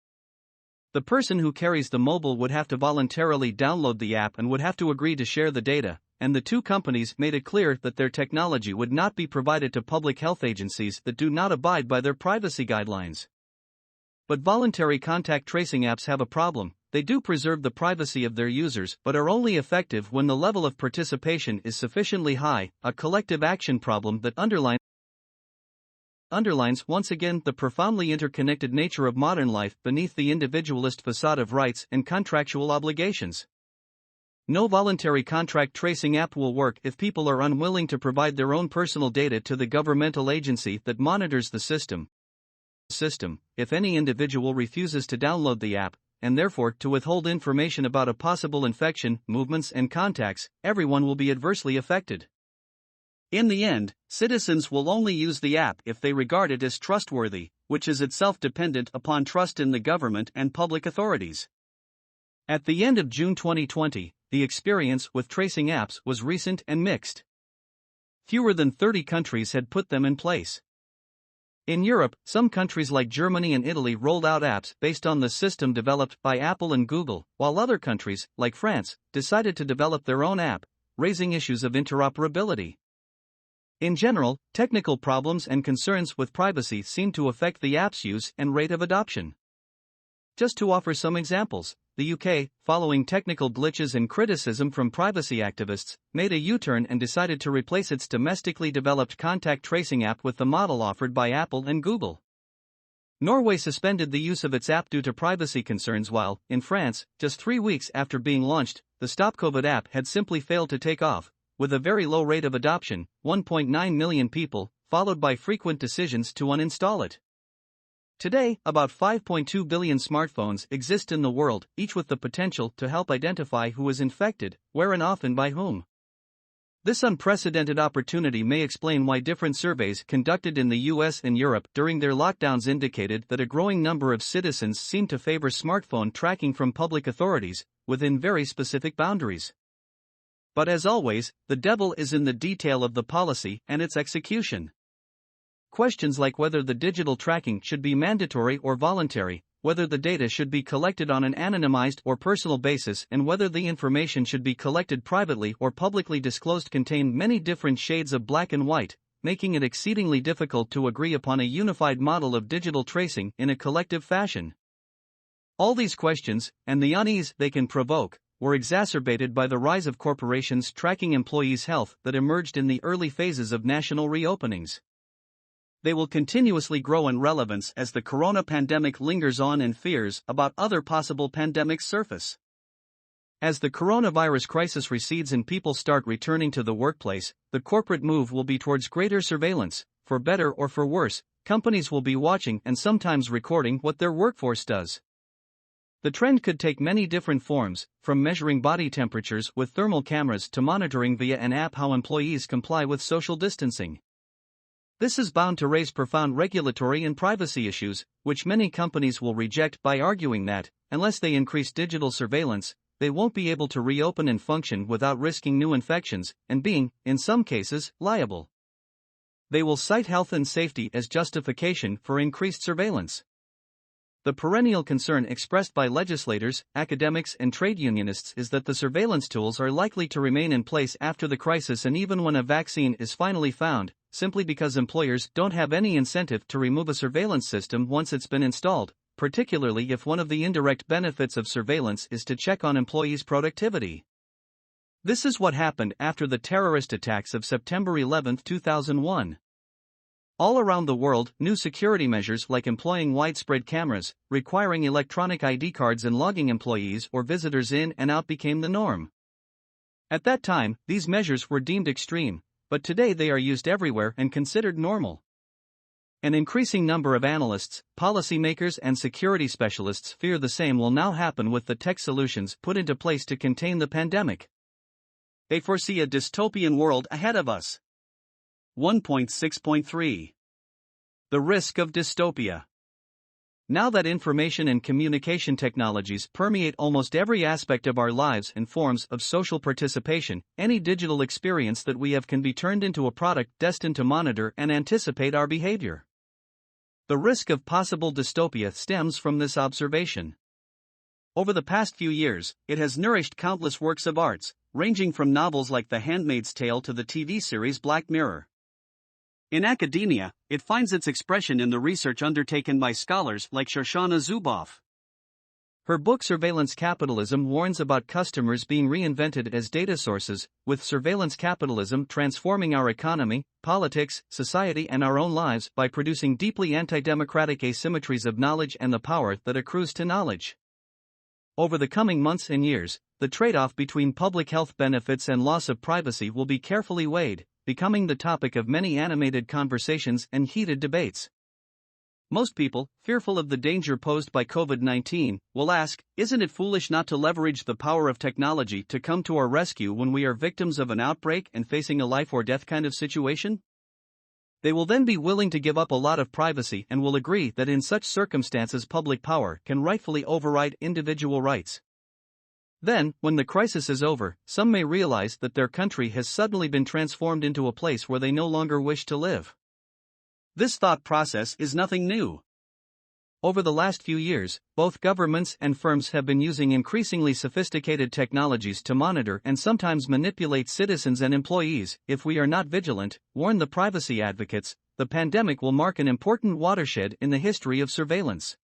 The person who carries the mobile would have to voluntarily download the app and would have to agree to share the data, and the two companies made it clear that their technology would not be provided to public health agencies that do not abide by their privacy guidelines. But voluntary contact tracing apps have a problem. They do preserve the privacy of their users but are only effective when the level of participation is sufficiently high, a collective action problem that underlines once again the profoundly interconnected nature of modern life beneath the individualist facade of rights and contractual obligations. No voluntary contract tracing app will work if people are unwilling to provide their own personal data to the governmental agency that monitors the system. If any individual refuses to download the app, and therefore to withhold information about a possible infection, movements and contacts, everyone will be adversely affected. In the end, citizens will only use the app if they regard it as trustworthy, which is itself dependent upon trust in the government and public authorities. At the end of June 2020, the experience with tracing apps was recent and mixed. Fewer than 30 countries had put them in place. In Europe, some countries like Germany and Italy rolled out apps based on the system developed by Apple and Google, while other countries, like France, decided to develop their own app, raising issues of interoperability. In general, technical problems and concerns with privacy seem to affect the app's use and rate of adoption. Just to offer some examples, the UK, following technical glitches and criticism from privacy activists, made a U-turn and decided to replace its domestically developed contact tracing app with the model offered by Apple and Google. Norway suspended the use of its app due to privacy concerns while, in France, just 3 weeks after being launched, the Stop COVID app had simply failed to take off, with a very low rate of adoption, 1.9 million people, followed by frequent decisions to uninstall it. Today, about 5.2 billion smartphones exist in the world, each with the potential to help identify who is infected, where and often by whom. This unprecedented opportunity may explain why different surveys conducted in the US and Europe during their lockdowns indicated that a growing number of citizens seem to favor smartphone tracking from public authorities, within very specific boundaries. But as always, the devil is in the detail of the policy and its execution. Questions like whether the digital tracking should be mandatory or voluntary, whether the data should be collected on an anonymized or personal basis, and whether the information should be collected privately or publicly disclosed contain many different shades of black and white, making it exceedingly difficult to agree upon a unified model of digital tracing in a collective fashion. All these questions, and the unease they can provoke, were exacerbated by the rise of corporations tracking employees' health that emerged in the early phases of national reopenings. They will continuously grow in relevance as the corona pandemic lingers on and fears about other possible pandemics surface. As the coronavirus crisis recedes and people start returning to the workplace, the corporate move will be towards greater surveillance. For better or for worse, companies will be watching and sometimes recording what their workforce does. The trend could take many different forms, from measuring body temperatures with thermal cameras to monitoring via an app how employees comply with social distancing. This is bound to raise profound regulatory and privacy issues, which many companies will reject by arguing that, unless they increase digital surveillance, they won't be able to reopen and function without risking new infections, and being, in some cases, liable. They will cite health and safety as justification for increased surveillance. The perennial concern expressed by legislators, academics, and trade unionists is that the surveillance tools are likely to remain in place after the crisis and even when a vaccine is finally found, simply because employers don't have any incentive to remove a surveillance system once it's been installed, particularly if one of the indirect benefits of surveillance is to check on employees' productivity. This is what happened after the terrorist attacks of September 11, 2001. All around the world, new security measures like employing widespread cameras, requiring electronic ID cards and logging employees or visitors in and out became the norm. At that time, these measures were deemed extreme, but today they are used everywhere and considered normal. An increasing number of analysts, policymakers, and security specialists fear the same will now happen with the tech solutions put into place to contain the pandemic. They foresee a dystopian world ahead of us. 1.6.3 The risk of dystopia. Now that information and communication technologies permeate almost every aspect of our lives and forms of social participation, any digital experience that we have can be turned into a product destined to monitor and anticipate our behavior. The risk of possible dystopia stems from this observation. Over the past few years, it has nourished countless works of arts, ranging from novels like The Handmaid's Tale to the TV series Black Mirror. In academia, it finds its expression in the research undertaken by scholars like Shoshana Zuboff. Her book Surveillance Capitalism warns about customers being reinvented as data sources, with surveillance capitalism transforming our economy, politics, society, and our own lives by producing deeply anti-democratic asymmetries of knowledge and the power that accrues to knowledge. Over the coming months and years, the trade-off between public health benefits and loss of privacy will be carefully weighed, becoming the topic of many animated conversations and heated debates. Most people, fearful of the danger posed by COVID-19, will ask, isn't it foolish not to leverage the power of technology to come to our rescue when we are victims of an outbreak and facing a life or death kind of situation? They will then be willing to give up a lot of privacy and will agree that in such circumstances public power can rightfully override individual rights. Then, when the crisis is over, some may realize that their country has suddenly been transformed into a place where they no longer wish to live. This thought process is nothing new. Over the last few years, both governments and firms have been using increasingly sophisticated technologies to monitor and sometimes manipulate citizens and employees. If we are not vigilant, warn the privacy advocates, the pandemic will mark an important watershed in the history of surveillance.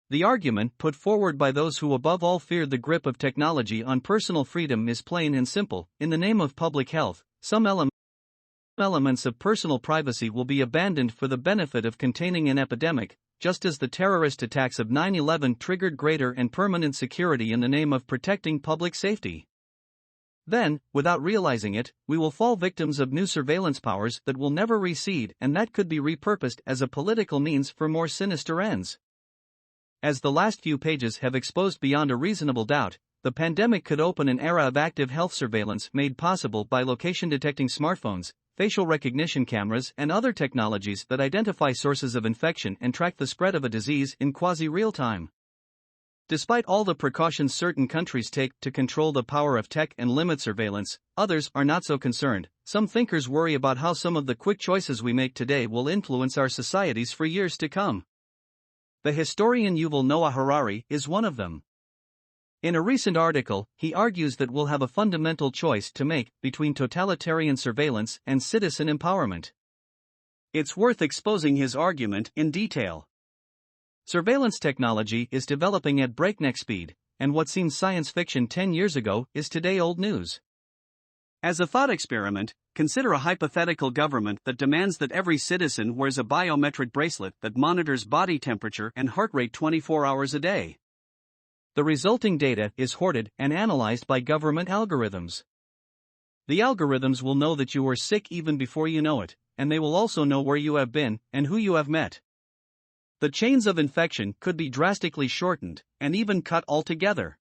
The argument put forward by those who above all fear the grip of technology on personal freedom is plain and simple. In the name of public health, some elements of personal privacy will be abandoned for the benefit of containing an epidemic, just as the terrorist attacks of 9/11 triggered greater and permanent security in the name of protecting public safety. Then, without realizing it, we will fall victims of new surveillance powers that will never recede, and that could be repurposed as a political means for more sinister ends. As the last few pages have exposed beyond a reasonable doubt, the pandemic could open an era of active health surveillance made possible by location-detecting smartphones, facial recognition cameras, and other technologies that identify sources of infection and track the spread of a disease in quasi-real time. Despite all the precautions certain countries take to control the power of tech and limit surveillance, others are not so concerned. Some thinkers worry about how some of the quick choices we make today will influence our societies for years to come. The historian Yuval Noah Harari is one of them. In a recent article, he argues that we'll have a fundamental choice to make between totalitarian surveillance and citizen empowerment. It's worth exposing his argument in detail. Surveillance technology is developing at breakneck speed, and what seemed science fiction 10 years ago is today old news. As a thought experiment, consider a hypothetical government that demands that every citizen wears a biometric bracelet that monitors body temperature and heart rate 24 hours a day. The resulting data is hoarded and analyzed by government algorithms. The algorithms will know that you are sick even before you know it, and they will also know where you have been and who you have met. The chains of infection could be drastically shortened, and even cut altogether.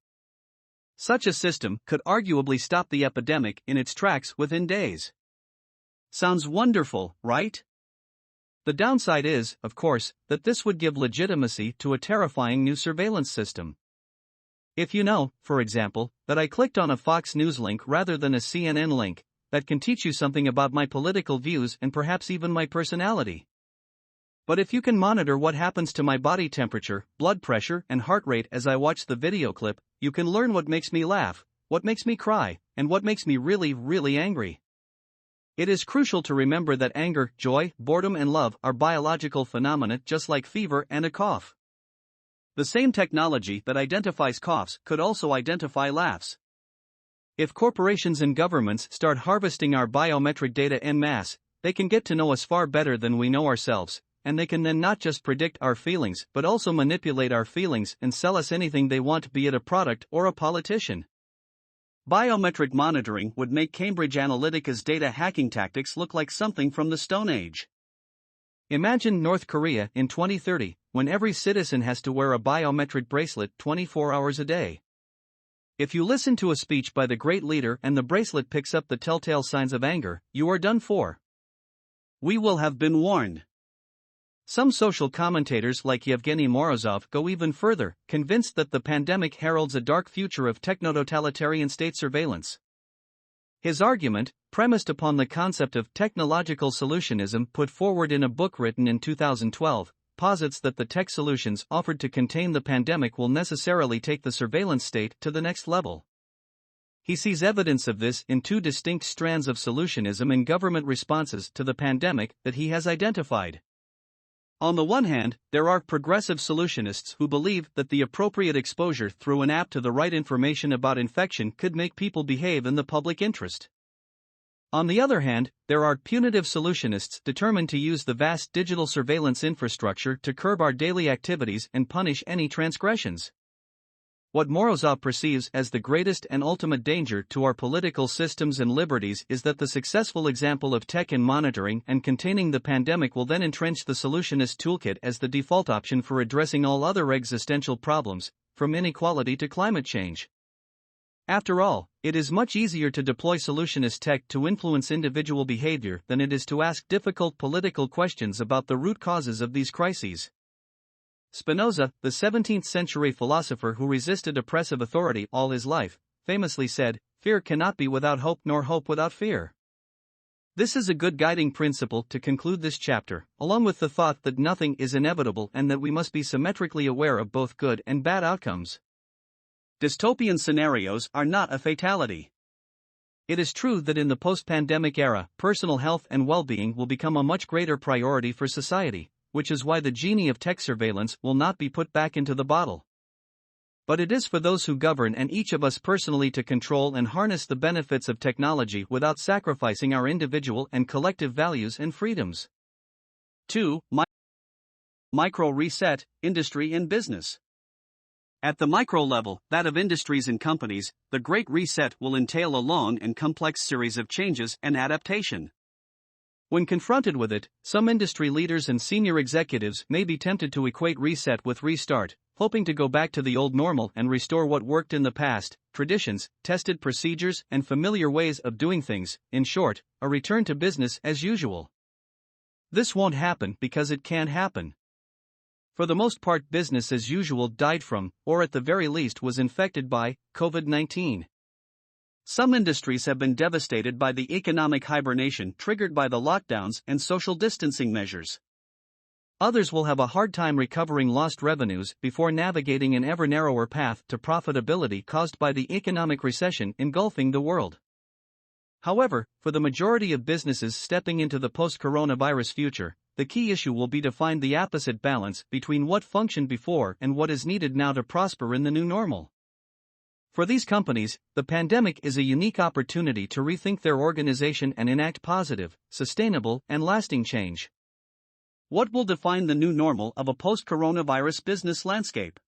Such a system could arguably stop the epidemic in its tracks within days. Sounds wonderful, right? The downside is, of course, that this would give legitimacy to a terrifying new surveillance system. If you know, for example, that I clicked on a Fox News link rather than a CNN link, that can teach you something about my political views and perhaps even my personality. But if you can monitor what happens to my body temperature, blood pressure, and heart rate as I watch the video clip, you can learn what makes me laugh, what makes me cry, and what makes me really, really angry. It is crucial to remember that anger, joy, boredom, and love are biological phenomena just like fever and a cough. The same technology that identifies coughs could also identify laughs. If corporations and governments start harvesting our biometric data en masse, they can get to know us far better than we know ourselves, and they can then not just predict our feelings but also manipulate our feelings and sell us anything they want, be it a product or a politician. Biometric monitoring would make Cambridge Analytica's data hacking tactics look like something from the Stone Age. Imagine North Korea in 2030, when every citizen has to wear a biometric bracelet 24 hours a day. If you listen to a speech by the great leader and the bracelet picks up the telltale signs of anger, you are done for. We will have been warned. Some social commentators like Yevgeny Morozov go even further, convinced that the pandemic heralds a dark future of techno-totalitarian state surveillance. His argument, premised upon the concept of technological solutionism put forward in a book written in 2012, posits that the tech solutions offered to contain the pandemic will necessarily take the surveillance state to the next level. He sees evidence of this in two distinct strands of solutionism in government responses to the pandemic that he has identified. On the one hand, there are progressive solutionists who believe that the appropriate exposure through an app to the right information about infection could make people behave in the public interest. On the other hand, there are punitive solutionists determined to use the vast digital surveillance infrastructure to curb our daily activities and punish any transgressions. What Morozov perceives as the greatest and ultimate danger to our political systems and liberties is that the successful example of tech in monitoring and containing the pandemic will then entrench the solutionist toolkit as the default option for addressing all other existential problems, from inequality to climate change. After all, it is much easier to deploy solutionist tech to influence individual behavior than it is to ask difficult political questions about the root causes of these crises. Spinoza, the 17th-century philosopher who resisted oppressive authority all his life, famously said, "Fear cannot be without hope nor hope without fear." This is a good guiding principle to conclude this chapter, along with the thought that nothing is inevitable and that we must be symmetrically aware of both good and bad outcomes. Dystopian scenarios are not a fatality. It is true that in the post-pandemic era, personal health and well-being will become a much greater priority for society, which is why the genie of tech surveillance will not be put back into the bottle. But it is for those who govern and each of us personally to control and harness the benefits of technology without sacrificing our individual and collective values and freedoms. 2. Micro reset, industry and business. At the micro level, that of industries and companies, the Great Reset will entail a long and complex series of changes and adaptation. When confronted with it, some industry leaders and senior executives may be tempted to equate reset with restart, hoping to go back to the old normal and restore what worked in the past: traditions, tested procedures, and familiar ways of doing things. In short, a return to business as usual. This won't happen because it can't happen. For the most part, business as usual died from, or at the very least was infected by, COVID-19. Some industries have been devastated by the economic hibernation triggered by the lockdowns and social distancing measures. Others will have a hard time recovering lost revenues before navigating an ever narrower path to profitability caused by the economic recession engulfing the world. However, for the majority of businesses stepping into the post-coronavirus future, the key issue will be to find the opposite balance between what functioned before and what is needed now to prosper in the new normal. For these companies, the pandemic is a unique opportunity to rethink their organization and enact positive, sustainable, and lasting change. What will define the new normal of a post-coronavirus business landscape?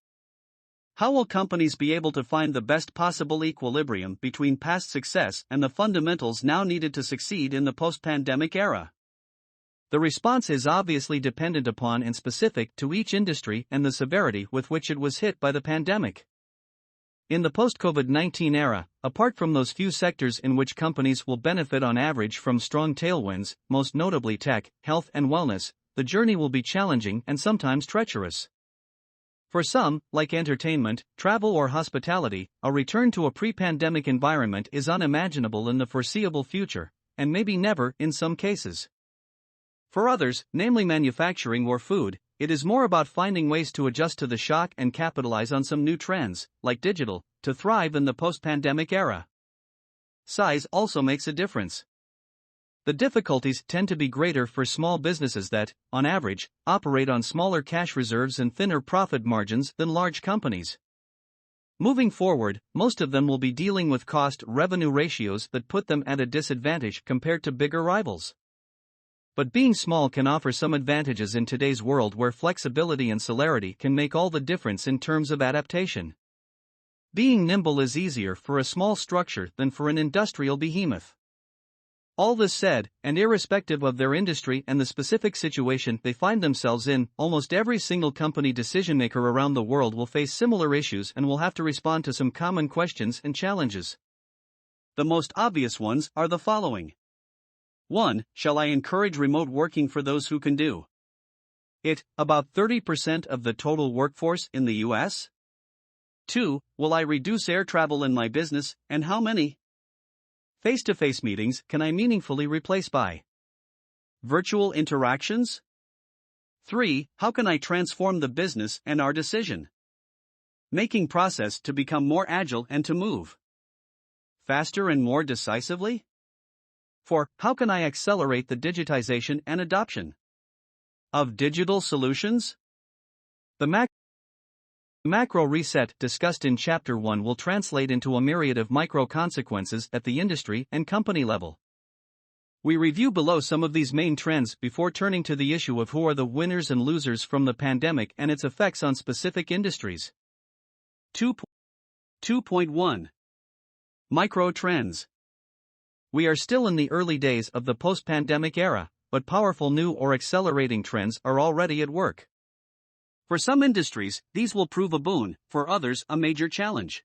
How will companies be able to find the best possible equilibrium between past success and the fundamentals now needed to succeed in the post-pandemic era? The response is obviously dependent upon and specific to each industry and the severity with which it was hit by the pandemic. In the post-COVID-19 era, apart from those few sectors in which companies will benefit on average from strong tailwinds, most notably tech, health, and wellness, the journey will be challenging and sometimes treacherous. For some, like entertainment, travel, or hospitality, a return to a pre-pandemic environment is unimaginable in the foreseeable future, and maybe never in some cases. For others, namely manufacturing or food, it is more about finding ways to adjust to the shock and capitalize on some new trends, like digital, to thrive in the post-pandemic era. Size also makes a difference. The difficulties tend to be greater for small businesses that, on average, operate on smaller cash reserves and thinner profit margins than large companies. Moving forward, most of them will be dealing with cost-revenue ratios that put them at a disadvantage compared to bigger rivals. But being small can offer some advantages in today's world where flexibility and celerity can make all the difference in terms of adaptation. Being nimble is easier for a small structure than for an industrial behemoth. All this said, and irrespective of their industry and the specific situation they find themselves in, almost every single company decision-maker around the world will face similar issues and will have to respond to some common questions and challenges. The most obvious ones are the following. 1. Shall I encourage remote working for those who can do it, about 30% of the total workforce in the US? 2. Will I reduce air travel in my business, and how many? Face-to-face meetings can I meaningfully replace by virtual interactions? 3. How can I transform the business and our decision-making process to become more agile and to move faster and more decisively? 4. How can I accelerate the digitization and adoption of digital solutions? The macro reset discussed in Chapter 1 will translate into a myriad of micro consequences at the industry and company level. We review below some of these main trends before turning to the issue of who are the winners and losers from the pandemic and its effects on specific industries. 2.1 Micro Trends. We are still in the early days of the post-pandemic era, but powerful new or accelerating trends are already at work. For some industries, these will prove a boon, for others a major challenge.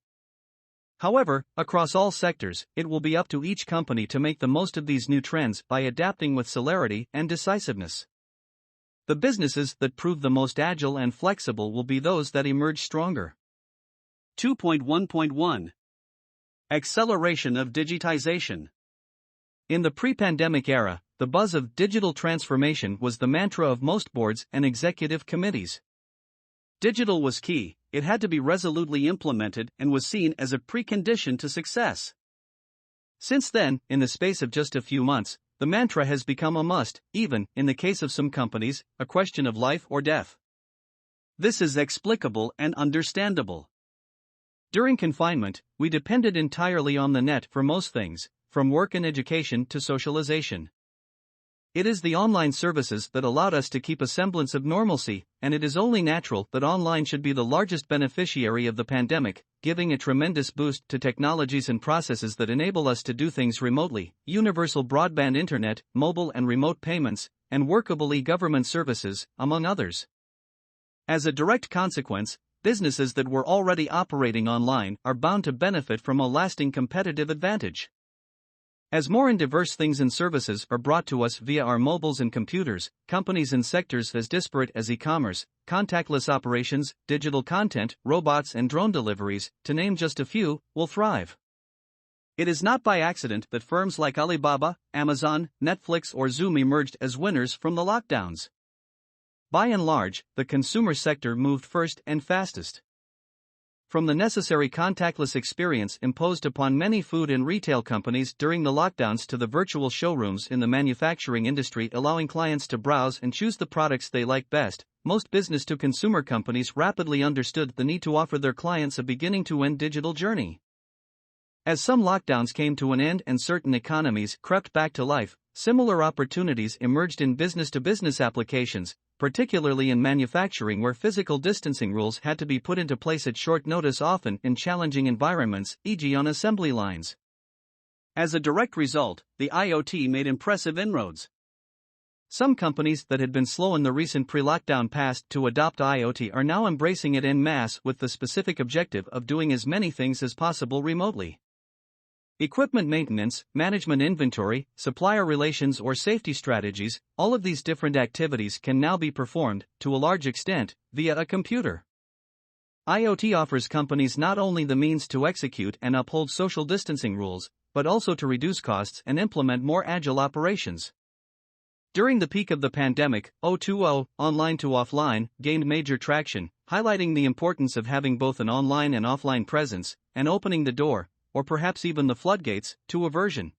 However, across all sectors, it will be up to each company to make the most of these new trends by adapting with celerity and decisiveness. The businesses that prove the most agile and flexible will be those that emerge stronger. 2.1.1 Acceleration of digitization. In the pre-pandemic era, the buzz of digital transformation was the mantra of most boards and executive committees. Digital was key, it had to be resolutely implemented and was seen as a precondition to success. Since then, in the space of just a few months, the mantra has become a must, even, in the case of some companies, a question of life or death. This is explicable and understandable. During confinement, we depended entirely on the net for most things, from work and education to socialization. It is the online services that allowed us to keep a semblance of normalcy, and it is only natural that online should be the largest beneficiary of the pandemic, giving a tremendous boost to technologies and processes that enable us to do things remotely: universal broadband internet, mobile and remote payments, and workable e-government services, among others. As a direct consequence, businesses that were already operating online are bound to benefit from a lasting competitive advantage. As more and diverse things and services are brought to us via our mobiles and computers, companies in sectors as disparate as e-commerce, contactless operations, digital content, robots and drone deliveries, to name just a few, will thrive. It is not by accident that firms like Alibaba, Amazon, Netflix or Zoom emerged as winners from the lockdowns. By and large, the consumer sector moved first and fastest. From the necessary contactless experience imposed upon many food and retail companies during the lockdowns to the virtual showrooms in the manufacturing industry allowing clients to browse and choose the products they like best, most business-to-consumer companies rapidly understood the need to offer their clients a beginning-to-end digital journey. As some lockdowns came to an end and certain economies crept back to life, similar opportunities emerged in business-to-business applications, particularly in manufacturing where physical distancing rules had to be put into place at short notice, often in challenging environments, e.g. on assembly lines. As a direct result, the IoT made impressive inroads. Some companies that had been slow in the recent pre-lockdown past to adopt IoT are now embracing it en masse with the specific objective of doing as many things as possible remotely. Equipment maintenance, management inventory, supplier relations or safety strategies, all of these different activities can now be performed, to a large extent, via a computer. IoT offers companies not only the means to execute and uphold social distancing rules, but also to reduce costs and implement more agile operations. During the peak of the pandemic, O2O, online to offline, gained major traction, highlighting the importance of having both an online and offline presence, and opening the door, or perhaps even the floodgates, to aversion.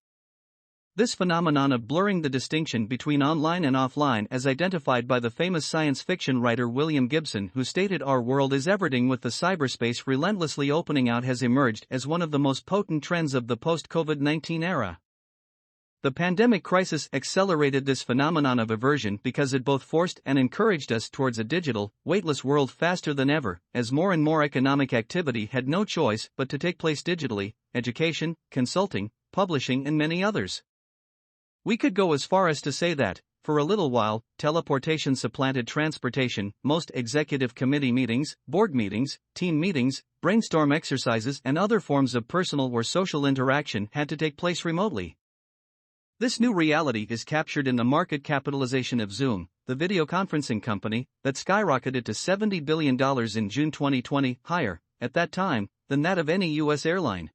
This phenomenon of blurring the distinction between online and offline, as identified by the famous science fiction writer William Gibson, who stated our world is everything with the cyberspace relentlessly opening out, has emerged as one of the most potent trends of the post-COVID-19 era. The pandemic crisis accelerated this phenomenon of aversion because it both forced and encouraged us towards a digital, weightless world faster than ever, as more and more economic activity had no choice but to take place digitally: education, consulting, publishing and many others. We could go as far as to say that, for a little while, teleportation supplanted transportation. Most executive committee meetings, board meetings, team meetings, brainstorm exercises and other forms of personal or social interaction had to take place remotely. This new reality is captured in the market capitalization of Zoom, the video conferencing company, that skyrocketed to $70 billion in June 2020, higher, at that time, than that of any U.S. airline.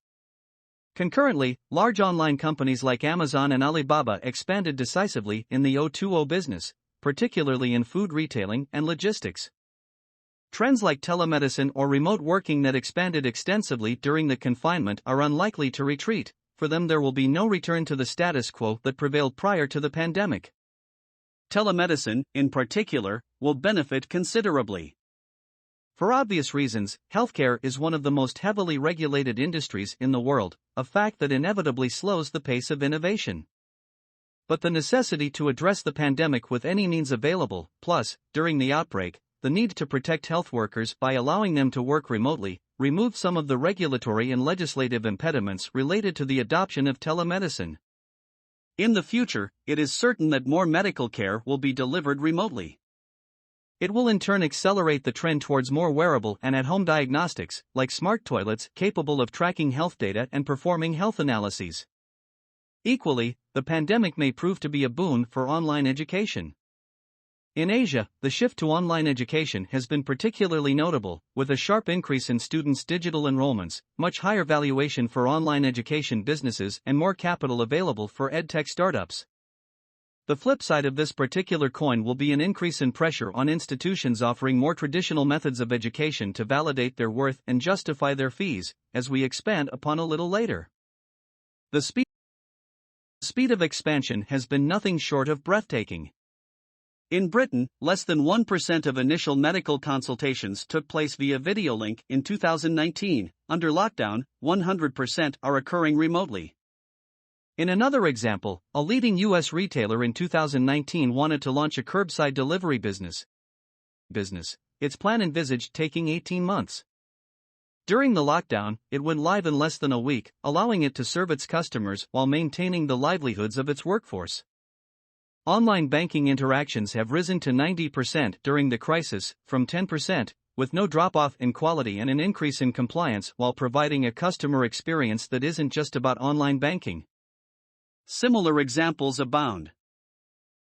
Concurrently, large online companies like Amazon and Alibaba expanded decisively in the O2O business, particularly in food retailing and logistics. Trends like telemedicine or remote working that expanded extensively during the confinement are unlikely to retreat. For them, there will be no return to the status quo that prevailed prior to the pandemic. Telemedicine, in particular, will benefit considerably. For obvious reasons, healthcare is one of the most heavily regulated industries in the world, a fact that inevitably slows the pace of innovation. But the necessity to address the pandemic with any means available, plus, during the outbreak, the need to protect health workers by allowing them to work remotely, removed some of the regulatory and legislative impediments related to the adoption of telemedicine. In the future, it is certain that more medical care will be delivered remotely. It will in turn accelerate the trend towards more wearable and at-home diagnostics, like smart toilets capable of tracking health data and performing health analyses. Equally, the pandemic may prove to be a boon for online education. In Asia, the shift to online education has been particularly notable, with a sharp increase in students' digital enrollments, much higher valuation for online education businesses, and more capital available for edtech startups. The flip side of this particular coin will be an increase in pressure on institutions offering more traditional methods of education to validate their worth and justify their fees, as we expand upon a little later. The speed of expansion has been nothing short of breathtaking. In Britain, less than 1% of initial medical consultations took place via video link in 2019. Under lockdown, 100% are occurring remotely. In another example, a leading U.S. retailer in 2019 wanted to launch a curbside delivery business. Its plan envisaged taking 18 months. During the lockdown, it went live in less than a week, allowing it to serve its customers while maintaining the livelihoods of its workforce. Online banking interactions have risen to 90% during the crisis, from 10%, with no drop-off in quality and an increase in compliance while providing a customer experience that isn't just about online banking. Similar examples abound.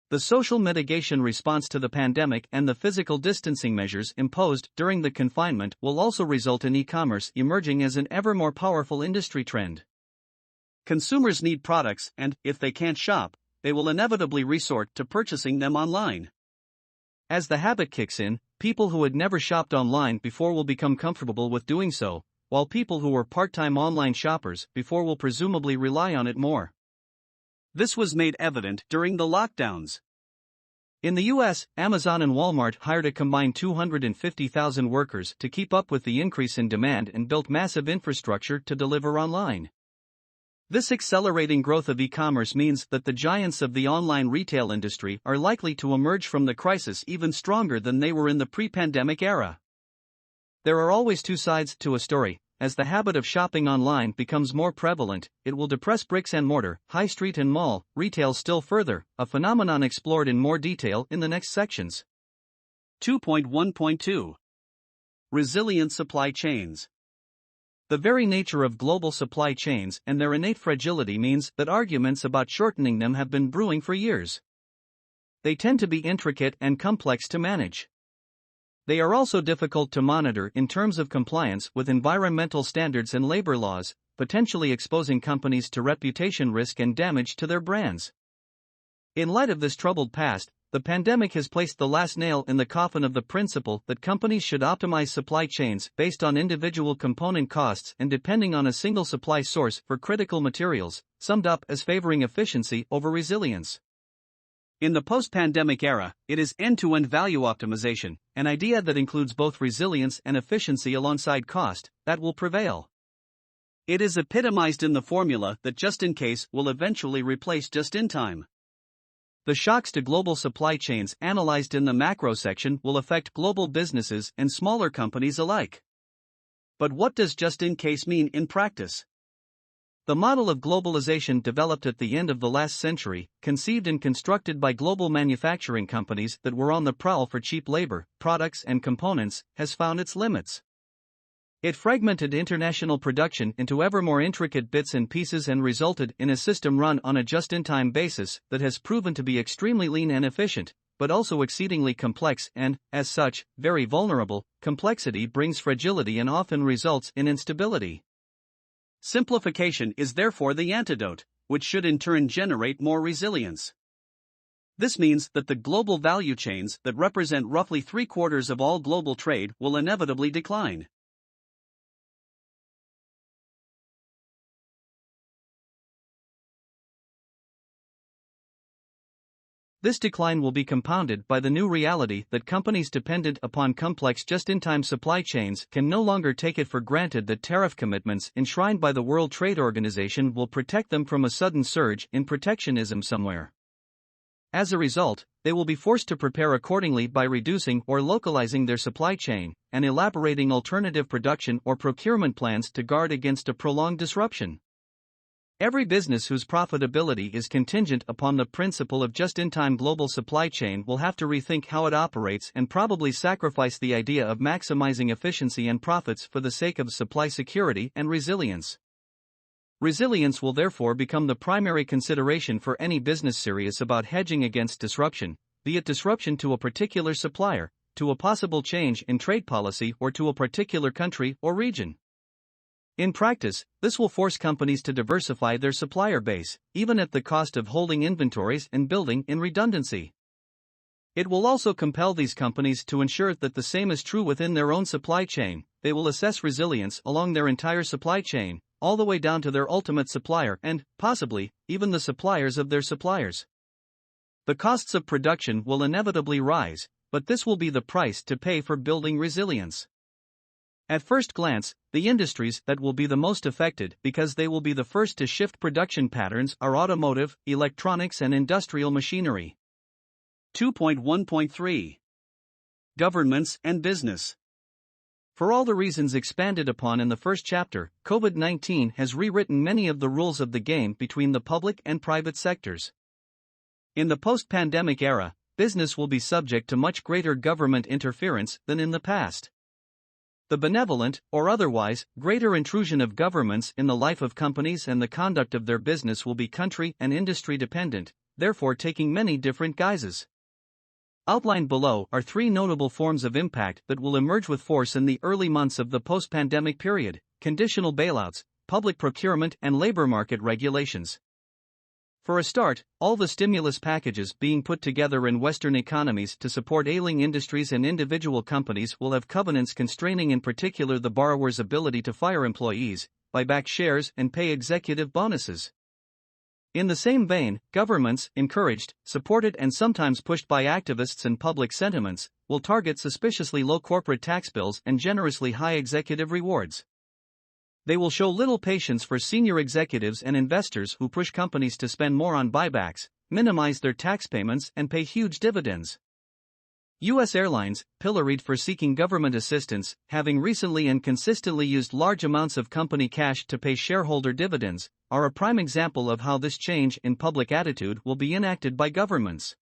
The social mitigation response to the pandemic and the physical distancing measures imposed during the confinement will also result in e-commerce emerging as an ever more powerful industry trend. Consumers need products, and, if they can't shop, they will inevitably resort to purchasing them online. As the habit kicks in, people who had never shopped online before will become comfortable with doing so, while people who were part-time online shoppers before will presumably rely on it more. This was made evident during the lockdowns. In the U.S., Amazon and Walmart hired a combined 250,000 workers to keep up with the increase in demand and built massive infrastructure to deliver online. This accelerating growth of e-commerce means that the giants of the online retail industry are likely to emerge from the crisis even stronger than they were in the pre-pandemic era. There are always two sides to a story. As the habit of shopping online becomes more prevalent, it will depress bricks and mortar, high street and mall retail still further, a phenomenon explored in more detail in the next sections. 2.1.2 Resilient supply chains. The very nature of global supply chains and their innate fragility means that arguments about shortening them have been brewing for years. They tend to be intricate and complex to manage. They are also difficult to monitor in terms of compliance with environmental standards and labor laws, potentially exposing companies to reputation risk and damage to their brands. In light of this troubled past, the pandemic has placed the last nail in the coffin of the principle that companies should optimize supply chains based on individual component costs and depending on a single supply source for critical materials, summed up as favoring efficiency over resilience. In the post-pandemic era, it is end-to-end value optimization, an idea that includes both resilience and efficiency alongside cost, that will prevail. It is epitomized in the formula that just-in-case will eventually replace just-in-time. The shocks to global supply chains analyzed in the macro section will affect global businesses and smaller companies alike. But what does just-in-case mean in practice? The model of globalization developed at the end of the last century, conceived and constructed by global manufacturing companies that were on the prowl for cheap labor, products and components, has found its limits. It fragmented international production into ever more intricate bits and pieces and resulted in a system run on a just-in-time basis that has proven to be extremely lean and efficient, but also exceedingly complex and, as such, very vulnerable. Complexity brings fragility and often results in instability. Simplification is therefore the antidote, which should in turn generate more resilience. This means that the global value chains that represent roughly 3/4 of all global trade will inevitably decline. This decline will be compounded by the new reality that companies dependent upon complex just-in-time supply chains can no longer take it for granted that tariff commitments enshrined by the World Trade Organization will protect them from a sudden surge in protectionism somewhere. As a result, they will be forced to prepare accordingly by reducing or localizing their supply chain and elaborating alternative production or procurement plans to guard against a prolonged disruption. Every business whose profitability is contingent upon the principle of just-in-time global supply chain will have to rethink how it operates and probably sacrifice the idea of maximizing efficiency and profits for the sake of supply security and resilience. Resilience will therefore become the primary consideration for any business serious about hedging against disruption, be it disruption to a particular supplier, to a possible change in trade policy, or to a particular country or region. In practice, this will force companies to diversify their supplier base, even at the cost of holding inventories and building in redundancy. It will also compel these companies to ensure that the same is true within their own supply chain. They will assess resilience along their entire supply chain, all the way down to their ultimate supplier and, possibly, even the suppliers of their suppliers. The costs of production will inevitably rise, but this will be the price to pay for building resilience. At first glance, the industries that will be the most affected because they will be the first to shift production patterns are automotive, electronics, and industrial machinery. 2.1.3 Governments and Business. For all the reasons expanded upon in the first chapter, COVID-19 has rewritten many of the rules of the game between the public and private sectors. In the post-pandemic era, business will be subject to much greater government interference than in the past. The benevolent, or otherwise, greater intrusion of governments in the life of companies and the conduct of their business will be country and industry dependent, therefore taking many different guises. Outlined below are three notable forms of impact that will emerge with force in the early months of the post-pandemic period: conditional bailouts, public procurement, and labor market regulations. For a start, all the stimulus packages being put together in Western economies to support ailing industries and individual companies will have covenants constraining in particular the borrower's ability to fire employees, buy back shares, and pay executive bonuses. In the same vein, governments, encouraged, supported, and sometimes pushed by activists and public sentiments, will target suspiciously low corporate tax bills and generously high executive rewards. They will show little patience for senior executives and investors who push companies to spend more on buybacks, minimize their tax payments, and pay huge dividends. U.S. airlines, pilloried for seeking government assistance, having recently and consistently used large amounts of company cash to pay shareholder dividends, are a prime example of how this change in public attitude will be enacted by governments.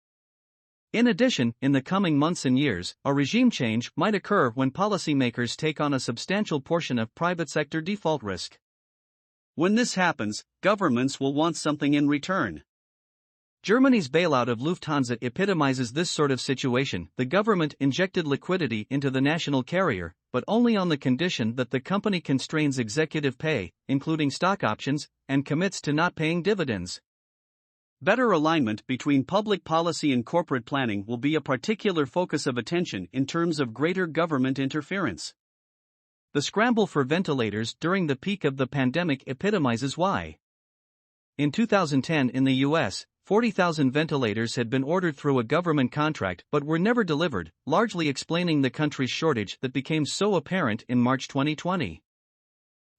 In addition, in the coming months and years, a regime change might occur when policymakers take on a substantial portion of private sector default risk. When this happens, governments will want something in return. Germany's bailout of Lufthansa epitomizes this sort of situation. The government injected liquidity into the national carrier, but only on the condition that the company constrains executive pay, including stock options, and commits to not paying dividends. Better alignment between public policy and corporate planning will be a particular focus of attention in terms of greater government interference. The scramble for ventilators during the peak of the pandemic epitomizes why. In 2010 in the U.S., 40,000 ventilators had been ordered through a government contract but were never delivered, largely explaining the country's shortage that became so apparent in March 2020.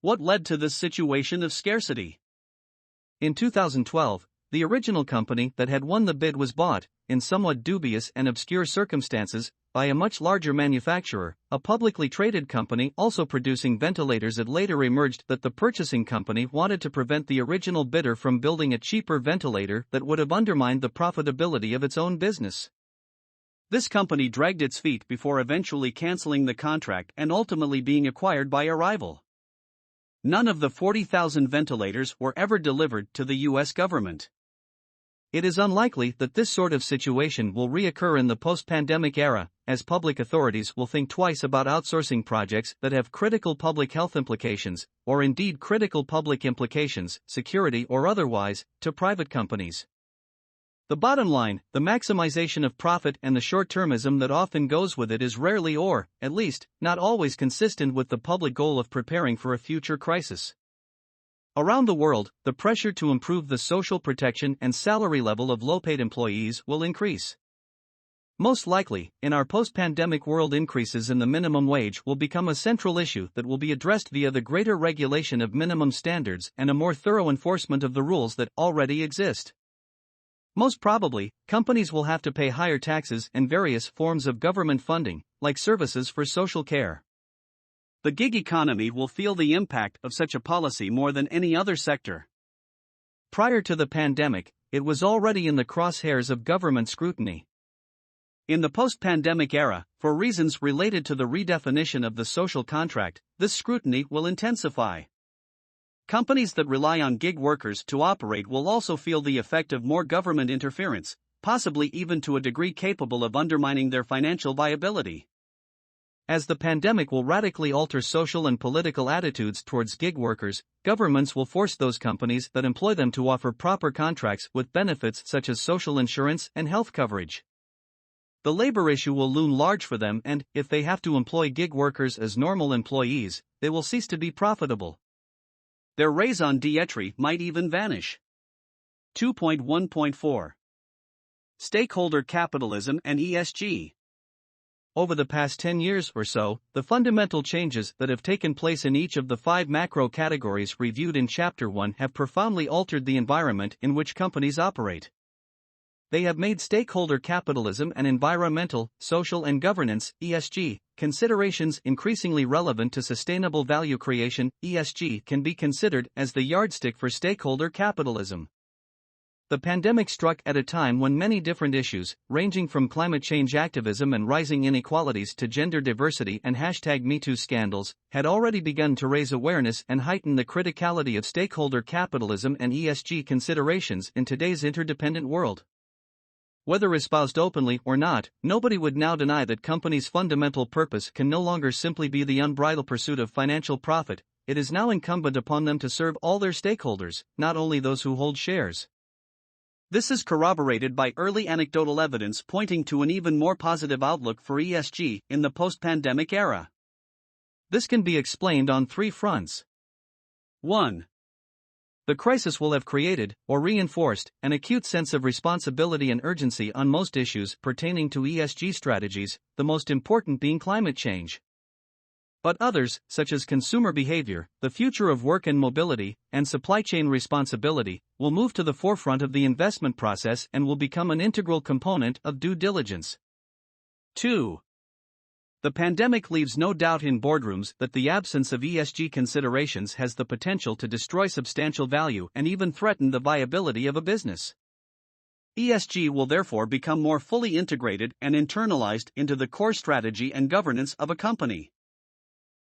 What led to this situation of scarcity? In 2012, the original company that had won the bid was bought, in somewhat dubious and obscure circumstances, by a much larger manufacturer, a publicly traded company also producing ventilators. It later emerged that the purchasing company wanted to prevent the original bidder from building a cheaper ventilator that would have undermined the profitability of its own business. This company dragged its feet before eventually canceling the contract and ultimately being acquired by a rival. None of the 40,000 ventilators were ever delivered to the U.S. government. It is unlikely that this sort of situation will reoccur in the post-pandemic era, as public authorities will think twice about outsourcing projects that have critical public health implications, or indeed critical public implications, security or otherwise, to private companies. The bottom line, the maximization of profit and the short-termism that often goes with it is rarely or, at least, not always consistent with the public goal of preparing for a future crisis. Around the world, the pressure to improve the social protection and salary level of low-paid employees will increase. Most likely, in our post-pandemic world, increases in the minimum wage will become a central issue that will be addressed via the greater regulation of minimum standards and a more thorough enforcement of the rules that already exist. Most probably, companies will have to pay higher taxes and various forms of government funding, like services for social care. The gig economy will feel the impact of such a policy more than any other sector. Prior to the pandemic, it was already in the crosshairs of government scrutiny. In the post-pandemic era, for reasons related to the redefinition of the social contract, this scrutiny will intensify. Companies that rely on gig workers to operate will also feel the effect of more government interference, possibly even to a degree capable of undermining their financial viability. As the pandemic will radically alter social and political attitudes towards gig workers, governments will force those companies that employ them to offer proper contracts with benefits such as social insurance and health coverage. The labor issue will loom large for them, and, if they have to employ gig workers as normal employees, they will cease to be profitable. Their raison d'etre might even vanish. 2.1.4 Stakeholder Capitalism and ESG. Over the past 10 years or so, the fundamental changes that have taken place in each of the 5 macro categories reviewed in Chapter 1 have profoundly altered the environment in which companies operate. They have made stakeholder capitalism and environmental, social and governance (ESG) considerations increasingly relevant to sustainable value creation. ESG can be considered as the yardstick for stakeholder capitalism. The pandemic struck at a time when many different issues, ranging from climate change activism and rising inequalities to gender diversity and #MeToo scandals, had already begun to raise awareness and heighten the criticality of stakeholder capitalism and ESG considerations in today's interdependent world. Whether espoused openly or not, nobody would now deny that companies' fundamental purpose can no longer simply be the unbridled pursuit of financial profit. It is now incumbent upon them to serve all their stakeholders, not only those who hold shares. This is corroborated by early anecdotal evidence pointing to an even more positive outlook for ESG in the post-pandemic era. This can be explained on 3 fronts. 1. The crisis will have created, or reinforced, an acute sense of responsibility and urgency on most issues pertaining to ESG strategies, the most important being climate change. But others, such as consumer behavior, the future of work and mobility, and supply chain responsibility, will move to the forefront of the investment process and will become an integral component of due diligence. 2. The pandemic leaves no doubt in boardrooms that the absence of ESG considerations has the potential to destroy substantial value and even threaten the viability of a business. ESG will therefore become more fully integrated and internalized into the core strategy and governance of a company.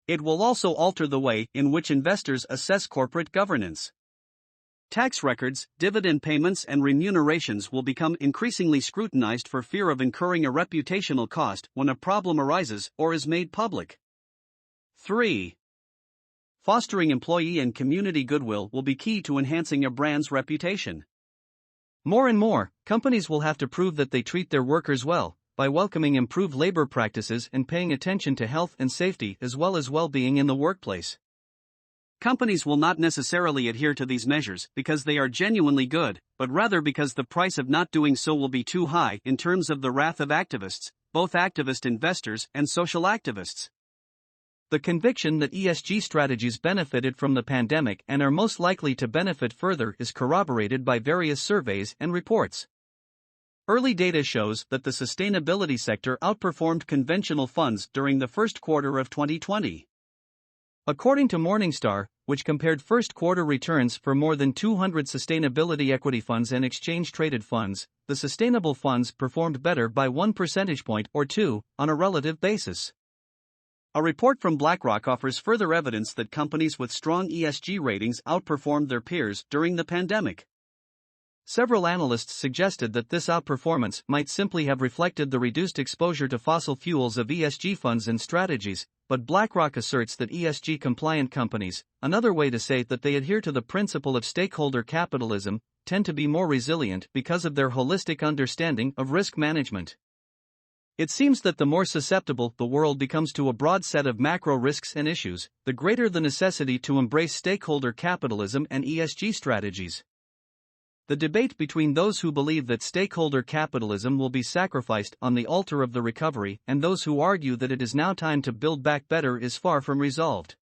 It will also alter the way in which investors assess corporate governance. Tax records, dividend payments, and remunerations will become increasingly scrutinized for fear of incurring a reputational cost when a problem arises or is made public. 3. Fostering employee and community goodwill will be key to enhancing a brand's reputation. More and more, companies will have to prove that they treat their workers well, by welcoming improved labor practices and paying attention to health and safety as well as well-being in the workplace. Companies will not necessarily adhere to these measures because they are genuinely good, but rather because the price of not doing so will be too high in terms of the wrath of activists, both activist investors and social activists. The conviction that ESG strategies benefited from the pandemic and are most likely to benefit further is corroborated by various surveys and reports. Early data shows that the sustainability sector outperformed conventional funds during the first quarter of 2020. According to Morningstar, which compared first-quarter returns for more than 200 sustainability equity funds and exchange-traded funds, the sustainable funds performed better by 1 percentage point or 2 on a relative basis. A report from BlackRock offers further evidence that companies with strong ESG ratings outperformed their peers during the pandemic. Several analysts suggested that this outperformance might simply have reflected the reduced exposure to fossil fuels of ESG funds and strategies, but BlackRock asserts that ESG-compliant companies, another way to say that they adhere to the principle of stakeholder capitalism, tend to be more resilient because of their holistic understanding of risk management. It seems that the more susceptible the world becomes to a broad set of macro risks and issues, the greater the necessity to embrace stakeholder capitalism and ESG strategies. The debate between those who believe that stakeholder capitalism will be sacrificed on the altar of the recovery and those who argue that it is now time to build back better is far from resolved.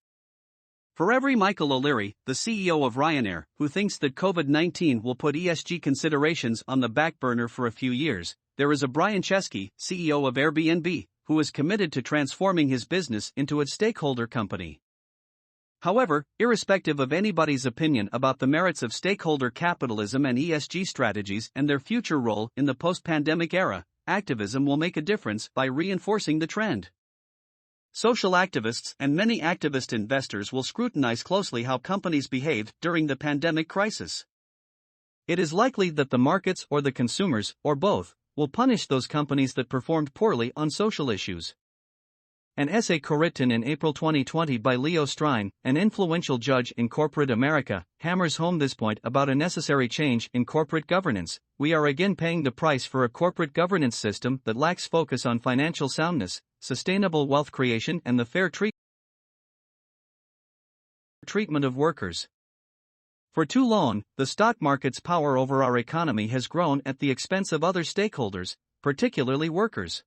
For every Michael O'Leary, the CEO of Ryanair, who thinks that COVID-19 will put ESG considerations on the back burner for a few years, there is a Brian Chesky, CEO of Airbnb, who is committed to transforming his business into a stakeholder company. However, irrespective of anybody's opinion about the merits of stakeholder capitalism and ESG strategies and their future role in the post-pandemic era, activism will make a difference by reinforcing the trend. Social activists and many activist investors will scrutinize closely how companies behaved during the pandemic crisis. It is likely that the markets or the consumers, or both, will punish those companies that performed poorly on social issues. An essay co-written in April 2020 by Leo Strine, an influential judge in corporate America, hammers home this point about a necessary change in corporate governance. We are again paying the price for a corporate governance system that lacks focus on financial soundness, sustainable wealth creation, and the fair treatment of workers. For too long, the stock market's power over our economy has grown at the expense of other stakeholders, particularly workers.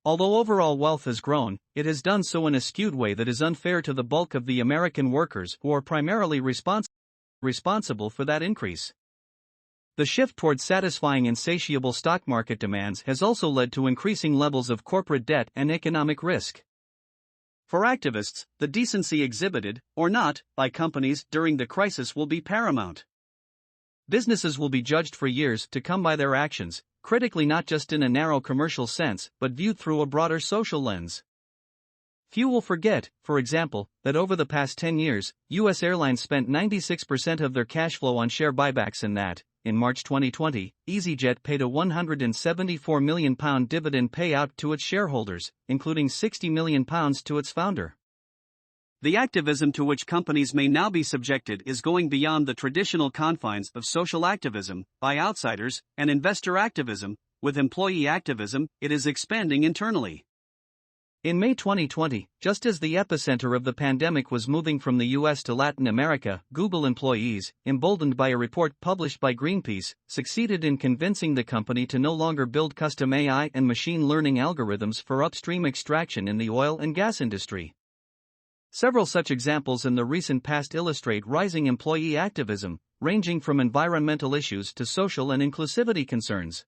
Although overall wealth has grown, it has done so in a skewed way that is unfair to the bulk of the American workers who are primarily responsible for that increase. The shift towards satisfying insatiable stock market demands has also led to increasing levels of corporate debt and economic risk. For activists, the decency exhibited, or not, by companies during the crisis will be paramount. Businesses will be judged for years to come by their actions, critically not just in a narrow commercial sense, but viewed through a broader social lens. Few will forget, for example, that over the past 10 years, U.S. airlines spent 96% of their cash flow on share buybacks and that, in March 2020, EasyJet paid a £174 million dividend payout to its shareholders, including £60 million to its founder. The activism to which companies may now be subjected is going beyond the traditional confines of social activism, by outsiders, and investor activism. With employee activism, it is expanding internally. In May 2020, just as the epicenter of the pandemic was moving from the US to Latin America, Google employees, emboldened by a report published by Greenpeace, succeeded in convincing the company to no longer build custom AI and machine learning algorithms for upstream extraction in the oil and gas industry. Several such examples in the recent past illustrate rising employee activism, ranging from environmental issues to social and inclusivity concerns.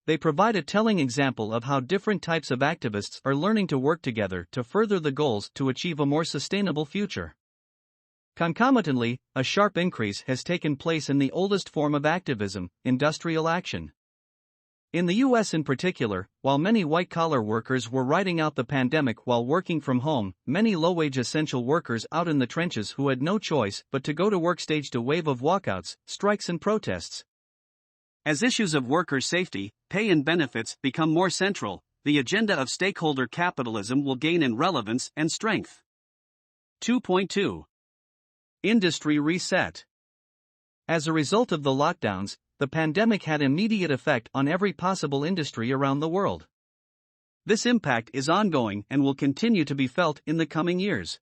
They provide a telling example of how different types of activists are learning to work together to further the goals to achieve a more sustainable future. Concomitantly, a sharp increase has taken place in the oldest form of activism, industrial action. In the US in particular, while many white-collar workers were riding out the pandemic while working from home, many low-wage essential workers out in the trenches who had no choice but to go to work staged a wave of walkouts, strikes and protests. As issues of worker safety, pay and benefits become more central, the agenda of stakeholder capitalism will gain in relevance and strength. 2.2. Industry reset. As a result of the lockdowns, the pandemic had immediate effect on every possible industry around the world. This impact is ongoing and will continue to be felt in the coming years.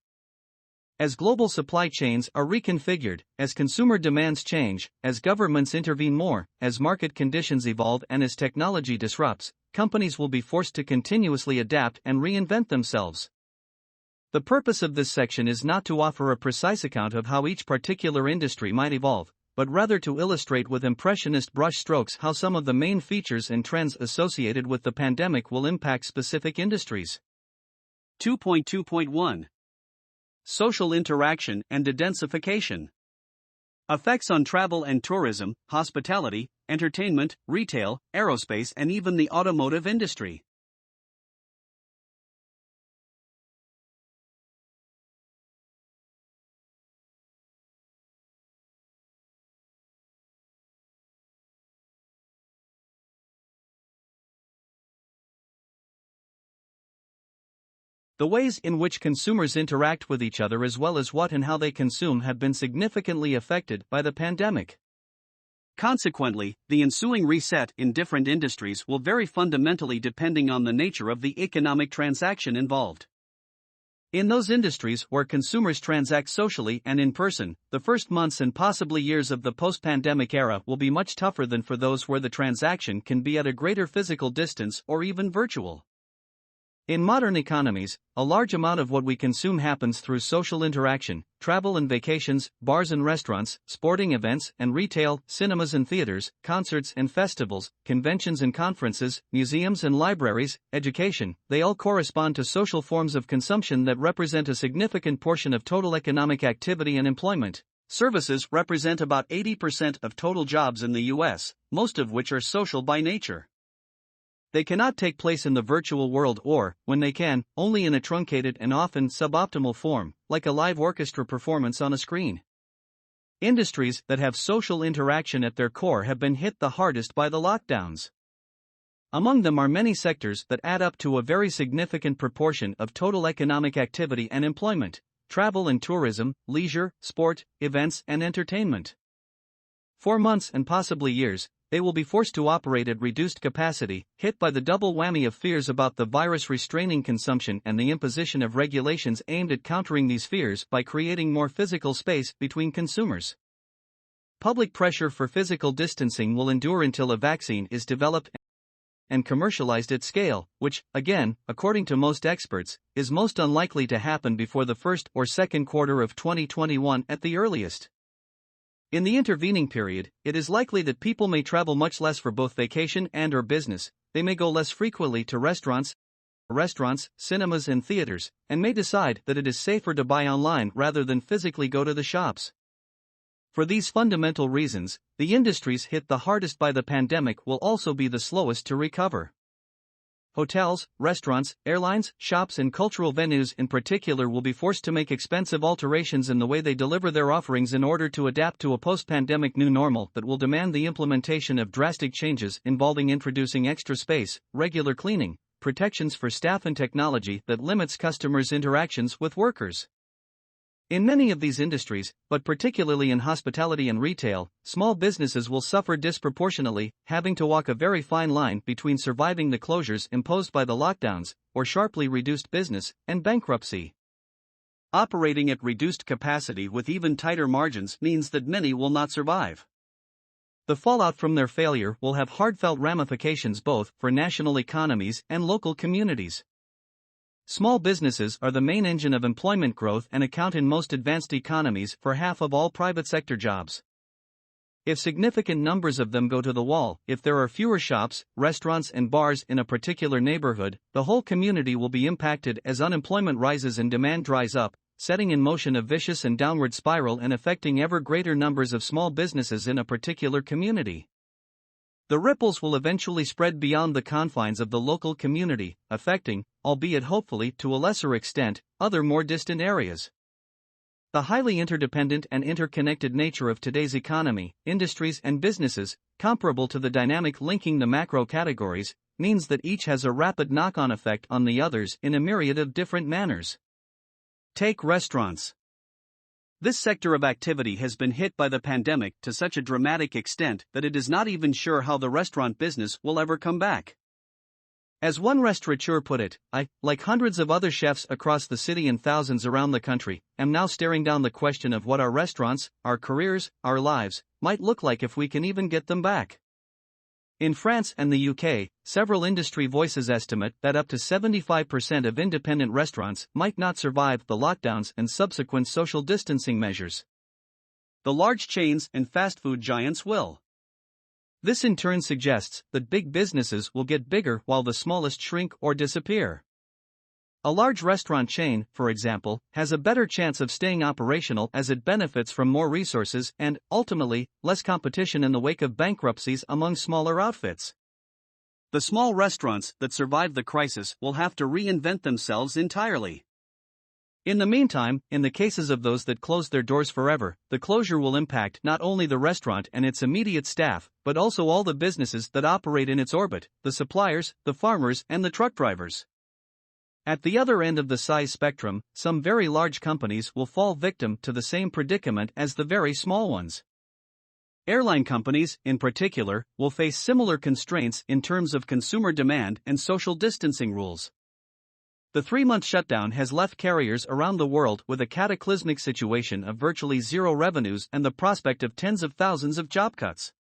As global supply chains are reconfigured, as consumer demands change, as governments intervene more, as market conditions evolve and as technology disrupts, companies will be forced to continuously adapt and reinvent themselves. The purpose of this section is not to offer a precise account of how each particular industry might evolve, but rather to illustrate with impressionist brushstrokes how some of the main features and trends associated with the pandemic will impact specific industries. 2.2.1. Social interaction and dedensification. Effects on travel and tourism, hospitality, entertainment, retail, aerospace and even the automotive industry. The ways in which consumers interact with each other as well as what and how they consume have been significantly affected by the pandemic. Consequently, the ensuing reset in different industries will vary fundamentally depending on the nature of the economic transaction involved. In those industries where consumers transact socially and in person, the first months and possibly years of the post-pandemic era will be much tougher than for those where the transaction can be at a greater physical distance or even virtual. In modern economies, a large amount of what we consume happens through social interaction, travel and vacations, bars and restaurants, sporting events and retail, cinemas and theaters, concerts and festivals, conventions and conferences, museums and libraries, education. They all correspond to social forms of consumption that represent a significant portion of total economic activity and employment. Services represent about 80% of total jobs in the US, most of which are social by nature. They cannot take place in the virtual world or, when they can, only in a truncated and often suboptimal form, like a live orchestra performance on a screen. Industries that have social interaction at their core have been hit the hardest by the lockdowns. Among them are many sectors that add up to a very significant proportion of total economic activity and employment: travel and tourism, leisure, sport, events, and entertainment. For months and possibly years, they will be forced to operate at reduced capacity, hit by the double whammy of fears about the virus restraining consumption and the imposition of regulations aimed at countering these fears by creating more physical space between consumers. Public pressure for physical distancing will endure until a vaccine is developed and commercialized at scale, which, again, according to most experts, is most unlikely to happen before the first or second quarter of 2021 at the earliest. In the intervening period, it is likely that people may travel much less for both vacation and/or business. They may go less frequently to restaurants, cinemas and theaters, and may decide that it is safer to buy online rather than physically go to the shops. For these fundamental reasons, the industries hit the hardest by the pandemic will also be the slowest to recover. Hotels, restaurants, airlines, shops and cultural venues in particular will be forced to make expensive alterations in the way they deliver their offerings in order to adapt to a post-pandemic new normal that will demand the implementation of drastic changes involving introducing extra space, regular cleaning, protections for staff and technology that limits customers' interactions with workers. In many of these industries, but particularly in hospitality and retail, small businesses will suffer disproportionately, having to walk a very fine line between surviving the closures imposed by the lockdowns, or sharply reduced business, and bankruptcy. Operating at reduced capacity with even tighter margins means that many will not survive. The fallout from their failure will have heartfelt ramifications both for national economies and local communities. Small businesses are the main engine of employment growth and account in most advanced economies for half of all private sector jobs. If significant numbers of them go to the wall, if there are fewer shops, restaurants and bars in a particular neighborhood, the whole community will be impacted as unemployment rises and demand dries up, setting in motion a vicious and downward spiral and affecting ever greater numbers of small businesses in a particular community. The ripples will eventually spread beyond the confines of the local community, affecting, albeit hopefully to a lesser extent, other more distant areas. The highly interdependent and interconnected nature of today's economy, industries and businesses, comparable to the dynamic linking the macro categories, means that each has a rapid knock-on effect on the others in a myriad of different manners. Take restaurants. This sector of activity has been hit by the pandemic to such a dramatic extent that it is not even sure how the restaurant business will ever come back. As one restaurateur put it, I, like hundreds of other chefs across the city and thousands around the country, am now staring down the question of what our restaurants, our careers, our lives, might look like if we can even get them back. In France and the UK, several industry voices estimate that up to 75% of independent restaurants might not survive the lockdowns and subsequent social distancing measures. The large chains and fast food giants will. This in turn suggests that big businesses will get bigger while the smallest shrink or disappear. A large restaurant chain, for example, has a better chance of staying operational as it benefits from more resources and, ultimately, less competition in the wake of bankruptcies among smaller outfits. The small restaurants that survived the crisis will have to reinvent themselves entirely. In the meantime, in the cases of those that close their doors forever, the closure will impact not only the restaurant and its immediate staff, but also all the businesses that operate in its orbit, the suppliers, the farmers, and the truck drivers. At the other end of the size spectrum, some very large companies will fall victim to the same predicament as the very small ones. Airline companies, in particular, will face similar constraints in terms of consumer demand and social distancing rules. The 3-month shutdown has left carriers around the world with a cataclysmic situation of virtually zero revenues and the prospect of tens of thousands of job cuts.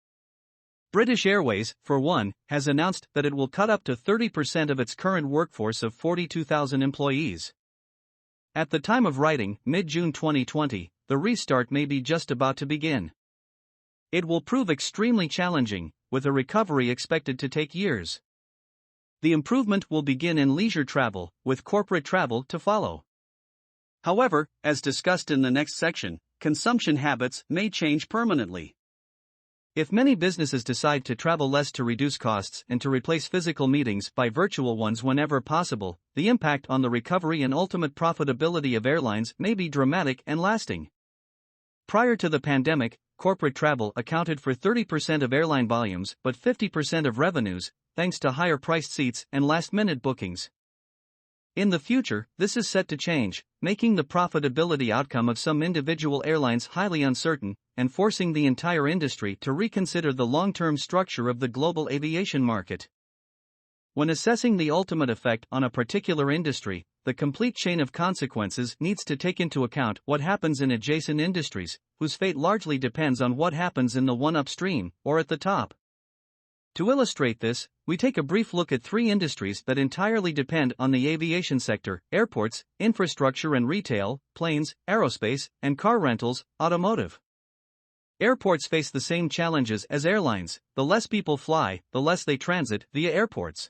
British Airways, for one, has announced that it will cut up to 30% of its current workforce of 42,000 employees. At the time of writing, mid-June 2020, the restart may be just about to begin. It will prove extremely challenging, with a recovery expected to take years. The improvement will begin in leisure travel, with corporate travel to follow. However, as discussed in the next section, consumption habits may change permanently. If many businesses decide to travel less to reduce costs and to replace physical meetings by virtual ones whenever possible, the impact on the recovery and ultimate profitability of airlines may be dramatic and lasting. Prior to the pandemic, corporate travel accounted for 30% of airline volumes but 50% of revenues, thanks to higher priced seats and last-minute bookings. In the future, this is set to change, making the profitability outcome of some individual airlines highly uncertain, and forcing the entire industry to reconsider the long-term structure of the global aviation market. When assessing the ultimate effect on a particular industry, the complete chain of consequences needs to take into account what happens in adjacent industries, whose fate largely depends on what happens in the one upstream, or at the top. To illustrate this, we take a brief look at three industries that entirely depend on the aviation sector: airports, infrastructure and retail, planes, aerospace, and car rentals, automotive. Airports face the same challenges as airlines: the less people fly, the less they transit via airports.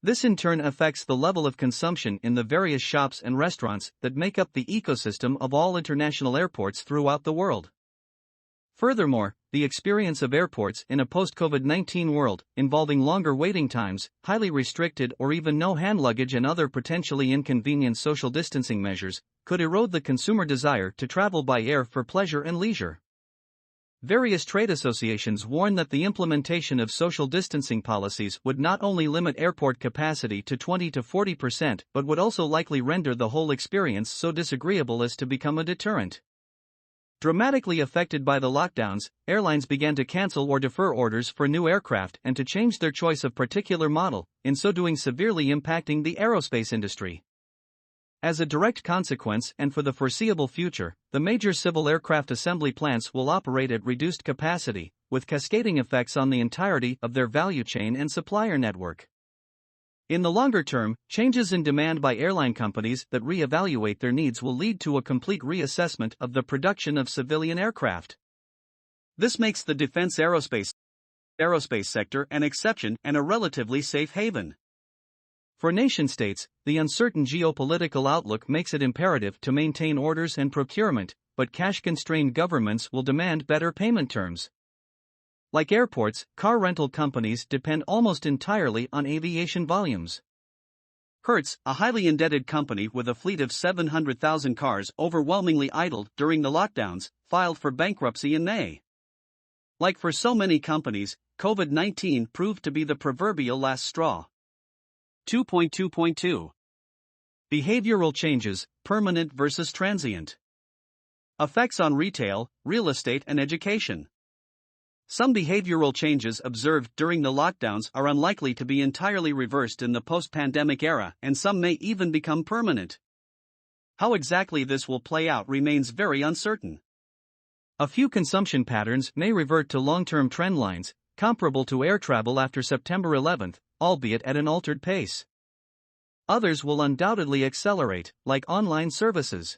This in turn affects the level of consumption in the various shops and restaurants that make up the ecosystem of all international airports throughout the world. Furthermore, the experience of airports in a post-COVID-19 world, involving longer waiting times, highly restricted or even no hand luggage and other potentially inconvenient social distancing measures, could erode the consumer desire to travel by air for pleasure and leisure. Various trade associations warn that the implementation of social distancing policies would not only limit airport capacity to 20 to 40%, but would also likely render the whole experience so disagreeable as to become a deterrent. Dramatically affected by the lockdowns, airlines began to cancel or defer orders for new aircraft and to change their choice of particular model, in so doing severely impacting the aerospace industry. As a direct consequence, and for the foreseeable future, the major civil aircraft assembly plants will operate at reduced capacity, with cascading effects on the entirety of their value chain and supplier network. In the longer term, changes in demand by airline companies that re-evaluate their needs will lead to a complete reassessment of the production of civilian aircraft. This makes the defense aerospace sector an exception and a relatively safe haven. For nation-states, the uncertain geopolitical outlook makes it imperative to maintain orders and procurement, but cash-constrained governments will demand better payment terms. Like airports, car rental companies depend almost entirely on aviation volumes. Hertz, a highly indebted company with a fleet of 700,000 cars overwhelmingly idled during the lockdowns, filed for bankruptcy in May. Like for so many companies, COVID-19 proved to be the proverbial last straw. 2.2.2 Behavioral changes, permanent versus transient. Effects on retail, real estate and education. Some behavioral changes observed during the lockdowns are unlikely to be entirely reversed in the post-pandemic era, and some may even become permanent. How exactly this will play out remains very uncertain. A few consumption patterns may revert to long-term trend lines, comparable to air travel after September 11, albeit at an altered pace. Others will undoubtedly accelerate, like online services.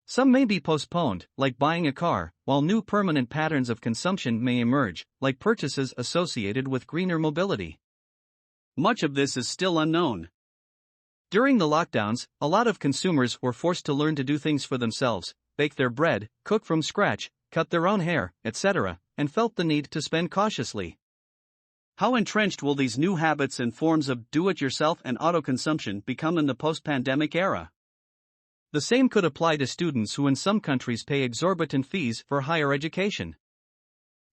Some may be postponed, like buying a car, while new permanent patterns of consumption may emerge, like purchases associated with greener mobility. Much of this is still unknown. During the lockdowns, a lot of consumers were forced to learn to do things for themselves: bake their bread, cook from scratch, cut their own hair, etc., and felt the need to spend cautiously. How entrenched will these new habits and forms of do-it-yourself and autoconsumption become in the post-pandemic era? The same could apply to students who in some countries pay exorbitant fees for higher education.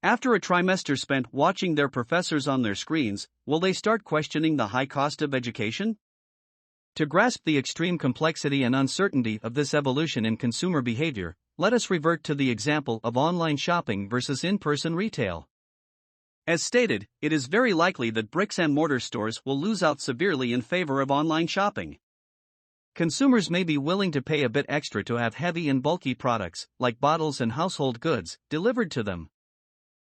After a trimester spent watching their professors on their screens, will they start questioning the high cost of education? To grasp the extreme complexity and uncertainty of this evolution in consumer behavior, let us revert to the example of online shopping versus in-person retail. As stated, it is very likely that bricks-and-mortar stores will lose out severely in favor of online shopping. Consumers may be willing to pay a bit extra to have heavy and bulky products, like bottles and household goods, delivered to them.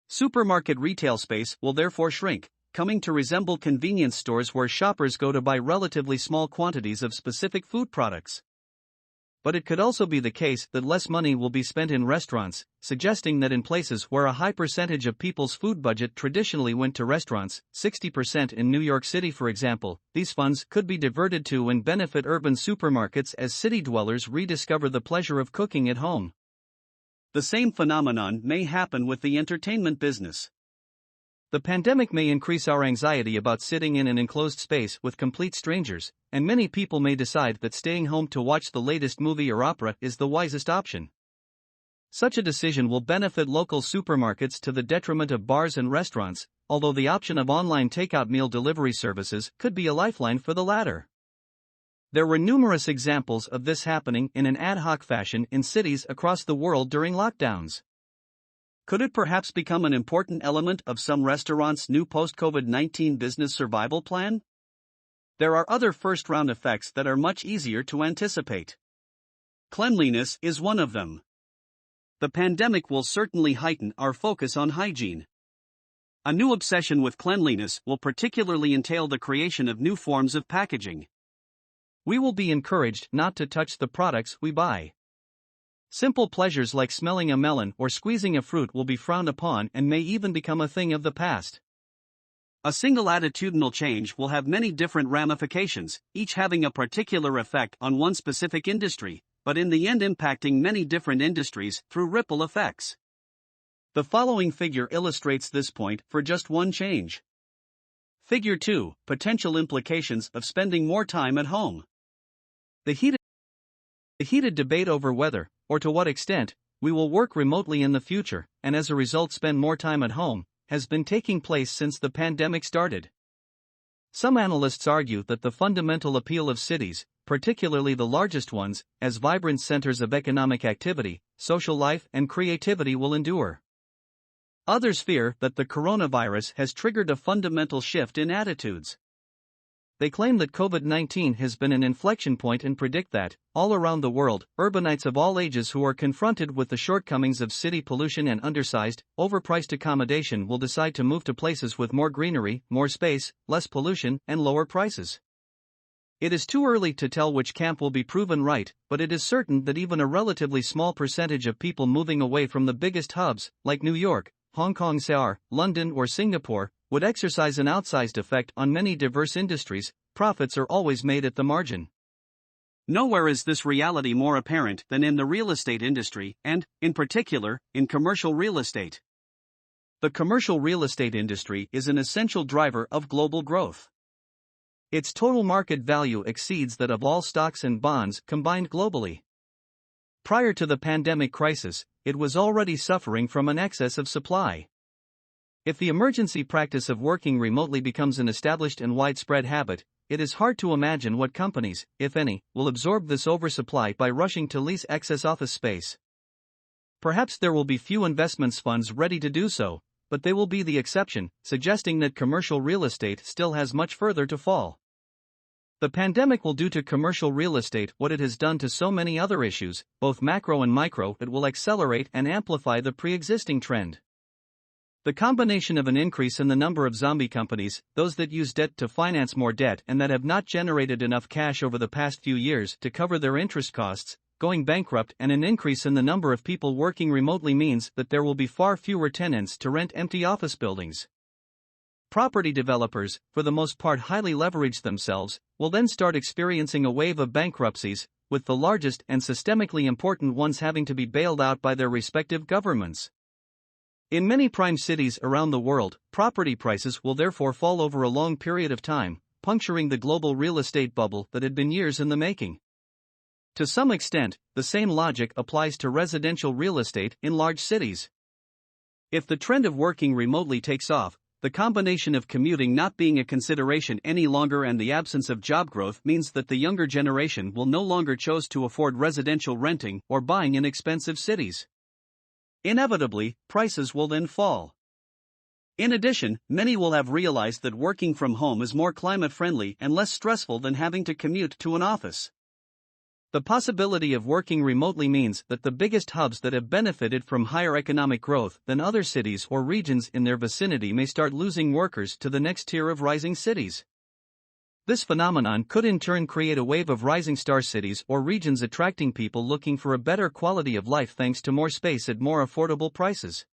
Supermarket retail space will therefore shrink, coming to resemble convenience stores where shoppers go to buy relatively small quantities of specific food products. But it could also be the case that less money will be spent in restaurants, suggesting that in places where a high percentage of people's food budget traditionally went to restaurants, 60% in New York City for example, these funds could be diverted to and benefit urban supermarkets as city dwellers rediscover the pleasure of cooking at home. The same phenomenon may happen with the entertainment business. The pandemic may increase our anxiety about sitting in an enclosed space with complete strangers, and many people may decide that staying home to watch the latest movie or opera is the wisest option. Such a decision will benefit local supermarkets to the detriment of bars and restaurants, although the option of online takeout meal delivery services could be a lifeline for the latter. There were numerous examples of this happening in an ad hoc fashion in cities across the world during lockdowns. Could it perhaps become an important element of some restaurants' new post-COVID-19 business survival plan? There are other first-round effects that are much easier to anticipate. Cleanliness is one of them. The pandemic will certainly heighten our focus on hygiene. A new obsession with cleanliness will particularly entail the creation of new forms of packaging. We will be encouraged not to touch the products we buy. Simple pleasures like smelling a melon or squeezing a fruit will be frowned upon and may even become a thing of the past. A single attitudinal change will have many different ramifications, each having a particular effect on one specific industry, but in the end impacting many different industries through ripple effects. The following figure illustrates this point for just one change. Figure 2, Potential implications of spending more time at home. The heated debate over whether, or to what extent, we will work remotely in the future, and as a result spend more time at home, has been taking place since the pandemic started. Some analysts argue that the fundamental appeal of cities, particularly the largest ones, as vibrant centers of economic activity, social life, and creativity will endure. Others fear that the coronavirus has triggered a fundamental shift in attitudes. They claim that COVID-19 has been an inflection point and predict that, all around the world, urbanites of all ages who are confronted with the shortcomings of city pollution and undersized, overpriced accommodation will decide to move to places with more greenery, more space, less pollution, and lower prices. It is too early to tell which camp will be proven right, but it is certain that even a relatively small percentage of people moving away from the biggest hubs, like New York, Hong Kong, Seoul, London, or Singapore, would exercise an outsized effect on many diverse industries. Profits are always made at the margin. Nowhere is this reality more apparent than in the real estate industry and, in particular, in commercial real estate. The commercial real estate industry is an essential driver of global growth. Its total market value exceeds that of all stocks and bonds combined globally. Prior to the pandemic crisis, it was already suffering from an excess of supply. If the emergency practice of working remotely becomes an established and widespread habit, it is hard to imagine what companies, if any, will absorb this oversupply by rushing to lease excess office space. Perhaps there will be few investment funds ready to do so, but they will be the exception, suggesting that commercial real estate still has much further to fall. The pandemic will do to commercial real estate what it has done to so many other issues, both macro and micro. It will accelerate and amplify the pre-existing trend. The combination of an increase in the number of zombie companies, those that use debt to finance more debt and that have not generated enough cash over the past few years to cover their interest costs, going bankrupt, and an increase in the number of people working remotely means that there will be far fewer tenants to rent empty office buildings. Property developers, for the most part highly leveraged themselves, will then start experiencing a wave of bankruptcies, with the largest and systemically important ones having to be bailed out by their respective governments. In many prime cities around the world, property prices will therefore fall over a long period of time, puncturing the global real estate bubble that had been years in the making. To some extent, the same logic applies to residential real estate in large cities. If the trend of working remotely takes off, the combination of commuting not being a consideration any longer and the absence of job growth means that the younger generation will no longer choose to afford residential renting or buying in expensive cities. Inevitably, prices will then fall. In addition, many will have realized that working from home is more climate-friendly and less stressful than having to commute to an office. The possibility of working remotely means that the biggest hubs that have benefited from higher economic growth than other cities or regions in their vicinity may start losing workers to the next tier of rising cities. This phenomenon could in turn create a wave of rising star cities or regions attracting people looking for a better quality of life thanks to more space at more affordable prices.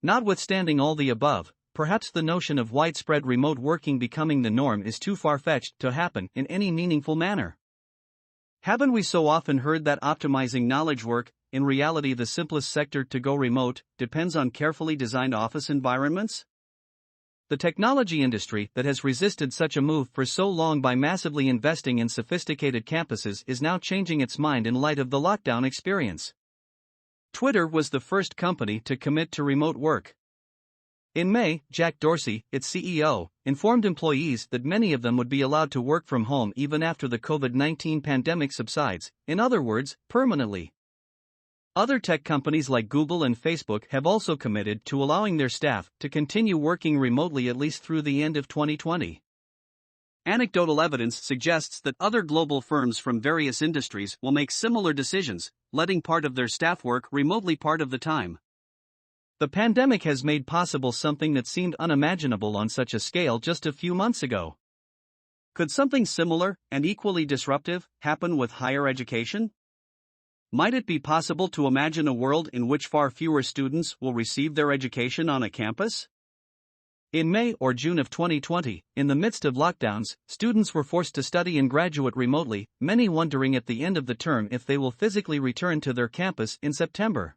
Notwithstanding all the above, perhaps the notion of widespread remote working becoming the norm is too far-fetched to happen in any meaningful manner. Haven't we so often heard that optimizing knowledge work, in reality the simplest sector to go remote, depends on carefully designed office environments? The technology industry that has resisted such a move for so long by massively investing in sophisticated campuses is now changing its mind in light of the lockdown experience. Twitter was the first company to commit to remote work. In May, Jack Dorsey, its CEO, informed employees that many of them would be allowed to work from home even after the COVID-19 pandemic subsides, in other words, permanently. Other tech companies like Google and Facebook have also committed to allowing their staff to continue working remotely at least through the end of 2020. Anecdotal evidence suggests that other global firms from various industries will make similar decisions, letting part of their staff work remotely part of the time. The pandemic has made possible something that seemed unimaginable on such a scale just a few months ago. Could something similar, and equally disruptive, happen with higher education? Might it be possible to imagine a world in which far fewer students will receive their education on a campus? In May or June of 2020, in the midst of lockdowns, students were forced to study and graduate remotely, many wondering at the end of the term if they will physically return to their campus in September.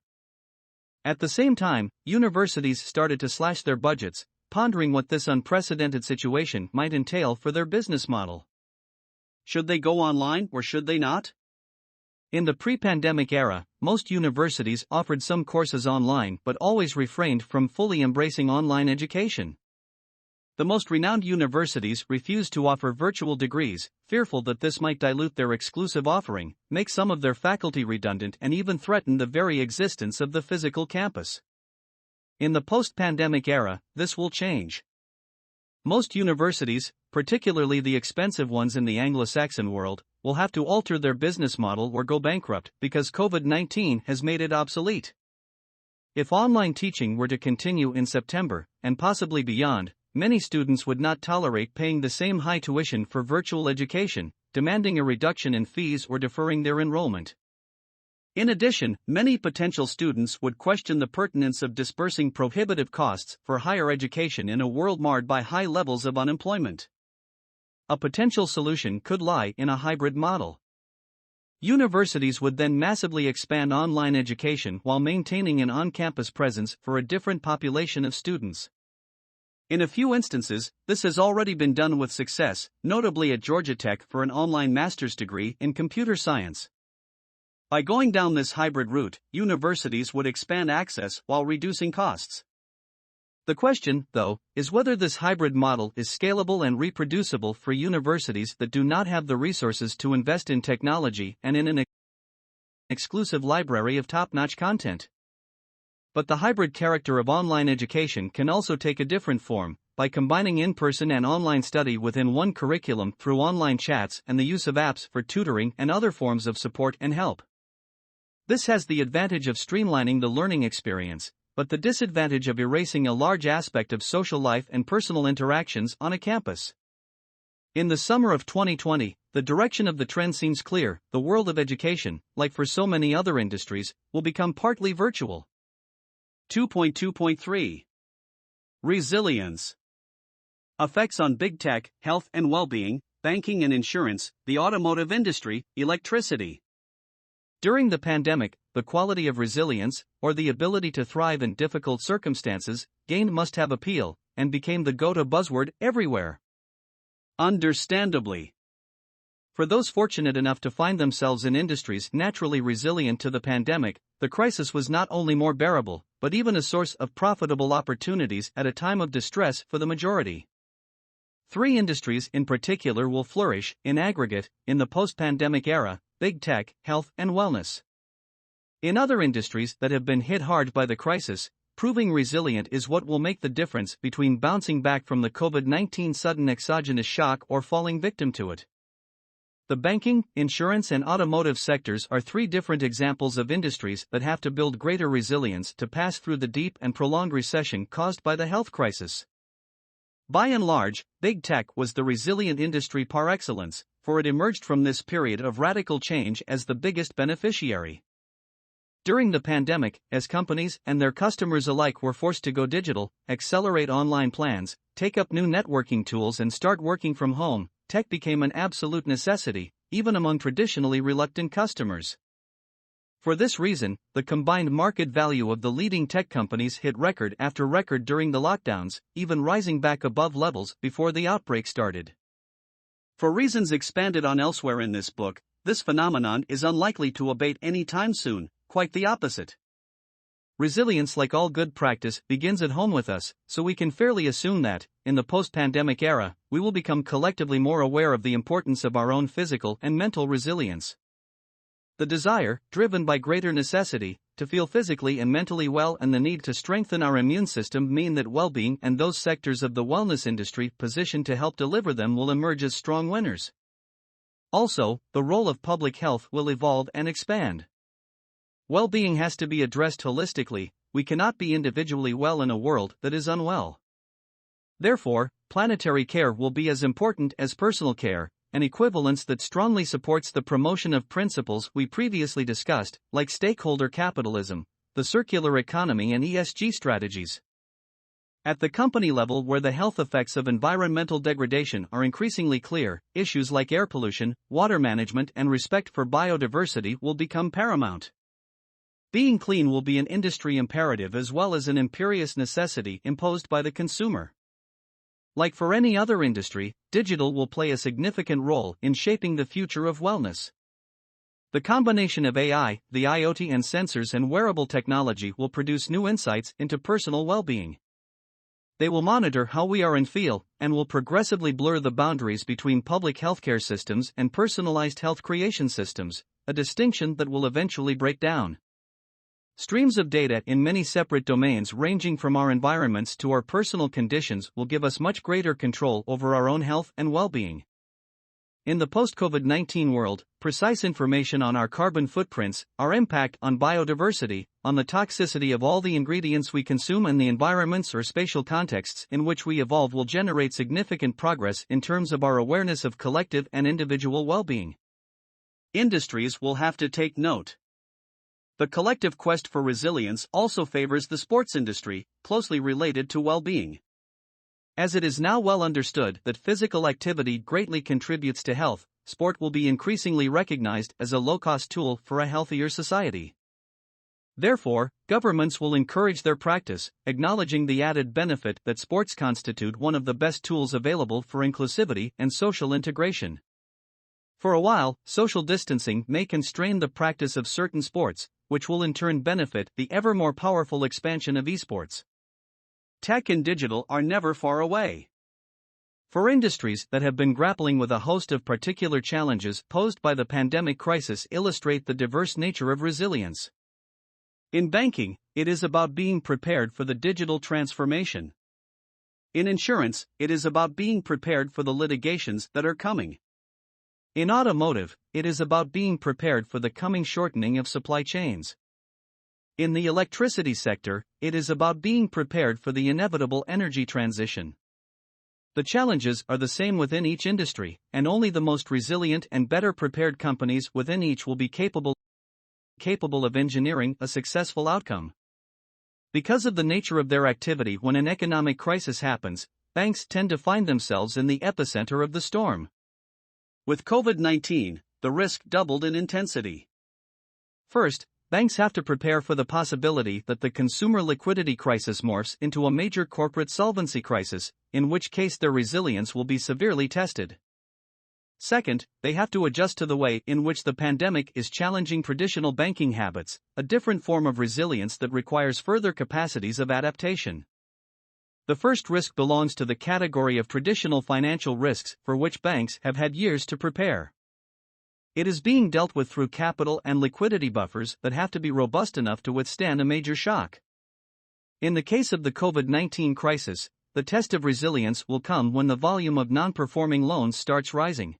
At the same time, universities started to slash their budgets, pondering what this unprecedented situation might entail for their business model. Should they go online or should they not? In the pre-pandemic era, most universities offered some courses online but always refrained from fully embracing online education. The most renowned universities refused to offer virtual degrees, fearful that this might dilute their exclusive offering, make some of their faculty redundant, and even threaten the very existence of the physical campus. In the post-pandemic era, this will change. Most universities, particularly the expensive ones in the Anglo-Saxon world, will have to alter their business model or go bankrupt because COVID-19 has made it obsolete. If online teaching were to continue in September, and possibly beyond, many students would not tolerate paying the same high tuition for virtual education, demanding a reduction in fees or deferring their enrollment. In addition, many potential students would question the pertinence of disbursing prohibitive costs for higher education in a world marred by high levels of unemployment. A potential solution could lie in a hybrid model. Universities would then massively expand online education while maintaining an on-campus presence for a different population of students. In a few instances, this has already been done with success, notably at Georgia Tech for an online master's degree in computer science. By going down this hybrid route, universities would expand access while reducing costs. The question, though, is whether this hybrid model is scalable and reproducible for universities that do not have the resources to invest in technology and in an exclusive library of top-notch content. But the hybrid character of online education can also take a different form, by combining in-person and online study within one curriculum through online chats and the use of apps for tutoring and other forms of support and help. This has the advantage of streamlining the learning experience, but the disadvantage of erasing a large aspect of social life and personal interactions on a campus. In the summer of 2020, the direction of the trend seems clear: the world of education, like for so many other industries, will become partly virtual. 2.2.3 Resilience. Effects on big tech, health and well-being, banking and insurance, the automotive industry, electricity. During the pandemic, the quality of resilience, or the ability to thrive in difficult circumstances, gained must-have appeal, and became the go-to buzzword everywhere. Understandably. For those fortunate enough to find themselves in industries naturally resilient to the pandemic, the crisis was not only more bearable, but even a source of profitable opportunities at a time of distress for the majority. 3 industries in particular will flourish, in aggregate, in the post-pandemic era: big tech, health and wellness. In other industries that have been hit hard by the crisis, proving resilient is what will make the difference between bouncing back from the COVID-19 sudden exogenous shock or falling victim to it. The banking, insurance and automotive sectors are 3 different examples of industries that have to build greater resilience to pass through the deep and prolonged recession caused by the health crisis. By and large, big tech was the resilient industry par excellence, for it emerged from this period of radical change as the biggest beneficiary. During the pandemic, as companies and their customers alike were forced to go digital, accelerate online plans, take up new networking tools and start working from home, tech became an absolute necessity, even among traditionally reluctant customers. For this reason, the combined market value of the leading tech companies hit record after record during the lockdowns, even rising back above levels before the outbreak started. For reasons expanded on elsewhere in this book, this phenomenon is unlikely to abate any time soon, quite the opposite. Resilience, like all good practice, begins at home with us, so we can fairly assume that, in the post-pandemic era, we will become collectively more aware of the importance of our own physical and mental resilience. The desire, driven by greater necessity, to feel physically and mentally well and the need to strengthen our immune system mean that well-being and those sectors of the wellness industry positioned to help deliver them will emerge as strong winners. Also, the role of public health will evolve and expand. Well-being has to be addressed holistically, we cannot be individually well in a world that is unwell. Therefore, planetary care will be as important as personal care, an equivalence that strongly supports the promotion of principles we previously discussed, like stakeholder capitalism, the circular economy, and ESG strategies. At the company level, where the health effects of environmental degradation are increasingly clear, issues like air pollution, water management, and respect for biodiversity will become paramount. Being clean will be an industry imperative as well as an imperious necessity imposed by the consumer. Like for any other industry, digital will play a significant role in shaping the future of wellness. The combination of AI, the IoT, and sensors and wearable technology will produce new insights into personal well-being. They will monitor how we are and feel, and will progressively blur the boundaries between public healthcare systems and personalized health creation systems, a distinction that will eventually break down. Streams of data in many separate domains ranging from our environments to our personal conditions will give us much greater control over our own health and well-being. In the post-COVID-19 world, precise information on our carbon footprints, our impact on biodiversity, on the toxicity of all the ingredients we consume, and the environments or spatial contexts in which we evolve will generate significant progress in terms of our awareness of collective and individual well-being. Industries will have to take note. The collective quest for resilience also favors the sports industry, closely related to well-being. As it is now well understood that physical activity greatly contributes to health, sport will be increasingly recognized as a low-cost tool for a healthier society. Therefore, governments will encourage their practice, acknowledging the added benefit that sports constitute one of the best tools available for inclusivity and social integration. For a while, social distancing may constrain the practice of certain sports, which will in turn benefit the ever more powerful expansion of esports. Tech and digital are never far away. For industries that have been grappling with a host of particular challenges posed by the pandemic crisis illustrate the diverse nature of resilience. In banking, it is about being prepared for the digital transformation. In insurance, it is about being prepared for the litigations that are coming. In automotive, it is about being prepared for the coming shortening of supply chains. In the electricity sector, it is about being prepared for the inevitable energy transition. The challenges are the same within each industry, and only the most resilient and better prepared companies within each will be capable of engineering a successful outcome. Because of the nature of their activity, when an economic crisis happens, banks tend to find themselves in the epicenter of the storm. With COVID-19, the risk doubled in intensity. First, banks have to prepare for the possibility that the consumer liquidity crisis morphs into a major corporate solvency crisis, in which case their resilience will be severely tested. Second, they have to adjust to the way in which the pandemic is challenging traditional banking habits, a different form of resilience that requires further capacities of adaptation. The first risk belongs to the category of traditional financial risks for which banks have had years to prepare. It is being dealt with through capital and liquidity buffers that have to be robust enough to withstand a major shock. In the case of the COVID-19 crisis, the test of resilience will come when the volume of non-performing loans starts rising.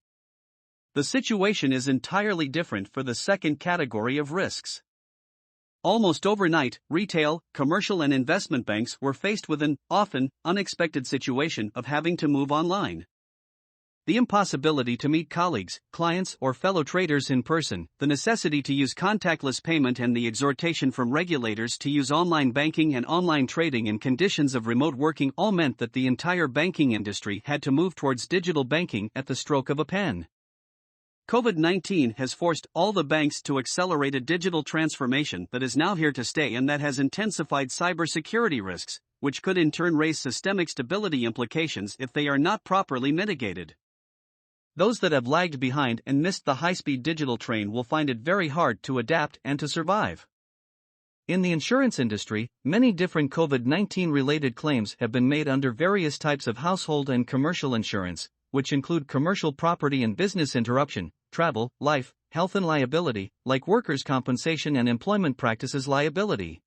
The situation is entirely different for the second category of risks. Almost overnight, retail, commercial, and investment banks were faced with an, often, unexpected situation of having to move online. The impossibility to meet colleagues, clients, or fellow traders in person, the necessity to use contactless payment, and the exhortation from regulators to use online banking and online trading in conditions of remote working all meant that the entire banking industry had to move towards digital banking at the stroke of a pen. COVID-19 has forced all the banks to accelerate a digital transformation that is now here to stay and that has intensified cybersecurity risks, which could in turn raise systemic stability implications if they are not properly mitigated. Those that have lagged behind and missed the high-speed digital train will find it very hard to adapt and to survive. In the insurance industry, many different COVID-19 related claims have been made under various types of household and commercial insurance, which include commercial property and business interruption, travel, life, health and liability, like workers' compensation and employment practices liability.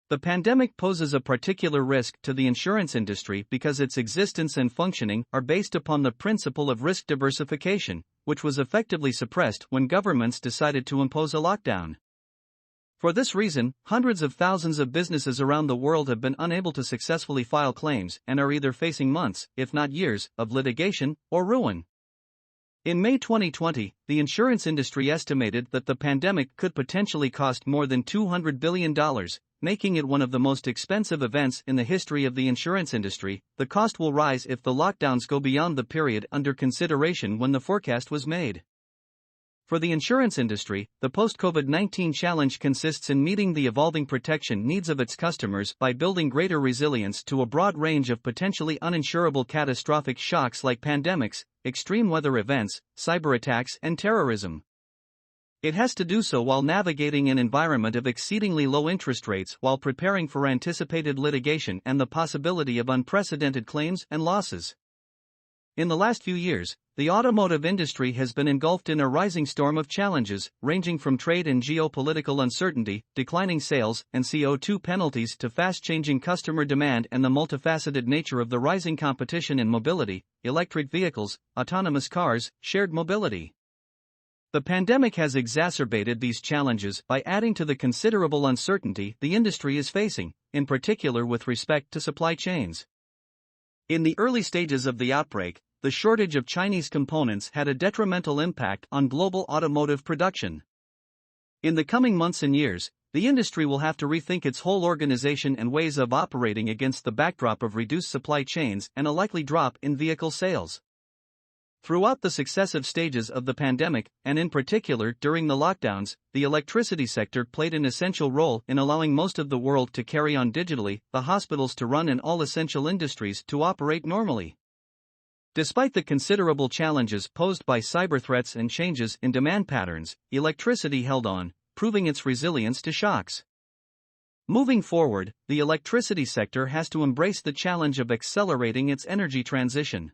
The pandemic poses a particular risk to the insurance industry because its existence and functioning are based upon the principle of risk diversification, which was effectively suppressed when governments decided to impose a lockdown. For this reason, hundreds of thousands of businesses around the world have been unable to successfully file claims and are either facing months, if not years, of litigation or ruin. In May 2020, the insurance industry estimated that the pandemic could potentially cost more than $200 billion, making it one of the most expensive events in the history of the insurance industry. The cost will rise if the lockdowns go beyond the period under consideration when the forecast was made. For the insurance industry, the post-COVID-19 challenge consists in meeting the evolving protection needs of its customers by building greater resilience to a broad range of potentially uninsurable catastrophic shocks like pandemics, extreme weather events, cyber attacks, and terrorism. It has to do so while navigating an environment of exceedingly low interest rates while preparing for anticipated litigation and the possibility of unprecedented claims and losses. In the last few years, the automotive industry has been engulfed in a rising storm of challenges, ranging from trade and geopolitical uncertainty, declining sales, and CO2 penalties to fast-changing customer demand and the multifaceted nature of the rising competition in mobility, electric vehicles, autonomous cars, shared mobility. The pandemic has exacerbated these challenges by adding to the considerable uncertainty the industry is facing, in particular with respect to supply chains. In the early stages of the outbreak, the shortage of Chinese components had a detrimental impact on global automotive production. In the coming months and years, the industry will have to rethink its whole organization and ways of operating against the backdrop of reduced supply chains and a likely drop in vehicle sales. Throughout the successive stages of the pandemic, and in particular during the lockdowns, the electricity sector played an essential role in allowing most of the world to carry on digitally, the hospitals to run, and all essential industries to operate normally. Despite the considerable challenges posed by cyber threats and changes in demand patterns, electricity held on, proving its resilience to shocks. Moving forward, the electricity sector has to embrace the challenge of accelerating its energy transition.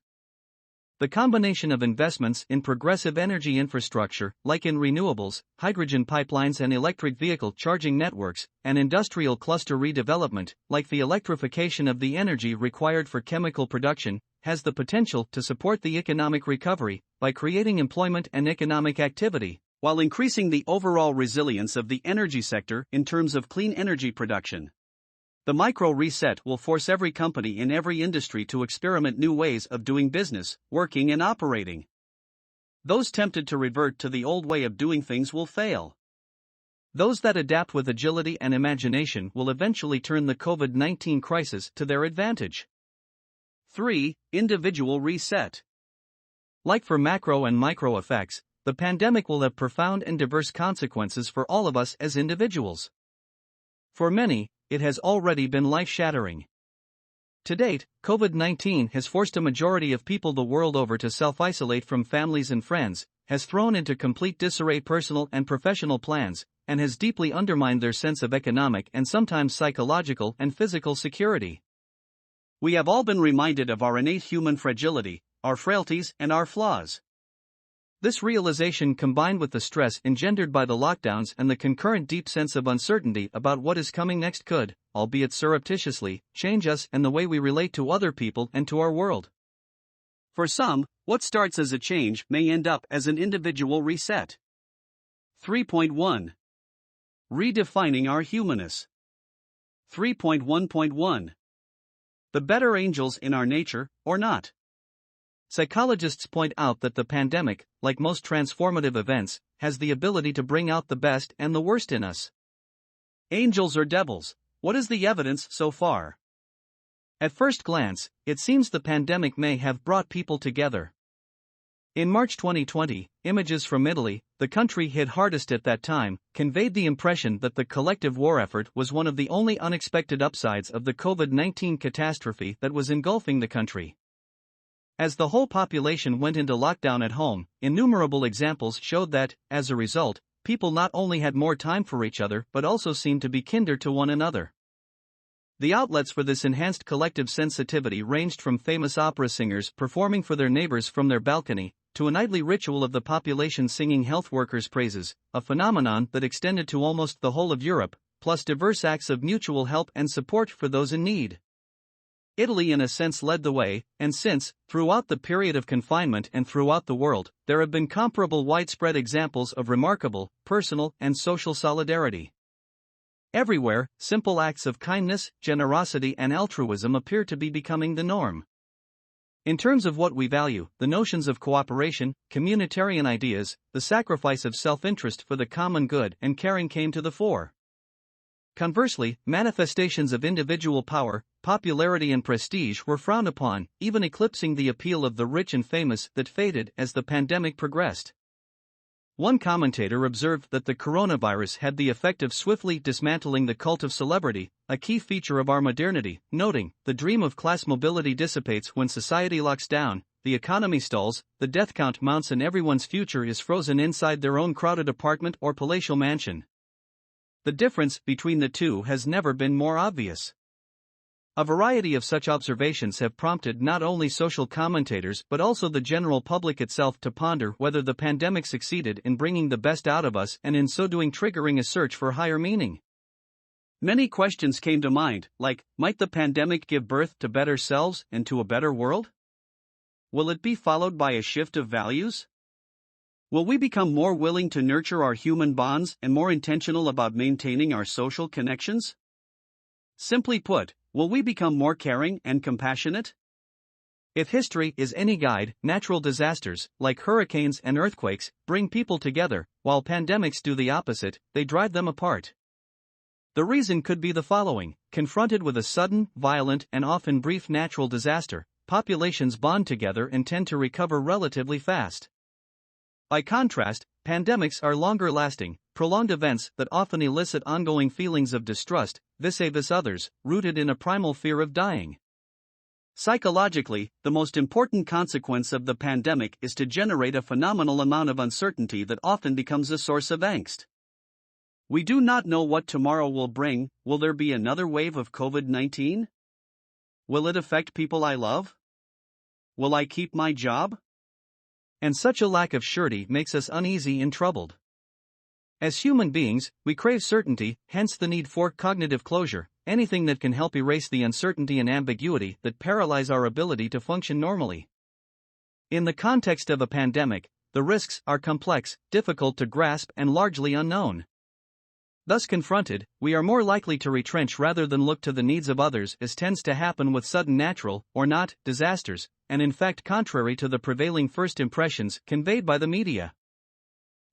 The combination of investments in progressive energy infrastructure, like in renewables, hydrogen pipelines and electric vehicle charging networks, and industrial cluster redevelopment, like the electrification of the energy required for chemical production, has the potential to support the economic recovery by creating employment and economic activity, while increasing the overall resilience of the energy sector in terms of clean energy production. The micro reset will force every company in every industry to experiment new ways of doing business, working and operating. Those tempted to revert to the old way of doing things will fail. Those that adapt with agility and imagination will eventually turn the COVID-19 crisis to their advantage. 3. Individual reset. Like for macro and micro effects, the pandemic will have profound and diverse consequences for all of us as individuals. For many, it has already been life-shattering. To date, COVID-19 has forced a majority of people the world over to self-isolate from families and friends, has thrown into complete disarray personal and professional plans, and has deeply undermined their sense of economic and sometimes psychological and physical security. We have all been reminded of our innate human fragility, our frailties and our flaws. This realization, combined with the stress engendered by the lockdowns and the concurrent deep sense of uncertainty about what is coming next, could, albeit surreptitiously, change us and the way we relate to other people and to our world. For some, what starts as a change may end up as an individual reset. 3.1. Redefining our humanness. 3.1.1. The better angels in our nature, or not. Psychologists point out that the pandemic, like most transformative events, has the ability to bring out the best and the worst in us. Angels or devils, what is the evidence so far? At first glance, it seems the pandemic may have brought people together. In March 2020, images from Italy, the country hit hardest at that time, conveyed the impression that the collective war effort was one of the only unexpected upsides of the COVID-19 catastrophe that was engulfing the country. As the whole population went into lockdown at home, innumerable examples showed that, as a result, people not only had more time for each other but also seemed to be kinder to one another. The outlets for this enhanced collective sensitivity ranged from famous opera singers performing for their neighbors from their balcony, to a nightly ritual of the population singing health workers' praises, a phenomenon that extended to almost the whole of Europe, plus diverse acts of mutual help and support for those in need. Italy in a sense led the way, and since, throughout the period of confinement and throughout the world, there have been comparable widespread examples of remarkable, personal and social solidarity. Everywhere, simple acts of kindness, generosity, and altruism appear to be becoming the norm. In terms of what we value, the notions of cooperation, communitarian ideas, the sacrifice of self-interest for the common good, and caring came to the fore. Conversely, manifestations of individual power, popularity, and prestige were frowned upon, even eclipsing the appeal of the rich and famous that faded as the pandemic progressed. One commentator observed that the coronavirus had the effect of swiftly dismantling the cult of celebrity, a key feature of our modernity, noting, "The dream of class mobility dissipates when society locks down, the economy stalls, the death count mounts, and everyone's future is frozen inside their own crowded apartment or palatial mansion." The difference between the two has never been more obvious. A variety of such observations have prompted not only social commentators but also the general public itself to ponder whether the pandemic succeeded in bringing the best out of us and in so doing triggering a search for higher meaning. Many questions came to mind, like, might the pandemic give birth to better selves and to a better world? Will it be followed by a shift of values? Will we become more willing to nurture our human bonds and more intentional about maintaining our social connections? Simply put, will we become more caring and compassionate? If history is any guide, natural disasters, like hurricanes and earthquakes, bring people together, while pandemics do the opposite, they drive them apart. The reason could be the following: confronted with a sudden, violent, and often brief natural disaster, populations bond together and tend to recover relatively fast. By contrast, pandemics are longer-lasting, prolonged events that often elicit ongoing feelings of distrust, vis-a-vis others, rooted in a primal fear of dying. Psychologically, the most important consequence of the pandemic is to generate a phenomenal amount of uncertainty that often becomes a source of angst. We do not know what tomorrow will bring. Will there be another wave of COVID-19? Will it affect people I love? Will I keep my job? And such a lack of surety makes us uneasy and troubled. As human beings, we crave certainty, hence the need for cognitive closure, anything that can help erase the uncertainty and ambiguity that paralyze our ability to function normally. In the context of a pandemic, the risks are complex, difficult to grasp, and largely unknown. Thus confronted, we are more likely to retrench rather than look to the needs of others, as tends to happen with sudden natural, or not, disasters, and in fact contrary to the prevailing first impressions conveyed by the media.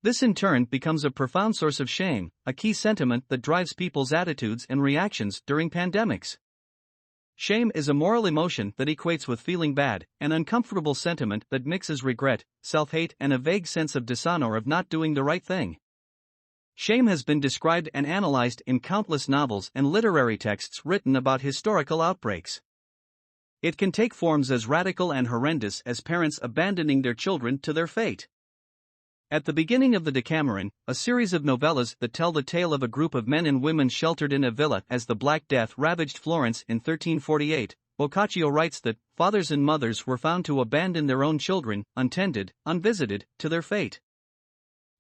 This in turn becomes a profound source of shame, a key sentiment that drives people's attitudes and reactions during pandemics. Shame is a moral emotion that equates with feeling bad, an uncomfortable sentiment that mixes regret, self-hate, and a vague sense of dishonor of not doing the right thing. Shame has been described and analyzed in countless novels and literary texts written about historical outbreaks. It can take forms as radical and horrendous as parents abandoning their children to their fate. At the beginning of the Decameron, a series of novellas that tell the tale of a group of men and women sheltered in a villa as the Black Death ravaged Florence in 1348, Boccaccio writes that fathers and mothers were found to abandon their own children, untended, unvisited, to their fate.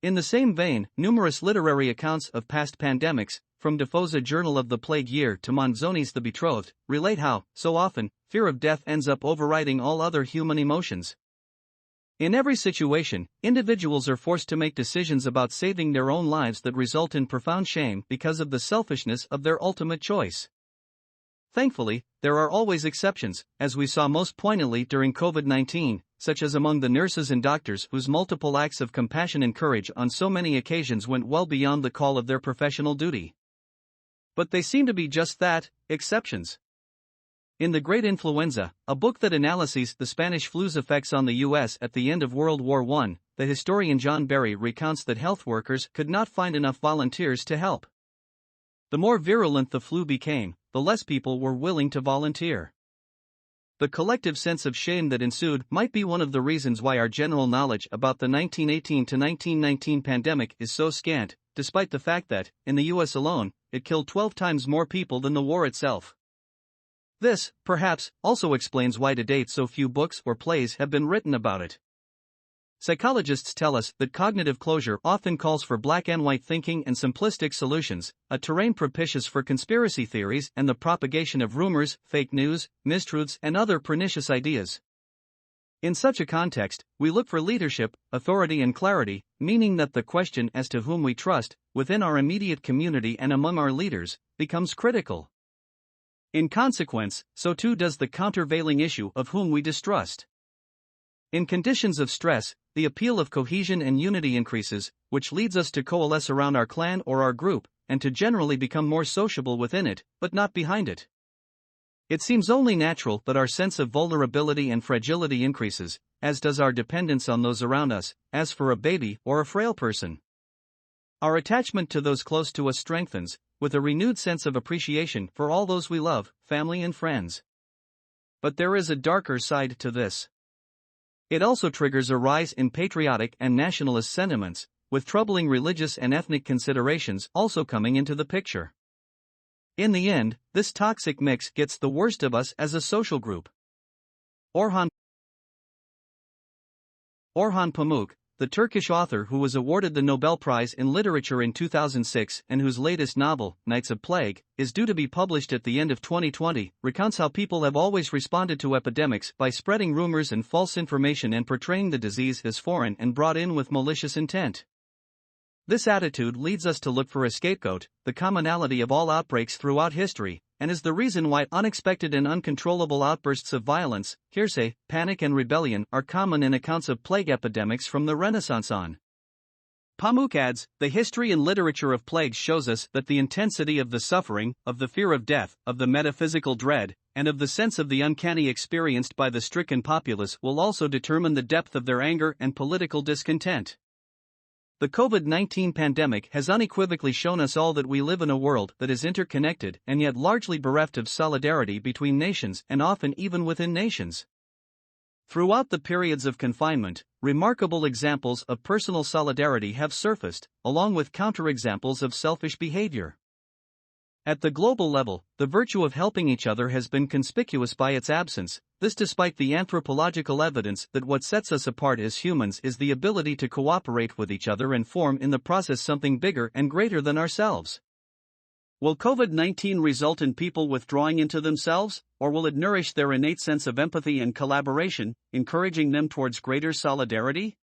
In the same vein, numerous literary accounts of past pandemics, from Defoe's A Journal of the Plague Year to Manzoni's The Betrothed, relate how, so often, fear of death ends up overriding all other human emotions. In every situation, individuals are forced to make decisions about saving their own lives that result in profound shame because of the selfishness of their ultimate choice. Thankfully, there are always exceptions, as we saw most poignantly during COVID-19, such as among the nurses and doctors whose multiple acts of compassion and courage on so many occasions went well beyond the call of their professional duty. But they seem to be just that, exceptions. In The Great Influenza, a book that analyses the Spanish flu's effects on the U.S. at the end of World War I, the historian John Barry recounts that health workers could not find enough volunteers to help. The more virulent the flu became, the less people were willing to volunteer. The collective sense of shame that ensued might be one of the reasons why our general knowledge about the 1918 to 1919 pandemic is so scant, despite the fact that, in the US alone, it killed 12 times more people than the war itself. This, perhaps, also explains why to date so few books or plays have been written about it. Psychologists tell us that cognitive closure often calls for black and white thinking and simplistic solutions, a terrain propitious for conspiracy theories and the propagation of rumors, fake news, mistruths, and other pernicious ideas. In such a context, we look for leadership, authority, and clarity, meaning that the question as to whom we trust, within our immediate community and among our leaders, becomes critical. In consequence, so too does the countervailing issue of whom we distrust. In conditions of stress, the appeal of cohesion and unity increases, which leads us to coalesce around our clan or our group, and to generally become more sociable within it, but not behind it. It seems only natural that our sense of vulnerability and fragility increases, as does our dependence on those around us, as for a baby or a frail person. Our attachment to those close to us strengthens, with a renewed sense of appreciation for all those we love, family and friends. But there is a darker side to this. It also triggers a rise in patriotic and nationalist sentiments, with troubling religious and ethnic considerations also coming into the picture. In the end, this toxic mix gets the worst of us as a social group. Orhan Pamuk, the Turkish author who was awarded the Nobel Prize in Literature in 2006 and whose latest novel, Nights of Plague, is due to be published at the end of 2020, recounts how people have always responded to epidemics by spreading rumors and false information and portraying the disease as foreign and brought in with malicious intent. This attitude leads us to look for a scapegoat, the commonality of all outbreaks throughout history, and is the reason why unexpected and uncontrollable outbursts of violence, hearsay, panic and rebellion are common in accounts of plague epidemics from the Renaissance on. Pamuk adds, the history and literature of plagues shows us that the intensity of the suffering, of the fear of death, of the metaphysical dread, and of the sense of the uncanny experienced by the stricken populace will also determine the depth of their anger and political discontent. The COVID-19 pandemic has unequivocally shown us all that we live in a world that is interconnected and yet largely bereft of solidarity between nations and often even within nations. Throughout the periods of confinement, remarkable examples of personal solidarity have surfaced, along with counterexamples of selfish behavior. At the global level, the virtue of helping each other has been conspicuous by its absence, this despite the anthropological evidence that what sets us apart as humans is the ability to cooperate with each other and form in the process something bigger and greater than ourselves. Will COVID-19 result in people withdrawing into themselves, or will it nourish their innate sense of empathy and collaboration, encouraging them towards greater solidarity?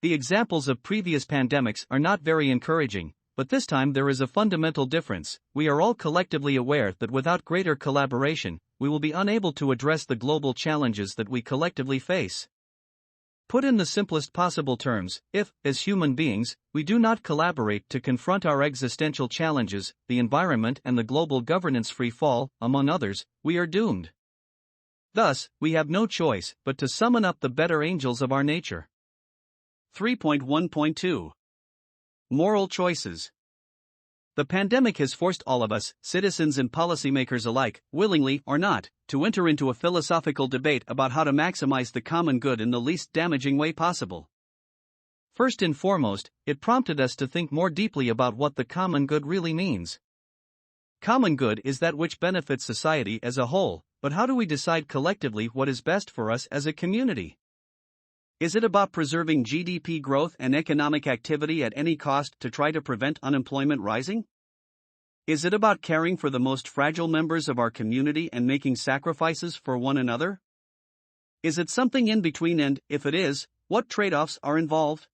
The examples of previous pandemics are not very encouraging. But this time there is a fundamental difference. We are all collectively aware that without greater collaboration, we will be unable to address the global challenges that we collectively face. Put in the simplest possible terms, if, as human beings, we do not collaborate to confront our existential challenges, the environment and the global governance free fall, among others, we are doomed. Thus, we have no choice but to summon up the better angels of our nature. 3.1.2 Moral choices. The pandemic has forced all of us, citizens and policymakers alike, willingly or not, to enter into a philosophical debate about how to maximize the common good in the least damaging way possible. First and foremost, it prompted us to think more deeply about what the common good really means. Common good is that which benefits society as a whole, but how do we decide collectively what is best for us as a community? Is it about preserving GDP growth and economic activity at any cost to try to prevent unemployment rising? Is it about caring for the most fragile members of our community and making sacrifices for one another? Is it something in between, and, if it is, what trade-offs are involved?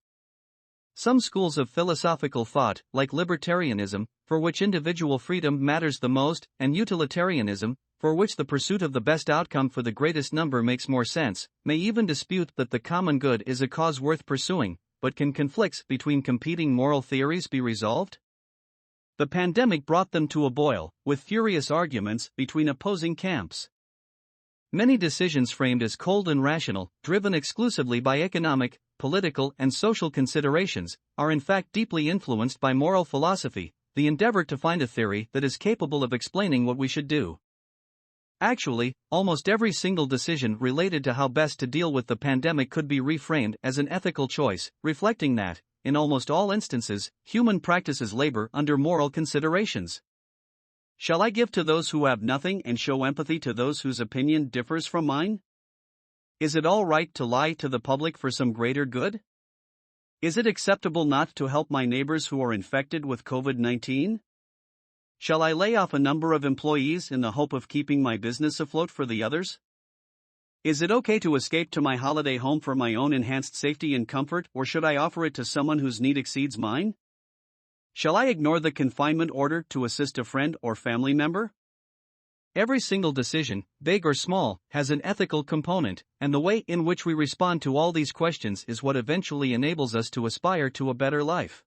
Some schools of philosophical thought, like libertarianism, for which individual freedom matters the most, and utilitarianism, for which the pursuit of the best outcome for the greatest number makes more sense, may even dispute that the common good is a cause worth pursuing, but can conflicts between competing moral theories be resolved? The pandemic brought them to a boil, with furious arguments between opposing camps. Many decisions framed as cold and rational, driven exclusively by economic, political, and social considerations, are in fact deeply influenced by moral philosophy, the endeavor to find a theory that is capable of explaining what we should do. Actually, almost every single decision related to how best to deal with the pandemic could be reframed as an ethical choice, reflecting that, in almost all instances, human practices labor under moral considerations. Shall I give to those who have nothing and show empathy to those whose opinion differs from mine? Is it all right to lie to the public for some greater good? Is it acceptable not to help my neighbors who are infected with COVID-19? Shall I lay off a number of employees in the hope of keeping my business afloat for the others? Is it okay to escape to my holiday home for my own enhanced safety and comfort, or should I offer it to someone whose need exceeds mine? Shall I ignore the confinement order to assist a friend or family member? Every single decision, big or small, has an ethical component, and the way in which we respond to all these questions is what eventually enables us to aspire to a better life.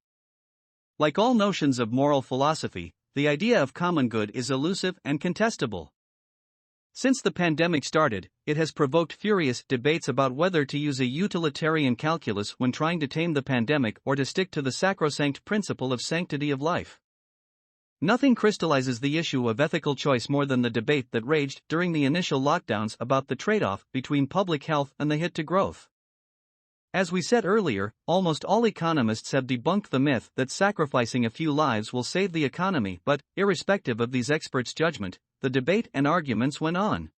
Like all notions of moral philosophy, the idea of common good is elusive and contestable. Since the pandemic started, it has provoked furious debates about whether to use a utilitarian calculus when trying to tame the pandemic or to stick to the sacrosanct principle of sanctity of life. Nothing crystallizes the issue of ethical choice more than the debate that raged during the initial lockdowns about the trade-off between public health and the hit to growth. As we said earlier, almost all economists have debunked the myth that sacrificing a few lives will save the economy, but, irrespective of these experts' judgment, the debate and arguments went on.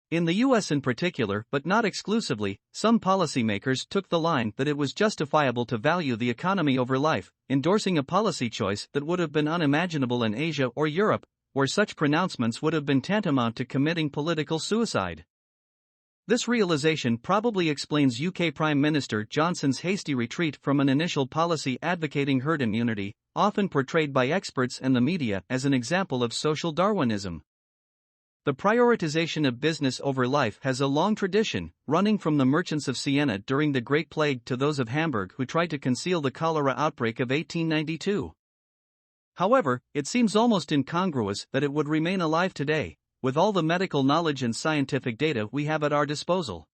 In the US in particular, but not exclusively, some policymakers took the line that it was justifiable to value the economy over life, endorsing a policy choice that would have been unimaginable in Asia or Europe, where such pronouncements would have been tantamount to committing political suicide. This realization probably explains UK Prime Minister Johnson's hasty retreat from an initial policy advocating herd immunity, often portrayed by experts and the media as an example of social Darwinism. The prioritization of business over life has a long tradition, running from the merchants of Siena during the Great Plague to those of Hamburg who tried to conceal the cholera outbreak of 1892. However, it seems almost incongruous that it would remain alive today, with all the medical knowledge and scientific data we have at our disposal.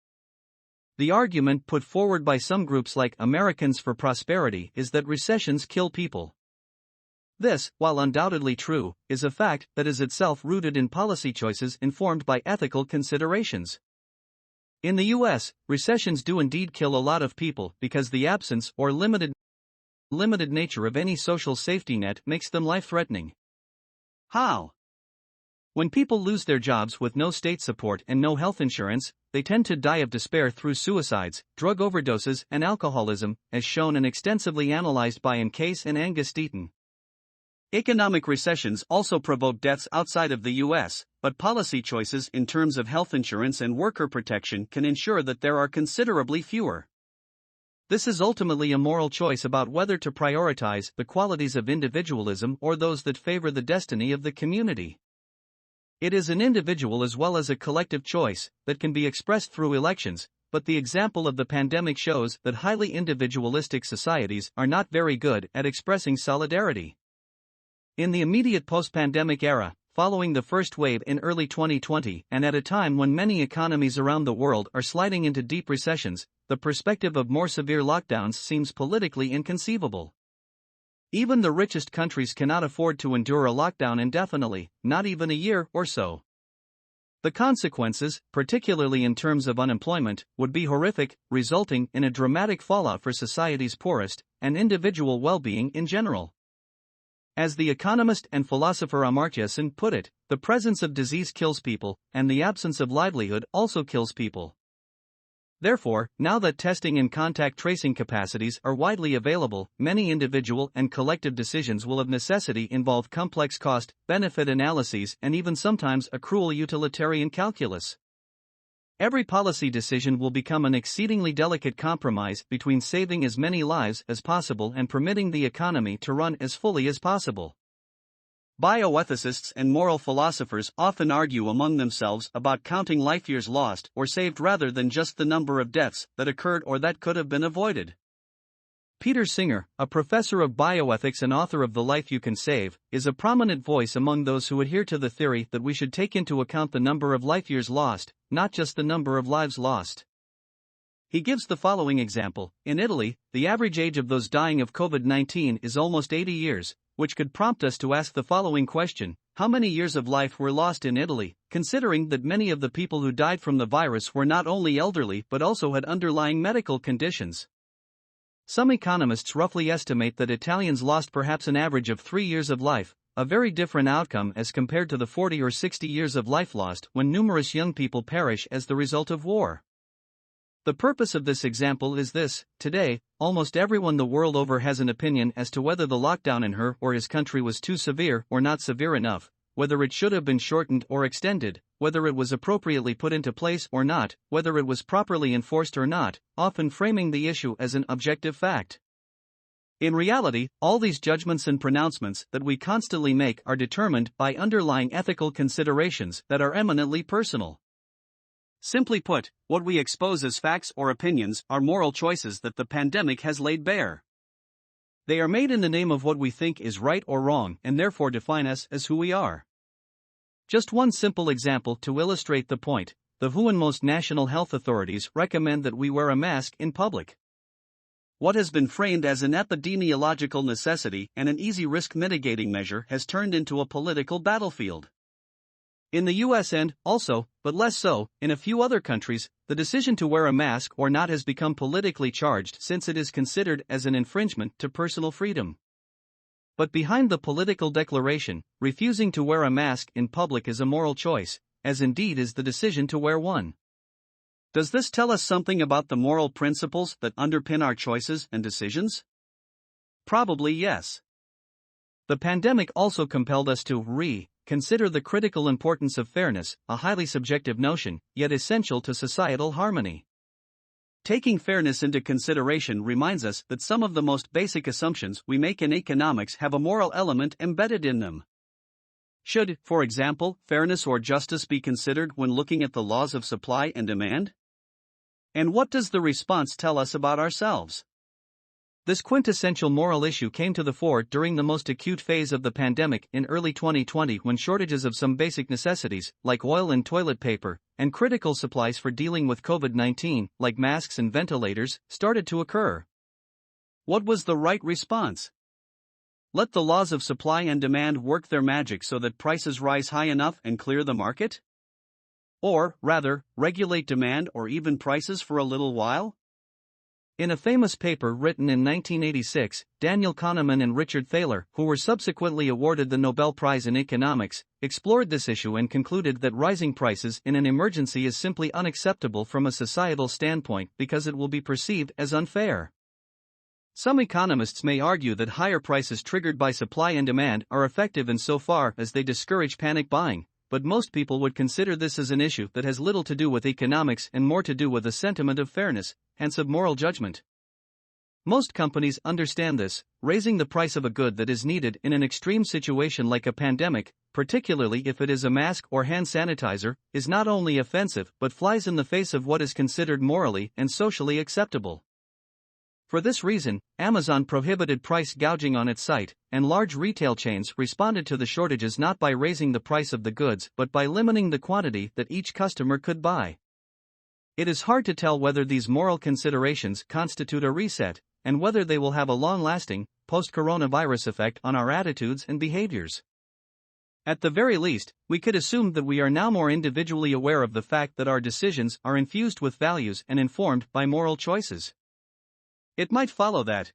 The argument put forward by some groups like Americans for Prosperity is that recessions kill people. This, while undoubtedly true, is a fact that is itself rooted in policy choices informed by ethical considerations. In the US, recessions do indeed kill a lot of people because the absence or limited nature of any social safety net makes them life-threatening. How? When people lose their jobs with no state support and no health insurance, they tend to die of despair through suicides, drug overdoses, and alcoholism, as shown and extensively analyzed by Case and Angus Deaton. Economic recessions also provoke deaths outside of the US, but policy choices in terms of health insurance and worker protection can ensure that there are considerably fewer. This is ultimately a moral choice about whether to prioritize the qualities of individualism or those that favor the destiny of the community. It is an individual as well as a collective choice that can be expressed through elections, but the example of the pandemic shows that highly individualistic societies are not very good at expressing solidarity. In the immediate post-pandemic era, following the first wave in early 2020 and at a time when many economies around the world are sliding into deep recessions, the perspective of more severe lockdowns seems politically inconceivable. Even the richest countries cannot afford to endure a lockdown indefinitely, not even a year or so. The consequences, particularly in terms of unemployment, would be horrific, resulting in a dramatic fallout for society's poorest and individual well-being in general. As the economist and philosopher Amartya Sen put it, the presence of disease kills people, and the absence of livelihood also kills people. Therefore, now that testing and contact tracing capacities are widely available, many individual and collective decisions will of necessity involve complex cost-benefit analyses and even sometimes a cruel utilitarian calculus. Every policy decision will become an exceedingly delicate compromise between saving as many lives as possible and permitting the economy to run as fully as possible. Bioethicists and moral philosophers often argue among themselves about counting life years lost or saved rather than just the number of deaths that occurred or that could have been avoided. Peter Singer, a professor of bioethics and author of The Life You Can Save, is a prominent voice among those who adhere to the theory that we should take into account the number of life years lost, not just the number of lives lost. He gives the following example. In Italy, the average age of those dying of COVID-19 is almost 80 years, which could prompt us to ask the following question: how many years of life were lost in Italy, considering that many of the people who died from the virus were not only elderly but also had underlying medical conditions? Some economists roughly estimate that Italians lost perhaps an average of 3 years of life, a very different outcome as compared to the 40 or 60 years of life lost when numerous young people perish as the result of war. The purpose of this example is this: today, almost everyone the world over has an opinion as to whether the lockdown in her or his country was too severe or not severe enough, whether it should have been shortened or extended, whether it was appropriately put into place or not, whether it was properly enforced or not, often framing the issue as an objective fact. In reality, all these judgments and pronouncements that we constantly make are determined by underlying ethical considerations that are eminently personal. Simply put, what we expose as facts or opinions are moral choices that the pandemic has laid bare. They are made in the name of what we think is right or wrong and therefore define us as who we are. Just one simple example to illustrate the point: the WHO and most national health authorities recommend that we wear a mask in public. What has been framed as an epidemiological necessity and an easy risk mitigating measure has turned into a political battlefield. In the US and, also, but less so, in a few other countries, the decision to wear a mask or not has become politically charged since it is considered as an infringement to personal freedom. But behind the political declaration, refusing to wear a mask in public is a moral choice, as indeed is the decision to wear one. Does this tell us something about the moral principles that underpin our choices and decisions? Probably yes. The pandemic also compelled us to consider the critical importance of fairness, a highly subjective notion, yet essential to societal harmony. Taking fairness into consideration reminds us that some of the most basic assumptions we make in economics have a moral element embedded in them. Should, for example, fairness or justice be considered when looking at the laws of supply and demand? And what does the response tell us about ourselves? This quintessential moral issue came to the fore during the most acute phase of the pandemic in early 2020, when shortages of some basic necessities, like oil and toilet paper, and critical supplies for dealing with COVID-19, like masks and ventilators, started to occur. What was the right response? Let the laws of supply and demand work their magic so that prices rise high enough and clear the market? Or, rather, regulate demand or even prices for a little while? In a famous paper written in 1986, Daniel Kahneman and Richard Thaler, who were subsequently awarded the Nobel Prize in Economics, explored this issue and concluded that rising prices in an emergency is simply unacceptable from a societal standpoint because it will be perceived as unfair. Some economists may argue that higher prices triggered by supply and demand are effective insofar as they discourage panic buying, but most people would consider this as an issue that has little to do with economics and more to do with a sentiment of fairness, hence of moral judgment. Most companies understand this. Raising the price of a good that is needed in an extreme situation like a pandemic, particularly if it is a mask or hand sanitizer, is not only offensive but flies in the face of what is considered morally and socially acceptable. For this reason, Amazon prohibited price gouging on its site, and large retail chains responded to the shortages not by raising the price of the goods but by limiting the quantity that each customer could buy. It is hard to tell whether these moral considerations constitute a reset, and whether they will have a long-lasting, post-coronavirus effect on our attitudes and behaviors. At the very least, we could assume that we are now more individually aware of the fact that our decisions are infused with values and informed by moral choices. It might follow that,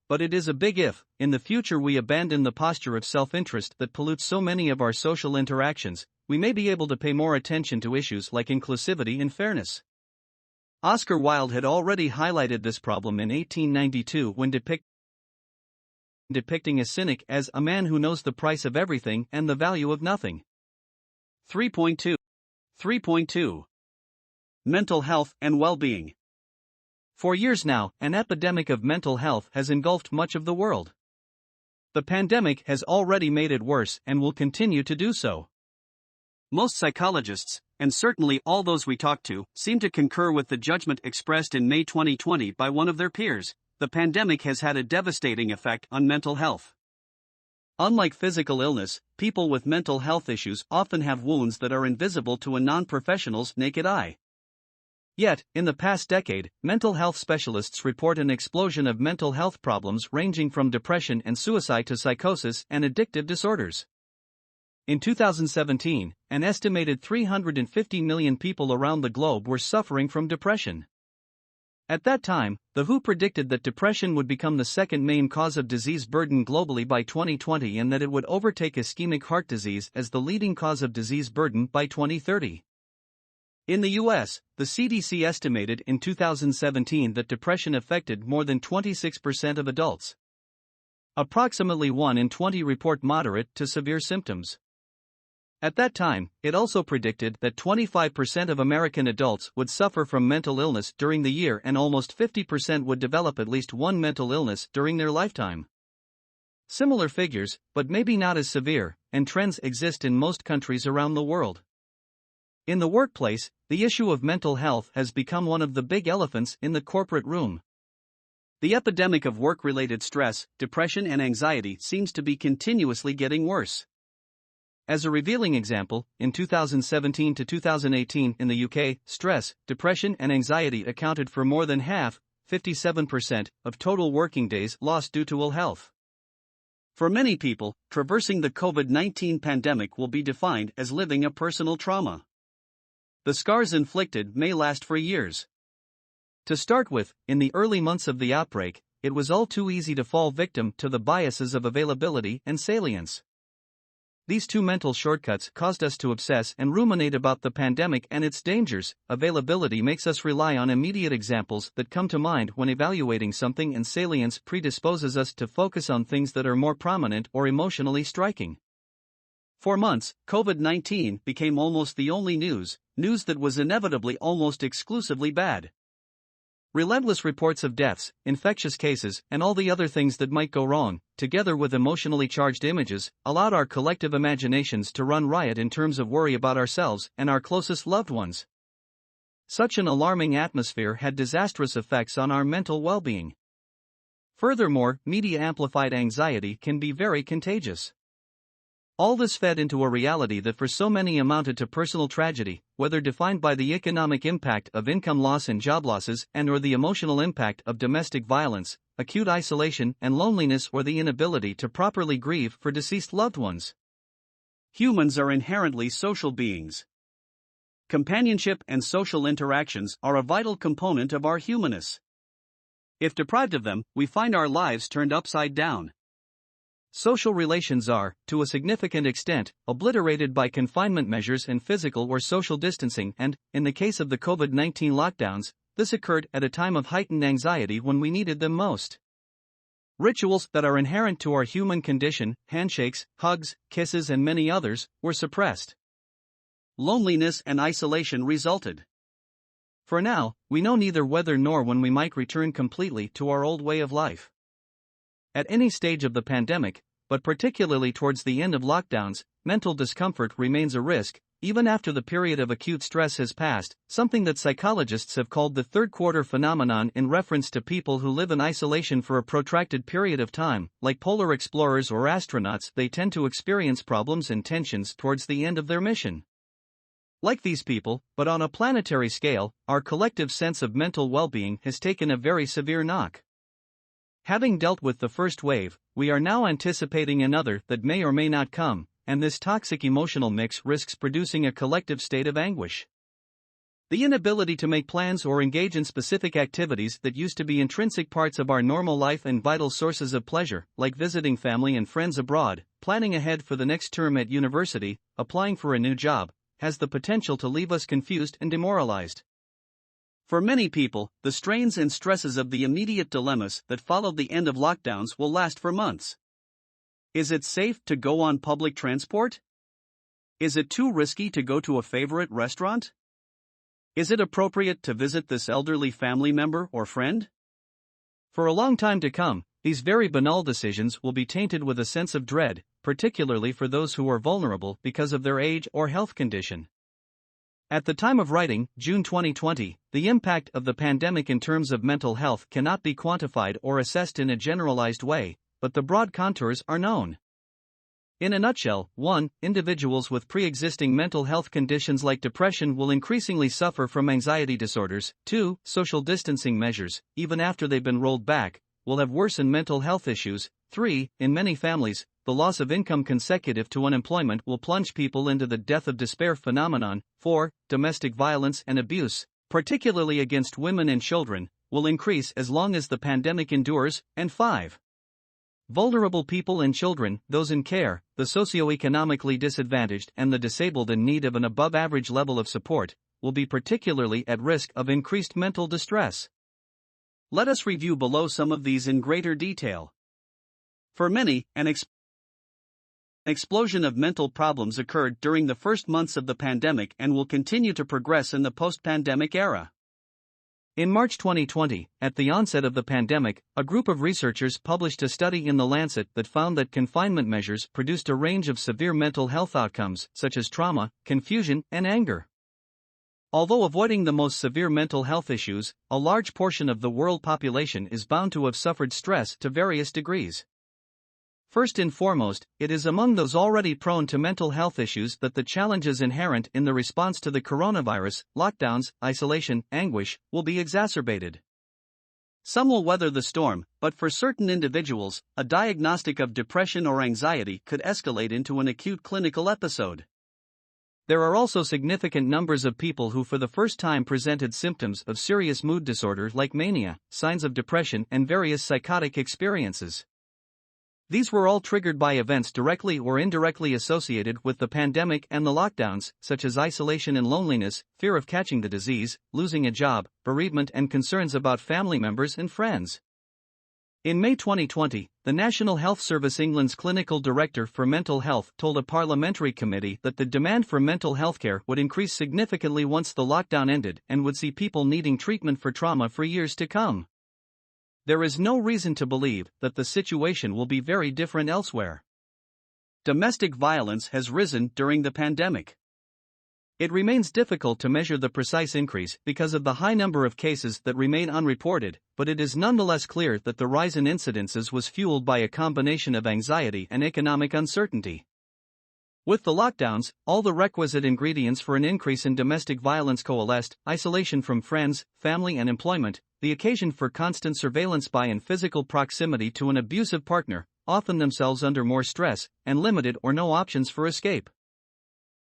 but it is a big if, in the future we abandon the posture of self-interest that pollutes so many of our social interactions, we may be able to pay more attention to issues like inclusivity and fairness. Oscar Wilde had already highlighted this problem in 1892 when depicting a cynic as a man who knows the price of everything and the value of nothing. 3.2. Mental health and well-being. For years now, an epidemic of mental health has engulfed much of the world. The pandemic has already made it worse and will continue to do so. Most psychologists, and certainly all those we talk to, seem to concur with the judgment expressed in May 2020 by one of their peers: the pandemic has had a devastating effect on mental health. Unlike physical illness, people with mental health issues often have wounds that are invisible to a non-professional's naked eye. Yet, in the past decade, mental health specialists report an explosion of mental health problems ranging from depression and suicide to psychosis and addictive disorders. In 2017, an estimated 350 million people around the globe were suffering from depression. At that time, the WHO predicted that depression would become the second main cause of disease burden globally by 2020 and that it would overtake ischemic heart disease as the leading cause of disease burden by 2030. In the US, the CDC estimated in 2017 that depression affected more than 26% of adults. Approximately 1 in 20 report moderate to severe symptoms. At that time, it also predicted that 25% of American adults would suffer from mental illness during the year and almost 50% would develop at least one mental illness during their lifetime. Similar figures, but maybe not as severe, and trends exist in most countries around the world. In the workplace, the issue of mental health has become one of the big elephants in the corporate room. The epidemic of work-related stress, depression and anxiety seems to be continuously getting worse. As a revealing example, in 2017 to 2018 in the UK, stress, depression and anxiety accounted for more than half, 57%, of total working days lost due to ill health. For many people, traversing the COVID-19 pandemic will be defined as living a personal trauma. The scars inflicted may last for years. To start with, in the early months of the outbreak, it was all too easy to fall victim to the biases of availability and salience. These two mental shortcuts caused us to obsess and ruminate about the pandemic and its dangers. Availability makes us rely on immediate examples that come to mind when evaluating something, and salience predisposes us to focus on things that are more prominent or emotionally striking. For months, COVID-19 became almost the only news that was inevitably almost exclusively bad. Relentless reports of deaths, infectious cases, and all the other things that might go wrong, together with emotionally charged images, allowed our collective imaginations to run riot in terms of worry about ourselves and our closest loved ones. Such an alarming atmosphere had disastrous effects on our mental well-being. Furthermore, media-amplified anxiety can be very contagious. All this fed into a reality that for so many amounted to personal tragedy, whether defined by the economic impact of income loss and job losses and/or the emotional impact of domestic violence, acute isolation and loneliness, or the inability to properly grieve for deceased loved ones. Humans are inherently social beings. Companionship and social interactions are a vital component of our humanness. If deprived of them, we find our lives turned upside down. Social relations are, to a significant extent, obliterated by confinement measures and physical or social distancing, and, in the case of the COVID-19 lockdowns, this occurred at a time of heightened anxiety when we needed them most. Rituals that are inherent to our human condition, handshakes, hugs, kisses and many others, were suppressed. Loneliness and isolation resulted. For now, we know neither whether nor when we might return completely to our old way of life. At any stage of the pandemic, but particularly towards the end of lockdowns, mental discomfort remains a risk, even after the period of acute stress has passed, something that psychologists have called the third quarter phenomenon in reference to people who live in isolation for a protracted period of time. Like polar explorers or astronauts, they tend to experience problems and tensions towards the end of their mission. Like these people, but on a planetary scale, our collective sense of mental well-being has taken a very severe knock. Having dealt with the first wave, we are now anticipating another that may or may not come, and this toxic emotional mix risks producing a collective state of anguish. The inability to make plans or engage in specific activities that used to be intrinsic parts of our normal life and vital sources of pleasure, like visiting family and friends abroad, planning ahead for the next term at university, applying for a new job, has the potential to leave us confused and demoralized. For many people, the strains and stresses of the immediate dilemmas that followed the end of lockdowns will last for months. Is it safe to go on public transport? Is it too risky to go to a favorite restaurant? Is it appropriate to visit this elderly family member or friend? For a long time to come, these very banal decisions will be tainted with a sense of dread, particularly for those who are vulnerable because of their age or health condition. At the time of writing, June 2020, the impact of the pandemic in terms of mental health cannot be quantified or assessed in a generalized way, but the broad contours are known. In a nutshell, 1. Individuals with pre-existing mental health conditions like depression will increasingly suffer from anxiety disorders. 2. Social distancing measures, even after they've been rolled back, will have worsened mental health issues. 3. In many families, the loss of income consecutive to unemployment will plunge people into the death of despair phenomenon. 4. Domestic violence and abuse, particularly against women and children, will increase as long as the pandemic endures. And 5. Vulnerable people and children, those in care, the socioeconomically disadvantaged and the disabled in need of an above-average level of support, will be particularly at risk of increased mental distress. Let us review below some of these in greater detail. For many, an explosion of mental problems occurred during the first months of the pandemic and will continue to progress in the post-pandemic era. In March 2020, at the onset of the pandemic, a group of researchers published a study in The Lancet that found that confinement measures produced a range of severe mental health outcomes, such as trauma, confusion, and anger. Although avoiding the most severe mental health issues, a large portion of the world population is bound to have suffered stress to various degrees. First and foremost, it is among those already prone to mental health issues that the challenges inherent in the response to the coronavirus, lockdowns, isolation, anguish, will be exacerbated. Some will weather the storm, but for certain individuals, a diagnostic of depression or anxiety could escalate into an acute clinical episode. There are also significant numbers of people who for the first time presented symptoms of serious mood disorder like mania, signs of depression, and various psychotic experiences. These were all triggered by events directly or indirectly associated with the pandemic and the lockdowns, such as isolation and loneliness, fear of catching the disease, losing a job, bereavement, and concerns about family members and friends. In May 2020, the National Health Service England's Clinical Director for Mental Health told a parliamentary committee that the demand for mental health care would increase significantly once the lockdown ended and would see people needing treatment for trauma for years to come. There is no reason to believe that the situation will be very different elsewhere. Domestic violence has risen during the pandemic. It remains difficult to measure the precise increase because of the high number of cases that remain unreported, but it is nonetheless clear that the rise in incidences was fueled by a combination of anxiety and economic uncertainty. With the lockdowns, all the requisite ingredients for an increase in domestic violence coalesced: isolation from friends, family, and employment, the occasion for constant surveillance by and physical proximity to an abusive partner, often themselves under more stress, and limited or no options for escape.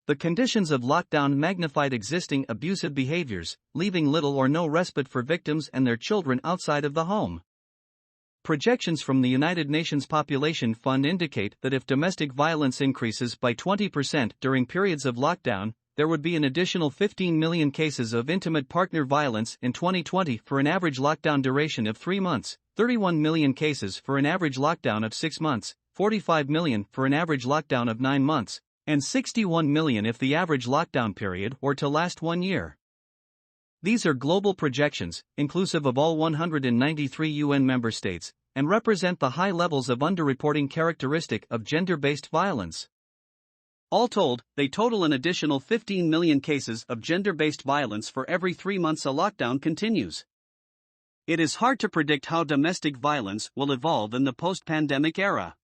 The conditions of lockdown magnified existing abusive behaviors, leaving little or no respite for victims and their children outside of the home. Projections from the United Nations Population Fund indicate that if domestic violence increases by 20% during periods of lockdown, there would be an additional 15 million cases of intimate partner violence in 2020 for an average lockdown duration of 3 months, 31 million cases for an average lockdown of 6 months, 45 million for an average lockdown of 9 months, and 61 million if the average lockdown period were to last 1 year. These are global projections, inclusive of all 193 UN member states, and represent the high levels of underreporting characteristic of gender-based violence. All told, they total an additional 15 million cases of gender-based violence for every 3 months a lockdown continues. It is hard to predict how domestic violence will evolve in the post-pandemic era.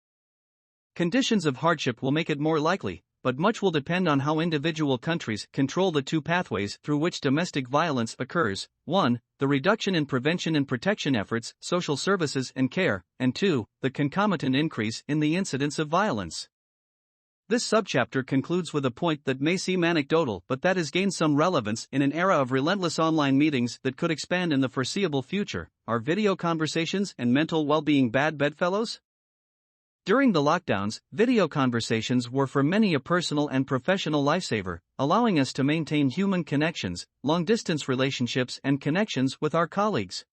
Conditions of hardship will make it more likely, but much will depend on how individual countries control the two pathways through which domestic violence occurs: 1. The reduction in prevention and protection efforts, social services and care, and 2. The concomitant increase in the incidence of violence. This subchapter concludes with a point that may seem anecdotal but that has gained some relevance in an era of relentless online meetings that could expand in the foreseeable future: are video conversations and mental well-being bad bedfellows? During the lockdowns, video conversations were for many a personal and professional lifesaver, allowing us to maintain human connections, long-distance relationships, and connections with our colleagues.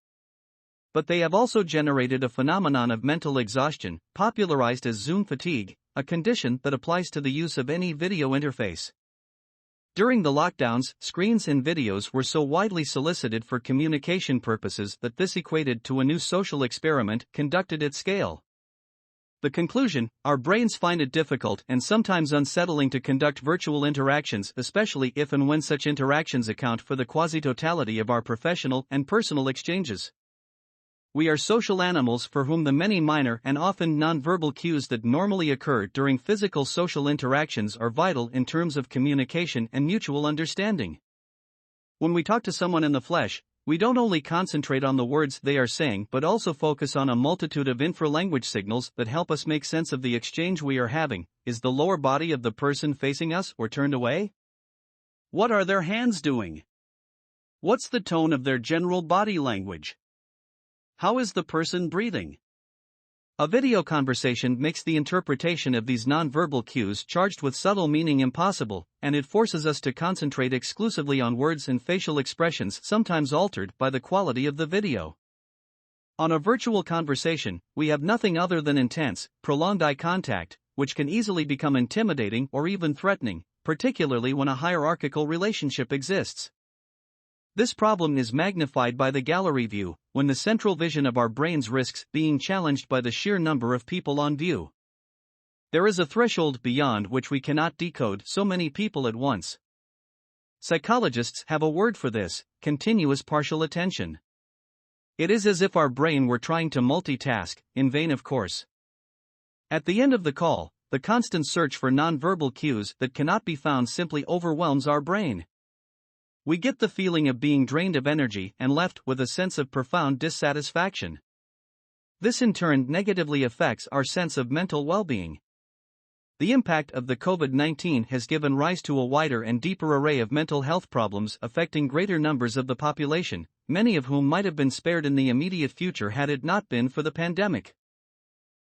But they have also generated a phenomenon of mental exhaustion, popularized as Zoom fatigue, a condition that applies to the use of any video interface. During the lockdowns, screens and videos were so widely solicited for communication purposes that this equated to a new social experiment conducted at scale. The conclusion: our brains find it difficult and sometimes unsettling to conduct virtual interactions, especially if and when such interactions account for the quasi-totality of our professional and personal exchanges. We are social animals for whom the many minor and often non-verbal cues that normally occur during physical social interactions are vital in terms of communication and mutual understanding. When we talk to someone in the flesh, we don't only concentrate on the words they are saying but also focus on a multitude of infralanguage signals that help us make sense of the exchange we are having. Is the lower body of the person facing us or turned away? What are their hands doing? What's the tone of their general body language? How is the person breathing? A video conversation makes the interpretation of these nonverbal cues charged with subtle meaning impossible, and it forces us to concentrate exclusively on words and facial expressions, sometimes altered by the quality of the video. On a virtual conversation, we have nothing other than intense, prolonged eye contact, which can easily become intimidating or even threatening, particularly when a hierarchical relationship exists. This problem is magnified by the gallery view, when the central vision of our brains risks being challenged by the sheer number of people on view. There is a threshold beyond which we cannot decode so many people at once. Psychologists have a word for this: continuous partial attention. It is as if our brain were trying to multitask, in vain of course. At the end of the call, the constant search for nonverbal cues that cannot be found simply overwhelms our brain. We get the feeling of being drained of energy and left with a sense of profound dissatisfaction. This in turn negatively affects our sense of mental well-being. The impact of the COVID-19 has given rise to a wider and deeper array of mental health problems affecting greater numbers of the population, many of whom might have been spared in the immediate future had it not been for the pandemic.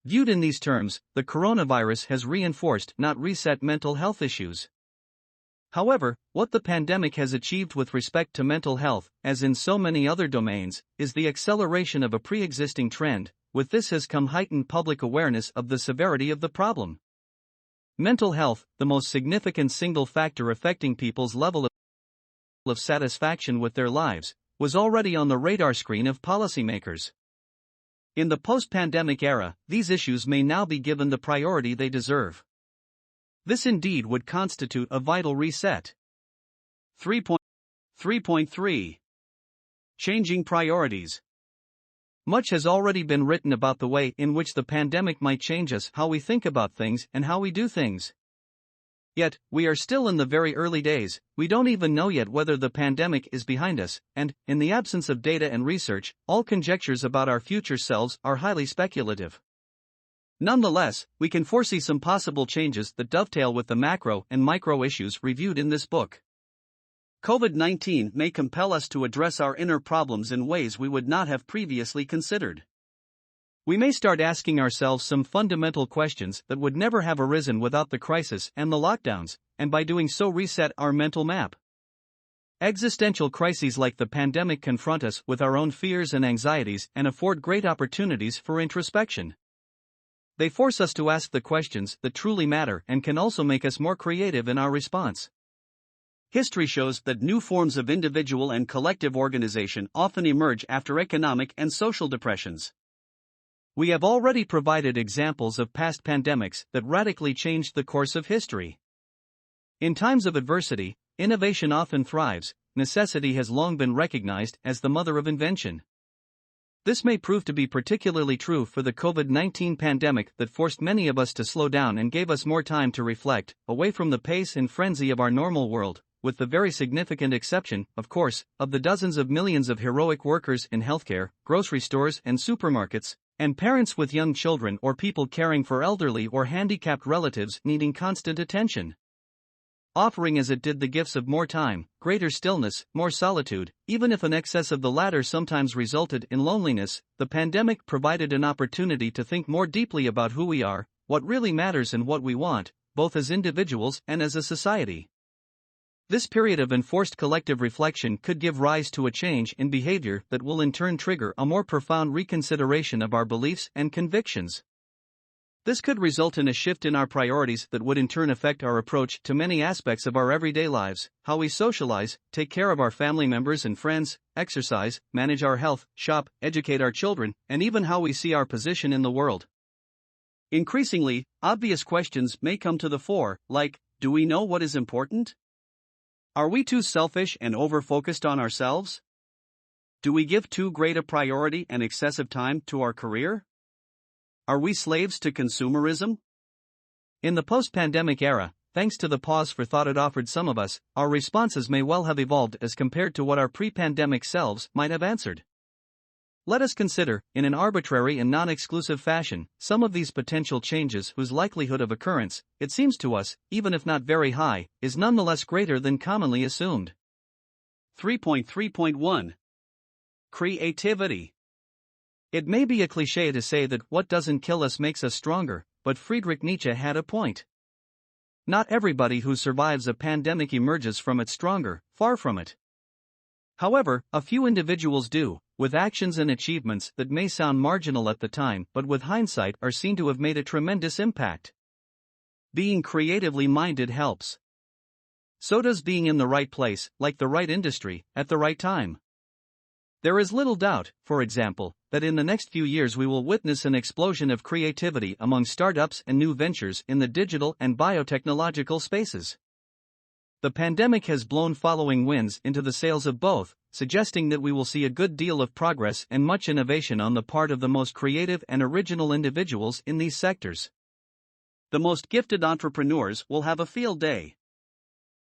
Viewed in these terms, the coronavirus has reinforced, not reset, mental health issues. However, what the pandemic has achieved with respect to mental health, as in so many other domains, is the acceleration of a pre-existing trend. With this has come heightened public awareness of the severity of the problem. Mental health, the most significant single factor affecting people's level of satisfaction with their lives, was already on the radar screen of policymakers. In the post-pandemic era, these issues may now be given the priority they deserve. This indeed would constitute a vital reset. 3.3 Changing priorities. Much has already been written about the way in which the pandemic might change us, how we think about things and how we do things. Yet, we are still in the very early days. We don't even know yet whether the pandemic is behind us, and, in the absence of data and research, all conjectures about our future selves are highly speculative. Nonetheless, we can foresee some possible changes that dovetail with the macro and micro issues reviewed in this book. COVID-19 may compel us to address our inner problems in ways we would not have previously considered. We may start asking ourselves some fundamental questions that would never have arisen without the crisis and the lockdowns, and by doing so reset our mental map. Existential crises like the pandemic confront us with our own fears and anxieties and afford great opportunities for introspection. They force us to ask the questions that truly matter and can also make us more creative in our response. History shows that new forms of individual and collective organization often emerge after economic and social depressions. We have already provided examples of past pandemics that radically changed the course of history. In times of adversity, innovation often thrives. Necessity has long been recognized as the mother of invention. This may prove to be particularly true for the COVID-19 pandemic that forced many of us to slow down and gave us more time to reflect, away from the pace and frenzy of our normal world, with the very significant exception, of course, of the dozens of millions of heroic workers in healthcare, grocery stores and supermarkets, and parents with young children or people caring for elderly or handicapped relatives needing constant attention. Offering as it did the gifts of more time, greater stillness, more solitude, even if an excess of the latter sometimes resulted in loneliness, the pandemic provided an opportunity to think more deeply about who we are, what really matters and what we want, both as individuals and as a society. This period of enforced collective reflection could give rise to a change in behavior that will in turn trigger a more profound reconsideration of our beliefs and convictions. This could result in a shift in our priorities that would in turn affect our approach to many aspects of our everyday lives: how we socialize, take care of our family members and friends, exercise, manage our health, shop, educate our children, and even how we see our position in the world. Increasingly, obvious questions may come to the fore, like, do we know what is important? Are we too selfish and over-focused on ourselves? Do we give too great a priority and excessive time to our career? Are we slaves to consumerism? In the post-pandemic era, thanks to the pause for thought it offered some of us, our responses may well have evolved as compared to what our pre-pandemic selves might have answered. Let us consider, in an arbitrary and non-exclusive fashion, some of these potential changes whose likelihood of occurrence, it seems to us, even if not very high, is nonetheless greater than commonly assumed. 3.3.1 Creativity. It may be a cliché to say that what doesn't kill us makes us stronger, but Friedrich Nietzsche had a point. Not everybody who survives a pandemic emerges from it stronger, far from it. However, a few individuals do, with actions and achievements that may sound marginal at the time but with hindsight are seen to have made a tremendous impact. Being creatively minded helps. So does being in the right place, like the right industry, at the right time. There is little doubt, for example, that in the next few years we will witness an explosion of creativity among startups and new ventures in the digital and biotechnological spaces. The pandemic has blown following winds into the sails of both, suggesting that we will see a good deal of progress and much innovation on the part of the most creative and original individuals in these sectors. The most gifted entrepreneurs will have a field day.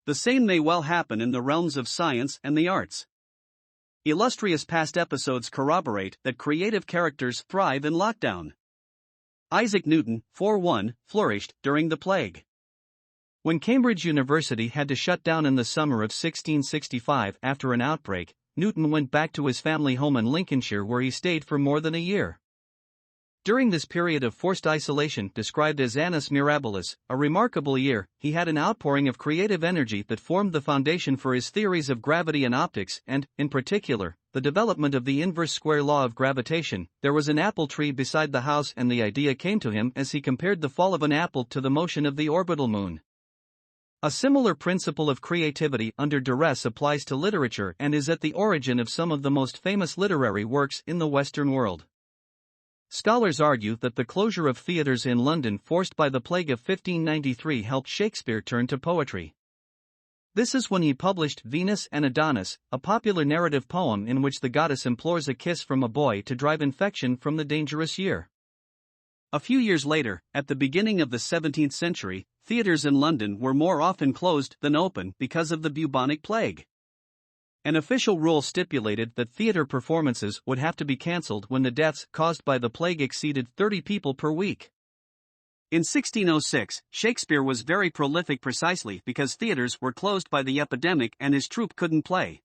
The same may well happen in the realms of science and the arts. Illustrious past episodes corroborate that creative characters thrive in lockdown. Isaac Newton, for one, flourished during the plague. When Cambridge University had to shut down in the summer of 1665 after an outbreak, Newton went back to his family home in Lincolnshire where he stayed for more than a year. During this period of forced isolation described as annus mirabilis, a remarkable year, he had an outpouring of creative energy that formed the foundation for his theories of gravity and optics and, in particular, the development of the inverse square law of gravitation. There was an apple tree beside the house and the idea came to him as he compared the fall of an apple to the motion of the orbital moon. A similar principle of creativity under duress applies to literature and is at the origin of some of the most famous literary works in the Western world. Scholars argue that the closure of theatres in London forced by the plague of 1593 helped Shakespeare turn to poetry. This is when he published Venus and Adonis, a popular narrative poem in which the goddess implores a kiss from a boy to drive infection from the dangerous year. A few years later, at the beginning of the 17th century, theatres in London were more often closed than open because of the bubonic plague. An official rule stipulated that theatre performances would have to be cancelled when the deaths caused by the plague exceeded 30 people per week. In 1606, Shakespeare was very prolific precisely because theatres were closed by the epidemic and his troupe couldn't play.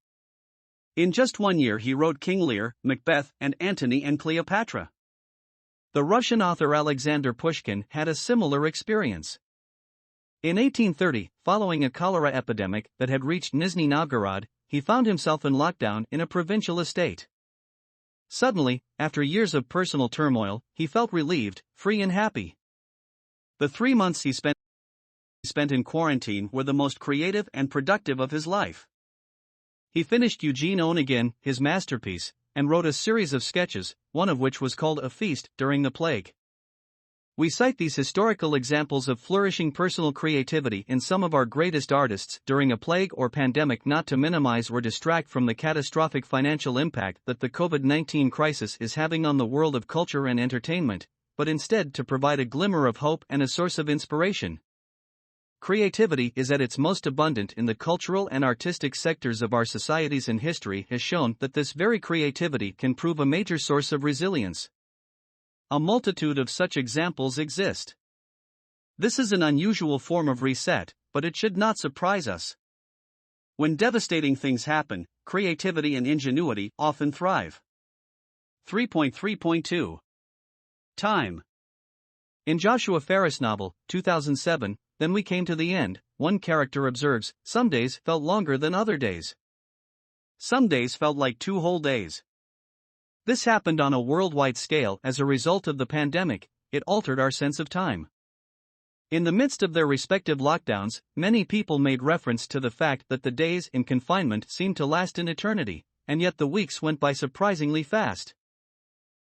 In just 1 year he wrote King Lear, Macbeth, and Antony and Cleopatra. The Russian author Alexander Pushkin had a similar experience. In 1830, following a cholera epidemic that had reached Nizhny Novgorod, he found himself in lockdown in a provincial estate. Suddenly, after years of personal turmoil, he felt relieved, free and happy. The 3 months he spent in quarantine were the most creative and productive of his life. He finished Eugene Onegin, his masterpiece, and wrote a series of sketches, one of which was called A Feast, during the plague. We cite these historical examples of flourishing personal creativity in some of our greatest artists during a plague or pandemic not to minimize or distract from the catastrophic financial impact that the COVID-19 crisis is having on the world of culture and entertainment, but instead to provide a glimmer of hope and a source of inspiration. Creativity is at its most abundant in the cultural and artistic sectors of our societies, and history has shown that this very creativity can prove a major source of resilience. A multitude of such examples exist. This is an unusual form of reset, but it should not surprise us. When devastating things happen, creativity and ingenuity often thrive. 3.3.2 Time. In Joshua Ferris' novel, 2007, Then We Came to the End, one character observes, some days felt longer than other days. Some days felt like 2 whole days. This happened on a worldwide scale as a result of the pandemic. It altered our sense of time. In the midst of their respective lockdowns, many people made reference to the fact that the days in confinement seemed to last an eternity, and yet the weeks went by surprisingly fast.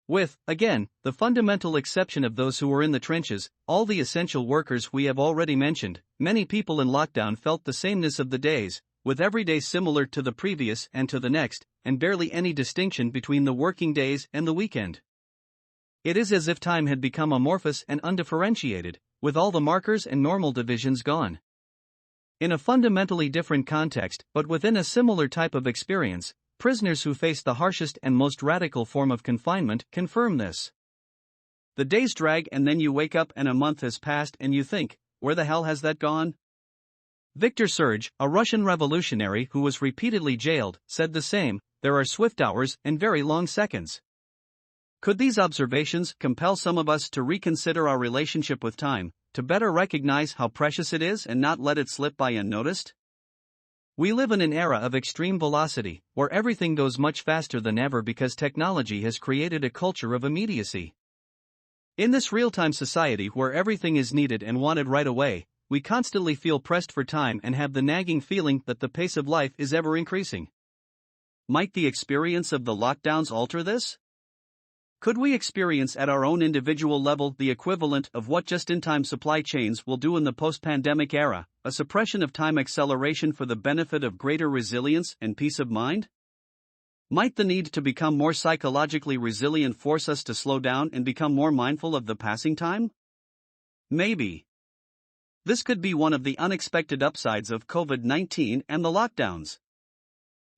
With, again, the fundamental exception of those who were in the trenches, all the essential workers we have already mentioned, many people in lockdown felt the sameness of the days, with every day similar to the previous and to the next, and barely any distinction between the working days and the weekend. It is as if time had become amorphous and undifferentiated, with all the markers and normal divisions gone. In a fundamentally different context, but within a similar type of experience, prisoners who face the harshest and most radical form of confinement confirm this. The days drag and then you wake up and a month has passed and you think, where the hell has that gone? Victor Serge, a Russian revolutionary who was repeatedly jailed, said the same. There are swift hours and very long seconds. Could these observations compel some of us to reconsider our relationship with time, to better recognize how precious it is and not let it slip by unnoticed? We live in an era of extreme velocity, where everything goes much faster than ever because technology has created a culture of immediacy. In this real-time society where everything is needed and wanted right away, we constantly feel pressed for time and have the nagging feeling that the pace of life is ever increasing. Might the experience of the lockdowns alter this? Could we experience at our own individual level the equivalent of what just-in-time supply chains will do in the post-pandemic era, a suppression of time acceleration for the benefit of greater resilience and peace of mind? Might the need to become more psychologically resilient force us to slow down and become more mindful of the passing time? Maybe. This could be one of the unexpected upsides of COVID-19 and the lockdowns.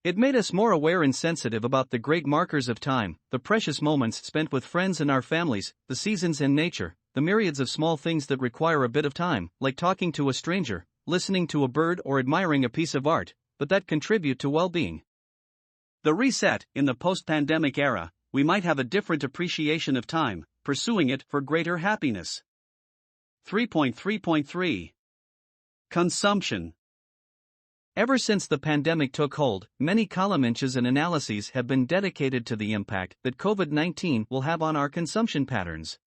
It made us more aware and sensitive about the great markers of time, the precious moments spent with friends and our families, the seasons and nature, the myriads of small things that require a bit of time, like talking to a stranger, listening to a bird or admiring a piece of art, but that contribute to well-being. The reset. In the post-pandemic era, we might have a different appreciation of time, pursuing it for greater happiness. 3.3.3 Consumption. Ever since the pandemic took hold, many column inches and analyses have been dedicated to the impact that COVID-19 will have on our consumption patterns.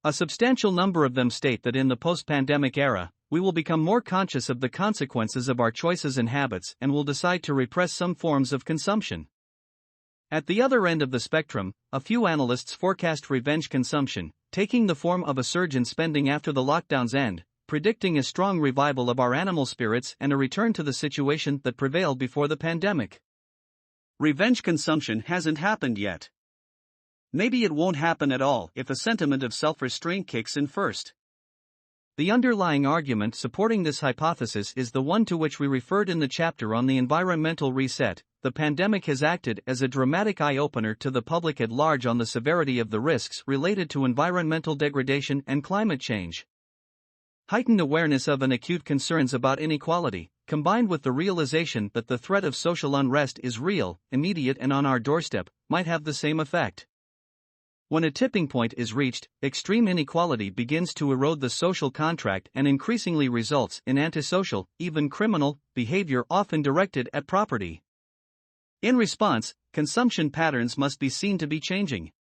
A substantial number of them state that in the post-pandemic era, we will become more conscious of the consequences of our choices and habits and will decide to repress some forms of consumption. At the other end of the spectrum, a few analysts forecast revenge consumption, taking the form of a surge in spending after the lockdowns end, predicting a strong revival of our animal spirits and a return to the situation that prevailed before the pandemic. Revenge consumption hasn't happened yet. Maybe it won't happen at all if a sentiment of self-restraint kicks in first. The underlying argument supporting this hypothesis is the one to which we referred in the chapter on the environmental reset. The pandemic has acted as a dramatic eye-opener to the public at large on the severity of the risks related to environmental degradation and climate change. Heightened awareness of and acute concerns about inequality, combined with the realization that the threat of social unrest is real, immediate and on our doorstep, might have the same effect. When a tipping point is reached, extreme inequality begins to erode the social contract and increasingly results in antisocial, even criminal, behavior often directed at property. In response, consumption patterns must be seen to be changing.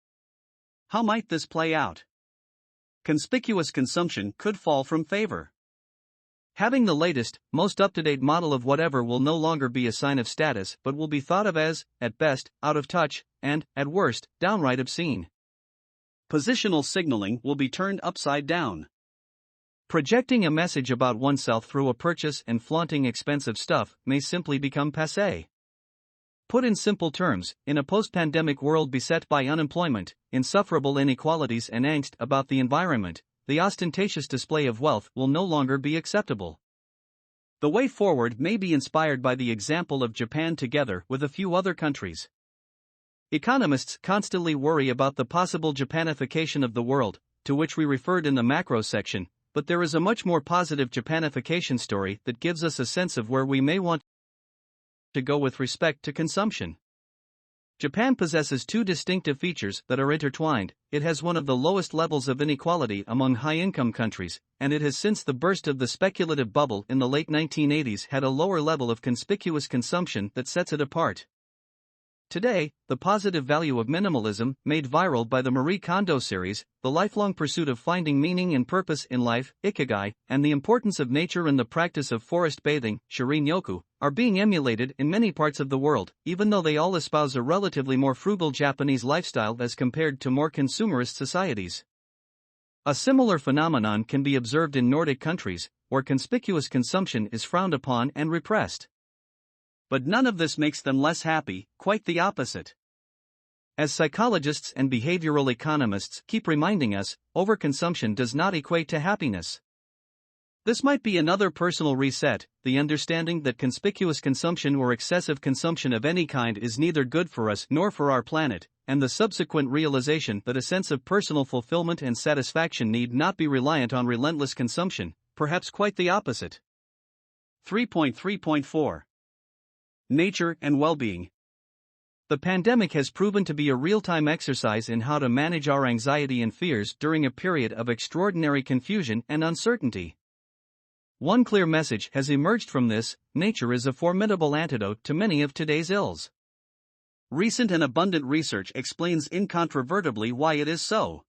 How might this play out? Conspicuous consumption could fall from favor. Having the latest, most up-to-date model of whatever will no longer be a sign of status but will be thought of as, at best, out of touch, and, at worst, downright obscene. Positional signaling will be turned upside down. Projecting a message about oneself through a purchase and flaunting expensive stuff may simply become passé. Put in simple terms, in a post-pandemic world beset by unemployment, insufferable inequalities and angst about the environment, the ostentatious display of wealth will no longer be acceptable. The way forward may be inspired by the example of Japan together with a few other countries. Economists constantly worry about the possible Japanification of the world, to which we referred in the macro section, but there is a much more positive Japanification story that gives us a sense of where we may want to go with respect to consumption. Japan possesses two distinctive features that are intertwined. It has one of the lowest levels of inequality among high-income countries, and it has since the burst of the speculative bubble in the late 1980s had a lower level of conspicuous consumption that sets it apart. Today, the positive value of minimalism, made viral by the Marie Kondo series, the lifelong pursuit of finding meaning and purpose in life, ikigai, and the importance of nature and the practice of forest bathing, shirin-yoku, are being emulated in many parts of the world, even though they all espouse a relatively more frugal Japanese lifestyle as compared to more consumerist societies. A similar phenomenon can be observed in Nordic countries, where conspicuous consumption is frowned upon and repressed. But none of this makes them less happy, quite the opposite. As psychologists and behavioral economists keep reminding us, overconsumption does not equate to happiness. This might be another personal reset, the understanding that conspicuous consumption or excessive consumption of any kind is neither good for us nor for our planet, and the subsequent realization that a sense of personal fulfillment and satisfaction need not be reliant on relentless consumption, perhaps quite the opposite. 3.3.4 Nature and well-being. The pandemic has proven to be a real-time exercise in how to manage our anxiety and fears during a period of extraordinary confusion and uncertainty. One clear message has emerged from this: nature is a formidable antidote to many of today's ills. Recent and abundant research explains incontrovertibly why it is so.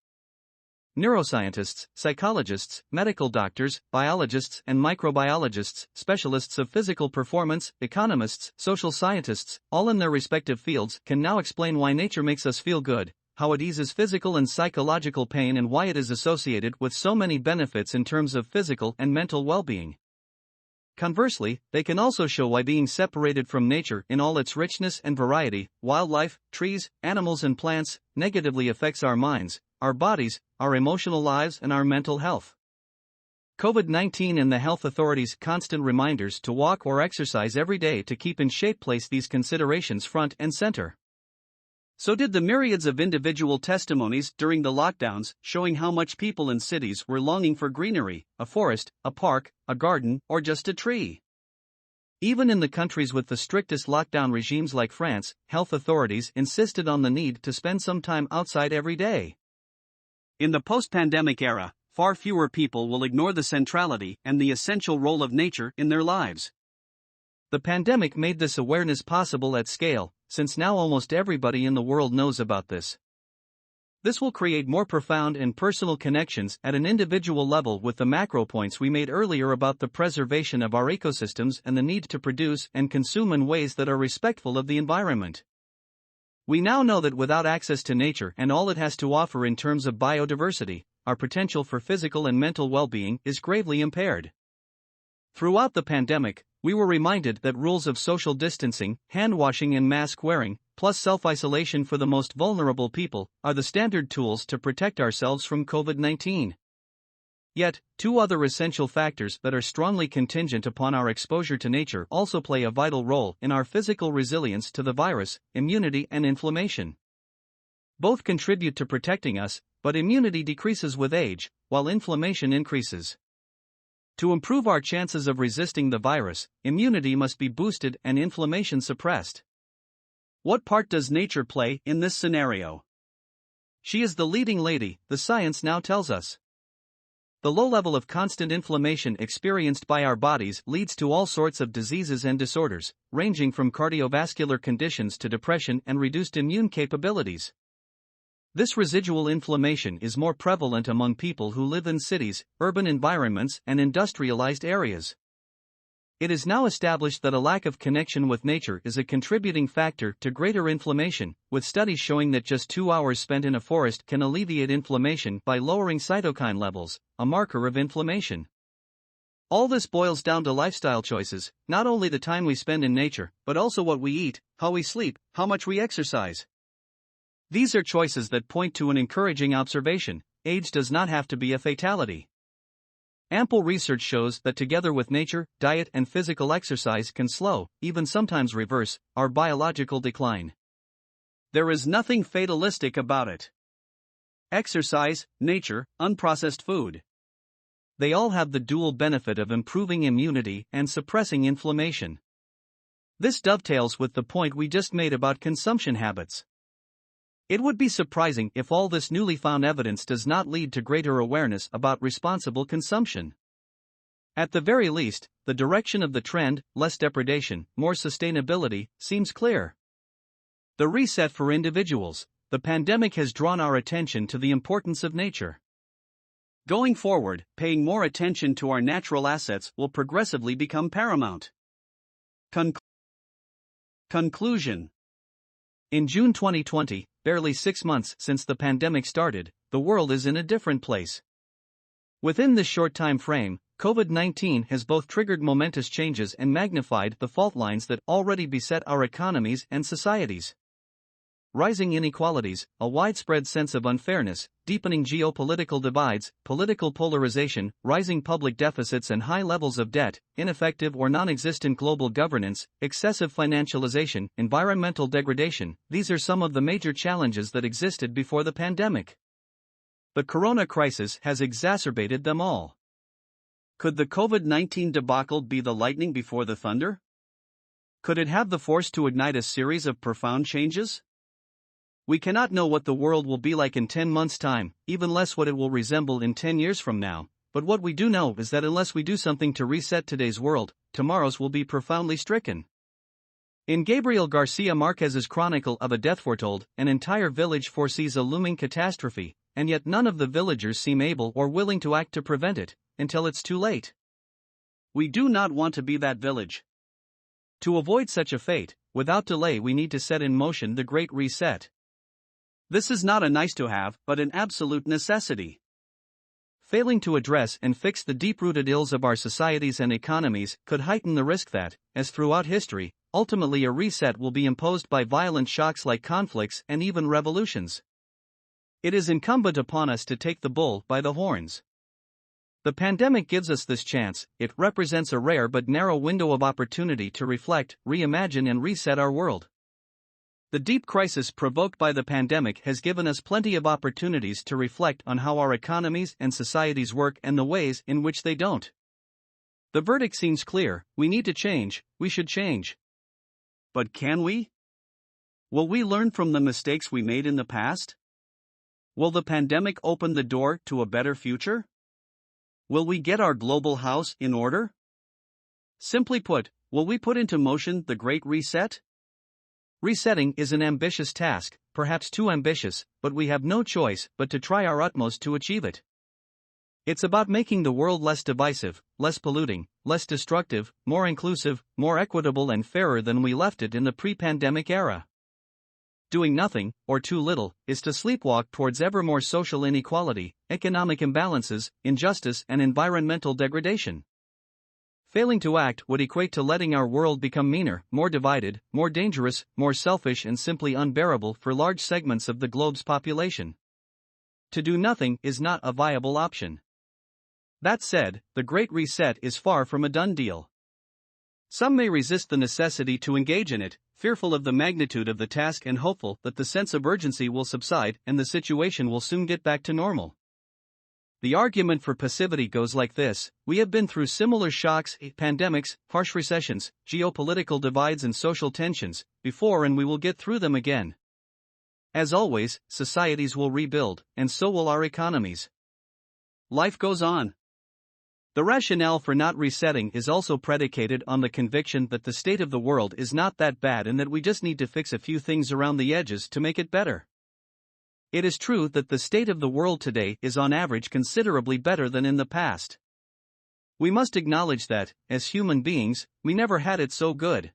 neuroscientists, psychologists, medical doctors, biologists and microbiologists, specialists of physical performance, economists, social scientists, all in their respective fields, can now explain why nature makes us feel good, how it eases physical and psychological pain, and why it is associated with so many benefits in terms of physical and mental well-being. Conversely, they can also show why being separated from nature in all its richness and variety, wildlife, trees, animals and plants, negatively affects our minds, our bodies, our emotional lives and our mental health. COVID-19 and the health authorities' constant reminders to walk or exercise every day to keep in shape place these considerations front and center. So did the myriads of individual testimonies during the lockdowns, showing how much people in cities were longing for greenery, a forest, a park, a garden, or just a tree. Even in the countries with the strictest lockdown regimes like France, health authorities insisted on the need to spend some time outside every day. In the post-pandemic era, far fewer people will ignore the centrality and the essential role of nature in their lives. The pandemic made this awareness possible at scale, since now almost everybody in the world knows about this. This will create more profound and personal connections at an individual level with the macro points we made earlier about the preservation of our ecosystems and the need to produce and consume in ways that are respectful of the environment. We now know that without access to nature and all it has to offer in terms of biodiversity, our potential for physical and mental well-being is gravely impaired. Throughout the pandemic, we were reminded that rules of social distancing, hand-washing and mask-wearing, plus self-isolation for the most vulnerable people, are the standard tools to protect ourselves from COVID-19. Yet, two other essential factors that are strongly contingent upon our exposure to nature also play a vital role in our physical resilience to the virus: immunity and inflammation. Both contribute to protecting us, but immunity decreases with age, while inflammation increases. To improve our chances of resisting the virus, immunity must be boosted and inflammation suppressed. What part does nature play in this scenario? She is the leading lady, the science now tells us. The low level of constant inflammation experienced by our bodies leads to all sorts of diseases and disorders, ranging from cardiovascular conditions to depression and reduced immune capabilities. This residual inflammation is more prevalent among people who live in cities, urban environments, and industrialized areas. It is now established that a lack of connection with nature is a contributing factor to greater inflammation, with studies showing that just 2 hours spent in a forest can alleviate inflammation by lowering cytokine levels, a marker of inflammation. All this boils down to lifestyle choices, not only the time we spend in nature, but also what we eat, how we sleep, how much we exercise. These are choices that point to an encouraging observation: age does not have to be a fatality. Ample research shows that together with nature, diet and physical exercise can slow, even sometimes reverse, our biological decline. There is nothing fatalistic about it. Exercise, nature, unprocessed food. They all have the dual benefit of improving immunity and suppressing inflammation. This dovetails with the point we just made about consumption habits. It would be surprising if all this newly found evidence does not lead to greater awareness about responsible consumption. At the very least, the direction of the trend, less depredation, more sustainability, seems clear. The reset for individuals. The pandemic has drawn our attention to the importance of nature. Going forward, paying more attention to our natural assets will progressively become paramount. Conclusion. In June 2020, barely 6 months since the pandemic started, the world is in a different place. Within this short time frame, COVID-19 has both triggered momentous changes and magnified the fault lines that already beset our economies and societies. Rising inequalities, a widespread sense of unfairness, deepening geopolitical divides, political polarization, rising public deficits and high levels of debt, ineffective or non-existent global governance, excessive financialization, environmental degradation, these are some of the major challenges that existed before the pandemic. The corona crisis has exacerbated them all. Could the COVID-19 debacle be the lightning before the thunder? Could it have the force to ignite a series of profound changes? We cannot know what the world will be like in 10 months' time, even less what it will resemble in 10 years from now, but what we do know is that unless we do something to reset today's world, tomorrow's will be profoundly stricken. In Gabriel Garcia Marquez's chronicle of a death foretold, an entire village foresees a looming catastrophe, and yet none of the villagers seem able or willing to act to prevent it, until it's too late. We do not want to be that village. To avoid such a fate, without delay we need to set in motion the Great Reset. This is not a nice to have, but an absolute necessity. Failing to address and fix the deep-rooted ills of our societies and economies could heighten the risk that, as throughout history, ultimately a reset will be imposed by violent shocks like conflicts and even revolutions. It is incumbent upon us to take the bull by the horns. The pandemic gives us this chance. It represents a rare but narrow window of opportunity to reflect, reimagine and reset our world. The deep crisis provoked by the pandemic has given us plenty of opportunities to reflect on how our economies and societies work and the ways in which they don't. The verdict seems clear: we need to change, we should change. But can we? Will we learn from the mistakes we made in the past? Will the pandemic open the door to a better future? Will we get our global house in order? Simply put, will we put into motion the Great Reset? Resetting is an ambitious task, perhaps too ambitious, but we have no choice but to try our utmost to achieve it. It's about making the world less divisive, less polluting, less destructive, more inclusive, more equitable and fairer than we left it in the pre-pandemic era. Doing nothing, or too little, is to sleepwalk towards ever more social inequality, economic imbalances, injustice and environmental degradation. Failing to act would equate to letting our world become meaner, more divided, more dangerous, more selfish and simply unbearable for large segments of the globe's population. To do nothing is not a viable option. That said, the Great Reset is far from a done deal. Some may resist the necessity to engage in it, fearful of the magnitude of the task and hopeful that the sense of urgency will subside and the situation will soon get back to normal. The argument for passivity goes like this: we have been through similar shocks, pandemics, harsh recessions, geopolitical divides and social tensions before, and we will get through them again. As always, societies will rebuild, and so will our economies. Life goes on. The rationale for not resetting is also predicated on the conviction that the state of the world is not that bad and that we just need to fix a few things around the edges to make it better. It is true that the state of the world today is on average considerably better than in the past. We must acknowledge that, as human beings, we never had it so good.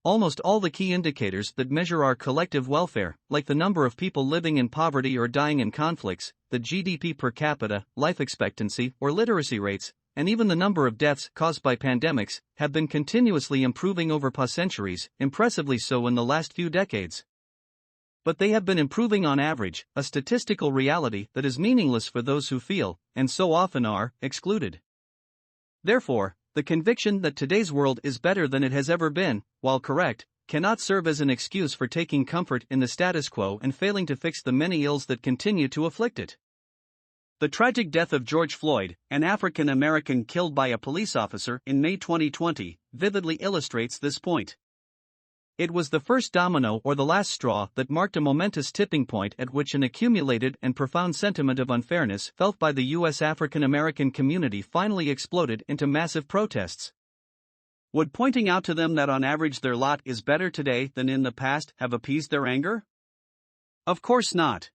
Almost all the key indicators that measure our collective welfare, like the number of people living in poverty or dying in conflicts, the GDP per capita, life expectancy, or literacy rates, and even the number of deaths caused by pandemics, have been continuously improving over past centuries, impressively so in the last few decades. But they have been improving on average, a statistical reality that is meaningless for those who feel, and so often are, excluded. Therefore, the conviction that today's world is better than it has ever been, while correct, cannot serve as an excuse for taking comfort in the status quo and failing to fix the many ills that continue to afflict it. The tragic death of George Floyd, an African American killed by a police officer in May 2020, vividly illustrates this point. It was the first domino or the last straw that marked a momentous tipping point at which an accumulated and profound sentiment of unfairness felt by the U.S. African American community finally exploded into massive protests. Would pointing out to them that on average their lot is better today than in the past have appeased their anger? Of course not.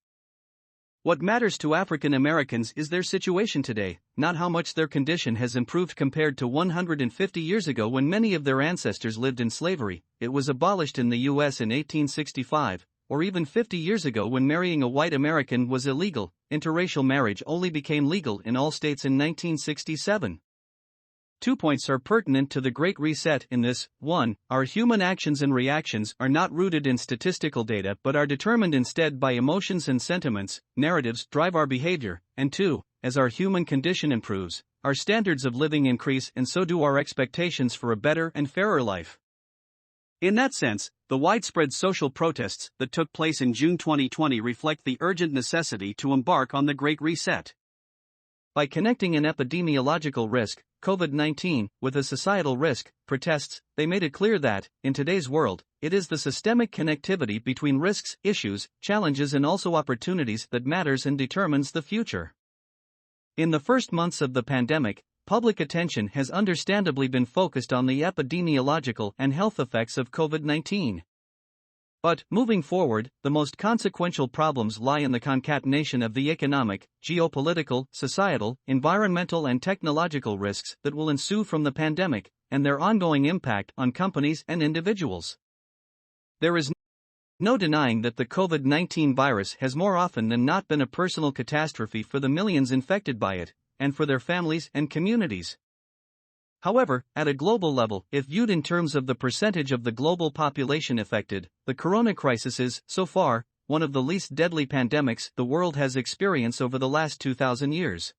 What matters to African Americans is their situation today, not how much their condition has improved compared to 150 years ago when many of their ancestors lived in slavery. It was abolished in the U.S. in 1865, or even 50 years ago when marrying a white American was illegal. Interracial marriage only became legal in all states in 1967. 2 points are pertinent to the Great Reset in this. 1. Our human actions and reactions are not rooted in statistical data but are determined instead by emotions and sentiments. Narratives drive our behavior. And 2. As our human condition improves, our standards of living increase and so do our expectations for a better and fairer life. In that sense, the widespread social protests that took place in June 2020 reflect the urgent necessity to embark on the Great Reset. By connecting an epidemiological risk, COVID-19, with a societal risk, protests, they made it clear that, in today's world, it is the systemic connectivity between risks, issues, challenges and also opportunities that matters and determines the future. In the first months of the pandemic, public attention has understandably been focused on the epidemiological and health effects of COVID-19. But, moving forward, the most consequential problems lie in the concatenation of the economic, geopolitical, societal, environmental and technological risks that will ensue from the pandemic, and their ongoing impact on companies and individuals. There is no denying that the COVID-19 virus has more often than not been a personal catastrophe for the millions infected by it, and for their families and communities. However, at a global level, if viewed in terms of the percentage of the global population affected, the corona crisis is, so far, one of the least deadly pandemics the world has experienced over the last 2,000 years.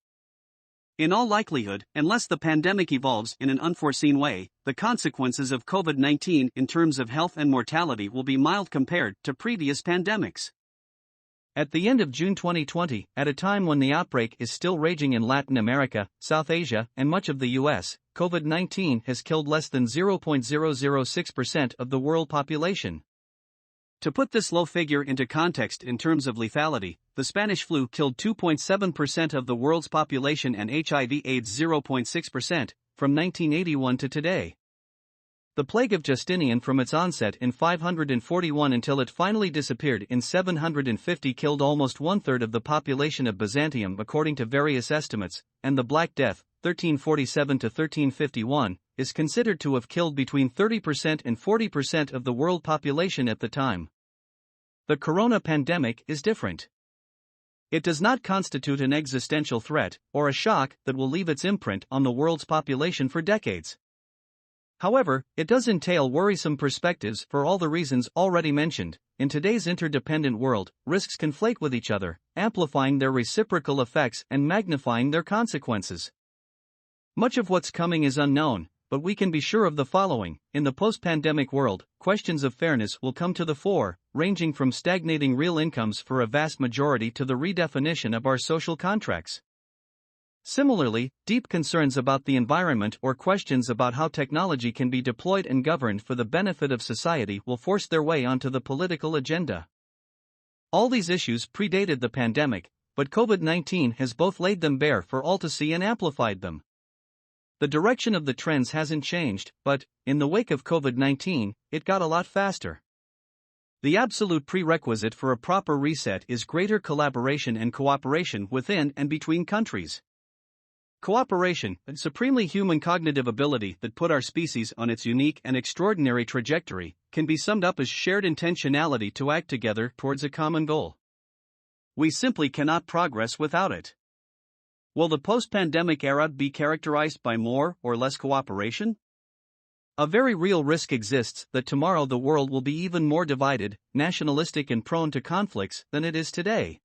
In all likelihood, unless the pandemic evolves in an unforeseen way, the consequences of COVID-19 in terms of health and mortality will be mild compared to previous pandemics. At the end of June 2020, at a time when the outbreak is still raging in Latin America, South Asia, and much of the US, COVID-19 has killed less than 0.006% of the world population. To put this low figure into context in terms of lethality, the Spanish flu killed 2.7% of the world's population and HIV/AIDS 0.6%, from 1981 to today. The plague of Justinian from its onset in 541 until it finally disappeared in 750 killed almost one-third of the population of Byzantium according to various estimates, and the Black Death, 1347 to 1351, is considered to have killed between 30% and 40% of the world population at the time. The corona pandemic is different. It does not constitute an existential threat, or a shock that will leave its imprint on the world's population for decades. However, it does entail worrisome perspectives for all the reasons already mentioned. In today's interdependent world, risks conflate with each other, amplifying their reciprocal effects and magnifying their consequences. Much of what's coming is unknown, but we can be sure of the following: in the post-pandemic world, questions of fairness will come to the fore, ranging from stagnating real incomes for a vast majority to the redefinition of our social contracts. Similarly, deep concerns about the environment or questions about how technology can be deployed and governed for the benefit of society will force their way onto the political agenda. All these issues predated the pandemic, but COVID-19 has both laid them bare for all to see and amplified them. The direction of the trends hasn't changed, but, in the wake of COVID-19, it got a lot faster. The absolute prerequisite for a proper reset is greater collaboration and cooperation within and between countries. Cooperation, a supremely human cognitive ability that put our species on its unique and extraordinary trajectory, can be summed up as shared intentionality to act together towards a common goal. We simply cannot progress without it. Will the post-pandemic era be characterized by more or less cooperation? A very real risk exists that tomorrow the world will be even more divided, nationalistic and prone to conflicts than it is today.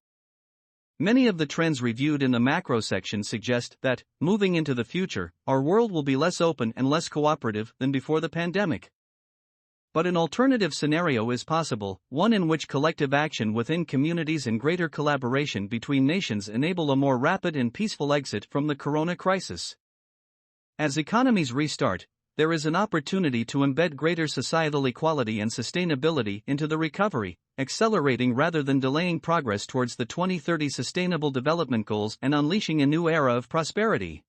Many of the trends reviewed in the macro section suggest that, moving into the future, our world will be less open and less cooperative than before the pandemic. But an alternative scenario is possible, one in which collective action within communities and greater collaboration between nations enable a more rapid and peaceful exit from the corona crisis. As economies restart, there is an opportunity to embed greater societal equality and sustainability into the recovery, accelerating rather than delaying progress towards the 2030 Sustainable Development Goals and unleashing a new era of prosperity.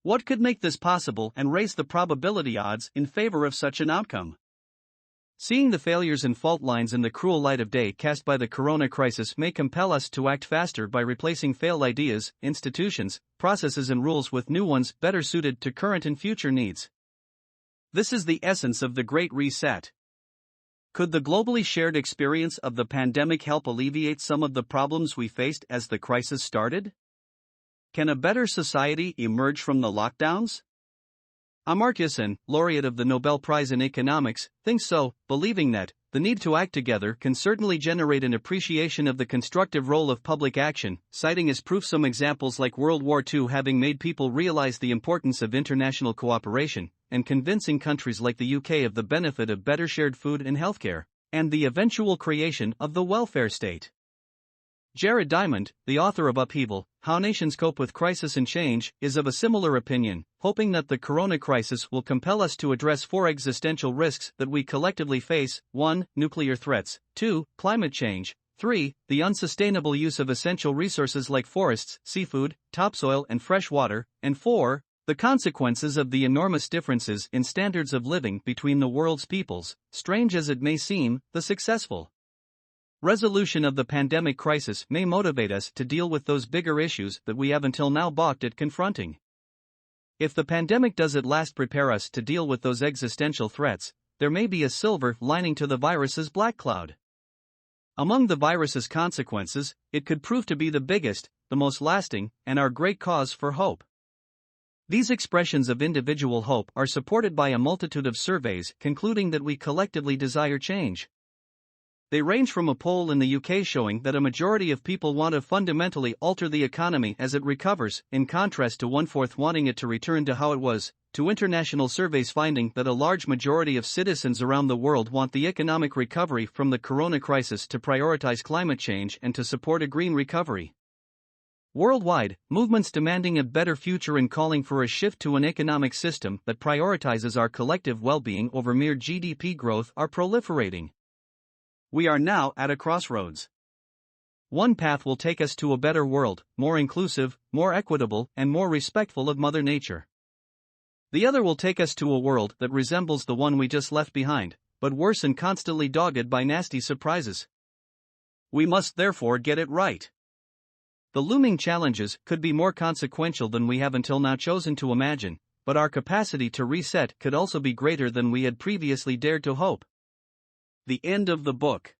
What could make this possible and raise the probability odds in favor of such an outcome? Seeing the failures and fault lines in the cruel light of day cast by the corona crisis may compel us to act faster by replacing failed ideas, institutions, processes and rules with new ones better suited to current and future needs. This is the essence of the Great Reset. Could the globally shared experience of the pandemic help alleviate some of the problems we faced as the crisis started? Can a better society emerge from the lockdowns? Amartya Sen, laureate of the Nobel Prize in Economics, thinks so, believing that the need to act together can certainly generate an appreciation of the constructive role of public action, citing as proof some examples like World War II having made people realize the importance of international cooperation, and convincing countries like the UK of the benefit of better shared food and healthcare, and the eventual creation of the welfare state. Jared Diamond, the author of Upheaval, How Nations Cope with Crisis and Change, is of a similar opinion, hoping that the corona crisis will compel us to address 4 existential risks that we collectively face: 1. Nuclear threats, 2. Climate change, 3. The unsustainable use of essential resources like forests, seafood, topsoil and fresh water, and 4. The consequences of the enormous differences in standards of living between the world's peoples, strange as it may seem, the successful resolution of the pandemic crisis may motivate us to deal with those bigger issues that we have until now balked at confronting. If the pandemic does at last prepare us to deal with those existential threats, there may be a silver lining to the virus's black cloud. Among the virus's consequences, it could prove to be the biggest, the most lasting, and our great cause for hope. These expressions of individual hope are supported by a multitude of surveys concluding that we collectively desire change. They range from a poll in the UK showing that a majority of people want to fundamentally alter the economy as it recovers, in contrast to 1/4 wanting it to return to how it was, to international surveys finding that a large majority of citizens around the world want the economic recovery from the corona crisis to prioritize climate change and to support a green recovery. Worldwide, movements demanding a better future and calling for a shift to an economic system that prioritizes our collective well-being over mere GDP growth are proliferating. We are now at a crossroads. One path will take us to a better world, more inclusive, more equitable, and more respectful of Mother Nature. The other will take us to a world that resembles the one we just left behind, but worse and constantly dogged by nasty surprises. We must therefore get it right. The looming challenges could be more consequential than we have until now chosen to imagine, but our capacity to reset could also be greater than we had previously dared to hope. The end of the book.